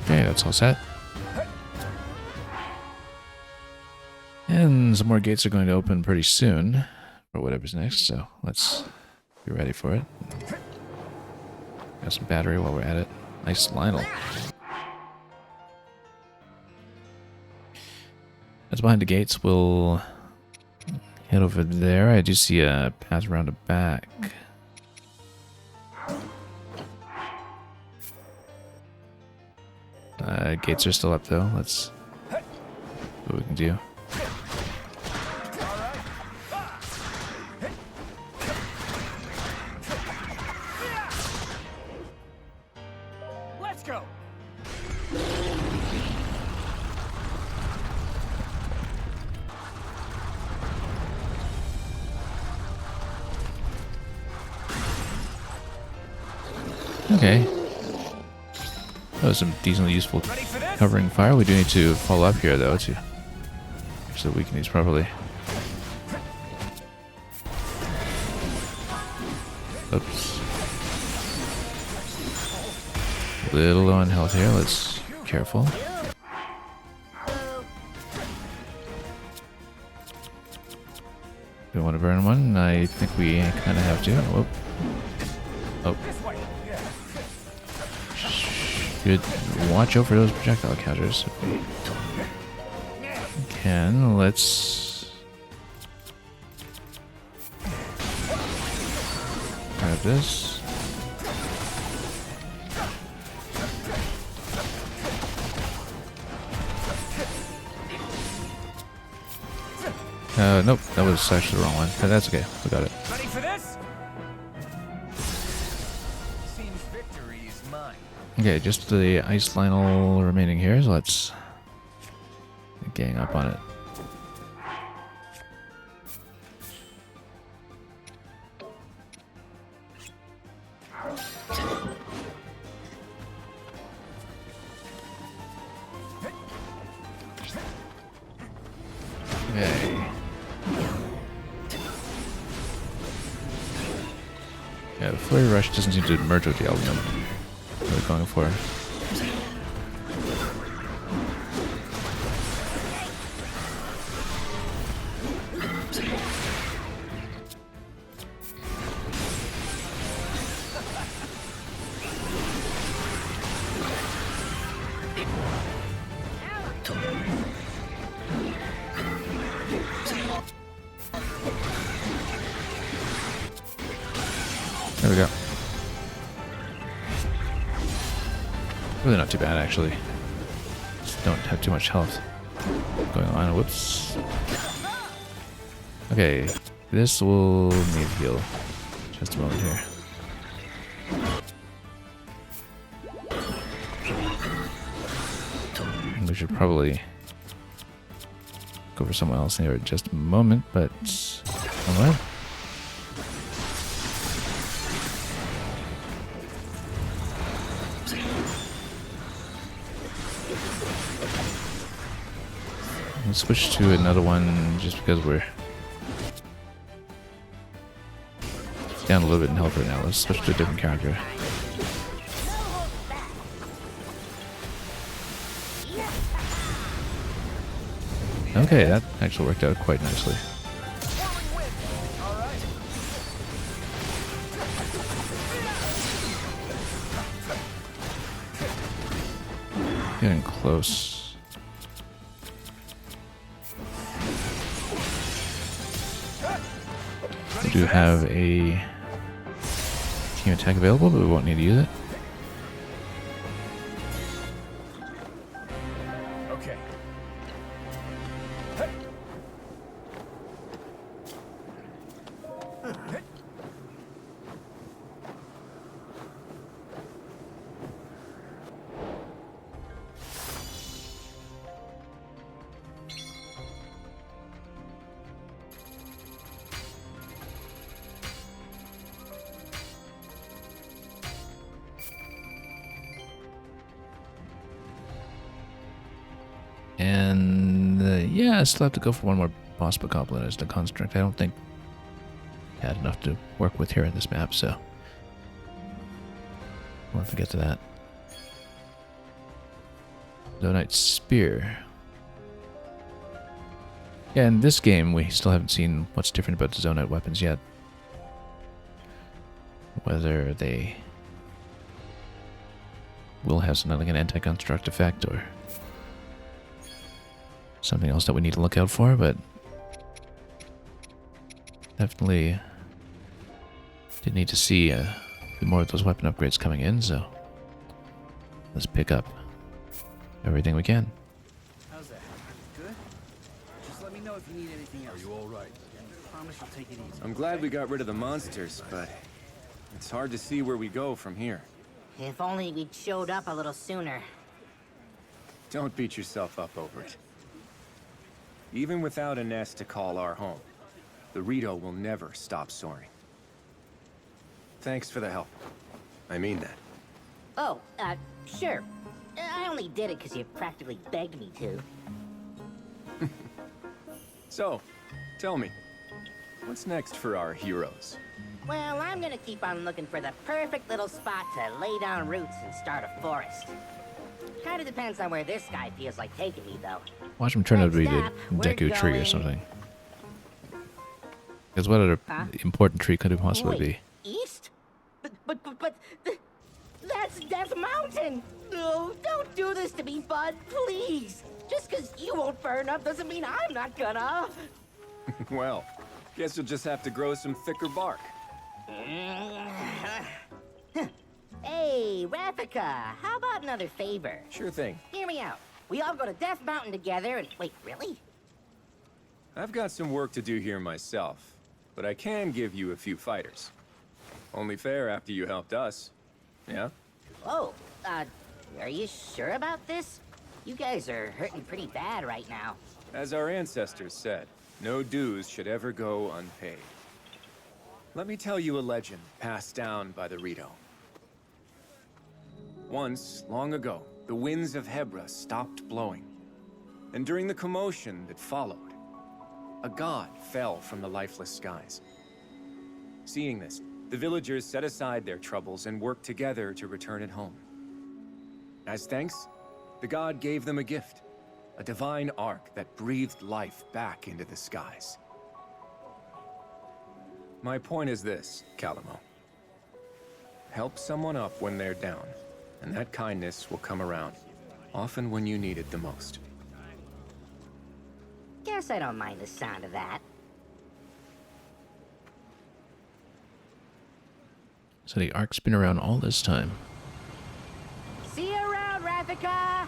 Okay, that's all set. And some more gates are going to open pretty soon for whatever's next, so let's be ready for it. Got some battery while we're at it. Nice Lionel. That's behind the gates. We'll head over there. I do see a path around the back. Gates are still up though. Let's see what we can do. Let's go. Okay. That was some decently useful covering fire. We do need to follow up here, though, to actually weaken these properly. Oops. A little low on health here. Let's be careful. Do we want to burn one? I think we kind of have to. Whoop. Oh. Should watch out for those projectile counters if we can. Let's grab this. Nope, that was actually the wrong one. That's okay, we got it. Ready for this? Seems victory is mine. Okay, just the ice Lionel remaining here, so let's gang up on it. Okay. Yeah, the Flurry Rush doesn't seem to merge with the element we're going for. There we go. Really not too bad, actually. Just don't have too much health going on. Whoops. Okay, this will need heal. Just a moment here. We should probably go for someone else here in just a moment, but alright. Let's switch to another one just because we're down a little bit in health right now. Let's switch to a different character. Okay, that actually worked out quite nicely. Getting close. We do have a team attack available, but we won't need to use it. Okay. And yeah, I still have to go for one more boss bokoblin as the construct. I don't think I had enough to work with here in this map, so we'll have to get to that. Zonite Spear. Yeah, in this game we still haven't seen what's different about the Zonite weapons yet. Whether they will have something like an anti-construct effect or something else that we need to look out for, but definitely did need to see more of those weapon upgrades coming in, so let's pick up everything we can. How's that? Good? Just let me know if you need anything else. Are you all right? I promise you'll take it easy. I'm glad we got rid of the monsters, but it's hard to see where we go from here. If only we'd showed up a little sooner. Don't beat yourself up over it. Even without a nest to call our home, the Rito will never stop soaring. Thanks for the help. I mean that. Oh, sure. I only did it because you practically begged me to. So, tell me, what's next for our heroes? Well, I'm gonna keep on looking for the perfect little spot to lay down roots and start a forest. Kinda depends on where this guy feels like taking me, though. Watch him turn out to be the Next up, we're Deku tree or going- something. Because what other Huh? important tree could it possibly Wait, be? east? But that's Death Mountain! No, don't do this to me, bud, please! Just because you won't burn up doesn't mean I'm not gonna! Well, guess you'll just have to grow some thicker bark. Hey, Rafika, how about another favor? Sure thing. Hear me out. We all go to Death Mountain together and... Wait, really? I've got some work to do here myself, but I can give you a few fighters. Only fair after you helped us. Yeah? Whoa, are you sure about this? You guys are hurting pretty bad right now. As our ancestors said, no dues should ever go unpaid. Let me tell you a legend passed down by the Rito. Once, long ago, the winds of Hebra stopped blowing. And during the commotion that followed, a god fell from the lifeless skies. Seeing this, the villagers set aside their troubles and worked together to return it home. As thanks, the god gave them a gift, a divine ark that breathed life back into the skies. My point is this, Calamo. Help someone up when they're down, and that kindness will come around, often when you need it the most. Guess I don't mind the sound of that. So the ark's been around all this time. See you around, Ravika!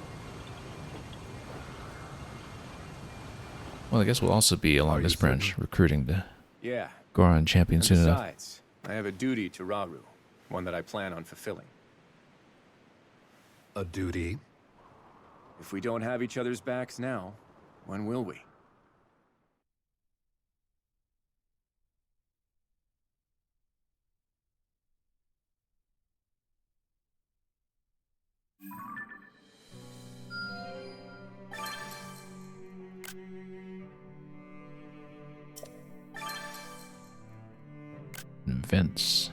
Well, I guess we'll also be along this branch, recruiting the Yeah. Goron champion And soon enough. besides, I have a duty to Rauru, one that I plan on fulfilling. A duty? If we don't have each other's backs now, when will we? Events.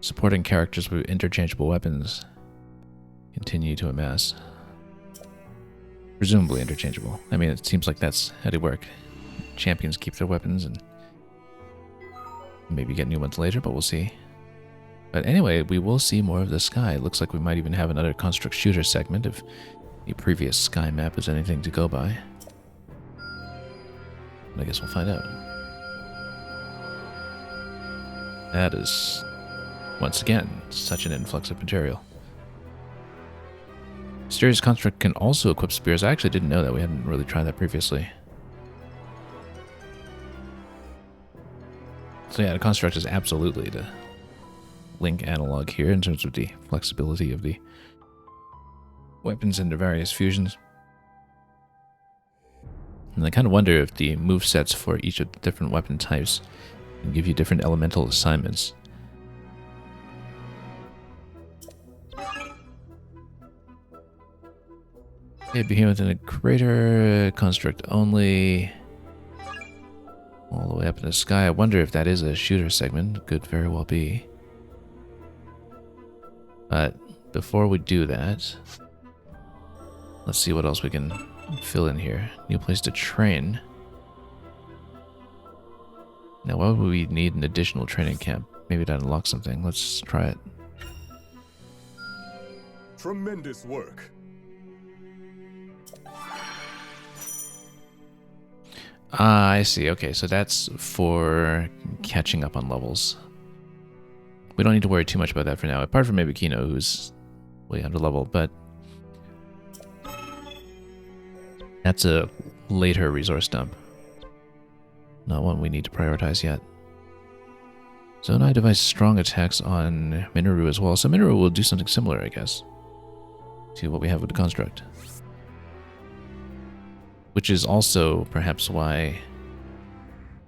Supporting characters with interchangeable weapons continue to amass. Presumably interchangeable. I mean, it seems like that's how they work. Champions keep their weapons and maybe get new ones later, but we'll see. But anyway, we will see more of the sky. It looks like we might even have another construct shooter segment if the previous sky map is anything to go by. I guess we'll find out. That is, once again, such an influx of material. Mysterious Construct can also equip spears. I actually didn't know that. We hadn't really tried that previously. So yeah, the Construct is absolutely the Link analog here in terms of the flexibility of the weapons and the various fusions. And I kind of wonder if the movesets for each of the different weapon types can give you different elemental assignments. Okay, Behemoth in a crater, construct only. All the way up in the sky. I wonder if that is a shooter segment. Could very well be. But before we do that, let's see what else we can fill in here. New place to train. Now, why would we need an additional training camp? Maybe that unlocks something. Let's try it. Tremendous work. Ah, I see. Okay, so that's for catching up on levels. We don't need to worry too much about that for now, apart from maybe Kino, who's way under level, but that's a later resource dump. Not one we need to prioritize yet. Zonai device strong attacks on Minoru as well, so Minoru will do something similar, I guess, to what we have with the construct. Which is also perhaps why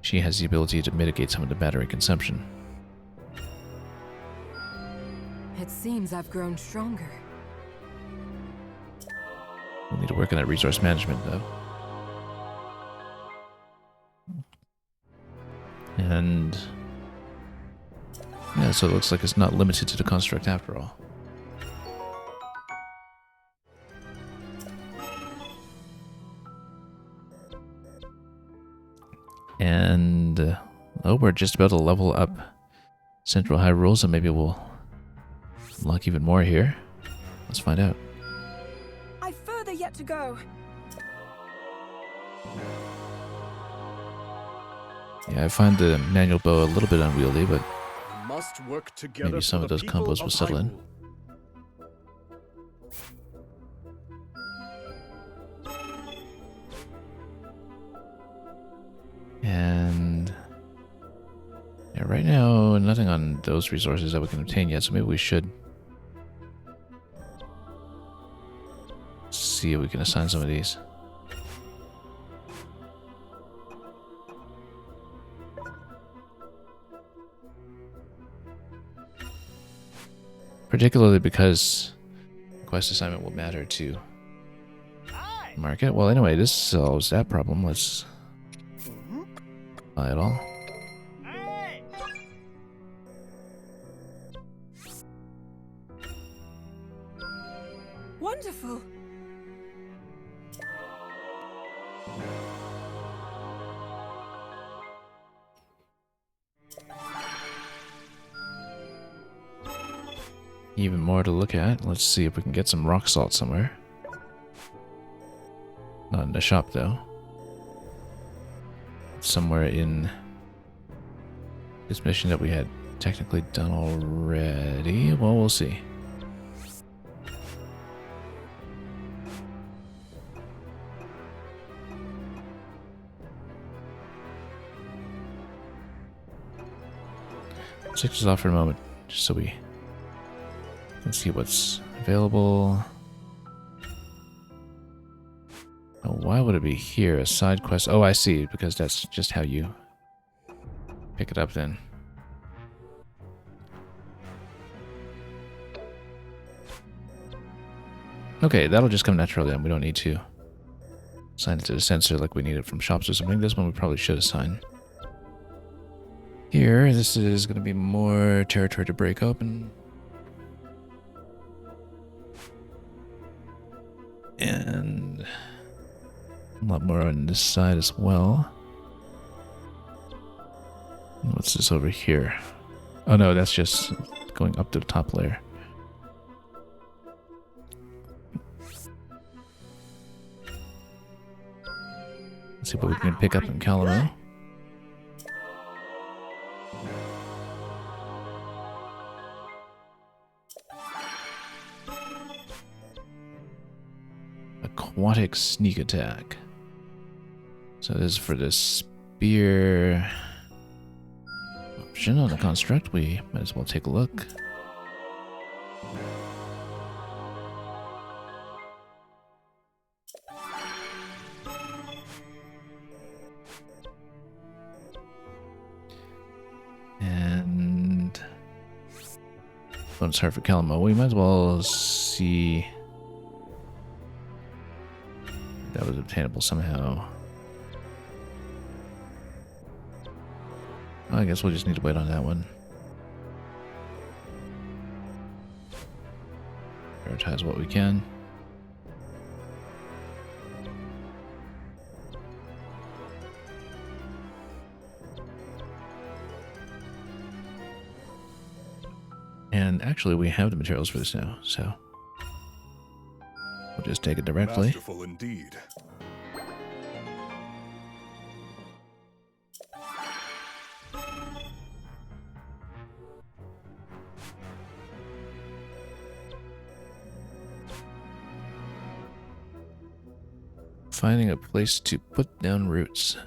she has the ability to mitigate some of the battery consumption. It seems I've grown stronger. We'll need to work on that resource management, though. And yeah, so it looks like it's not limited to the construct after all. And oh, we're just about to level up Central Hyrule, so maybe we'll unlock even more here. Let's find out. I've further yet to go. Yeah, I find the manual bow a little bit unwieldy, but We must work together maybe some for of the those people combos will of settle in. Hyrule. Yeah, right now, nothing on those resources that we can obtain yet, so maybe we should see if we can assign some of these. Particularly because quest assignment will matter to market. Well, anyway, this solves that problem. Let's buy it all. Wonderful. Even more to look at. Let's see if we can get some rock salt somewhere. Not in the shop, though. Somewhere in this mission that we had technically done already. Well, we'll see. Let's take this off for a moment, just so we can see what's available. Oh, why would it be here? A side quest. Oh, I see, because that's just how you pick it up then. Okay, that'll just come naturally then. We don't need to assign it to the sensor like we need it from shops or something. This one we probably should assign. Here, this is going to be more territory to break open. And a lot more on this side as well. What's this over here? Oh no, that's just going up to the top layer. Let's see what we can pick up in Calamo. Aquatic sneak attack. So this is for the spear option on the construct. We might as well take a look. And bonus heart for Calamo. We might as well see. That was obtainable somehow. I guess we'll just need to wait on that one. Prioritize what we can. And actually, we have the materials for this now, so we'll just take it directly. Masterful indeed. Finding a place to put down roots.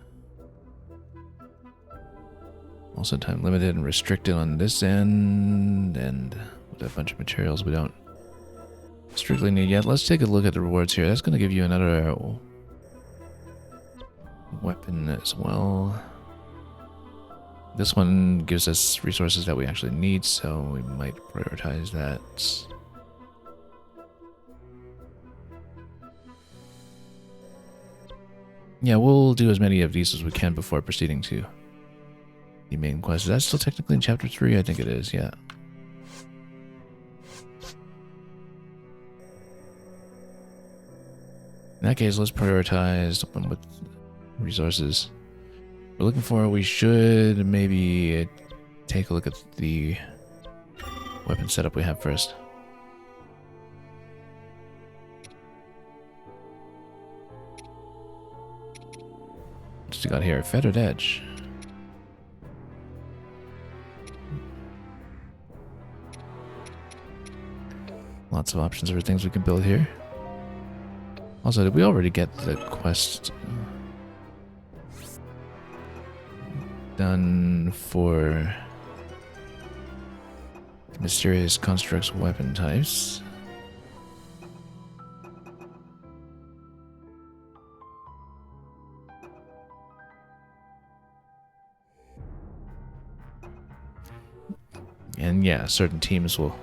Also time limited and restricted on this end, and with a bunch of materials we don't strictly need yet. Let's take a look at the rewards here. That's going to give you another weapon as well. This one gives us resources that we actually need, so we might prioritize that. Yeah, we'll do as many of these as we can before proceeding to the main quest. Is that still technically in Chapter 3? I think it is, yeah. In that case, let's prioritize the one with resources we're looking for. We should maybe take a look at the weapon setup we have first. What's we got here? Feathered Edge. Lots of options for things we can build here. Also, did we already get the quest done for Mysterious constructs weapon types. And yeah, certain teams will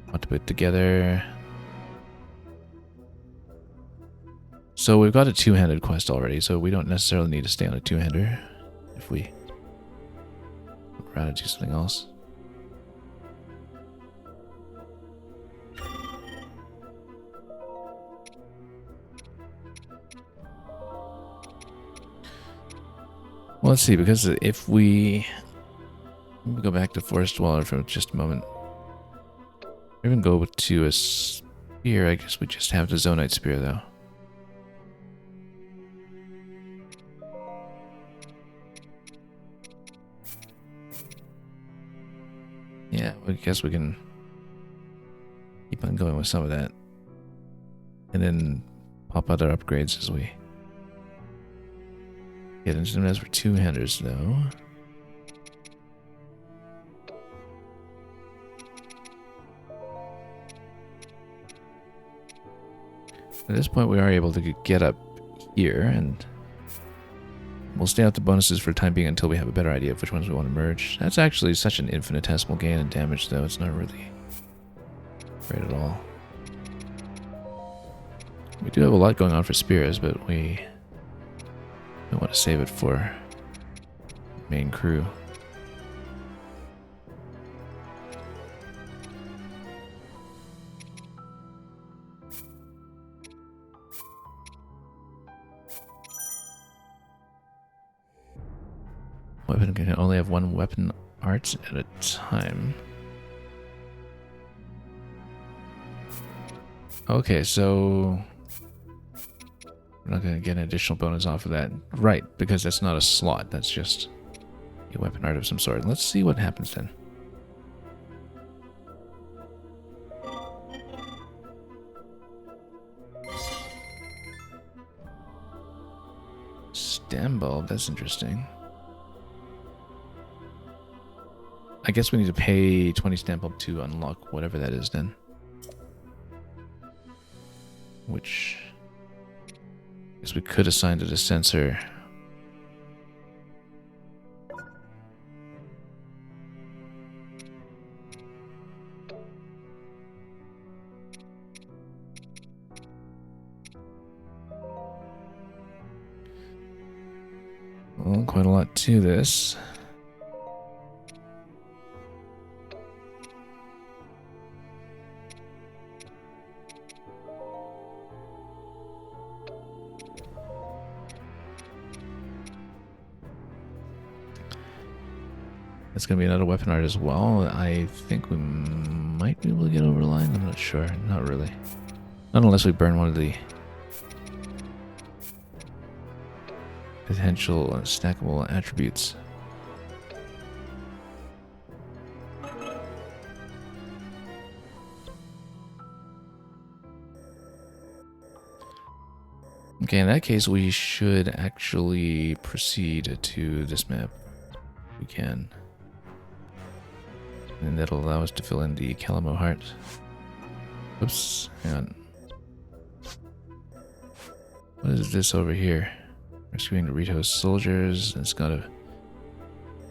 want to put together. So we've got a two-handed quest already, so we don't necessarily need to stay on a two-hander if we rather do something else. Well, let's see, because if we go back to Forest Dweller for just a moment, or even go to a spear, I guess we just have the Zonite Spear, though. Yeah, I guess we can keep on going with some of that. And then pop other upgrades as we get into them. As for two-handers, though. At this point, we are able to get up here, and we'll stay out the bonuses for the time being until we have a better idea of which ones we want to merge. That's actually such an infinitesimal gain in damage, though. It's not really great at all. We do have a lot going on for spears, but we don't want to save it for main crew. Weapon can only have one weapon art at a time. Okay, so we're not going to get an additional bonus off of that. Right, because that's not a slot. That's just a weapon art of some sort. Let's see what happens then. Stem bulb, that's interesting. I guess we need to pay 20 stamp bulb to unlock whatever that is then. Which I guess we could assign to the sensor. Well, quite a lot to this. It's going to be another weapon art as well. I think we might be able to get overlined. I'm not sure. Not really. Not unless we burn one of the potential stackable attributes. Okay, in that case, we should actually proceed to this map. We can. And that'll allow us to fill in the Calamo Heart. Oops, hang on. What is this over here? Rescuing Doritos soldiers. It's got a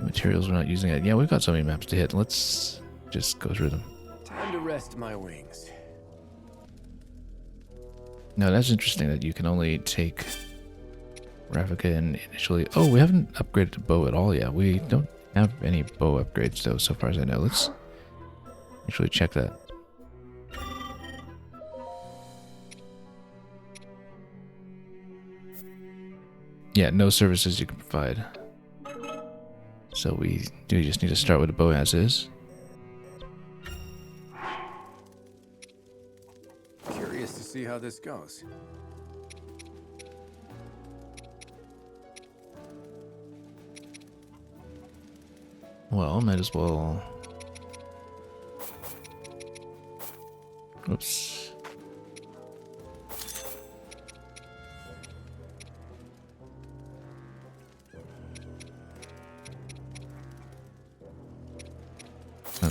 materials we're not using it. Yeah, we've got so many maps to hit. Let's just go through them. Time to rest my wings. No, that's interesting that you can only take Ravnica and initially... Oh, we haven't upgraded the bow at all yet. We don't have any bow upgrades though, so far as I know. Let's actually check that. Yeah, no services you can provide. So we do just need to start with the bow as is. Curious to see how this goes. Well, might as well... Oops.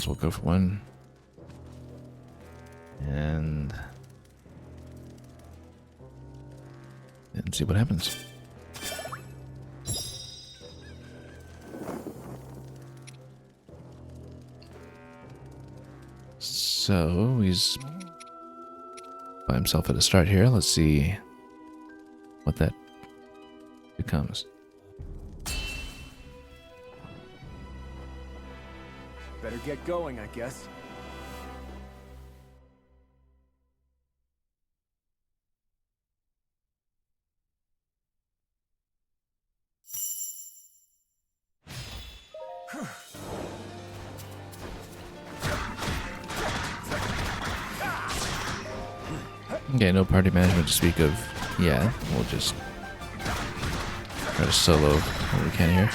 as well go for one. And see what happens. So he's by himself at the start here. Let's see what that becomes. Better get going, I guess. Okay, no party management to speak of. Yeah, we'll just try to solo what we can here.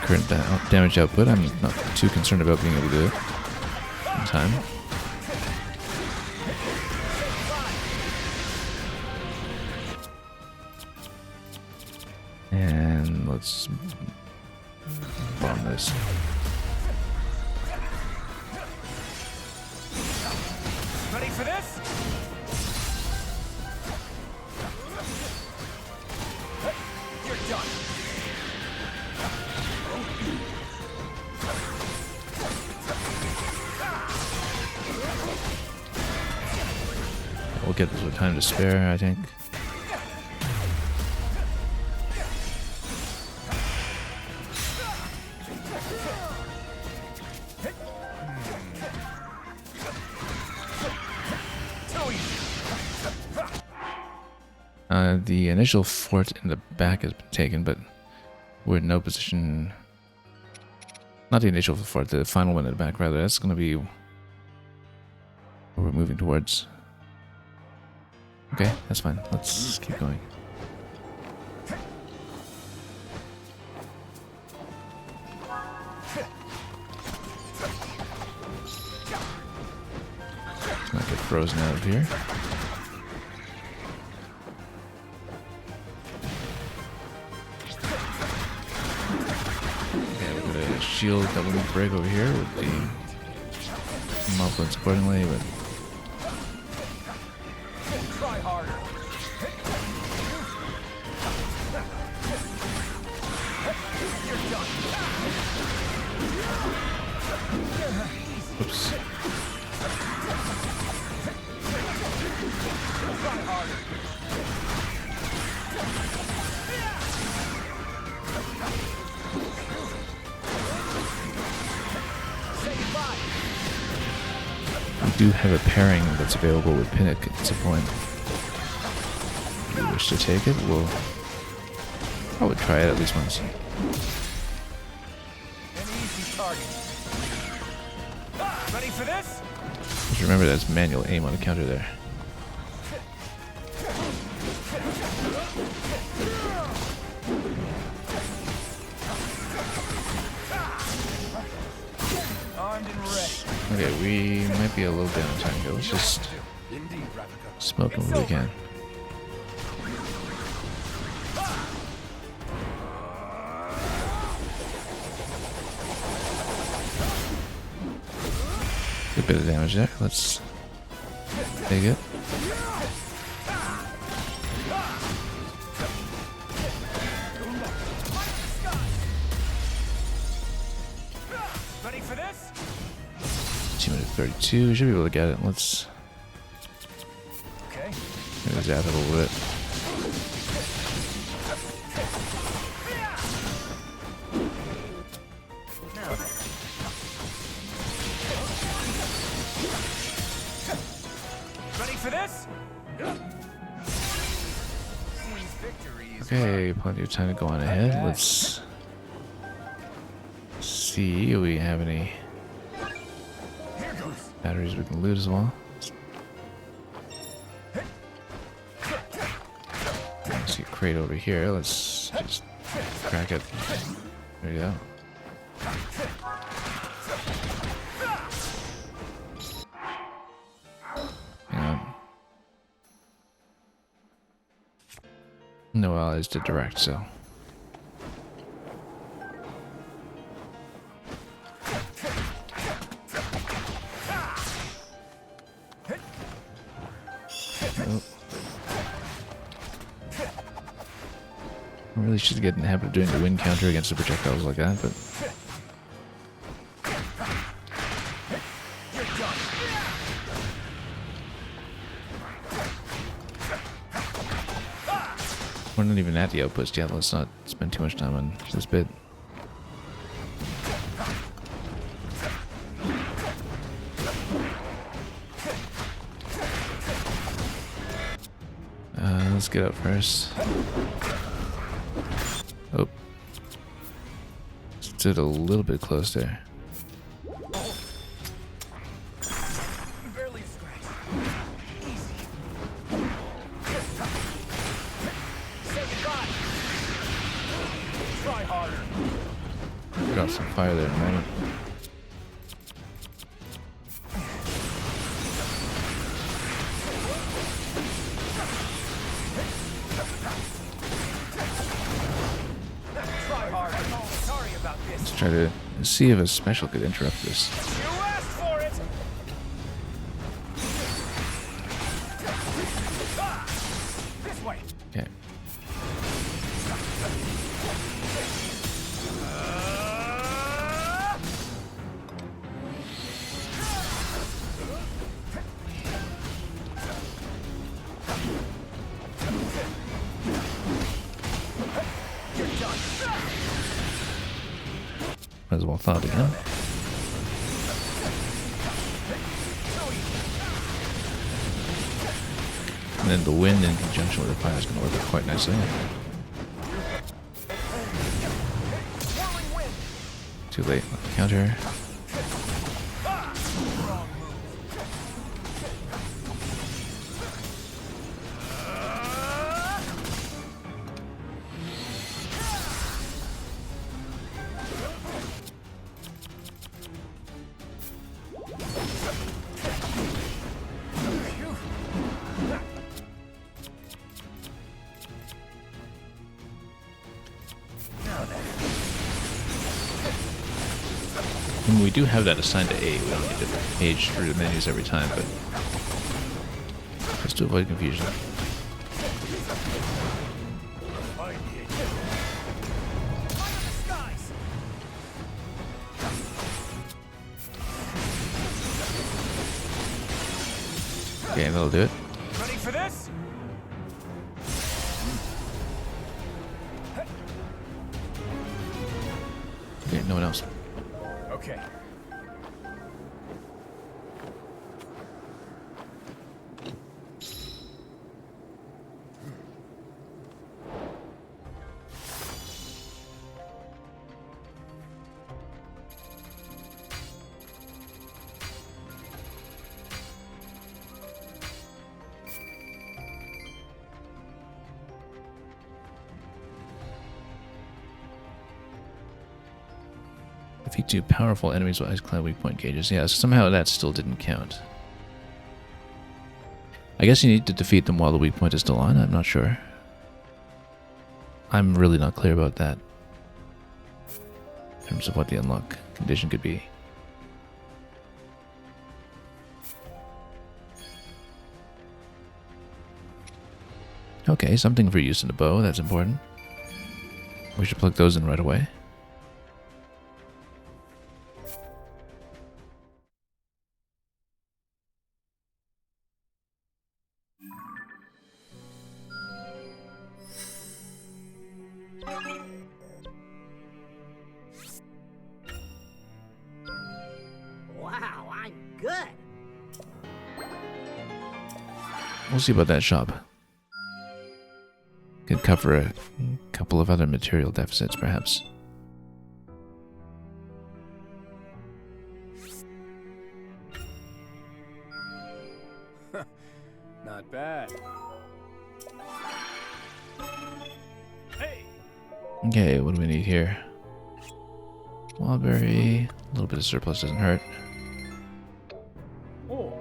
Current damage output, I'm not too concerned about being able to do it in time. And let's bomb this. Ready for this? You're done. We'll get this with time to spare, I think. The initial fort in the back has been taken, but we're in no position. Not the initial fort, the final one in the back, rather. That's going to be where we're moving towards. Okay, that's fine. Let's keep going. Let's not get frozen out of here. Shield that we break over here with the mufflings accordingly, but Try harder. You're done. oops. Try harder. We do have a pairing that's available with Pinnock at some point. If you wish to take it, we'll probably try it at least once. An easy target. Ready for this? Just remember that's manual aim on the counter there. Armed and ready. Okay, we might be a little bit on time here. Let's just smoke them if we can. Good bit of damage there. Let's take it. Ready for this? 232. We should be able to get it. Let's Okay. maybe zap it a little bit. Now. Ready for this? Seems victory is Okay, plenty of time to go on ahead. Let's see. Do we have any Here goes. batteries we can loot as well? I see a crate over here. Let's just crack it. There you go. Hang on. no allies to direct, so. Oh. I really should get in the habit of doing the wind counter against the projectiles like that, but. We're not even at the outpost yet. Let's not spend too much time on this bit. Let's get out first. Oh. Stood a little bit close there. Barely a scratch. Easy. Say goodbye. Try harder. Got some fire there in a moment. Let's try to see if a special could interrupt this. You asked for it. This way. Okay. Might as well thaw it again. And then the wind in conjunction with the fire is going to work out quite nicely. Too late. Counter. And we do have that assigned to A. We don't need to page through the menus every time, but just to avoid confusion. Okay, that'll do it. Ready for this? Okay, no one else. Okay. Defeat 2 powerful enemies with ice-clad weak point gauges. Yeah, so somehow that still didn't count. I guess you need to defeat them while the weak point is still on. I'm not sure. I'm really not clear about that in terms of what the unlock condition could be. Okay, something for use in the bow. That's important. We should plug those in right away. Wow, I'm good. We'll see about that shop. Could cover a couple of other material deficits, perhaps. Not bad. Hey. Okay, what do we need here? Wildberry. A little bit of surplus doesn't hurt. Oh.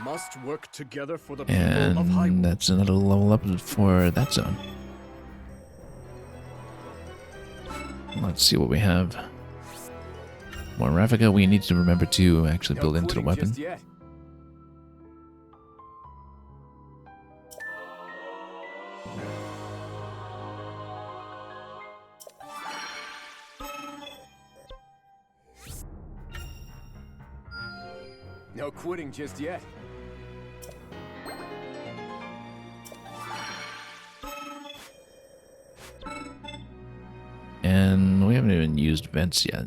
must work together for the people of Hyrule. And that's another level up for that zone. Let's see what we have. More Ravnica. We need to remember to actually build into the weapon. No quitting just yet. And we haven't even used vents yet.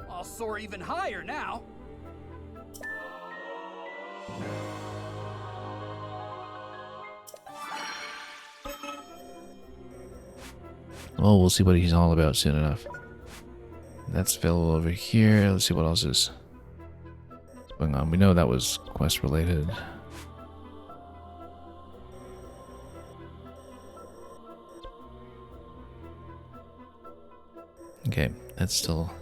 I'll soar even higher now. Well, we'll see what he's all about soon enough. That's available over here. Let's see what else is going on. We know that was quest related. Okay, that's still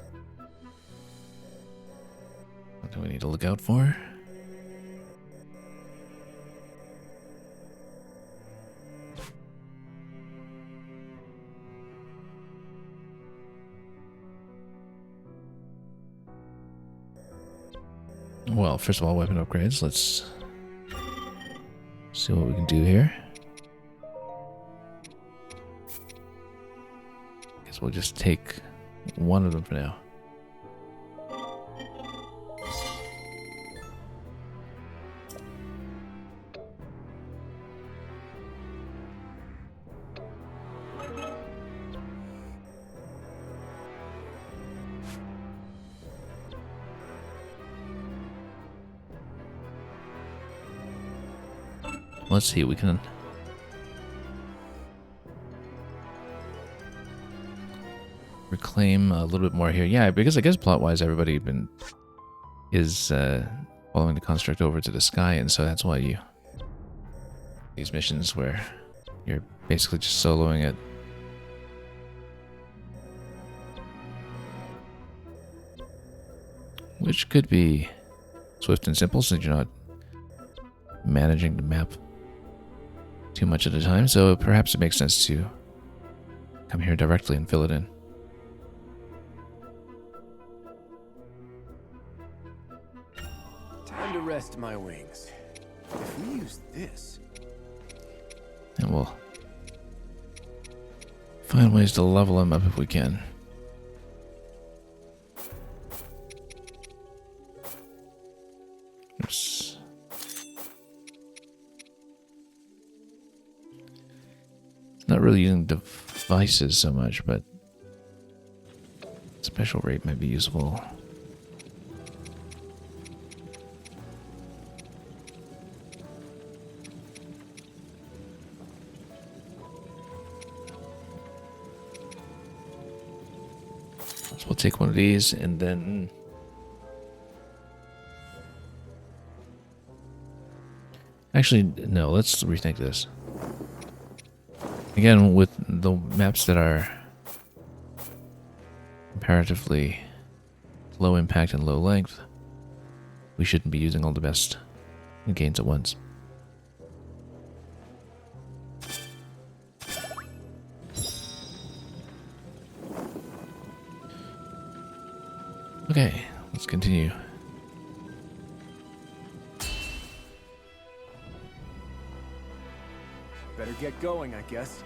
something we need to look out for. Well, first of all, weapon upgrades. Let's see what we can do here. Guess we'll just take one of them for now. Let's see, we can reclaim a little bit more here. Yeah, because I guess plot-wise everybody is following the construct over to the sky, and so that's why these missions where you're basically just soloing it. Which could be swift and simple since you're not managing the map too much at a time, so perhaps it makes sense to come here directly and fill it in. Time to rest my wings. If we use this, And we'll find ways to level them up if we can. Oops. Not really using devices so much, but special rate might be useful. So we'll take one of these and then actually no, let's rethink this. Again, with the maps that are comparatively low impact and low length, we shouldn't be using all the best gains at once. Okay, let's continue. better get going, I guess.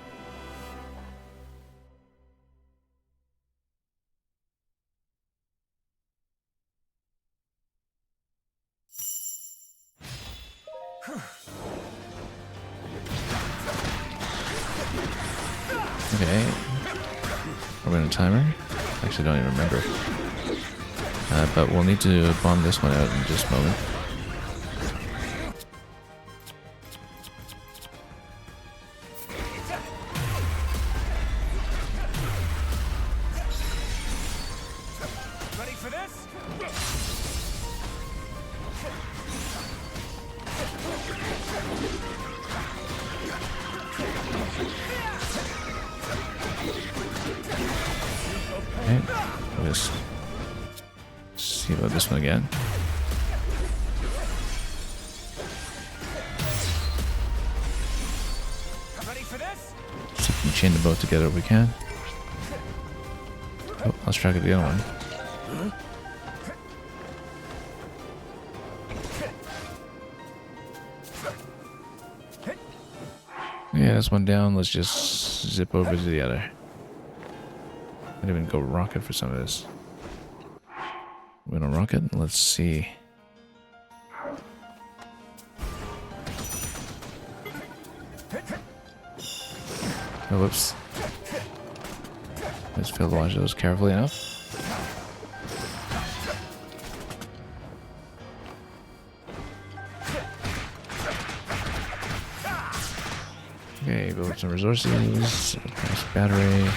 Okay. Are we on a timer? Actually, don't even remember. But we'll need to bomb this one out in just a moment. Ready for this? Okay. We'll just see about this one again. Ready for this? See if we can chain the boat together if we can. Oh, let's try to get the other one. Yeah, this one down. Let's just zip over to the other. Might even go rocket for some of this. We're gonna rocket. Let's see. Oh, whoops. Just failed to watch those carefully enough. Okay, build up some resources. Nice battery.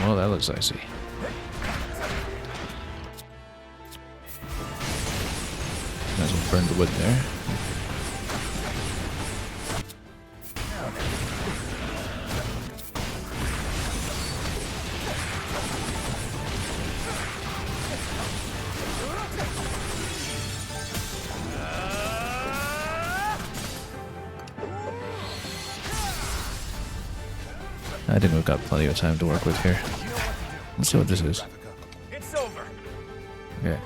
Well, that looks icy. Might as well burn the wood there. I think we've got plenty of time to work with here. Let's see what this is. It's over. Okay.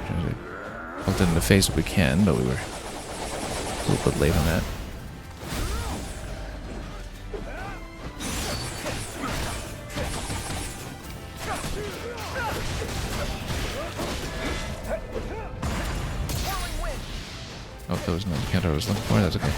Trying to pelt it in the face if we can, but we were a little bit late on that. Oh, that was not the counter I was looking for. That's okay.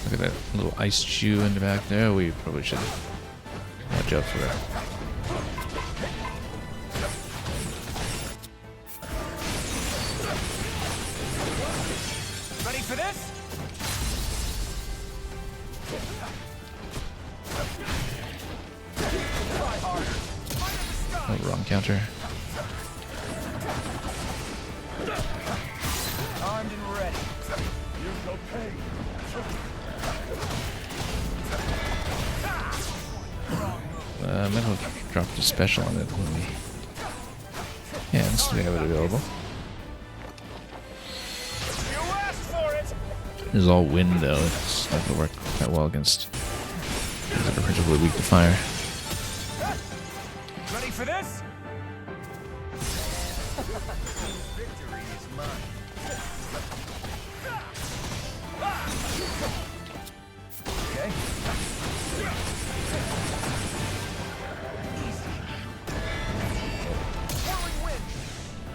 Look at that little ice shoe in the back there. We probably should watch out for that. Ready for this? Oh, wrong counter. Armed and ready. You shall pay. Might as well drop the special on it when we... Yeah, let's have it available. You asked for it. This is all wind though, it's not gonna work that well against things that are principally weak to fire. Ready for this? Victory is mine. Okay.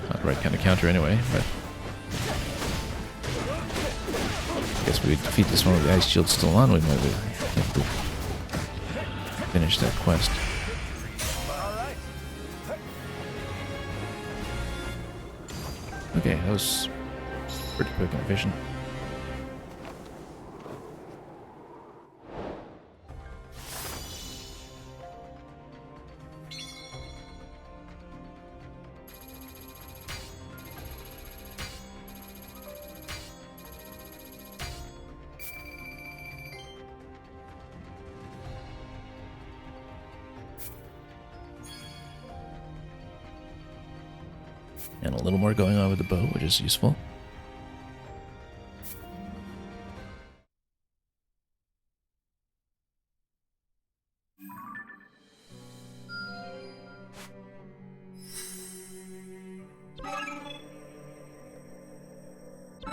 Not the right kind of counter anyway, but I guess we defeat this one with the ice shield still on, we might be able to finish that quest. Okay, that was pretty quick and efficient. And a little more going on with the bow, which is useful.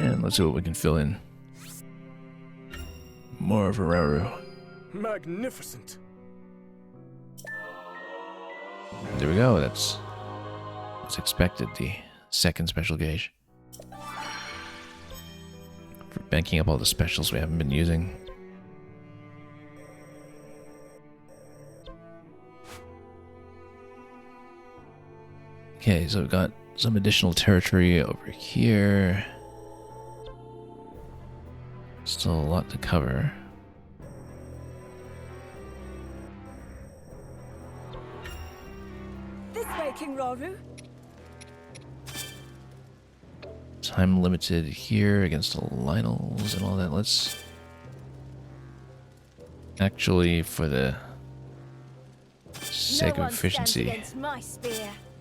And let's see what we can fill in. More of Hyrule. Magnificent. There we go, that's as expected, the second special gauge. For banking up all the specials we haven't been using. Okay, so we've got some additional territory over here. Still a lot to cover. This way, King Rauru. Time limited here against the Lionels and all that. Let's actually, for the sake of efficiency,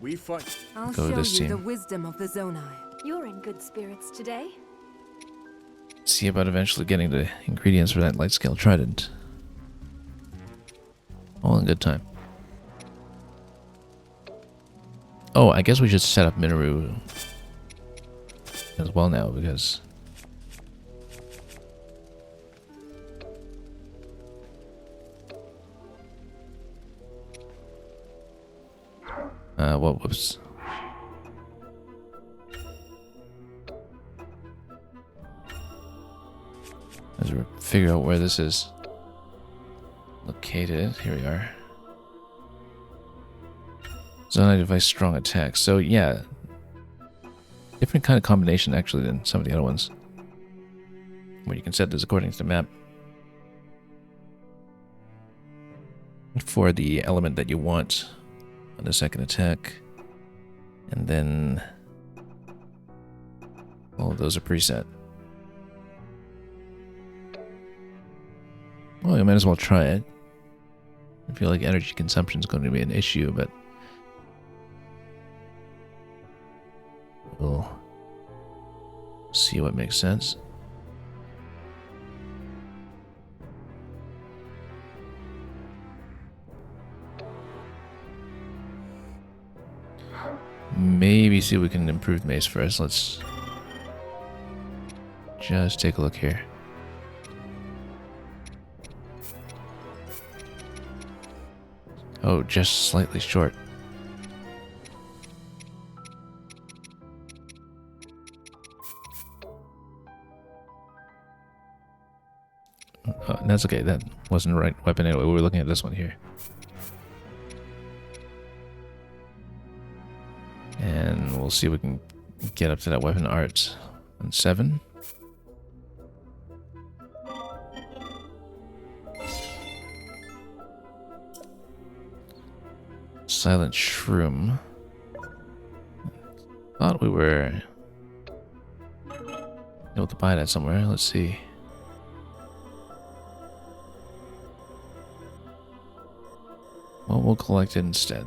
We fight. I'll go with show this you team. the wisdom of the Zonai. You're in good spirits today. See about eventually getting the ingredients for that light scale trident. All in good time. Oh, I guess we should set up Minoru as well now, because whoops. As we figure out where this is located, here we are. Zonai device strong attack. So yeah, different kind of combination actually than some of the other ones, where you can set this according to the map for the element that you want on the second attack, and then all of those are preset. Well, you might as well try it. I feel like energy consumption is going to be an issue, but we'll see what makes sense. Maybe see if we can improve mace first. Let's just take a look here. Oh, just slightly short. That's okay, that wasn't the right weapon anyway. We were looking at this one here. And we'll see if we can get up to that weapon art on 7. Silent Shroom. Thought we were able to buy that somewhere. Let's see. Well, we'll collect it instead.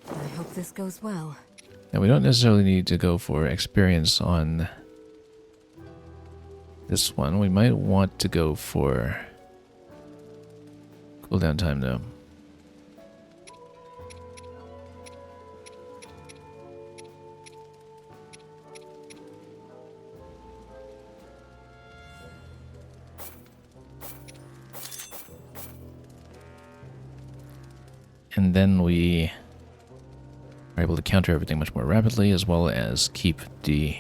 I hope this goes well. Now, we don't necessarily need to go for experience on this one. We might want to go for cooldown time though. And then we are able to counter everything much more rapidly, as well as keep the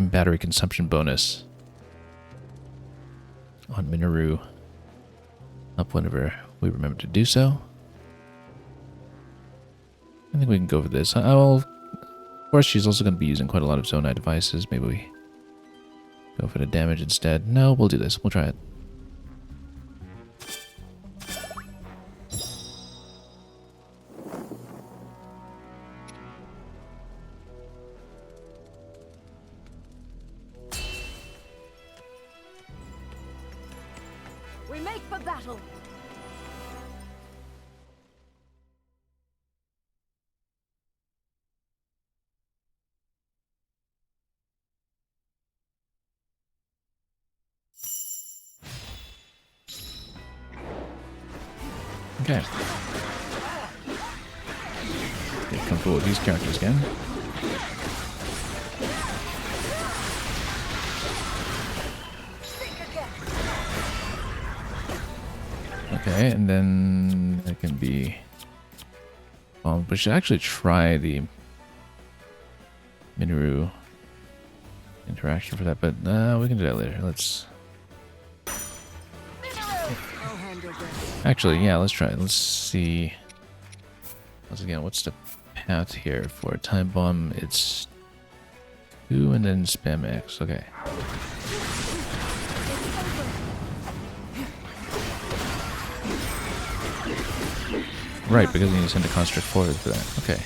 battery consumption bonus on Minoru up whenever we remember to do so. I think we can go for this. Of course, she's also going to be using quite a lot of Zonai devices. Maybe we go for the damage instead. No, we'll do this. We'll try it. We make for battle. Okay. Get comfortable with these characters again. Okay, and then that can be Well, we should actually try the Minoru interaction for that, but we can do that later. Let's... Actually, yeah, let's try it. Let's see. Once again, what's the path here for a time bomb? It's 2 and then spam X. Okay. Right, because you need to send a construct forward for that. Okay.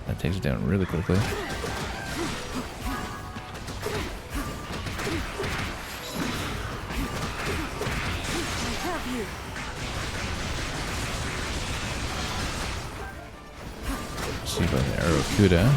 That takes it down really quickly. See about the Arakuda.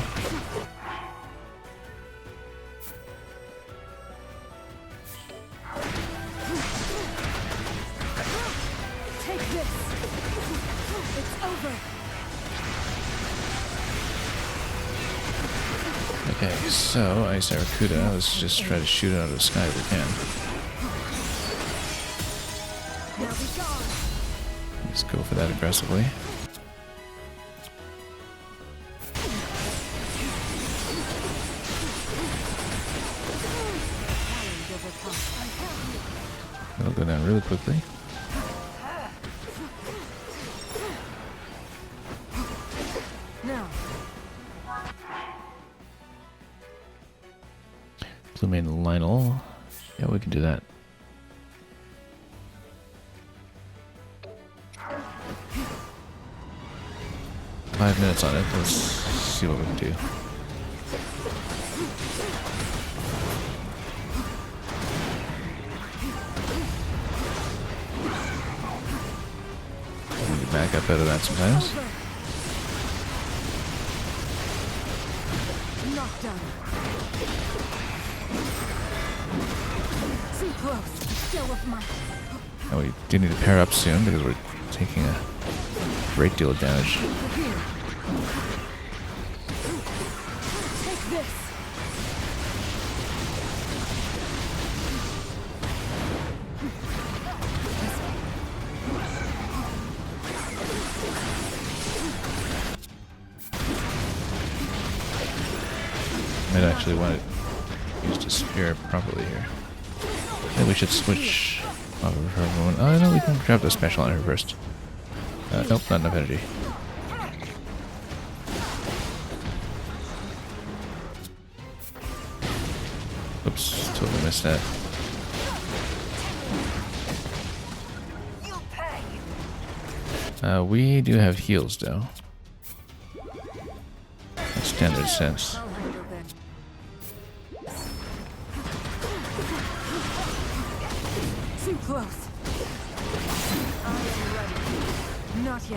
Okay, so Ice Arakuda, let's just try to shoot it out of the sky if we can. Let's go for that aggressively. It'll go down really quickly. Blue main Lionel. Yeah, we can do that. Five minutes on it. Let's see what we can do. We need to back up out of that sometimes. Oh, we do need to pair up soon because we're taking a great deal of damage. Might actually want to use the spear properly here. I think we should switch off of her one. Oh no, we can grab the special on her first. Nope, not enough energy. Oops, totally missed that. We do have heals though. In standard sense.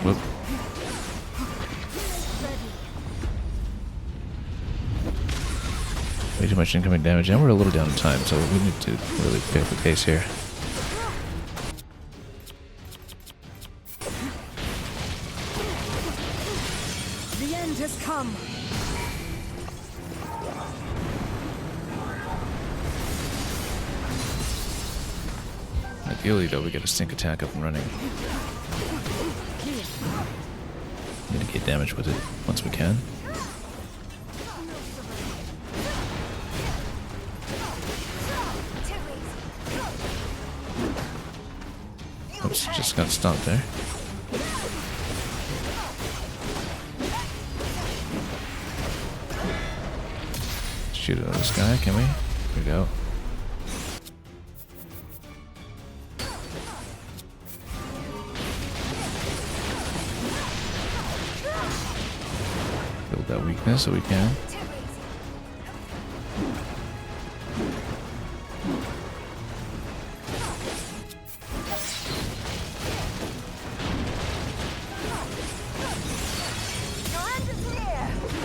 Whoop. Way too much incoming damage, and we're a little down in time, so we need to really pick up the pace here. The end has come. Ideally, though, we get a sync attack up and running. Mitigate damage with it once we can. Oops, just got stopped there. Shoot it out of the sky, can we? Here we go. Build that weakness so we can.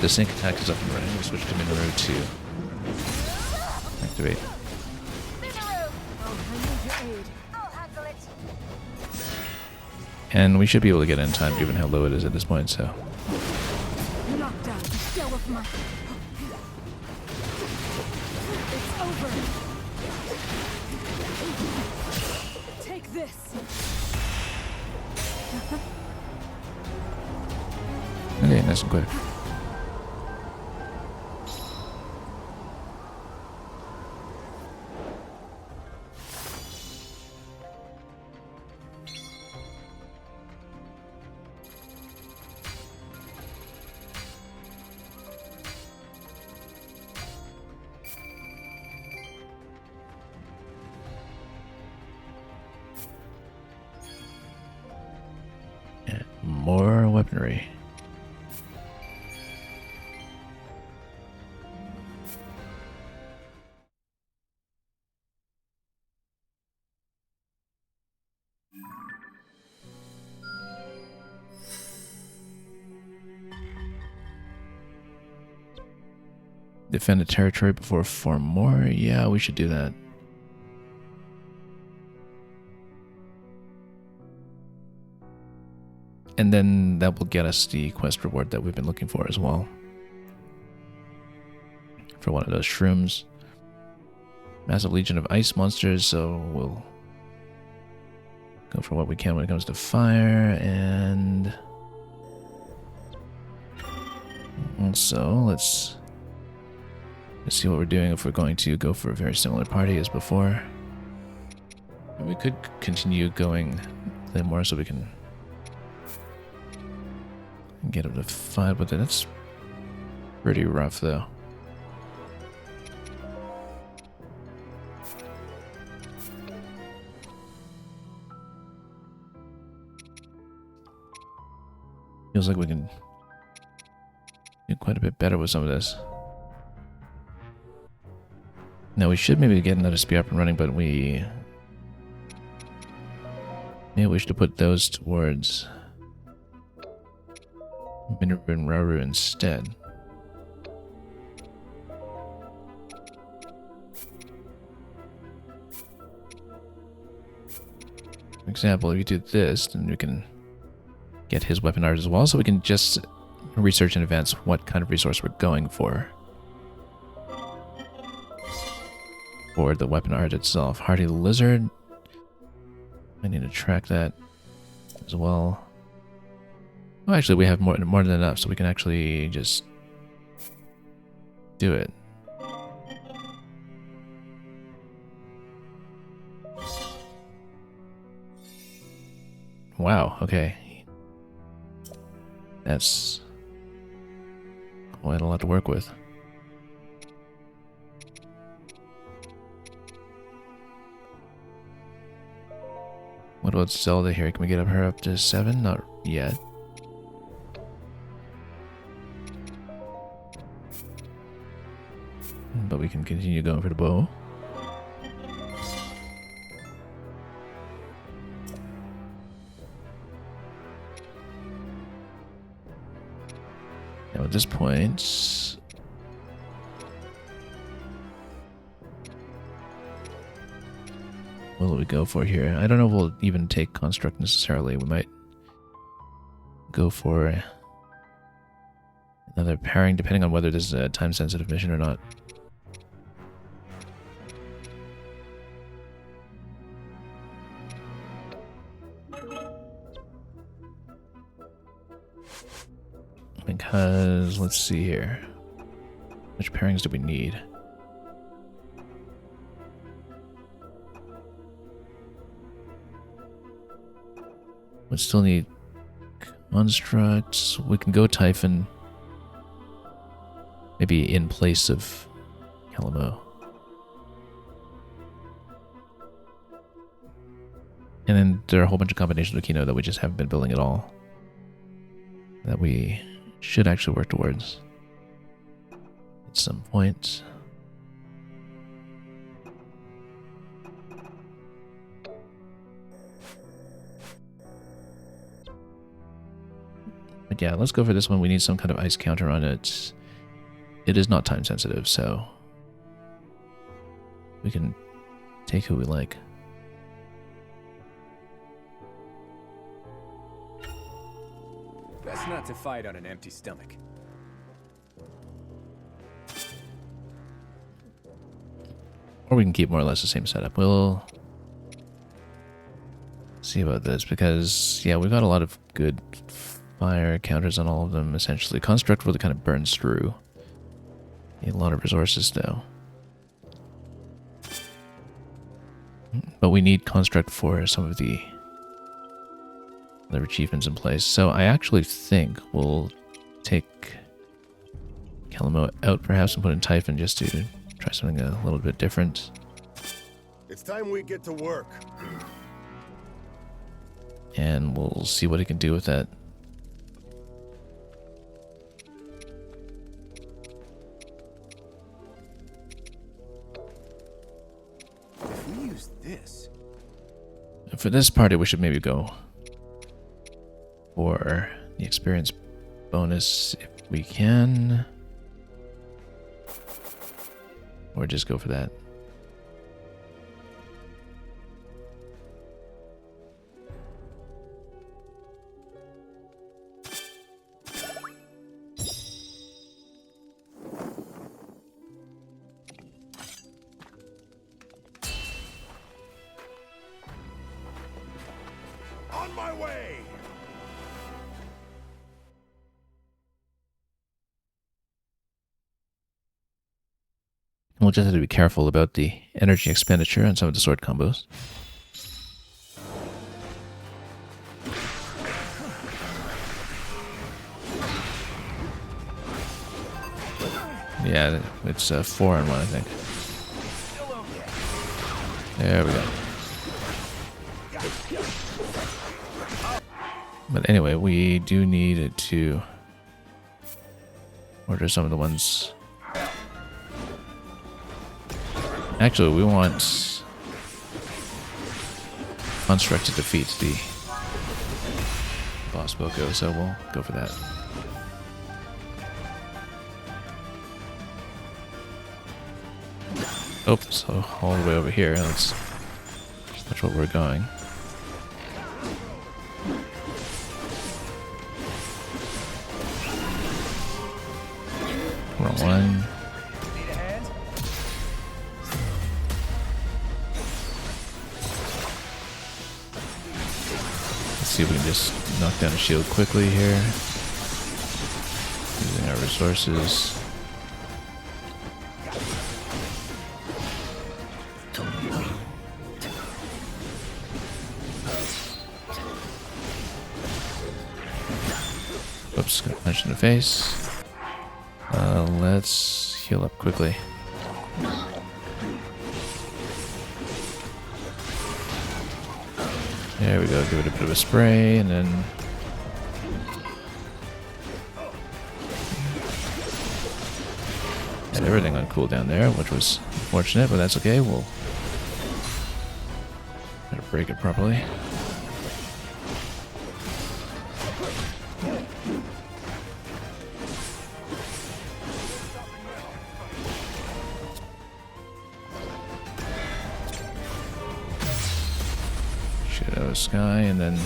The sync attack is up and running. We switch to Minoru to activate. And we should be able to get in time given how low it is at this point, so. It's over. Take this. Okay, nice and quick. Yeah, more weaponry. Defend a territory before 4 more? Yeah, we should do that. And then that will get us the quest reward that we've been looking for as well. For one of those shrooms. Massive legion of ice monsters, so we'll go for what we can when it comes to fire, and also let's see what we're doing if we're going to go for a very similar party as before. We could continue going a little more so we can get up to 5 with it. That's pretty rough though. Feels like we can do quite a bit better with some of this. Now we should maybe get another spear up and running, but maybe we should put those towards Mineru and Rauru instead. For example, if you do this, then we can get his weapon art as well, so we can just research in advance what kind of resource we're going for the weapon art itself. Hardy Lizard. I need to track that as well. Well, actually, we have more than enough, so we can actually just do it. Wow, okay. That's quite a lot to work with. What about Zelda here? Can we get her up to 7? Not yet. But we can continue going for the bow. Now at this point, what will we go for here? I don't know if we'll even take Construct necessarily. We might go for another pairing, depending on whether this is a time-sensitive mission or not. Because, let's see here. Which pairings do we need? We still need constructs. We can go Typhon. Maybe in place of Calamo. And then there are a whole bunch of combinations of Kino that we just haven't been building at all. That we should actually work towards at some point. But yeah, let's go for this one. We need some kind of ice counter on it. It is not time sensitive, so we can take who we like. Best not to fight on an empty stomach. Or we can keep more or less the same setup. We'll see see about this, because, yeah, we've got a lot of good fire counters on all of them, essentially. Construct really kind of burns through. Need a lot of resources, though. But we need Construct for some of the other achievements in place. So I actually think we'll take Calamo out, perhaps, and put in Typhon just to try something a little bit different. It's time we get to work. And we'll see what he can do with that. If we use this... For this party, we should maybe go for the experience bonus if we can. Or just go for that. On my way! We'll just have to be careful about the energy expenditure on some of the sword combos. Yeah, it's 4 in 1, I think. There we go. But anyway, we do need to order some of the ones. Actually, we want Construct to defeat the boss Boko, so we'll go for that. Oh, so all the way over here. That's where we're going. Wrong one. Let's see if we can just knock down a shield quickly here. Using our resources. Oops, got punched in the face. Let's heal up quickly. There we go, give it a bit of a spray, and then... had everything on cooldown there, which was unfortunate, but that's okay, we'll... try to break it properly. Sky, and then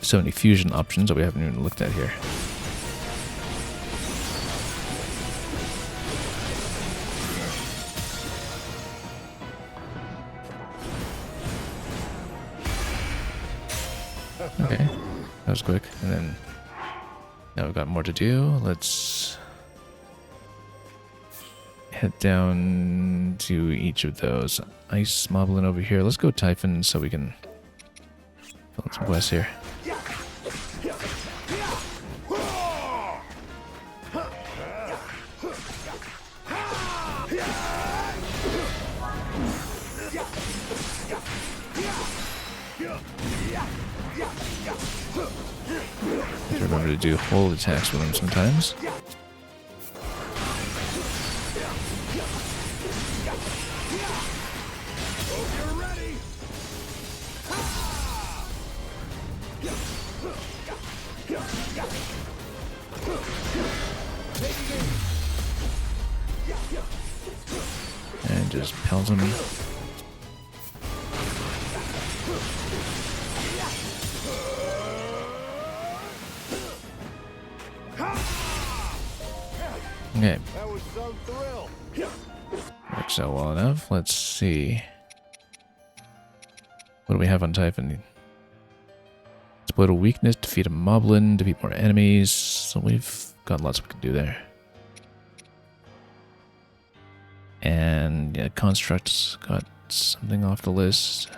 so many fusion options that we haven't even looked at here. Okay, that was quick, and then now we've got more to do. Let's head down to each of those. Ice moblin over here. Let's go Typhon so we can fill in some quests here. Remember to do hold attacks with him sometimes. And just pelts him. Okay. That was some thrill. Works out well enough. Let's see. What do we have on Typhon? Exploit a weakness, defeat a moblin, defeat more enemies. So we've got lots we can do there. And yeah, constructs got something off the list.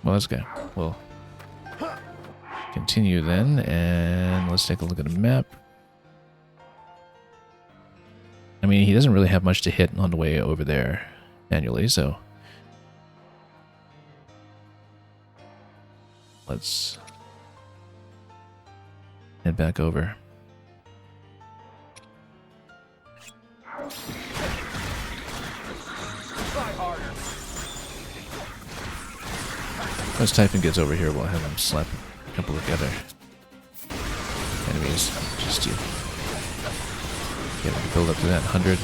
Well, let's go. We'll continue then, and let's take a look at the map. I mean, he doesn't really have much to hit on the way over there manually, so let's head back over. Once Typhon gets over here, we'll have him slap a couple of the other enemies just to get him to build up to that 100.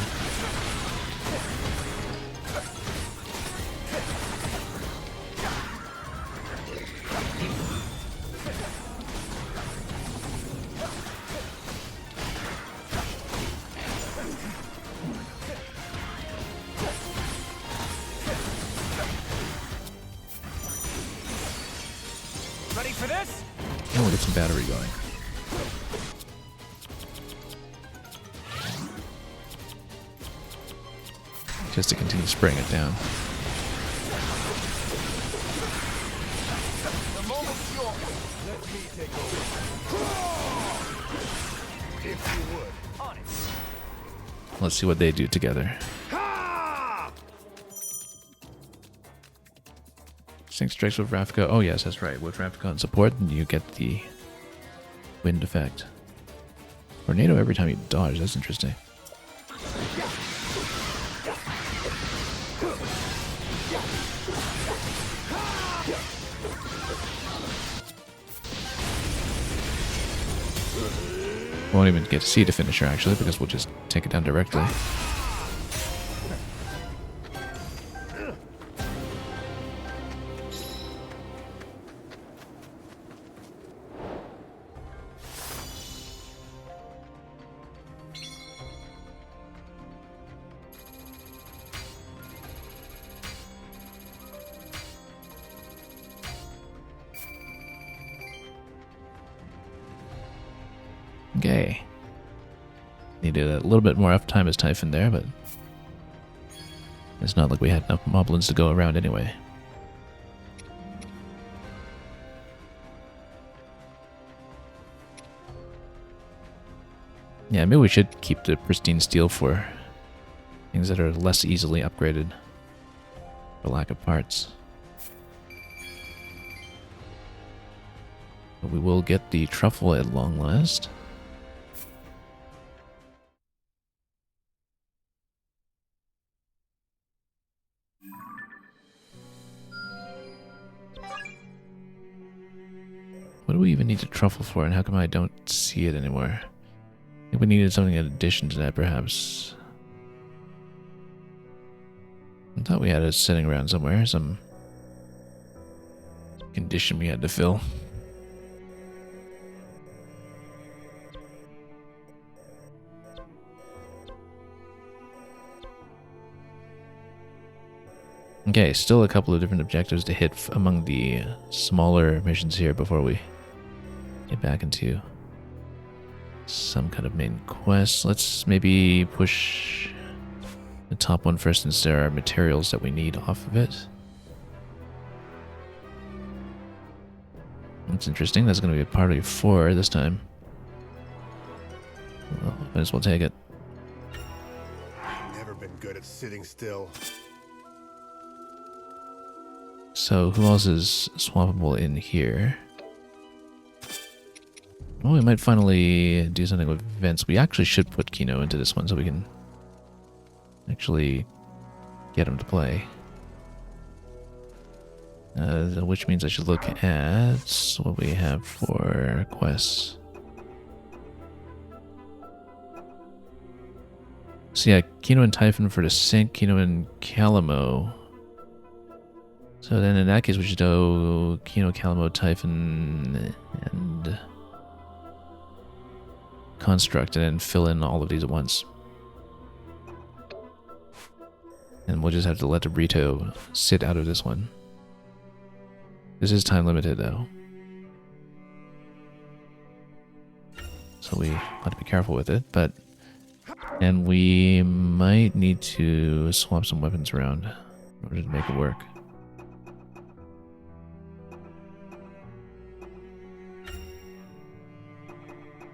Ready for this? And we'll get some battery going. Just to continue spraying it down. The moment's yours. Let me take over. If you would. On it. Let's see what they do together. Sync strikes with Ravka. Oh yes, that's right. With Ravka on support, you get the wind effect. Tornado every time you dodge. That's interesting. Won't even get to see the finisher actually, because we'll just take it down directly. Okay. Needed a little bit more uptime as Typhon there, but it's not like we had enough moblins to go around anyway. Yeah, maybe we should keep the pristine steel for things that are less easily upgraded for lack of parts. But we will get the truffle at long last. What do we even need a truffle for, and how come I don't see it anymore? I think we needed something in addition to that, perhaps. I thought we had it sitting around somewhere, some condition we had to fill. Okay, still a couple of different objectives to hit among the smaller missions here before we get back into some kind of main quest. Let's maybe push the top one first, since there are materials that we need off of it. That's interesting. That's going to be a party of 4 this time. Well, might as well take it. Never been good at sitting still. So, who else is swappable in here? Well, we might finally do something with Vince. We actually should put Kino into this one so we can actually get him to play. Which means I should look at what we have for quests. So yeah, Kino and Typhon for the sync, Kino and Calamo. So then in that case we should do Kino, Calamo, Typhon, and construct and then fill in all of these at once. And we'll just have to let the burrito sit out of this one. This is time limited though. So we have to be careful with it, but... And we might need to swap some weapons around in order to make it work.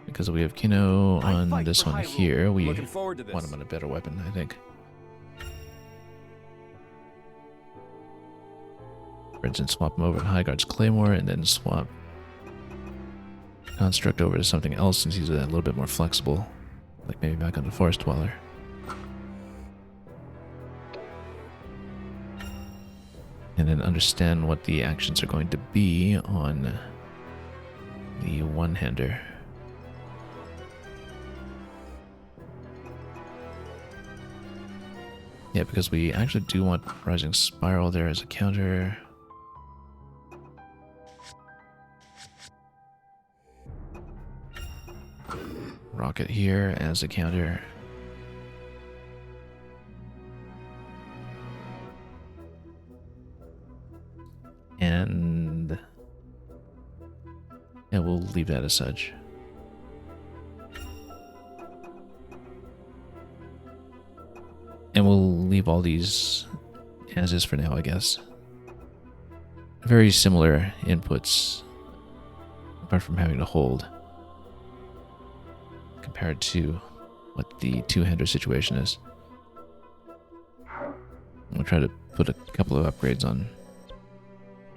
Because we have Kino on this one here, we want him on a better weapon, I think. For instance, swap him over to Highguard's Claymore and then swap Construct over to something else since he's a little bit more flexible. Like maybe back on the Forest Dweller. And then understand what the actions are going to be on the one-hander. Yeah, because we actually do want Rising Spiral there as a counter. Rocket here as a counter. And yeah, we'll leave that as such. And we'll leave all these as is for now, I guess. Very similar inputs, apart from having to hold, compared to what the two-hander situation is. We'll try to put a couple of upgrades on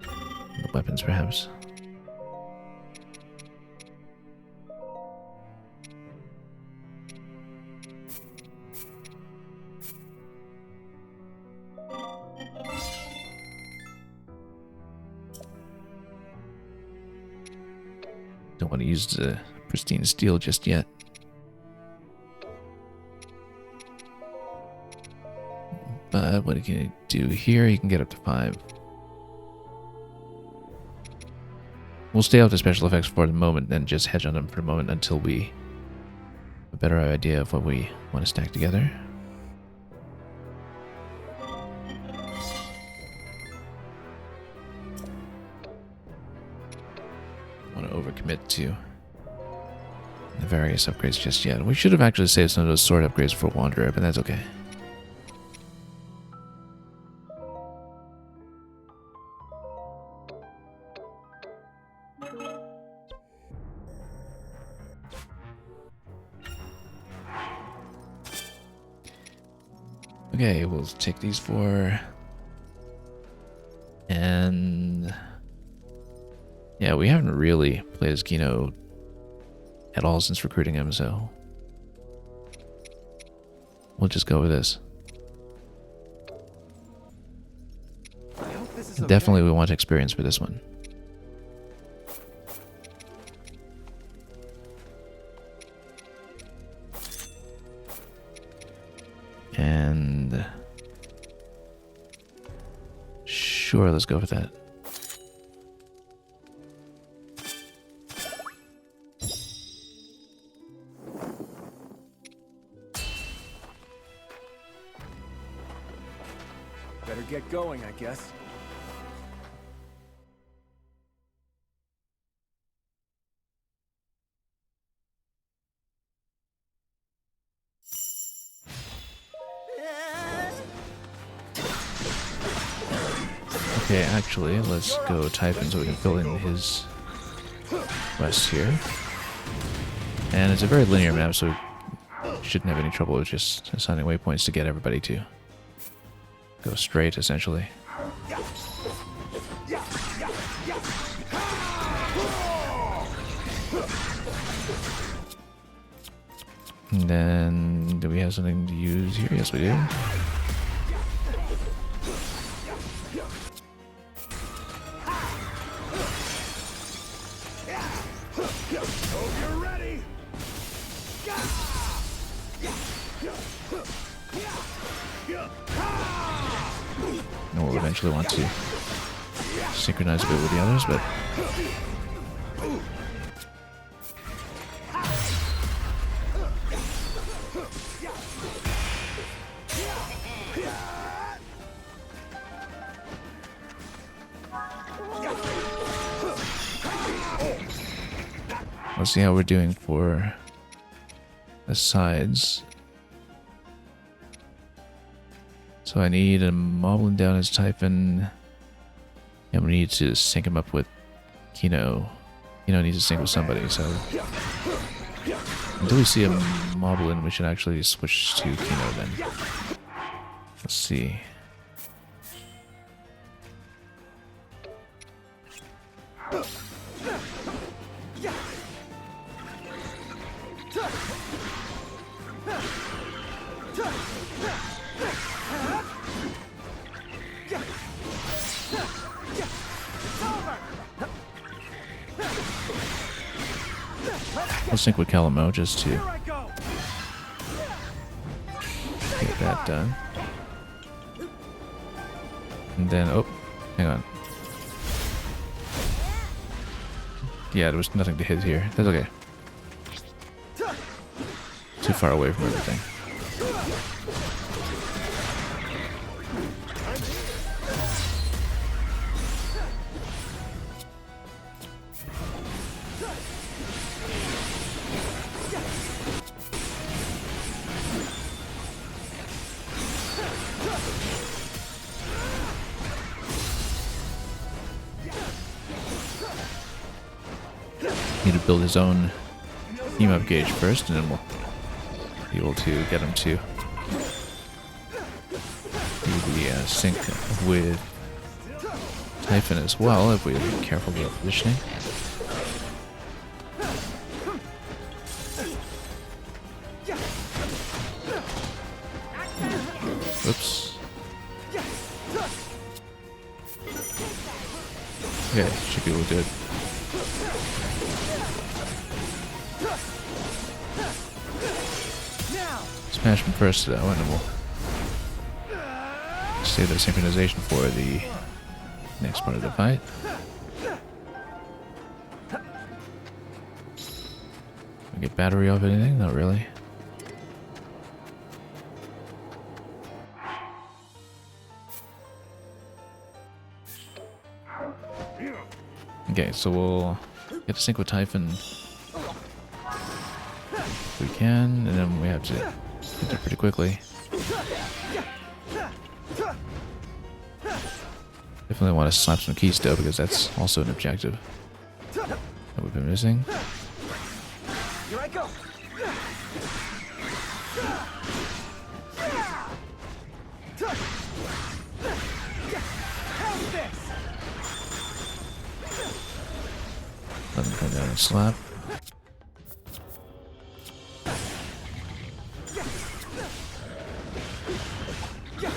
the weapons, perhaps. Don't want to use the pristine steel just yet. But what can you do here? You can get up to 5. We'll stay off the special effects for the moment and just hedge on them for the moment until we have a better idea of what we want to stack together. Want to overcommit to the various upgrades just yet. We should have actually saved some of those sword upgrades for Wanderer, but that's okay. Okay, we'll take these 4. And yeah, we haven't really played as Kino at all since recruiting him, so we'll just go with this. Definitely we want experience for this one. And sure, let's go with that. Better get going, I guess. Okay, actually, let's go Typhon so we can fill in his quest here. And it's a very linear map, so we shouldn't have any trouble with just assigning waypoints to get everybody to go straight, essentially. And then, do we have something to use here? Yes, we do. And we'll eventually want to synchronize a bit with the others, but Let's see how we're doing for the sides. So I need a Moblin down as Typhon. And we need to sync him up with Kino. Kino needs to sync with somebody, so until we see a Moblin, we should actually switch to Kino then. Let's see. I'll sync with Calamo just to get that done. And then, oh, hang on. Yeah, there was nothing to hit here. That's okay. Too far away from everything. Need to build his own team up gauge first, and then we'll be able to get him to do the sync with Typhon as well, if we're careful about positioning. Oops. Okay, should be able to do it. Smash him first though, and then we'll save the synchronization for the next part of the fight. We get battery off anything? Not really. Okay, so we'll get to sync with Typhon if we can, and then we have to get there pretty quickly. Definitely want to slap some keys though, because that's also an objective that we've been missing. Here I go. Let him come down and slap.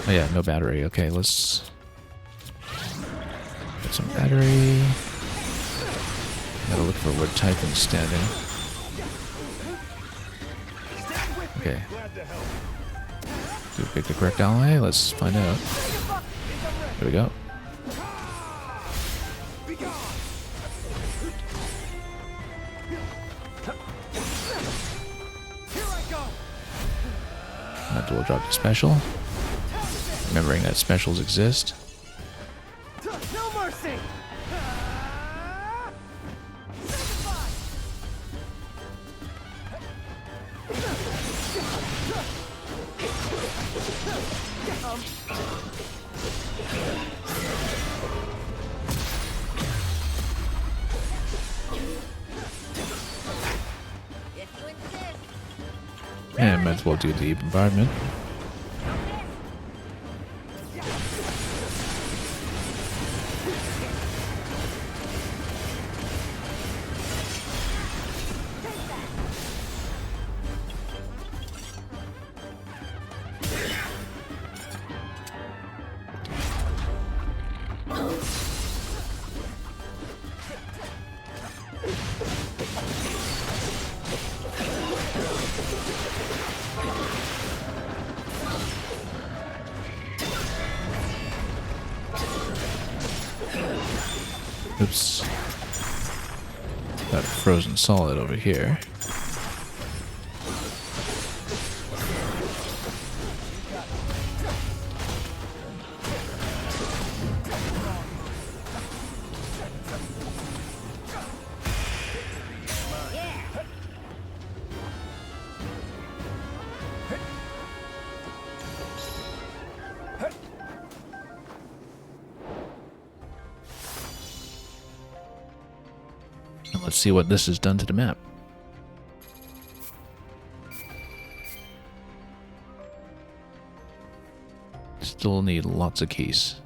Oh yeah, no battery. Okay, let's get some battery. Gotta look for where Typhon's standing. Okay. Do we pick the correct ally? Let's find out. There we go. Not dual drop the special. Remembering that specials exist. No mercy. And might as well do the bombardment. Oops. Got a frozen solid over here. And let's see what this has done to the map. Still need lots of keys.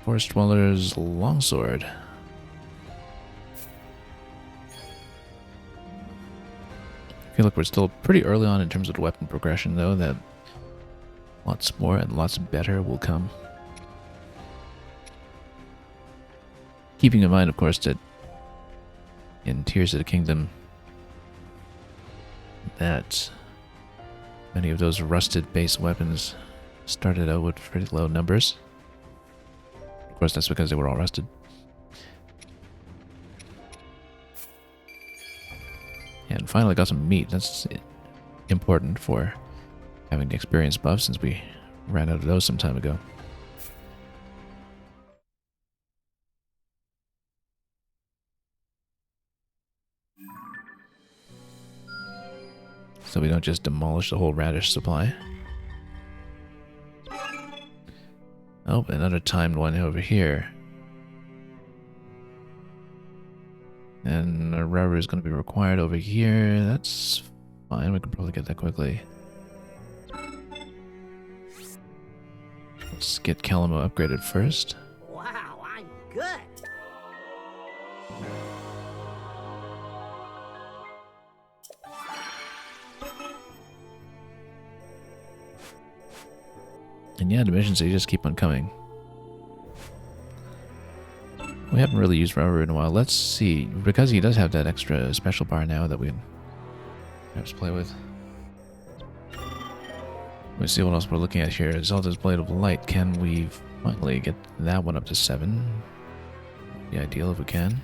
Forest Dweller's Longsword. I feel like we're still pretty early on in terms of the weapon progression, though, that lots more and lots better will come. Keeping in mind, of course, that in Tears of the Kingdom, that many of those rusted base weapons started out with pretty low numbers. Of course, that's because they were all rusted. And finally got some meat. That's important for having the experience buff, since we ran out of those some time ago. So we don't just demolish the whole radish supply. Oh, another timed one over here. And a rubber is going to be required over here. That's fine. We can probably get that quickly. Let's get Calamo upgraded first. Wow, I'm good. And yeah, the missions, they just keep on coming. We haven't really used rubber in a while. Let's see, because he does have that extra special bar now that we can perhaps play with. Let's see what else we're looking at here. Zelda's Blade of Light. Can we finally get that one up to 7? Be ideal if we can.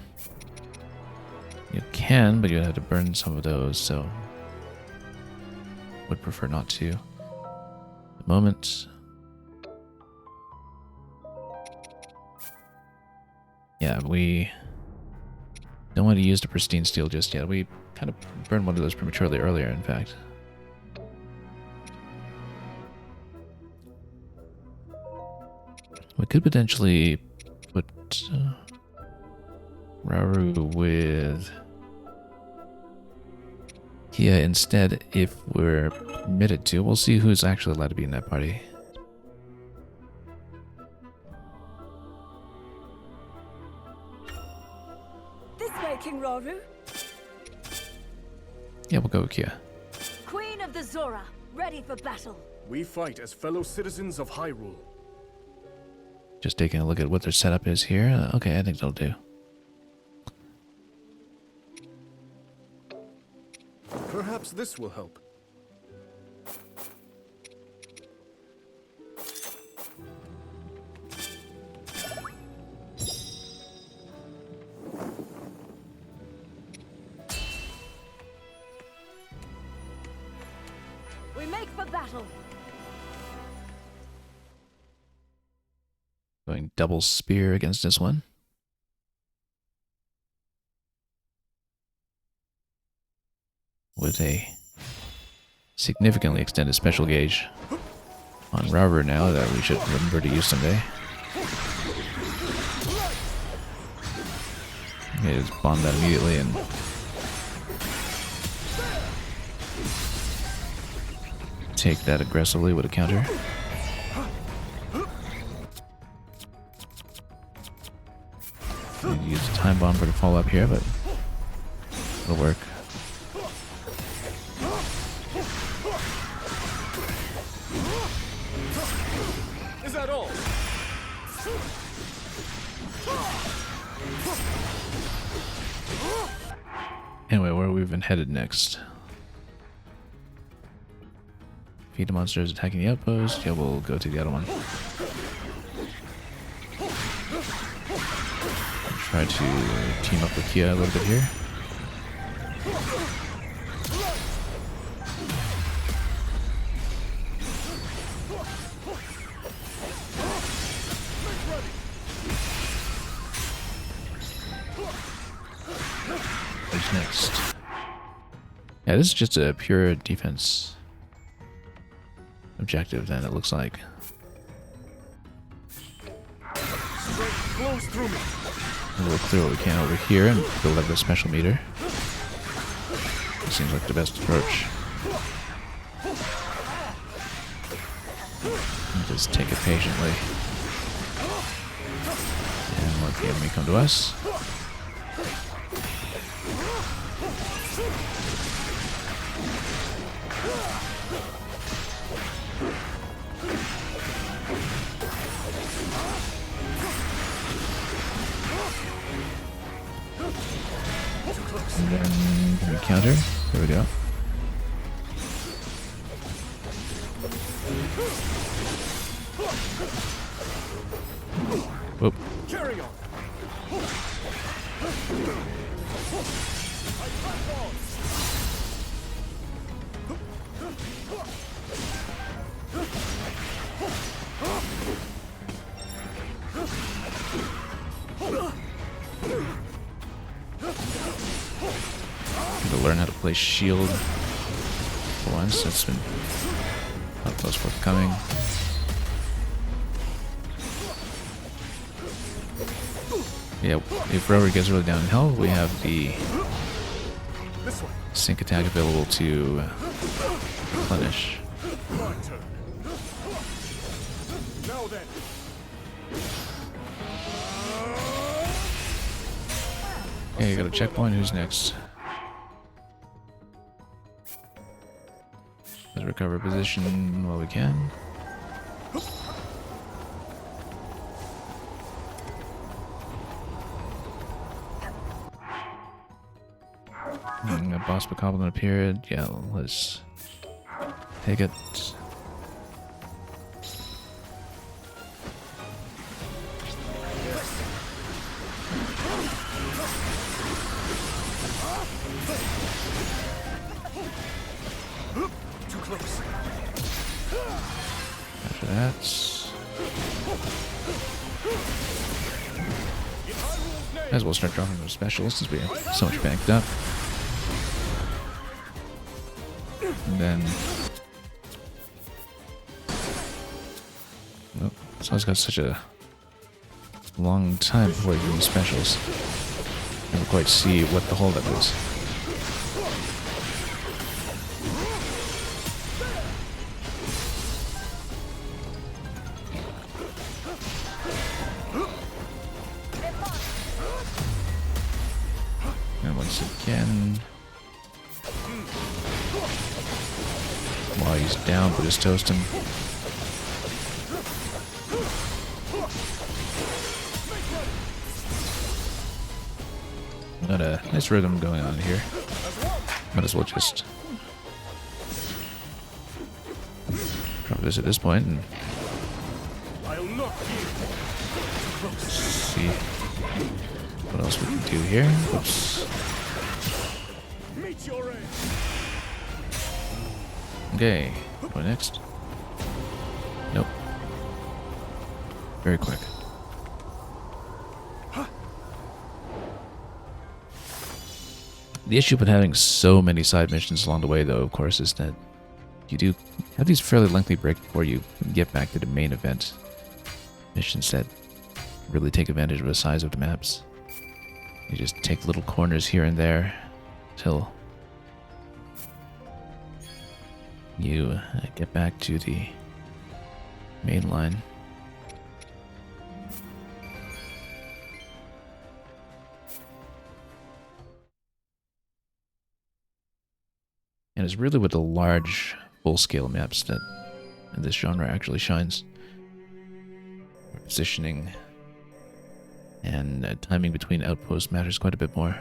You can, but you'd have to burn some of those, so would prefer not to. At the moment. Yeah, we don't want to use the pristine steel just yet. We kind of burned one of those prematurely earlier, in fact. We could potentially put Rauru with Kia instead if we're permitted to. We'll see who's actually allowed to be in that party. This way, King Rauru. Yeah, we'll go with Kia. Queen of the Zora, ready for battle. We fight as fellow citizens of Hyrule. Just taking a look at what their setup is here. Okay, I think that'll do. Perhaps this will help. We make for battle. Going double spear against this one. With a significantly extended special gauge on Rauru now that we should remember to use someday. Okay, just bomb that immediately and take that aggressively with a counter. Use a time bomb for the follow up here, but it'll work. Is that all? Anyway, where we've been headed next? Feed the monsters attacking the outpost. Yeah, we'll go to the other one. Try to team up with Kia a little bit here. What's next? Yeah, this is just a pure defense objective then, it looks like. flows through me. We'll clear what we can over here and build up the special meter. Seems like the best approach. And just take it patiently. And let the enemy come to us. And then we counter. There we go. Whoop. Carry on. To learn how to play shield for once. That's been not close forthcoming. Yeah, if Rover gets really down in health, we have the sync attack available to replenish. My turn. Now then. Okay, you got a checkpoint. Who's next? Let's recover position while we can. A boss bokoblin appeared. Yeah, let's take it. Too close. After that, might as well start dropping those specials since we have so much backed up. And then, oh, it's always got such a long time before you do these specials. Never quite see what the holdup is. And once again, while he's down, we'll just toast him. Got a nice rhythm going on here. Might as well just drop this at this point and see what else we can do here. Oops. Okay, what next? Nope. Very quick. The issue with having so many side missions along the way, though, of course, is that you do have these fairly lengthy breaks before you get back to the main event. Missions that really take advantage of the size of the maps. You just take little corners here and there till you get back to the main line. And it's really with the large, full-scale maps that this genre actually shines. Positioning and timing between outposts matters quite a bit more.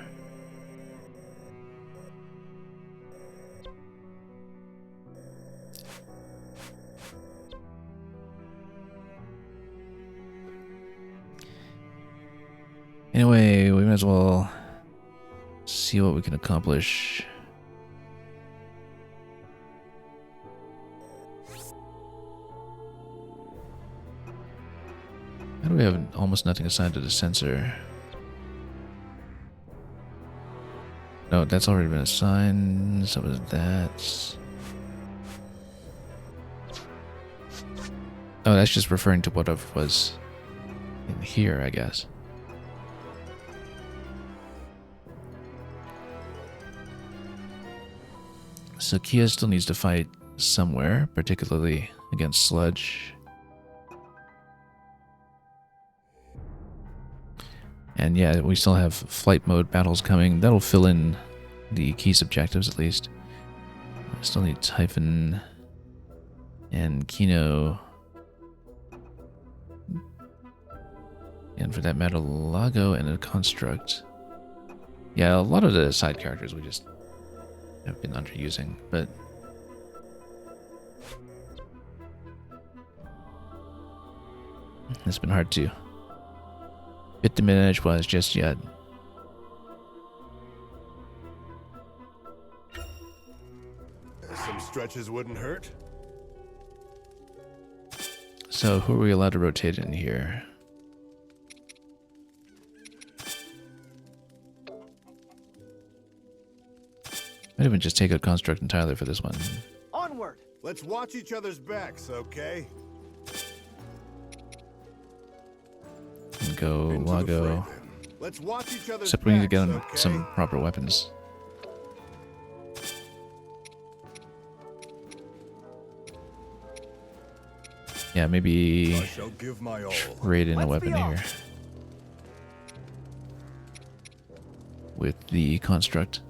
Anyway, we might as well see what we can accomplish. How do we have almost nothing assigned to the sensor? No, that's already been assigned. So was that. Oh, that's just referring to what was in here, I guess. So Kia still needs to fight somewhere, particularly against Sludge. And yeah, we still have flight mode battles coming. That'll fill in the Keys objectives at least. I still need Typhon and Kino. And for that matter, Lago and a Construct. Yeah, a lot of the side characters we just have been underusing, but it's been hard to fit them in edgewise just yet. Some stretches wouldn't hurt. So who are we allowed to rotate in here? Might even just take out Construct entirely for this one. Onward! Let's watch each other's backs, okay? And go Into the Lago. fray, then. Let's watch each other's Except we need to backs, get okay? some proper weapons. Yeah, maybe I shall give my all. trade in a Let's weapon be off. here. With the Construct.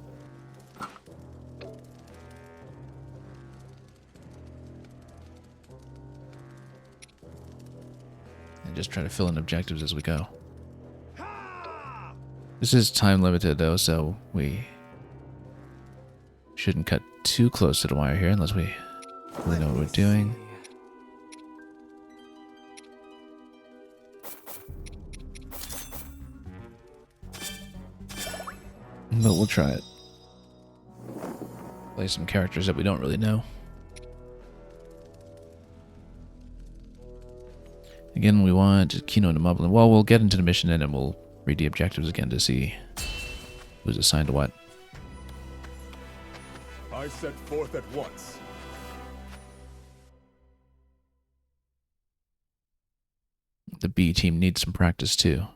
And just try to fill in objectives as we go. This is time limited though, so we shouldn't cut too close to the wire here unless we really know what we're doing. But we'll try it. Play some characters that we don't really know. Again, we want Kino and Mublin. Well, we'll get into the mission and then we'll read the objectives again to see who's assigned to what. I set forth at once. The B team needs some practice too.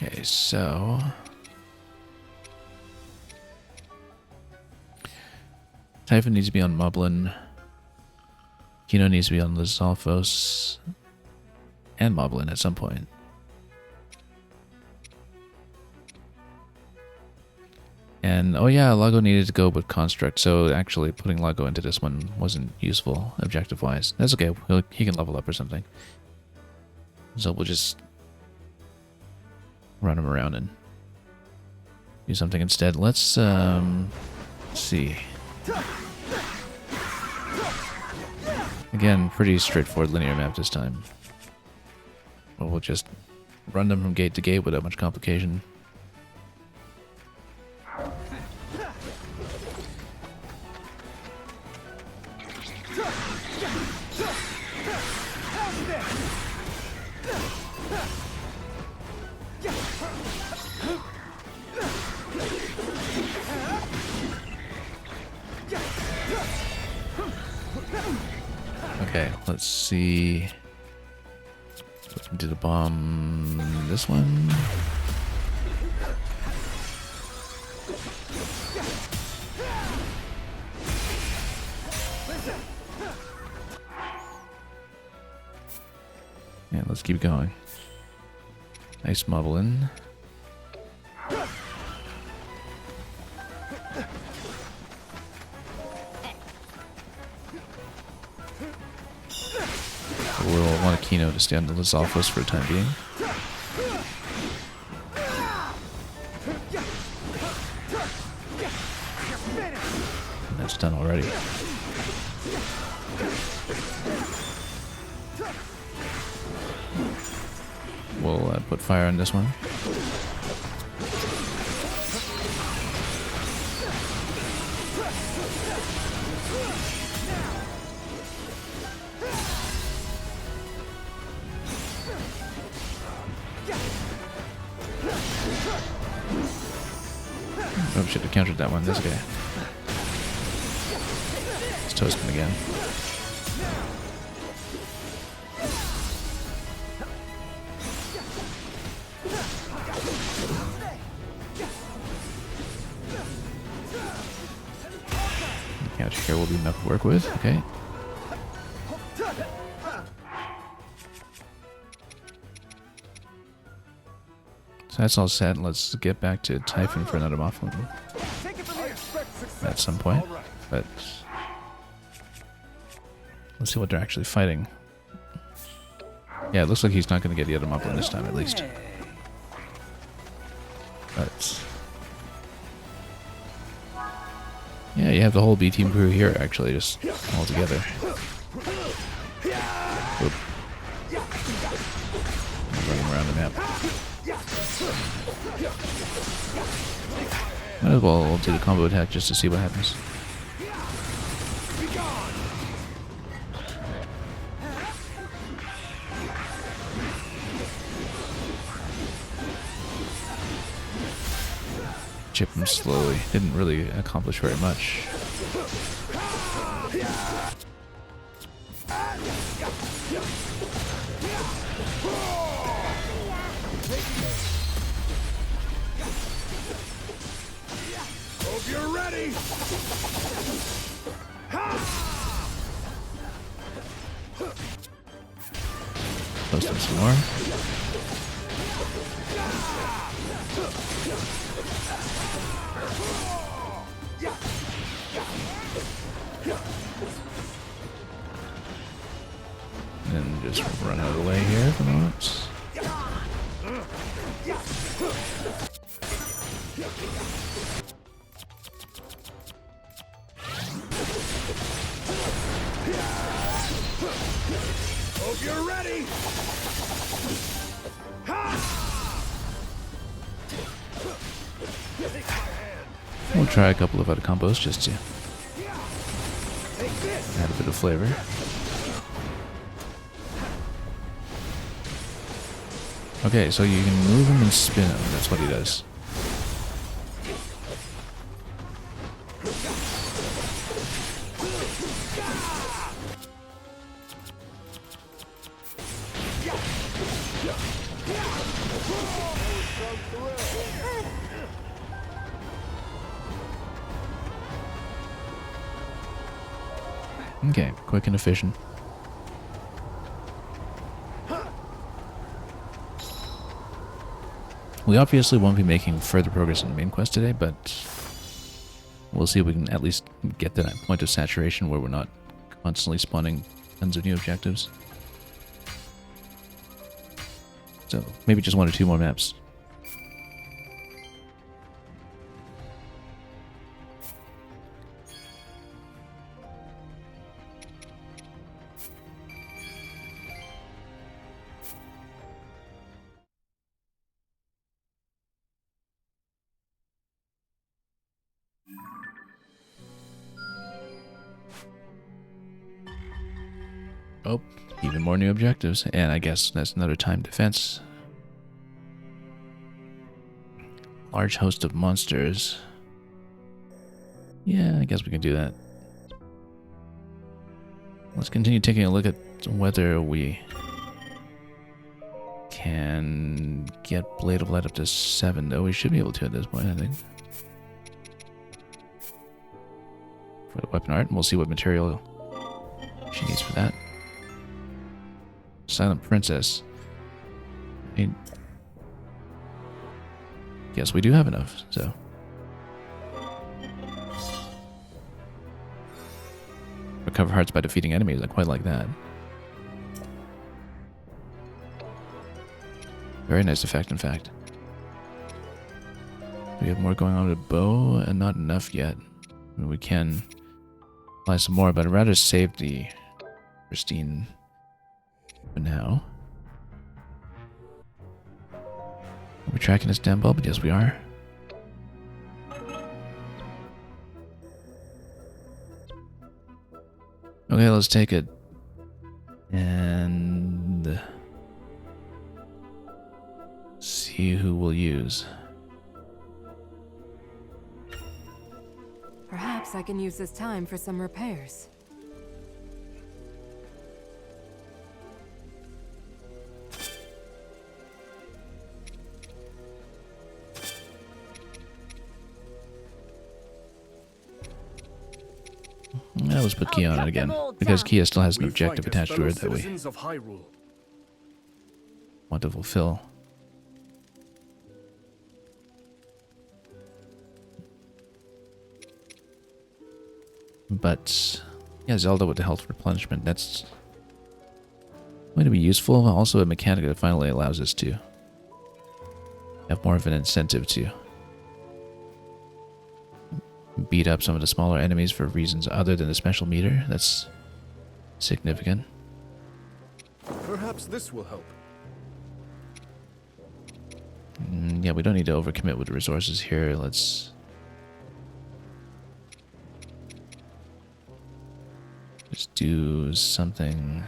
Okay, so Typhon needs to be on Mublin. Kino needs to be on Lizalfos and Mublin at some point. And oh yeah, Lago needed to go with Construct, so actually putting Lago into this one wasn't useful objective-wise. That's okay, he can level up or something. So we'll just run him around and do something instead. Let's see. Again, pretty straightforward linear map this time. Well, we'll just run them from gate to gate without much complication. Okay, let's see. Do the bomb this one. Yeah, let's keep going. Nice Mublin. We'll want a Kino to stay on the Lizalfos for the time being. And that's done already. We'll put fire on this one. Oh, should have countered that one. This guy. Let's toast him again. Counter here will be enough to work with. Okay. So that's all set. Let's get back to Typhon for another Mothman at some point. But let's see what they're actually fighting. Yeah, it looks like he's not going to get the other Mothman this time, at least. But yeah, you have the whole B team crew here, actually, just all together. Oop. Running around the map. Might as well do the combo attack just to see what happens. Chip him slowly. Didn't really accomplish very much. Hope you're ready. Post him some more. And just run out of the way here for the moment. Hope you're ready. We'll try a couple of other combos just to add a bit of flavor. Okay, so you can move him and spin him. That's what he does. Okay, quick and efficient. We obviously won't be making further progress in the main quest today, but we'll see if we can at least get to that point of saturation where we're not constantly spawning tons of new objectives. So maybe just 1 or 2 more maps. Oh, even more new objectives, and I guess that's another time defense. Large host of monsters. Yeah, I guess we can do that. Let's continue taking a look at whether we can get Blade of Light up to 7, though we should be able to at this point, I think. For the weapon art, and we'll see what material she needs for that. Silent Princess. Yes, we do have enough, so. Recover hearts by defeating enemies. I quite like that. Very nice effect, in fact. We have more going on with bow, and not enough yet. I mean, we can apply some more, but I'd rather save the pristine for now. Are we tracking this damn bulb? Yes, we are. Okay, let's take it. And see who we'll use. Perhaps I can use this time for some repairs. Let's put Kia on it again, because Kia still has an objective attached to her that we citizens of Hyrule. want to fulfill. But yeah, Zelda with the health replenishment, that's going to be useful. Also a mechanic that finally allows us to have more of an incentive to beat up some of the smaller enemies for reasons other than the special meter. That's significant. Perhaps this will help. Yeah, we don't need to overcommit with the resources here. Let's just do something.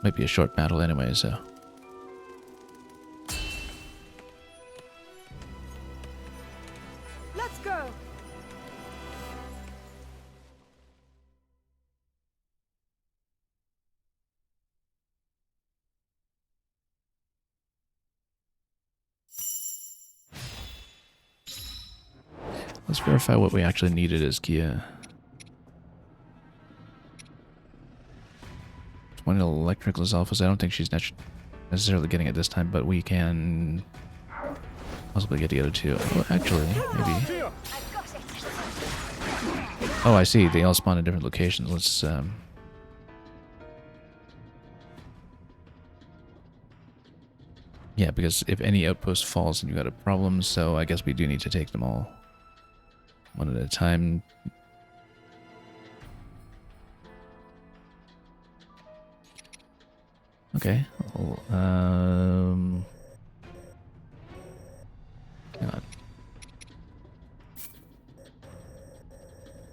Might be a short battle anyway, so. Let's go. Let's verify what we actually needed as Kia. 20 electric Lizalfos. I don't think she's necessarily getting it this time, but we can possibly get the other two. Well, actually, maybe. Oh, I see. They all spawn in different locations. Let's yeah, because if any outpost falls, then you got a problem. So I guess we do need to take them all one at a time. Okay. Hang on.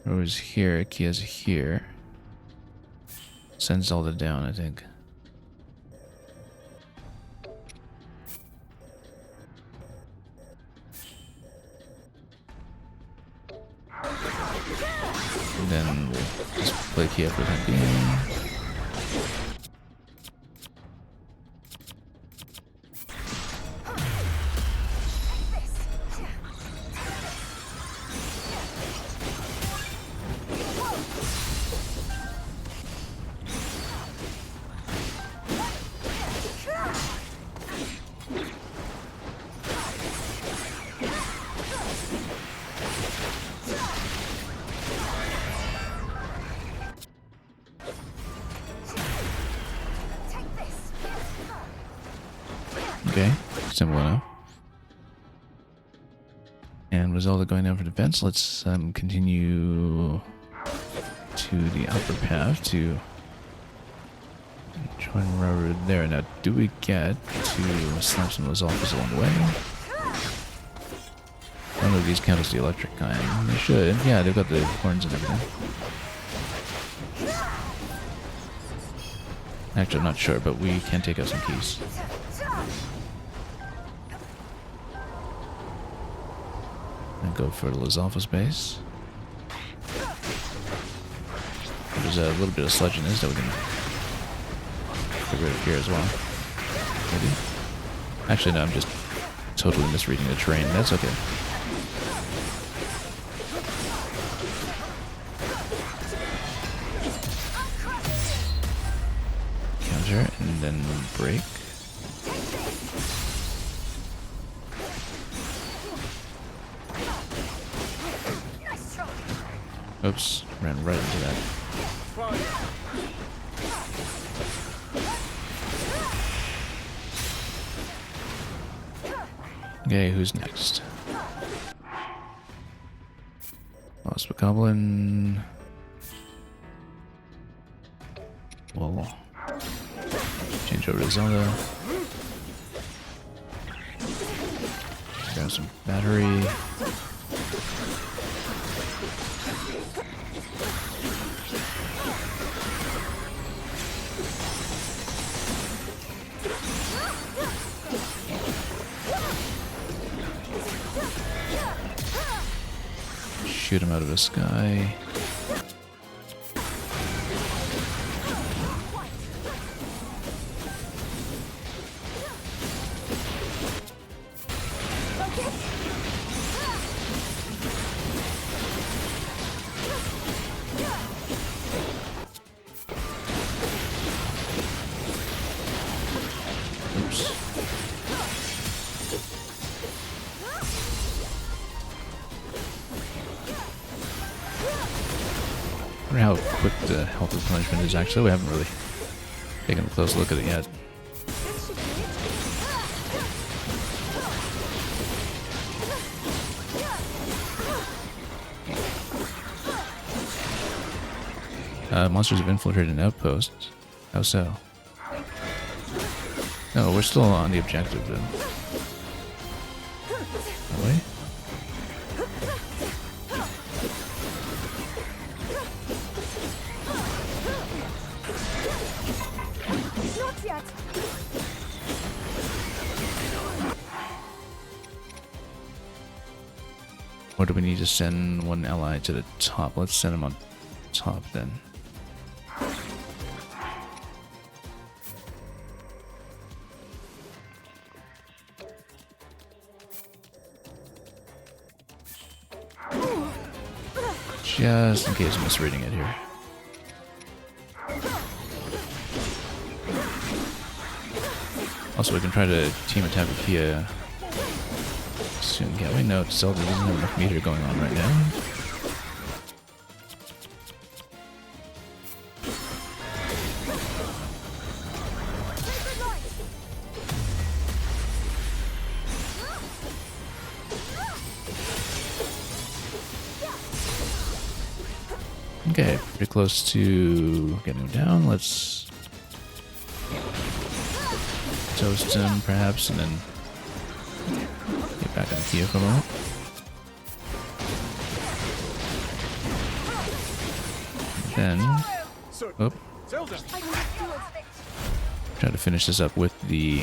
Ro's here. Kia's here. Send Zelda down, I think. And then we'll just play Kia for the time being. Okay, simple enough. And with Zelda going down for defense, let's continue to the upper path to join Railroad there. Now, do we get to slap some of those offers along the way? I don't know if these count as the electric kind. They should. Yeah, they've got the horns and everything. Actually, I'm not sure, but we can take out some keys. And go for the Lizalfos base. There's a little bit of sludge in this that we can get rid of here as well. Maybe. Actually, no, I'm just totally misreading the terrain. That's okay. Counter and then break. Oops, ran right into that. Okay, who's next? Lost the Goblin. We'll change over to Zelda. Grab some battery. Shoot him out of the sky. Oops. I wonder how quick the health replenishment is actually. We haven't really taken a close look at it yet. Monsters have infiltrated an outpost. How so? No, we're still on the objective then. Oh, wait. Not yet. Or do we need to send one ally to the top? Let's send him on top then. Just in case I'm misreading it here. Also, we can try to team attack with Kia soon, can't we? No, Zelda doesn't have enough meter going on right now. Okay, pretty close to getting him down. Let's toast him, perhaps, and then get back on Kia for a moment. And then, try to finish this up with the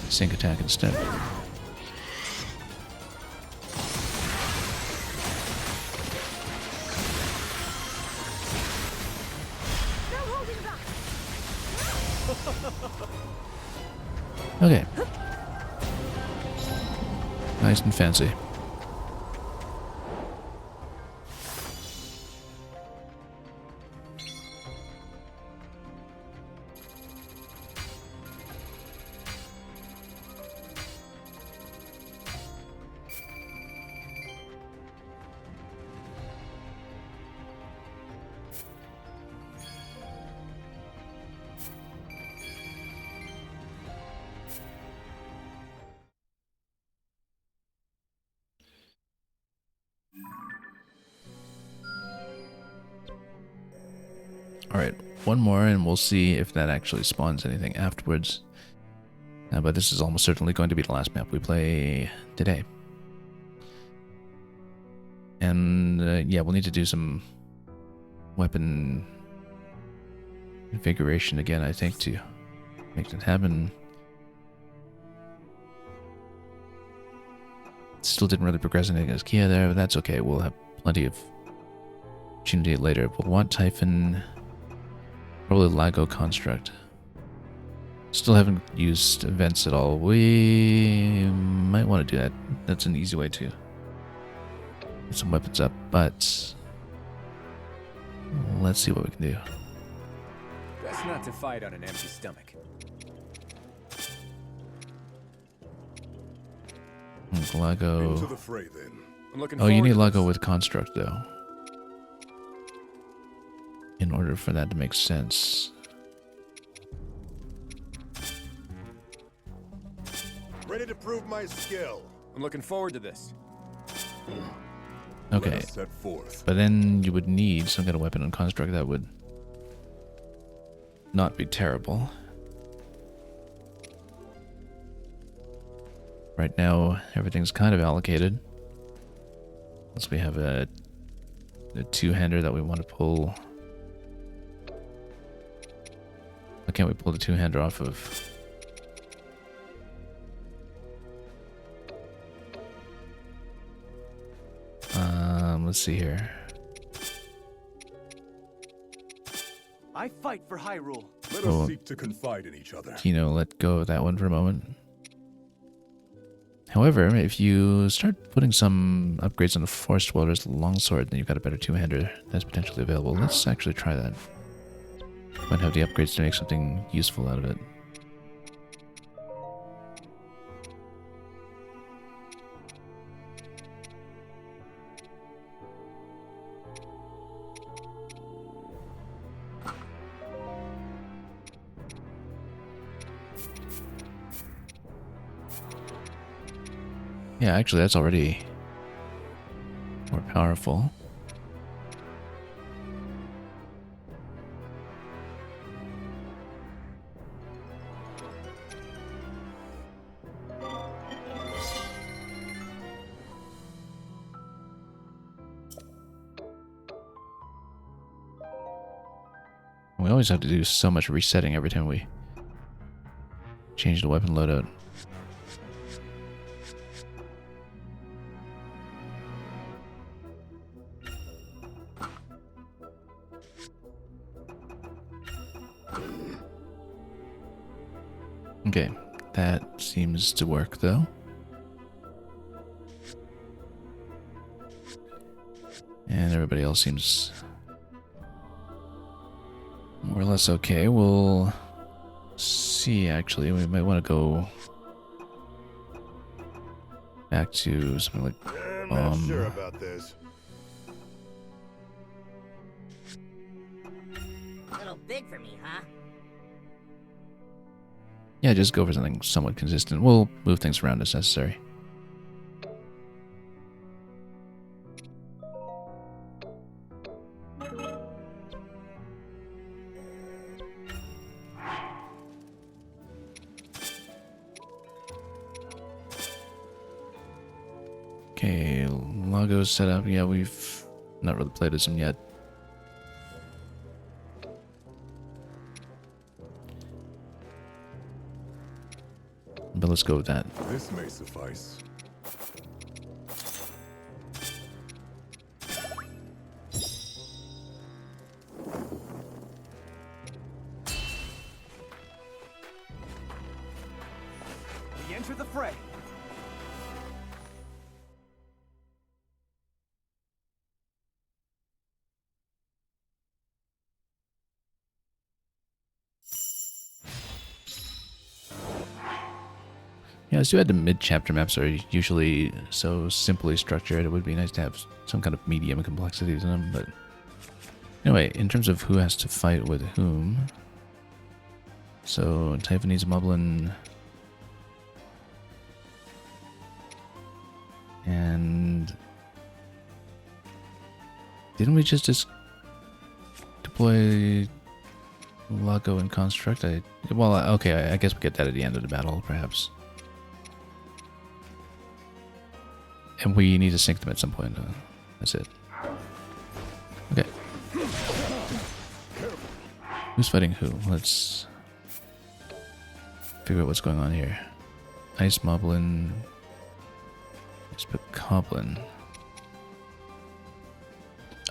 sync attack instead. Okay. Nice and fancy. Alright, one more and we'll see if that actually spawns anything afterwards. But this is almost certainly going to be the last map we play today. And yeah, we'll need to do some weapon configuration again, I think, to make that happen. Still didn't really progress anything as Kia there, but that's okay. We'll have plenty of opportunity later. We'll want Typhon. Probably Lago Construct. Still haven't used events at all. We might want to do that. That's an easy way to get some weapons up, but let's see what we can do. Best not to fight on an empty stomach. Lago. Into the fray, then. I'm looking Oh, you forward need to Lago this. with Construct though, in order for that to make sense. Ready to prove my skill. I'm looking forward to this. Okay, Let us set forth. but then you would need some kind of weapon on Construct that would not be terrible. Right now, everything's kind of allocated. Unless we have a two-hander that we want to pull. Why can't we pull the two-hander off of... let's see here. I fight for Hyrule. Let Oh. us seek to confide in each other. Kino, let go of that one for a moment. However, if you start putting some upgrades on the Forest Dweller's Longsword, then you've got a better two-hander that's potentially available. Let's actually try that. Might have the upgrades to make something useful out of it. Yeah, actually, that's already more powerful. We always have to do so much resetting every time we change the weapon loadout. Okay, that seems to work though. And everybody else seems more or less okay. We'll see, actually. We might want to go back to something like I'm not sure about this. A little big for me, huh? Yeah, just go for something somewhat consistent. We'll move things around as necessary. Okay, Lago's set up. Yeah, we've not really played as him yet. But let's go with that. This may suffice. We enter the fray. Yeah, it's too bad the mid-chapter maps are usually so simply structured. It would be nice to have some kind of medium complexity to them, but... Anyway, in terms of who has to fight with whom... So, Typhonese Moblin... And... Didn't we just deploy Lago and Construct? Well, okay, I guess we get that at the end of the battle, perhaps. And we need to sync them at some point. That's it. Okay. Who's fighting who? Let's figure out what's going on here. Ice Moblin. Let's put Coblin.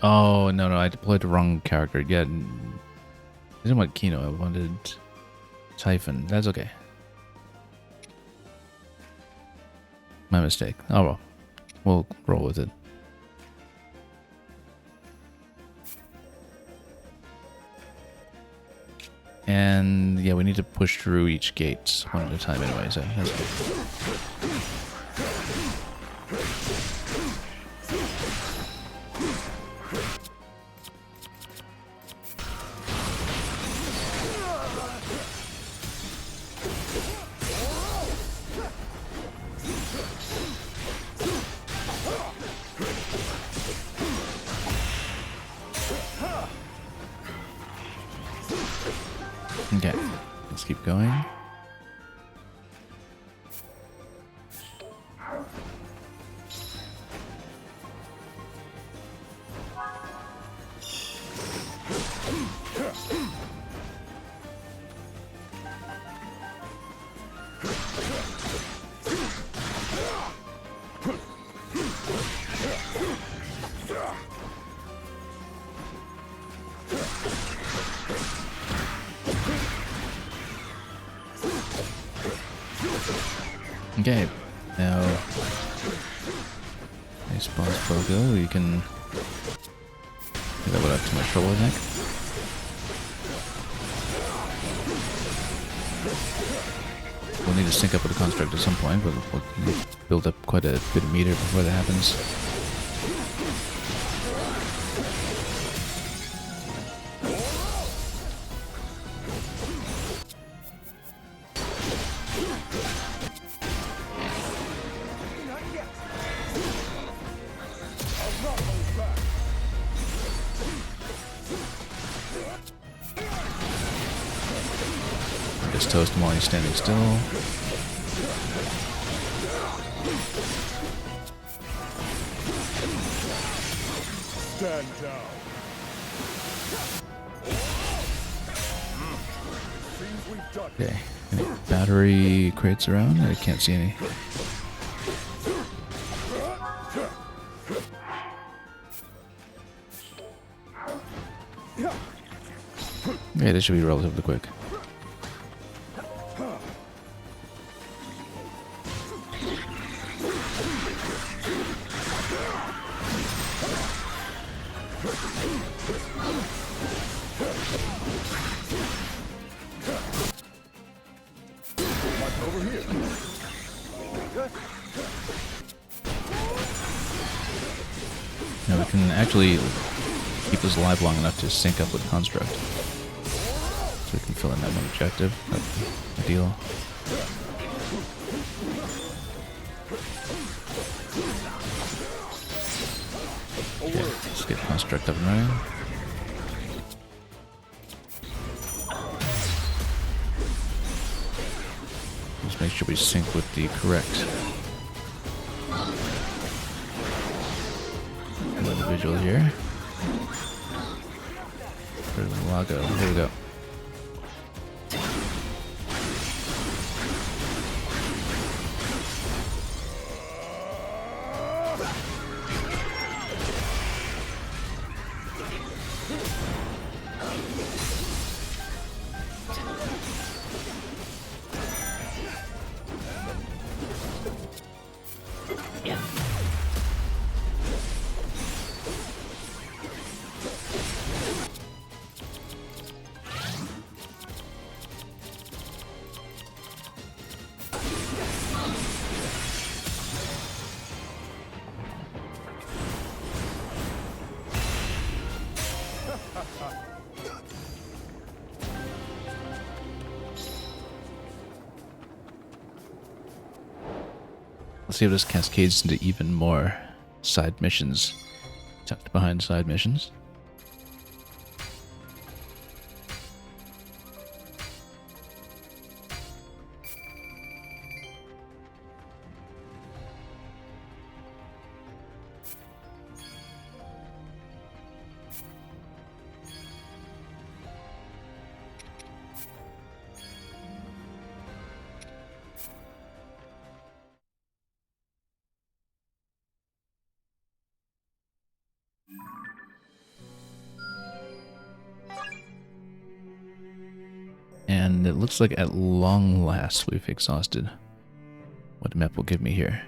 Oh, no, I deployed the wrong character. Yeah, I didn't want Kino. I wanted Typhon. That's okay. My mistake. Oh well. We'll roll with it. And yeah, we need to push through each gate one at a time anyway, so that's good. Okay, let's keep going. Okay, now nice boss Pogo, you can get that without too much trouble, I think. We'll need to sync up with the construct at some point, but we'll build up quite a bit of meter before that happens. Just toast him while he's standing still. Stand down. Seems we've done. Okay. Any battery crates around? I can't see any. Yeah, this should be relatively quick. Over here. Now we can actually keep this alive long enough to sync up with Construct. So we can fill in that one objective. That's ideal. Okay, let's get Construct up and running. Just make sure we sync with the correct individual here. Where's the logo? Here we go. Let's see if this cascades into even more side missions. Tucked behind side missions. And it looks like at long last we've exhausted what the map will give me here.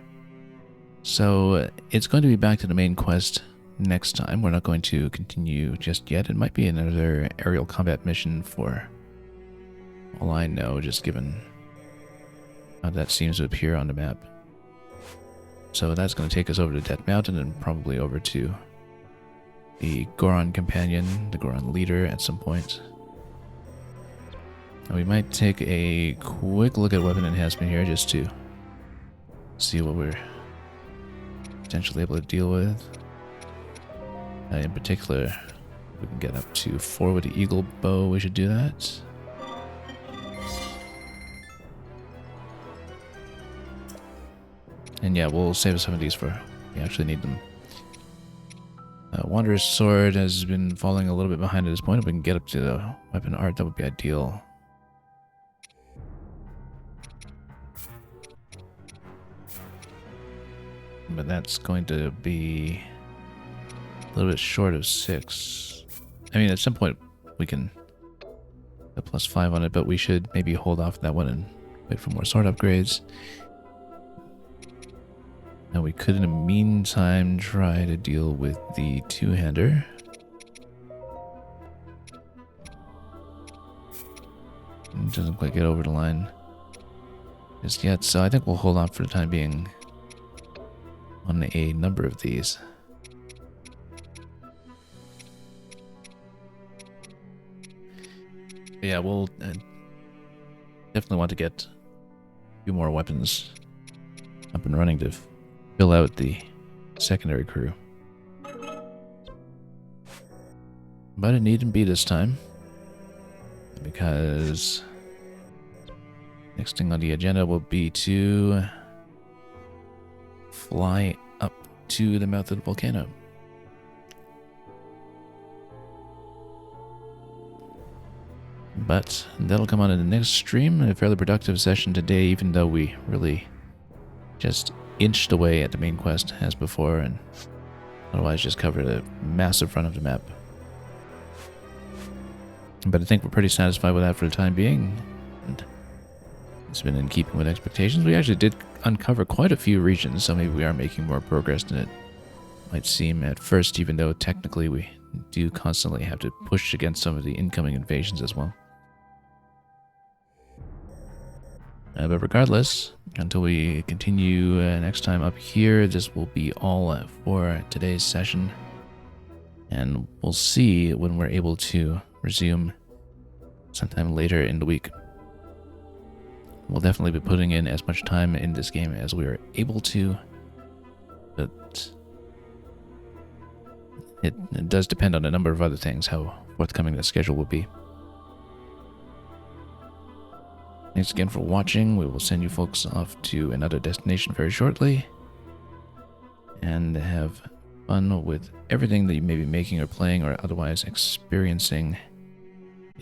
So it's going to be back to the main quest next time. We're not going to continue just yet. It might be another aerial combat mission for all I know, just given how that seems to appear on the map. So that's going to take us over to Death Mountain and probably over to the Goron companion, the Goron leader at some point. And we might take a quick look at weapon enhancement here just to see what we're potentially able to deal with. In particular, we can get up to 4 with the Eagle Bow. We should do that. And yeah, we'll save some of these for we actually need them. Wanderer's Sword has been falling a little bit behind at this point. If we can get up to the weapon art, that would be ideal. But that's going to be a little bit short of 6. I mean, at some point we can get +5 on it, but we should maybe hold off that one and wait for more sword upgrades. Now we could in the meantime try to deal with the two-hander. It doesn't quite get over the line just yet, so I think we'll hold on for the time being on a number of these. But yeah, we'll definitely want to get a few more weapons up and running to fill out the secondary crew. But it needn't be this time, because Next thing on the agenda will be to fly up to the mouth of the volcano. But that'll come on in the next stream. A fairly productive session today, even though we really just inched away at the main quest as before, and otherwise just covered a massive front of the map. But I think we're pretty satisfied with that for the time being, and it's been in keeping with expectations. We actually did uncover quite a few regions, so maybe we are making more progress than it might seem at first, even though technically we do constantly have to push against some of the incoming invasions as well. But regardless, until we continue next time up here, this will be all for today's session. And we'll see when we're able to resume sometime later in the week. We'll definitely be putting in as much time in this game as we are able to, but it does depend on a number of other things, how forthcoming the schedule will be. Thanks again for watching. We will send you folks off to another destination very shortly, and have fun with everything that you may be making or playing or otherwise experiencing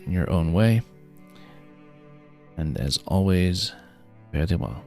in your own way. And as always, fare thee well.